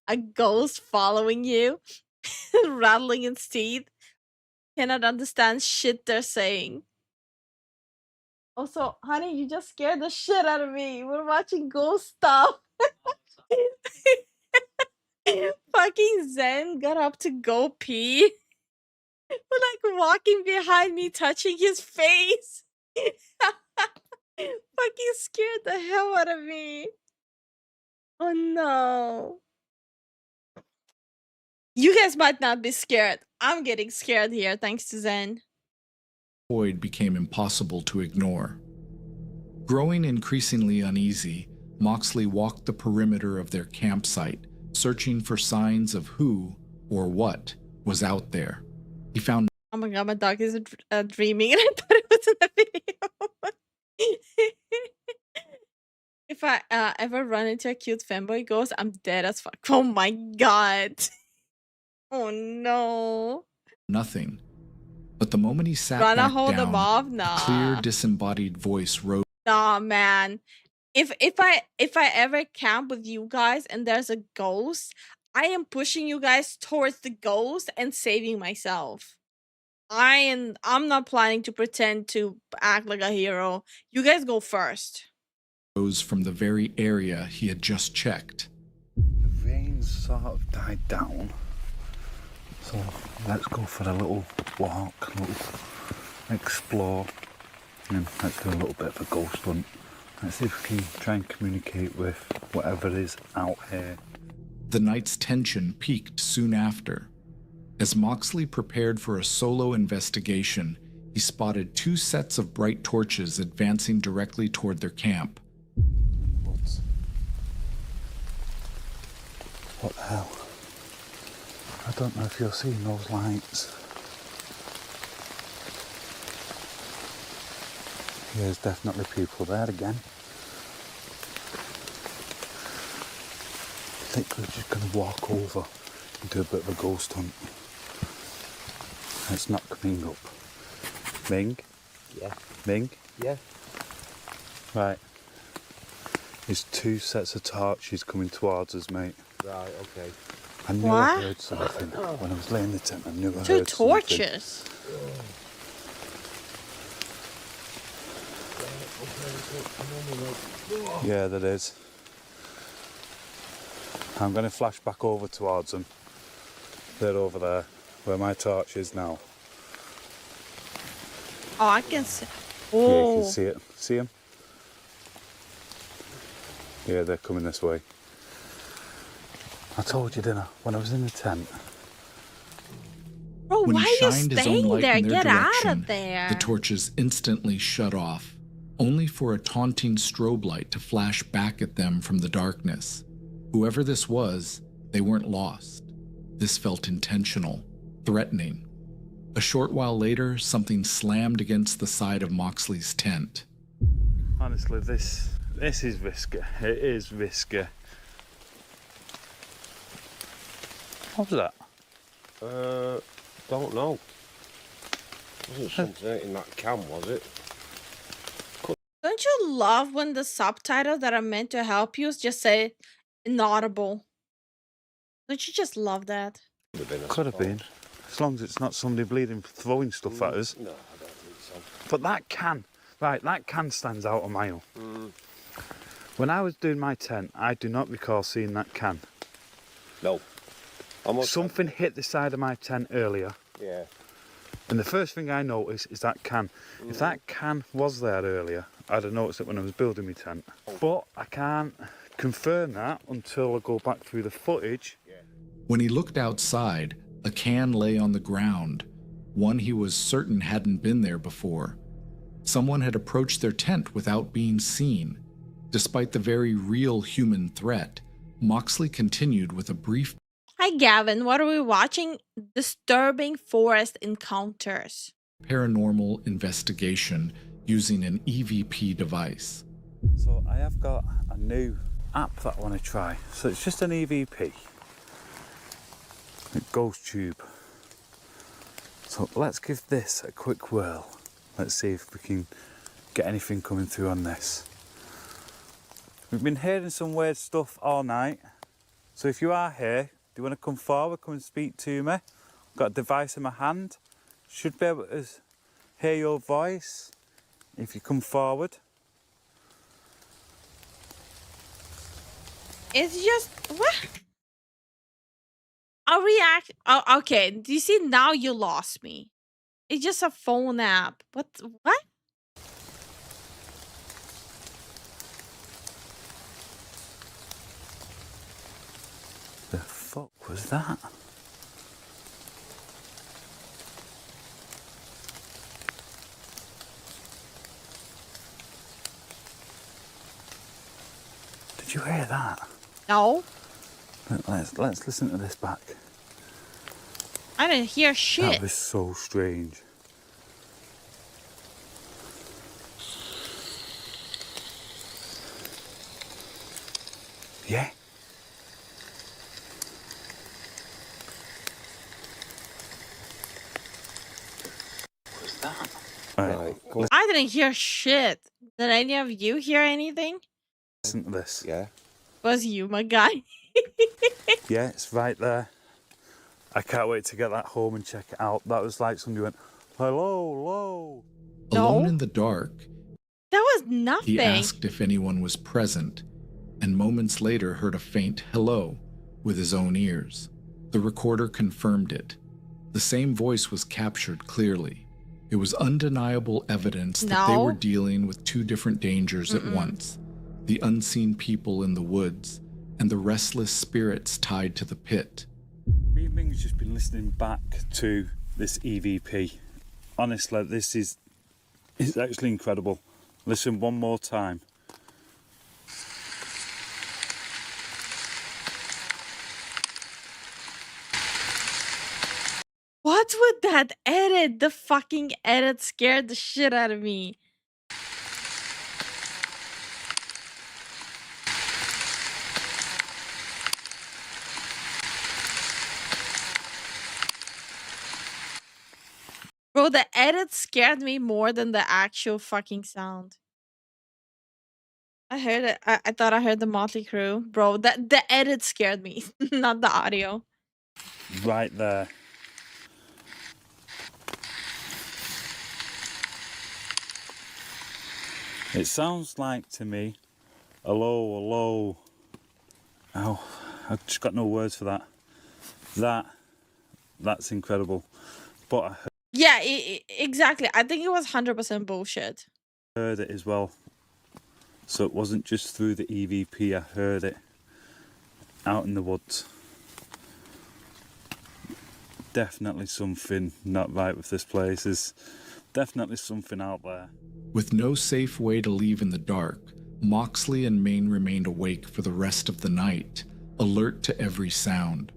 a ghost following you, rattling its teeth. Cannot understand shit they're saying. Also, honey, you just scared the shit out of me. We're watching ghost stuff. Fucking Zen got up to go pee. But like walking behind me, touching his face. Fucking scared the hell out of me. Oh no. You guys might not be scared. I'm getting scared here thanks to Zen. Void became impossible to ignore. Growing increasingly uneasy, Moxley walked the perimeter of their campsite, searching for signs of who or what was out there. He found. Oh my god, my dog is dreaming and I thought it was in the video. If I ever run into a cute fanboy ghost, I'm dead as fuck. Oh my god. Oh no. nothing. But the moment he sat Trying to back hold them down, off? a Nah. clear, disembodied voice rose. Nah, man. If I ever camp with you guys and there's a ghost, I am pushing you guys towards the ghost and saving myself. I'm not planning to pretend to act like a hero. You guys go first. Rose from the very area he had just checked. The rain sort of died down. So let's go for a little walk, a little explore, and let's do a little bit of a ghost hunt. Let's see if we can try and communicate with whatever is out here. The night's tension peaked soon after. As Moxley prepared for a solo investigation, he spotted two sets of bright torches advancing directly toward their camp. What the hell? I don't know if you're seeing those lights. There's definitely people there again. I think we're just going to walk over and do a bit of a ghost hunt. It's not coming up. Ming? Yeah. Ming? Yeah. Right. There's two sets of torches coming towards us, mate. Right, okay. I knew I heard something. When I was laying in the tent, I knew I heard something. Two torches? Yeah, there is. I'm going to flash back over towards them. They're over there, where my torch is now. Oh, I can see. Yeah, you Oh. can see it. See them? Yeah, they're coming this way. I told you, didn't I? When I was in the tent. Bro, When why he are you shined his own staying light there? in their Get out direction, of there. the torches instantly shut off, only for a taunting strobe light to flash back at them from the darkness. Whoever this was, they weren't lost. This felt intentional, threatening. A short while later, something slammed against the side of Moxley's tent. Honestly, this is risky. It is risky. What was that? Don't know. Wasn't something in that can, was it? Don't you love when the subtitles that are meant to help you just say inaudible? Don't you just love that? Could have been. As long as it's not somebody bleeding throwing stuff at us. No, I don't think so. But that can, right, that can stands out a mile. When I was doing my tent, I do not recall seeing that can. No. Something hit the side of my tent earlier. Yeah. And the first thing I noticed is that can. If that can was there earlier, I'd have noticed it when I was building my tent. But I can't confirm that until I go back through the footage. When he looked outside, a can lay on the ground, one he was certain hadn't been there before. Someone had approached their tent without being seen. Despite the very real human threat, Moxley continued with a brief Hi, Gavin. What are we watching? Disturbing forest encounters. paranormal investigation using an EVP device. So I have got a new app that I want to try. So it's just an EVP. A ghost tube. So let's give this a quick whirl. Let's see if we can get anything coming through on this. We've been hearing some weird stuff all night. So if you are here, do you want to come forward, come and speak to me? I've got a device in my hand. Should be able to hear your voice if you come forward. It's just what? A react. Oh, okay. Do you see now? You lost me. It's just a phone app. What? What? The fuck was that? Did you hear that? No. Let's listen to this back. I didn't hear shit. That was so strange. Yeah. What's that? Right. I didn't hear shit. Did any of you hear anything? Listen to this. Yeah. Was you, my guy? Yeah, it's right there. I can't wait to get that home and check it out. That was like somebody went, hello, hello. Alone in the dark, That was nothing. he asked if anyone was present, and moments later heard a faint hello with his own ears. The recorder confirmed it. The same voice was captured clearly. It was undeniable evidence that they No. were dealing with two different dangers at once: the unseen people in the woods and the restless spirits tied to the pit. Me and Ming's just been listening back to this EVP. Honestly, this is actually incredible. Listen one more time. What's with that edit? The fucking edit scared the shit out of me. Bro, the edit scared me more than the actual fucking sound. I heard it. I thought I heard the Motley Crue. Bro, the edit scared me, not the audio. Right there. It sounds like to me, hello, hello. Oh, I've just got no words for that. That's incredible. But I Yeah, exactly. I think it was 100% bullshit. heard it as well. So it wasn't just through the EVP, I heard it out in the woods. Definitely something not right with this place. There's definitely something out there. With no safe way to leave in the dark, Moxley and Maine remained awake for the rest of the night, alert to every sound.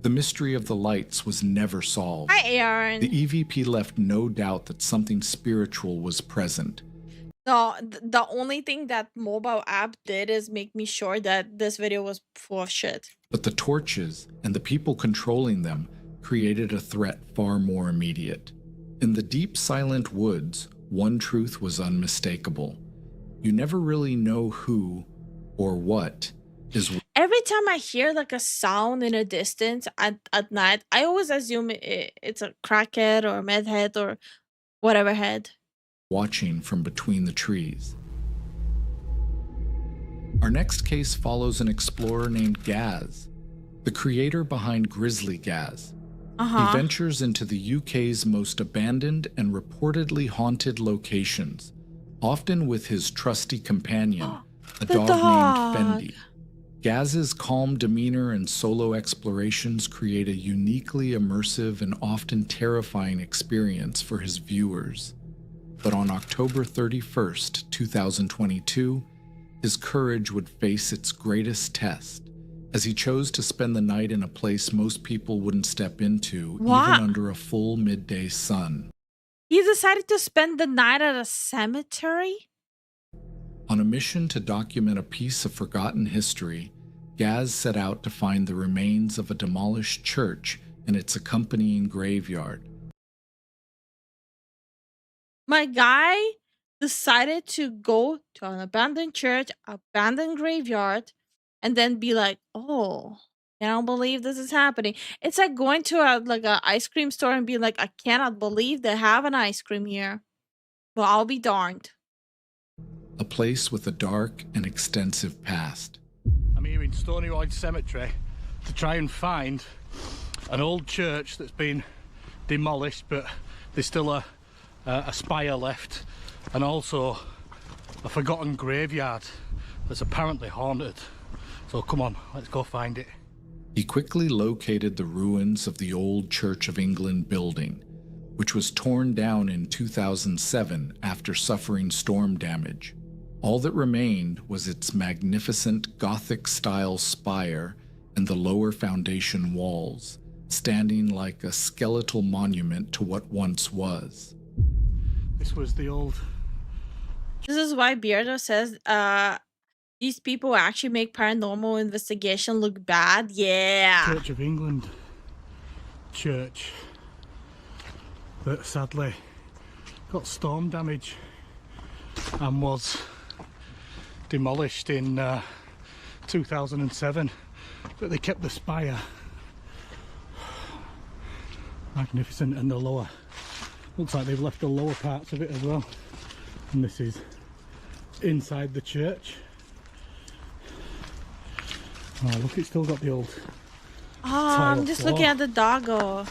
The mystery of the lights was never solved. Hi, Aaron. The EVP left no doubt that something spiritual was present. No, the only thing that mobile app did is make me sure that this video was full of shit. But the torches and the people controlling them created a threat far more immediate. In the deep, silent woods, one truth was unmistakable. You never really know who or what is. Every time I hear like a sound in a distance at night, I always assume it's a crackhead or a meth head or whatever head. Watching from between the trees. Our next case follows an explorer named Gaz, the creator behind Grizzly Gaz. He ventures into the UK's most abandoned and reportedly haunted locations, often with his trusty companion, a dog named Fendi. Gaz's calm demeanor and solo explorations create a uniquely immersive and often terrifying experience for his viewers. But on October 31st, 2022, his courage would face its greatest test, as he chose to spend the night in a place most people wouldn't step into, What? even under a full midday sun. He decided to spend the night at a cemetery? On a mission to document a piece of forgotten history, Gaz set out to find the remains of a demolished church and its accompanying graveyard. My guy decided to go to an abandoned church, abandoned graveyard, and then be like, oh, I don't believe this is happening. It's like going to a ice cream store and being like, I cannot believe they have an ice cream here. Well, I'll be darned. A place with a dark and extensive past. I'm here in Stony Royd Cemetery to try and find an old church that's been demolished, but there's still a spire left, and also a forgotten graveyard that's apparently haunted. So come on, let's go find it. He quickly located the ruins of the old Church of England building, which was torn down in 2007 after suffering storm damage. All that remained was its magnificent Gothic-style spire and the lower foundation walls, standing like a skeletal monument to what once was. This was the old... This is why Beardo says these people actually make paranormal investigation look bad. Yeah. Church of England church that sadly got storm damage and was demolished in 2007, but they kept the spire. Magnificent. And the lower, looks like they've left the lower parts of it as well, and this is inside the church. Oh look, it's still got the old I'm just looking at the doggo.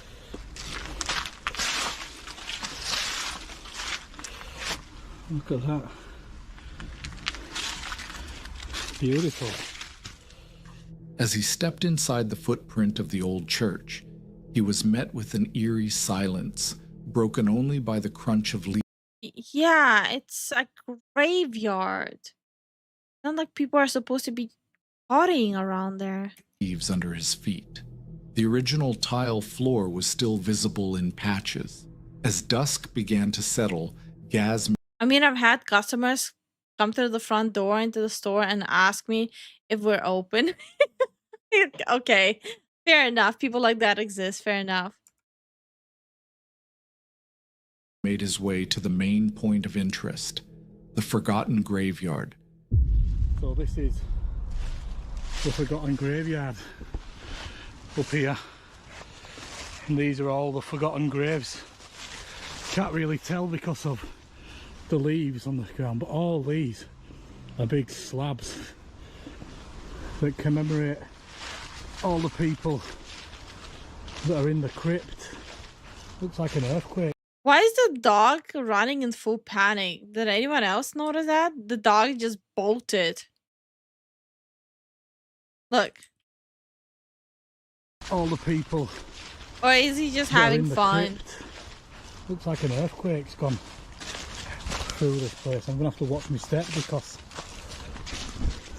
Look at that. Beautiful. As he stepped inside the footprint of the old church, he was met with an eerie silence, broken only by the crunch of leaves. Yeah, it's a graveyard. Not like people are supposed to be partying around there. Leaves under his feet. The original tile floor was still visible in patches. As dusk began to settle, Gaz... I mean, I've had customers come through the front door into the store and ask me if we're open. Okay, fair enough. People like that exist. Fair enough. made his way to the main point of interest, the forgotten graveyard. So this is the forgotten graveyard up here, and these are all the forgotten graves. Can't really tell because of the leaves on the ground, but all these are big slabs that commemorate all the people that are in the crypt. Looks like an earthquake. Why is the dog running in full panic? Did anyone else notice that? The dog just bolted. Look. All the people. Or is he just having fun? Crypt. Looks like an earthquake's gone through this place. I'm gonna have to watch my step because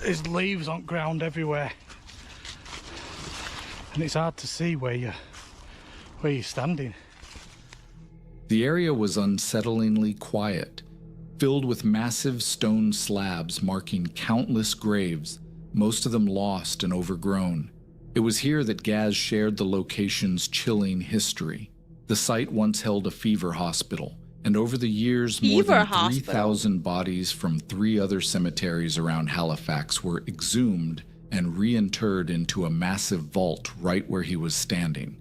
there's leaves on ground everywhere, and it's hard to see where you're standing. The area was unsettlingly quiet, filled with massive stone slabs marking countless graves, most of them lost and overgrown. It was here that Gaz shared the location's chilling history. The site once held a fever hospital, and over the years, more than 3,000 bodies from 3 other cemeteries around Halifax were exhumed and reinterred into a massive vault right where he was standing.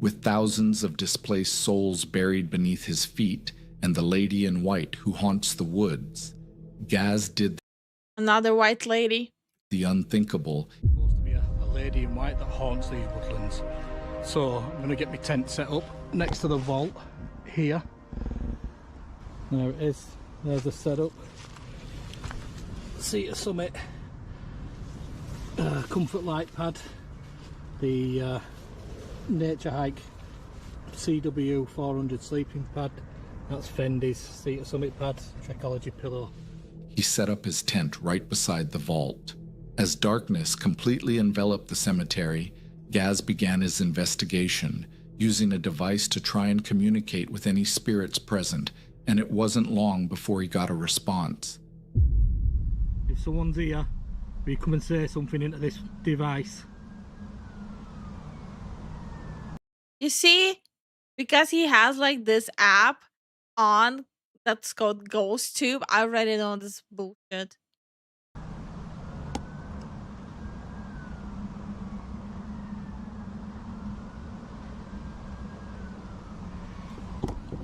With thousands of displaced souls buried beneath his feet and the lady in white who haunts the woods, Gaz did another white lady. The unthinkable. Supposed to be a lady in white that haunts these woodlands. So I'm going to get my tent set up next to the vault here. There it is. There's the setup. Cedar Summit comfort light pad. The Nature Hike CW 400 sleeping pad. That's Fendi's Cedar Summit pad. Trekology pillow. He set up his tent right beside the vault. As darkness completely enveloped the cemetery, Gaz began his investigation, using a device to try and communicate with any spirits present, and it wasn't long before he got a response. If someone's here, will you come and say something into this device? You see, because he has like this app on that's called GhostTube, I already know this bullshit.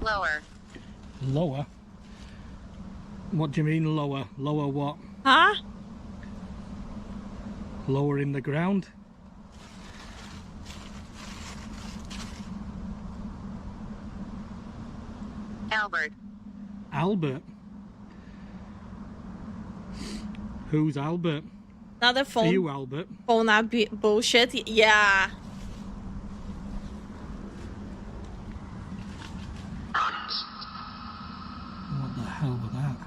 Lower. Lower? What do you mean lower? Lower what? Huh? Lower in the ground? Albert. Albert? Who's Albert? Another phone. Are you Albert? Phone app bullshit. Yeah. What the hell was that?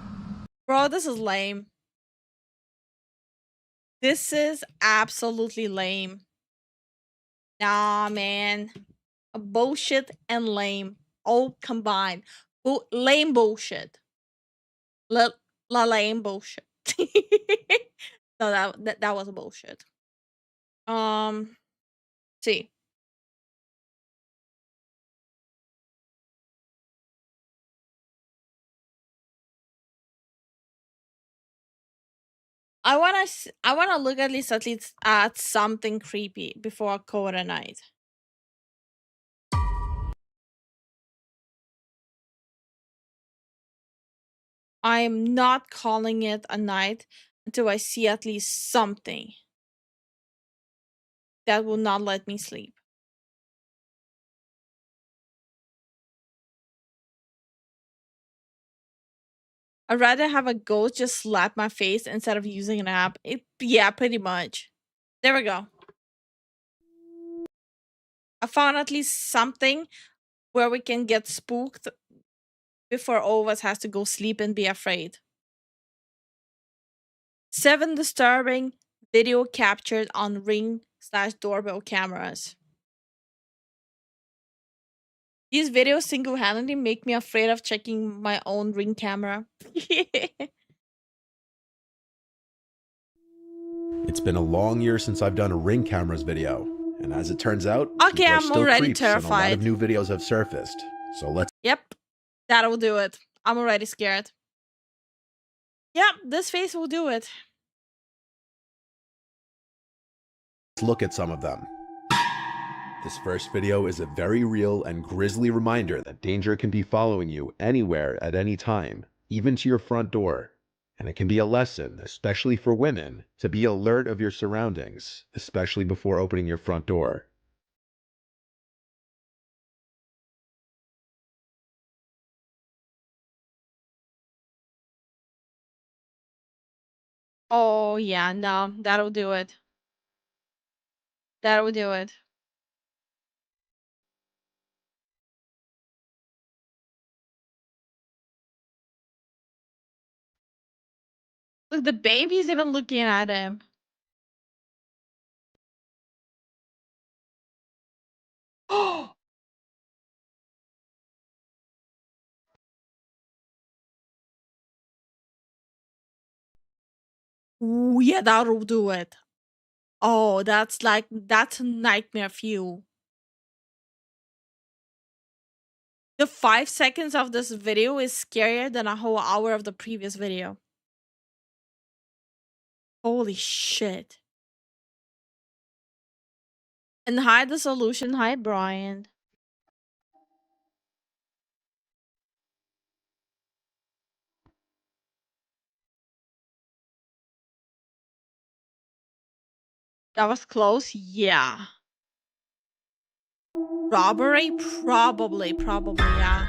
Bro, this is lame. This is absolutely lame. Nah, man. Bullshit and lame all combined. Lame bullshit. Lame bullshit. No, that was bullshit. See. I wanna look at least at something creepy before I call it a night. I'm not calling it a night until I see at least something that will not let me sleep. I'd rather have a ghost just slap my face instead of using an app. Yeah, pretty much. There we go. I found at least something where we can get spooked before all of us has to go sleep and be afraid. 7 disturbing video captured on Ring/doorbell cameras. These videos single-handedly make me afraid of checking my own Ring camera. It's been a long year since I've done a Ring cameras video, and as it turns out, Okay, people are I'm still already creeps, and a lot terrified. of new videos have surfaced. So let's Yep, that'll do it. I'm already scared. Yep, this face will do it. look at some of them. This first video is a very real and grisly reminder that danger can be following you anywhere at any time, even to your front door. And it can be a lesson, especially for women, to be alert of your surroundings, especially before opening your front door. Oh, yeah, no, that'll do it. That'll do it. Look, the baby's even looking at him. Ooh, yeah, that'll do it. Oh, that's nightmare fuel. The 5 seconds of this video is scarier than a whole hour of the previous video. Holy shit. And hi, the solution. Hi, Brian. That was close. Yeah. Robbery? Probably, yeah.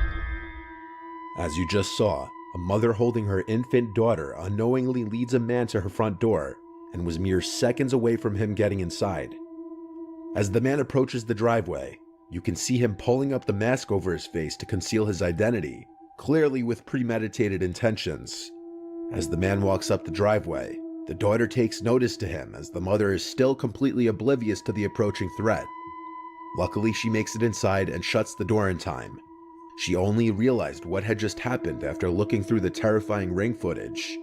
As you just saw, a mother holding her infant daughter unknowingly leads a man to her front door and was mere seconds away from him getting inside. As the man approaches the driveway, you can see him pulling up the mask over his face to conceal his identity, clearly with premeditated intentions. As the man walks up the driveway, the daughter takes notice to him as the mother is still completely oblivious to the approaching threat. Luckily, she makes it inside and shuts the door in time. She only realized what had just happened after looking through the terrifying ring footage.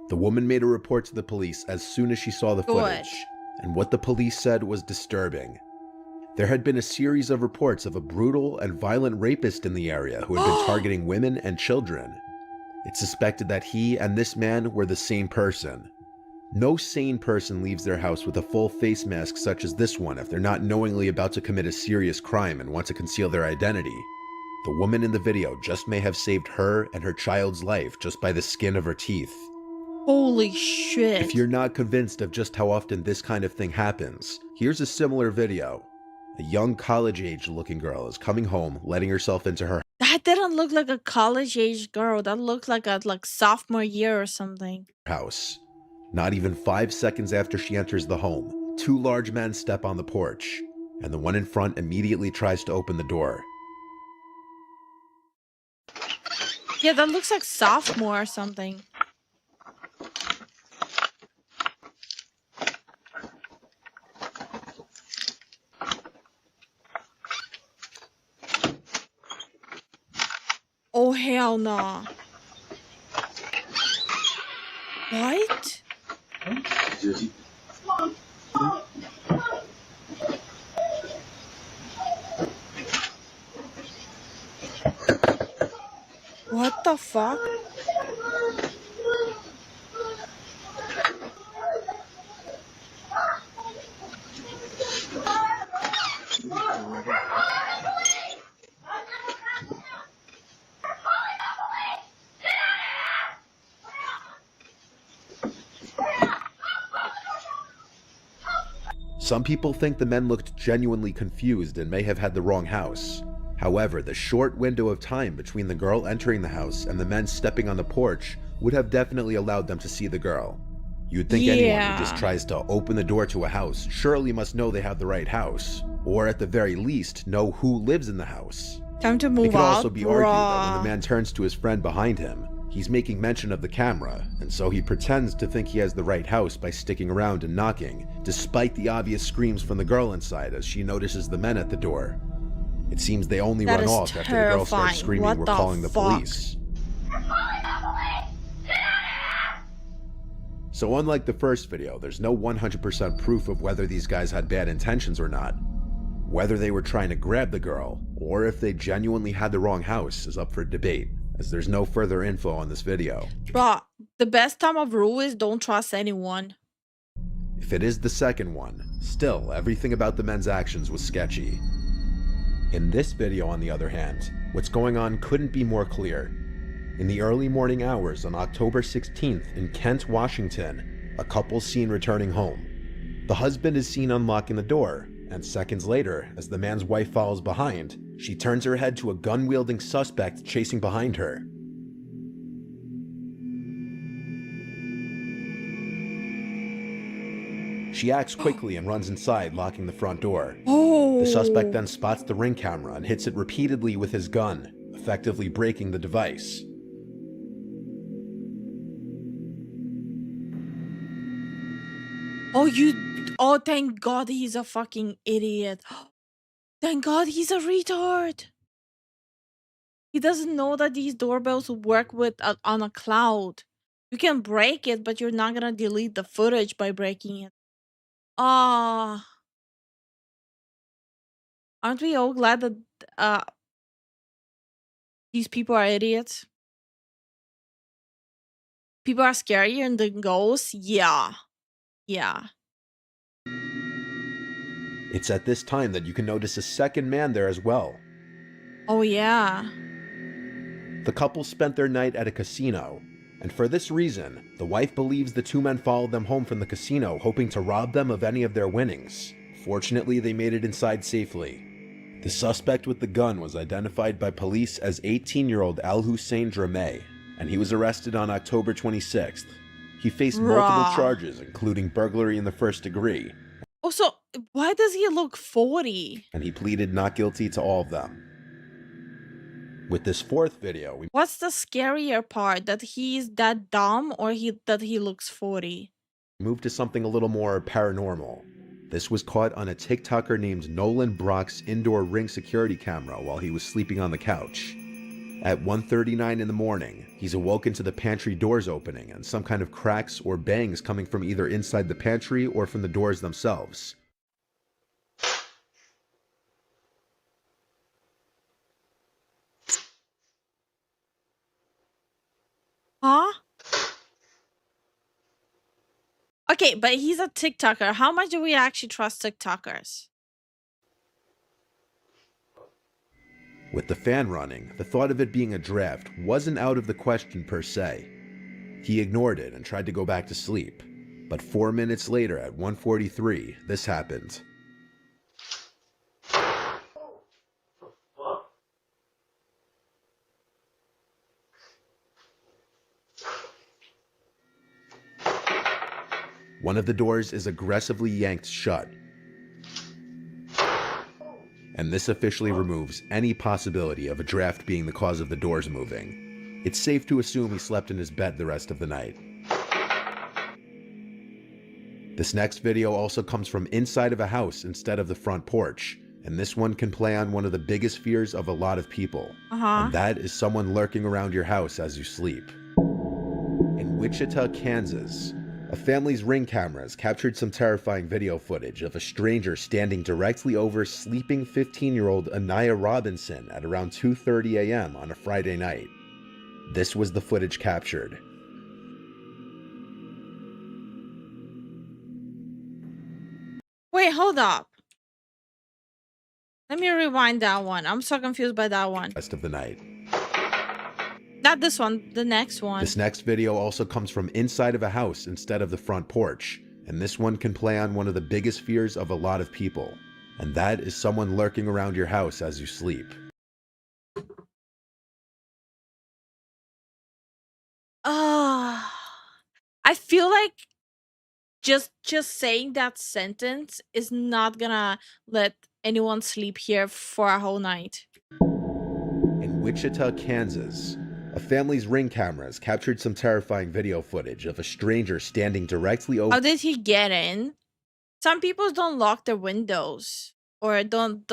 The woman made a report to the police as soon as she saw the footage, and what the police said was disturbing. There had been a series of reports of a brutal and violent rapist in the area who had been targeting women and children. It's suspected that he and this man were the same person. No sane person leaves their house with a full face mask such as this one if they're not knowingly about to commit a serious crime and want to conceal their identity. The woman in the video just may have saved her and her child's life just by the skin of her teeth. Holy shit. If you're not convinced of just how often this kind of thing happens, here's a similar video. A young college-age looking girl is coming home, letting herself into her That didn't look like a college-age girl. That looked like a sophomore year or something. house. Not even 5 seconds after she enters the home, two large men step on the porch, and the one in front immediately tries to open the door. Yeah, that looks like sophomore or something. Oh, hell no. What? What the fuck? Some people think the men looked genuinely confused and may have had the wrong house. However, the short window of time between the girl entering the house and the men stepping on the porch would have definitely allowed them to see the girl. You'd think anyone who just tries to open the door to a house surely must know they have the right house, or at the very least, know who lives in the house. Time to move It could out, also be argued that when the man turns to his friend behind him, he's making mention of the camera, and so he pretends to think he has the right house by sticking around and knocking, despite the obvious screams from the girl inside as she notices the men at the door. It seems they only run off after the girl starts screaming, "We're calling the police." So unlike the first video, there's no 100% proof of whether these guys had bad intentions or not. Whether they were trying to grab the girl, or if they genuinely had the wrong house is up for debate, as there's no further info on this video. Bruh, the best time of rule is don't trust anyone. If it is the second one, still, everything about the men's actions was sketchy. In this video, on the other hand, what's going on couldn't be more clear. In the early morning hours on October 16th in Kent, Washington, a couple's seen returning home. The husband is seen unlocking the door, and seconds later, as the man's wife follows behind, she turns her head to a gun-wielding suspect chasing behind her. She acts quickly and runs inside, locking the front door. The suspect then spots the ring camera and hits it repeatedly with his gun, effectively breaking the device. Oh, thank God he's a fucking idiot. Thank God he's a retard. He doesn't know that these doorbells work with on a cloud. You can break it, but you're not gonna delete the footage by breaking it. Ah. Aren't we all glad that these people are idiots? People are scarier than ghosts? Yeah. Yeah. It's at this time that you can notice a second man there as well. Oh, yeah. The couple spent their night at a casino, and for this reason, the wife believes the two men followed them home from the casino hoping to rob them of any of their winnings. Fortunately, they made it inside safely. The suspect with the gun was identified by police as 18-year-old Al-Hussein Drameh, and he was arrested on October 26th. He faced multiple charges, including burglary in the first degree. Also, why does he look 40? And he pleaded not guilty to all of them. With this fourth video, we What's the scarier part? That he's that dumb or that he looks 40? move to something a little more paranormal. This was caught on a TikToker named Nolan Brock's indoor Ring security camera while he was sleeping on the couch. At 1:39 in the morning, he's awoken to the pantry doors opening and some kind of cracks or bangs coming from either inside the pantry or from the doors themselves. Huh? Okay, but he's a TikToker. How much do we actually trust TikTokers? With the fan running, the thought of it being a draft wasn't out of the question per se. He ignored it and tried to go back to sleep. But 4 minutes later at 1:43, this happened. One of the doors is aggressively yanked shut. And this officially removes any possibility of a draft being the cause of the doors moving. It's safe to assume he slept in his bed the rest of the night. This next video also comes from inside of a house instead of the front porch, and this one can play on one of the biggest fears of a lot of people. And that is someone lurking around your house as you sleep. In Wichita, Kansas, a family's Ring cameras captured some terrifying video footage of a stranger standing directly over sleeping 15-year-old Anaya Robinson at around 2:30 a.m. on a Friday night. This was the footage captured. Wait, hold up. Let me rewind that one. I'm so confused by that one. Rest of the night. Not this one, the next one. This next video also comes from inside of a house instead of the front porch, and this one can play on one of the biggest fears of a lot of people, and that is someone lurking around your house as you sleep. I feel like just saying that sentence is not gonna let anyone sleep here for a whole night. In Wichita, Kansas, a family's Ring cameras captured some terrifying video footage of a stranger standing directly over. How did he get in? Some people don't lock their windows or don't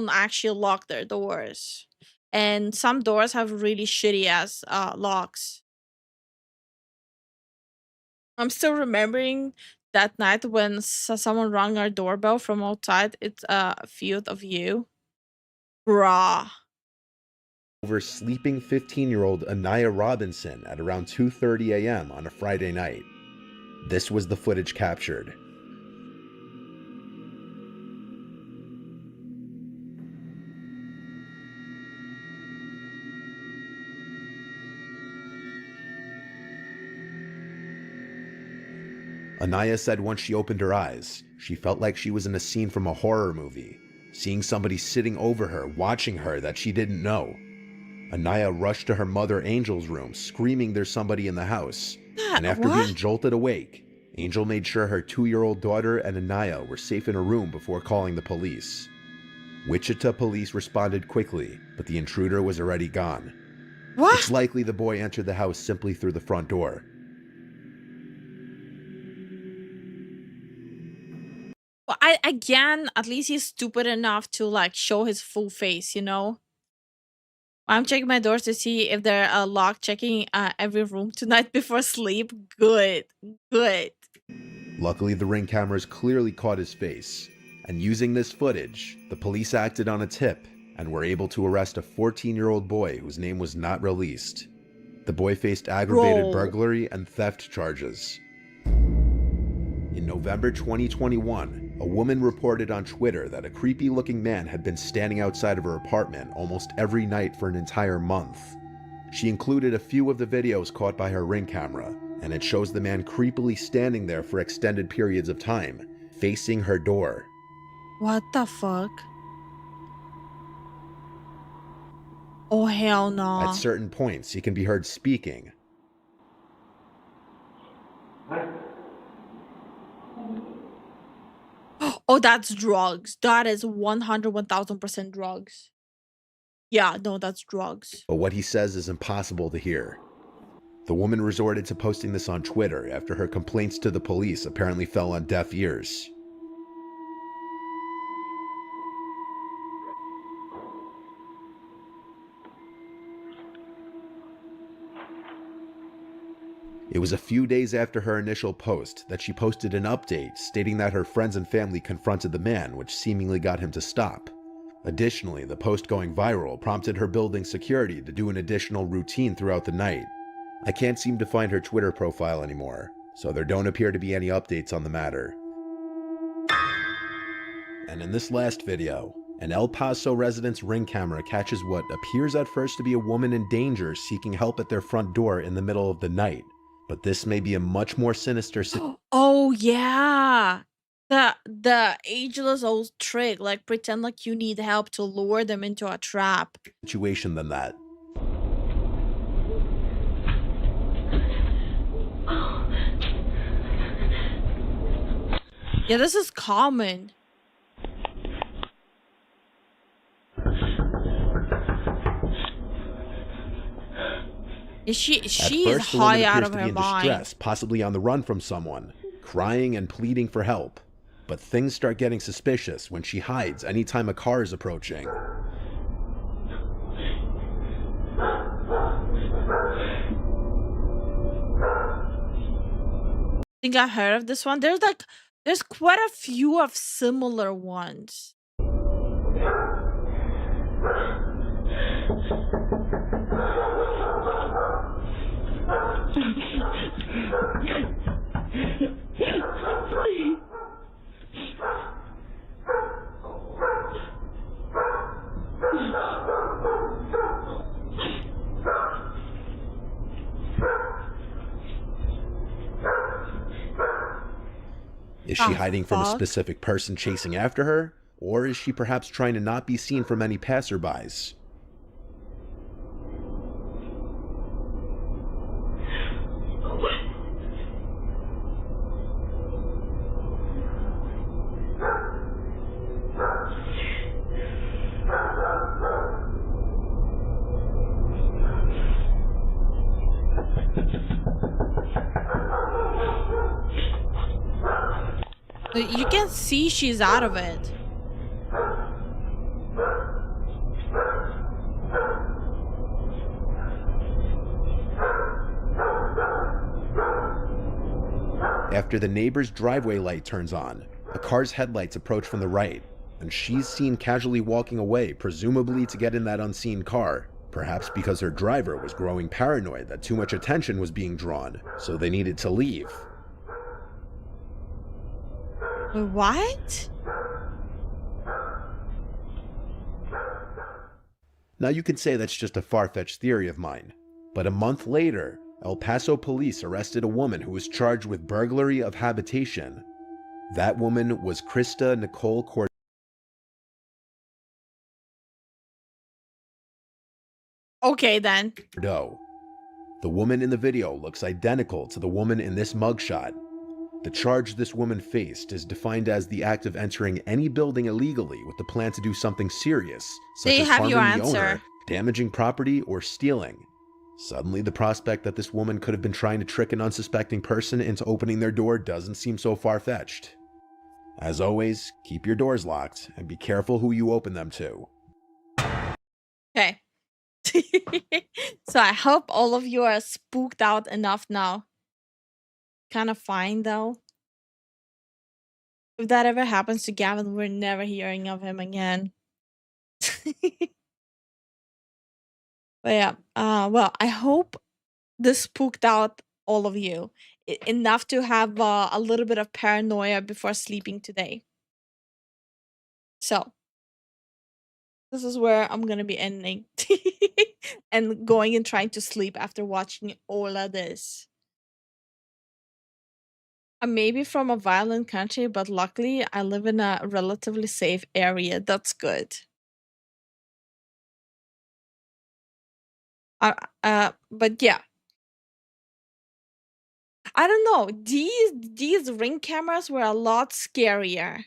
actually lock their doors, and some doors have really shitty ass locks. I'm still remembering that night when someone rang our doorbell from outside. It's a field of you, bruh. Over sleeping 15-year-old Anaya Robinson at around 2:30 a.m. on a Friday night. This was the footage captured. Anaya said once she opened her eyes, she felt like she was in a scene from a horror movie, seeing somebody sitting over her, watching her that she didn't know. Anaya rushed to her mother Angel's room, screaming there's somebody in the house. And after being jolted awake, Angel made sure her 2-year-old daughter and Anaya were safe in a room before calling the police. Wichita police responded quickly, but the intruder was already gone. It's likely the boy entered the house simply through the front door. Well, again, at least he's stupid enough to like show his full face, you know? I'm checking my doors to see if they're locked, checking every room tonight before sleep. Good. Luckily, the Ring cameras clearly caught his face, and using this footage, the police acted on a tip and were able to arrest a 14-year-old boy whose name was not released. The boy faced aggravated burglary and theft charges. In November 2021, a woman reported on Twitter that a creepy-looking man had been standing outside of her apartment almost every night for an entire month. She included a few of the videos caught by her Ring camera, and it shows the man creepily standing there for extended periods of time, facing her door. What the fuck? Oh, hell no. At certain points, he can be heard speaking. Oh, that's drugs. That is 100, 1000% drugs. Yeah, no, that's drugs. but what he says is impossible to hear. The woman resorted to posting this on Twitter after her complaints to the police apparently fell on deaf ears. It was a few days after her initial post that she posted an update stating that her friends and family confronted the man, which seemingly got him to stop. Additionally, the post going viral prompted her building security to do an additional routine throughout the night. I can't seem to find her Twitter profile anymore, so there don't appear to be any updates on the matter. And in this last video, an El Paso resident's Ring camera catches what appears at first to be a woman in danger seeking help at their front door in the middle of the night. But this may be a much more sinister Oh yeah. The ageless old trick, like pretend like you need help to lure them into a trap. situation than that. Yeah, this is common. She At is first, the woman high out appears of to be her in mind. distress, possibly on the run from someone, crying and pleading for help. But things start getting suspicious when she hides anytime a car is approaching. Think I heard of this one. There's quite a few of similar ones. Is she hiding from a specific person chasing after her? Or is she perhaps trying to not be seen from any passerbys? You can see she's out of it. After the neighbor's driveway light turns on, a car's headlights approach from the right, and she's seen casually walking away, presumably to get in that unseen car, perhaps because her driver was growing paranoid that too much attention was being drawn, so they needed to leave. What? Now you could say that's just a far-fetched theory of mine, but a month later, El Paso police arrested a woman who was charged with burglary of habitation. That woman was Krista Nicole Cordero. Okay then. The woman in the video looks identical to the woman in this mugshot. The charge this woman faced is defined as the act of entering any building illegally with the plan to do something serious, such They as have harming your the answer. owner, damaging property, or stealing. Suddenly, the prospect that this woman could have been trying to trick an unsuspecting person into opening their door doesn't seem so far-fetched. As always, keep your doors locked and be careful who you open them to. Okay. So I hope all of you are spooked out enough now. Kind of fine though. If that ever happens to Gavin, we're never hearing of him again. But yeah, well, I hope this spooked out all of you enough to have a little bit of paranoia before sleeping today. So this is where I'm gonna be ending and going and trying to sleep after watching all of this. I may be from a violent country, but luckily I live in a relatively safe area. That's good. But yeah, I don't know. These Ring cameras were a lot scarier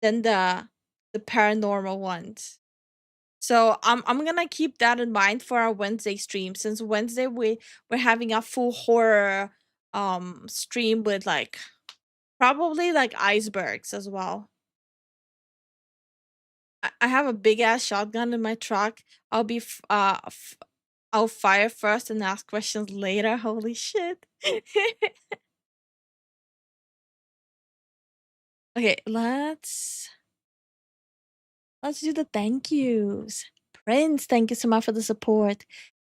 than the paranormal ones. So I'm gonna keep that in mind for our Wednesday stream, since Wednesday we're having a full horror stream with like probably like icebergs as well. I have a big ass shotgun in my truck. I'll fire first and ask questions later. Holy shit. Okay, let's do the thank yous. Prince, thank you so much for the support.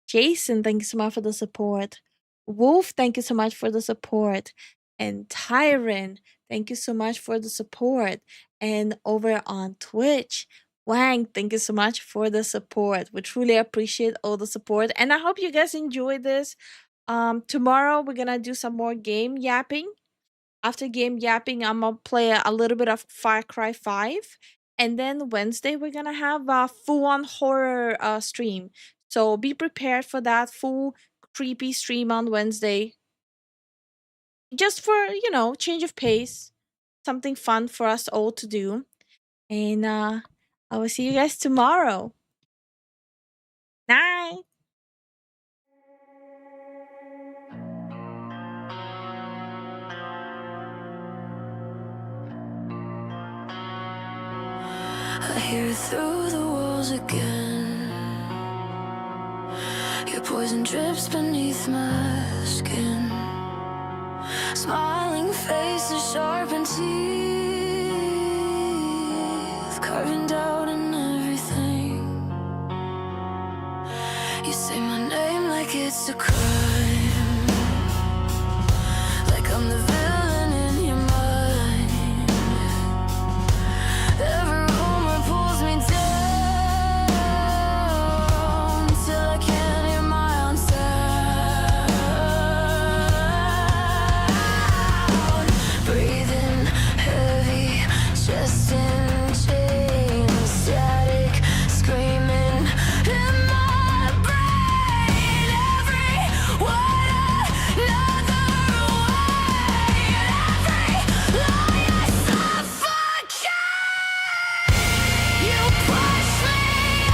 Jason, thank you so much for the support. Wolf, thank you so much for the support. And Tyron, thank you so much for the support. And over on Twitch, Wang, thank you so much for the support. We truly appreciate all the support. And I hope you guys enjoyed this. Tomorrow we're gonna do some more game yapping. After game yapping, I'm gonna play a little bit of Far Cry 5. And then Wednesday, we're gonna have a full-on horror stream. So be prepared for that full creepy stream on Wednesday. Just for, change of pace. Something fun for us all to do. And I will see you guys tomorrow. Night. I hear it through the walls again. Your poison drips beneath my skin. Smiling faces, sharpened teeth, carving doubt in everything. You say my name like it's a crime, like I'm the villain in your mind. Every rumor pulls me down till I can't hear my own sound. Breathing heavy, chest in chains, static, screaming in my brain. Every word another way, every lie I suffocate. You push me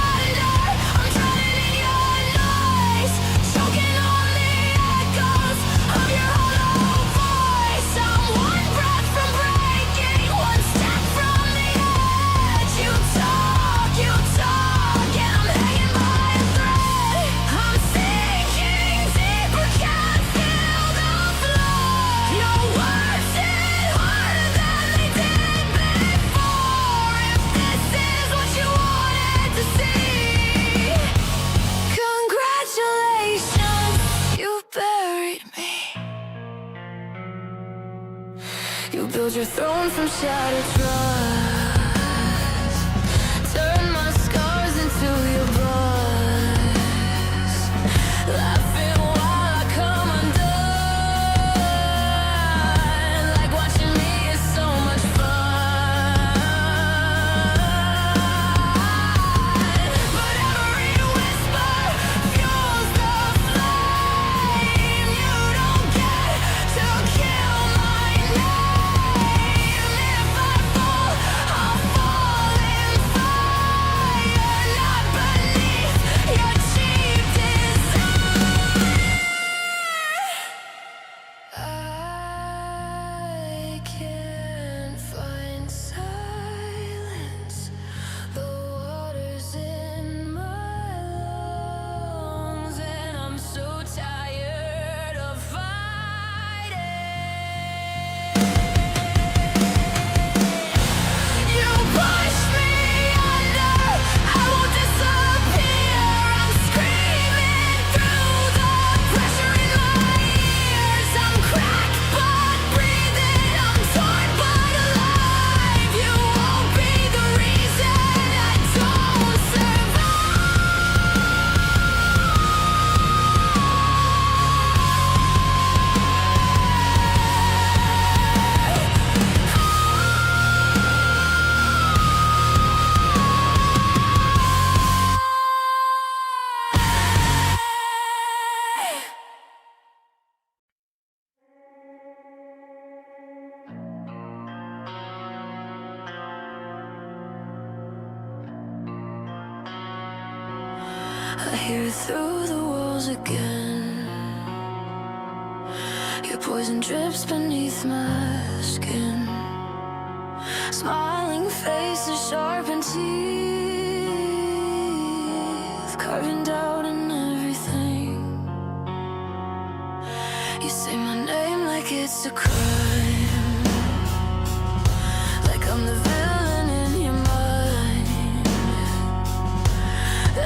under, I'm drowning in your noise, choking on the echoes of your hollow voice. I'm one breath from breaking, one step from the edge. You talk, and I'm hanging by a thread. I'm sinking deeper, can't feel the flow. Your words hit harder than they did before. If this is what you wanted to see, congratulations, you buried me. You build your throne from shattered trust, turn my scars into your buzz, laughing while I come undone, like watching me is so much fun. But every whisper fuels the flame. You don't get to kill my name. If I fall I hear it through the walls again. Your poison drips beneath my skin. Smiling faces, sharpened teeth, carving doubt in everything. You say my name like it's a crime.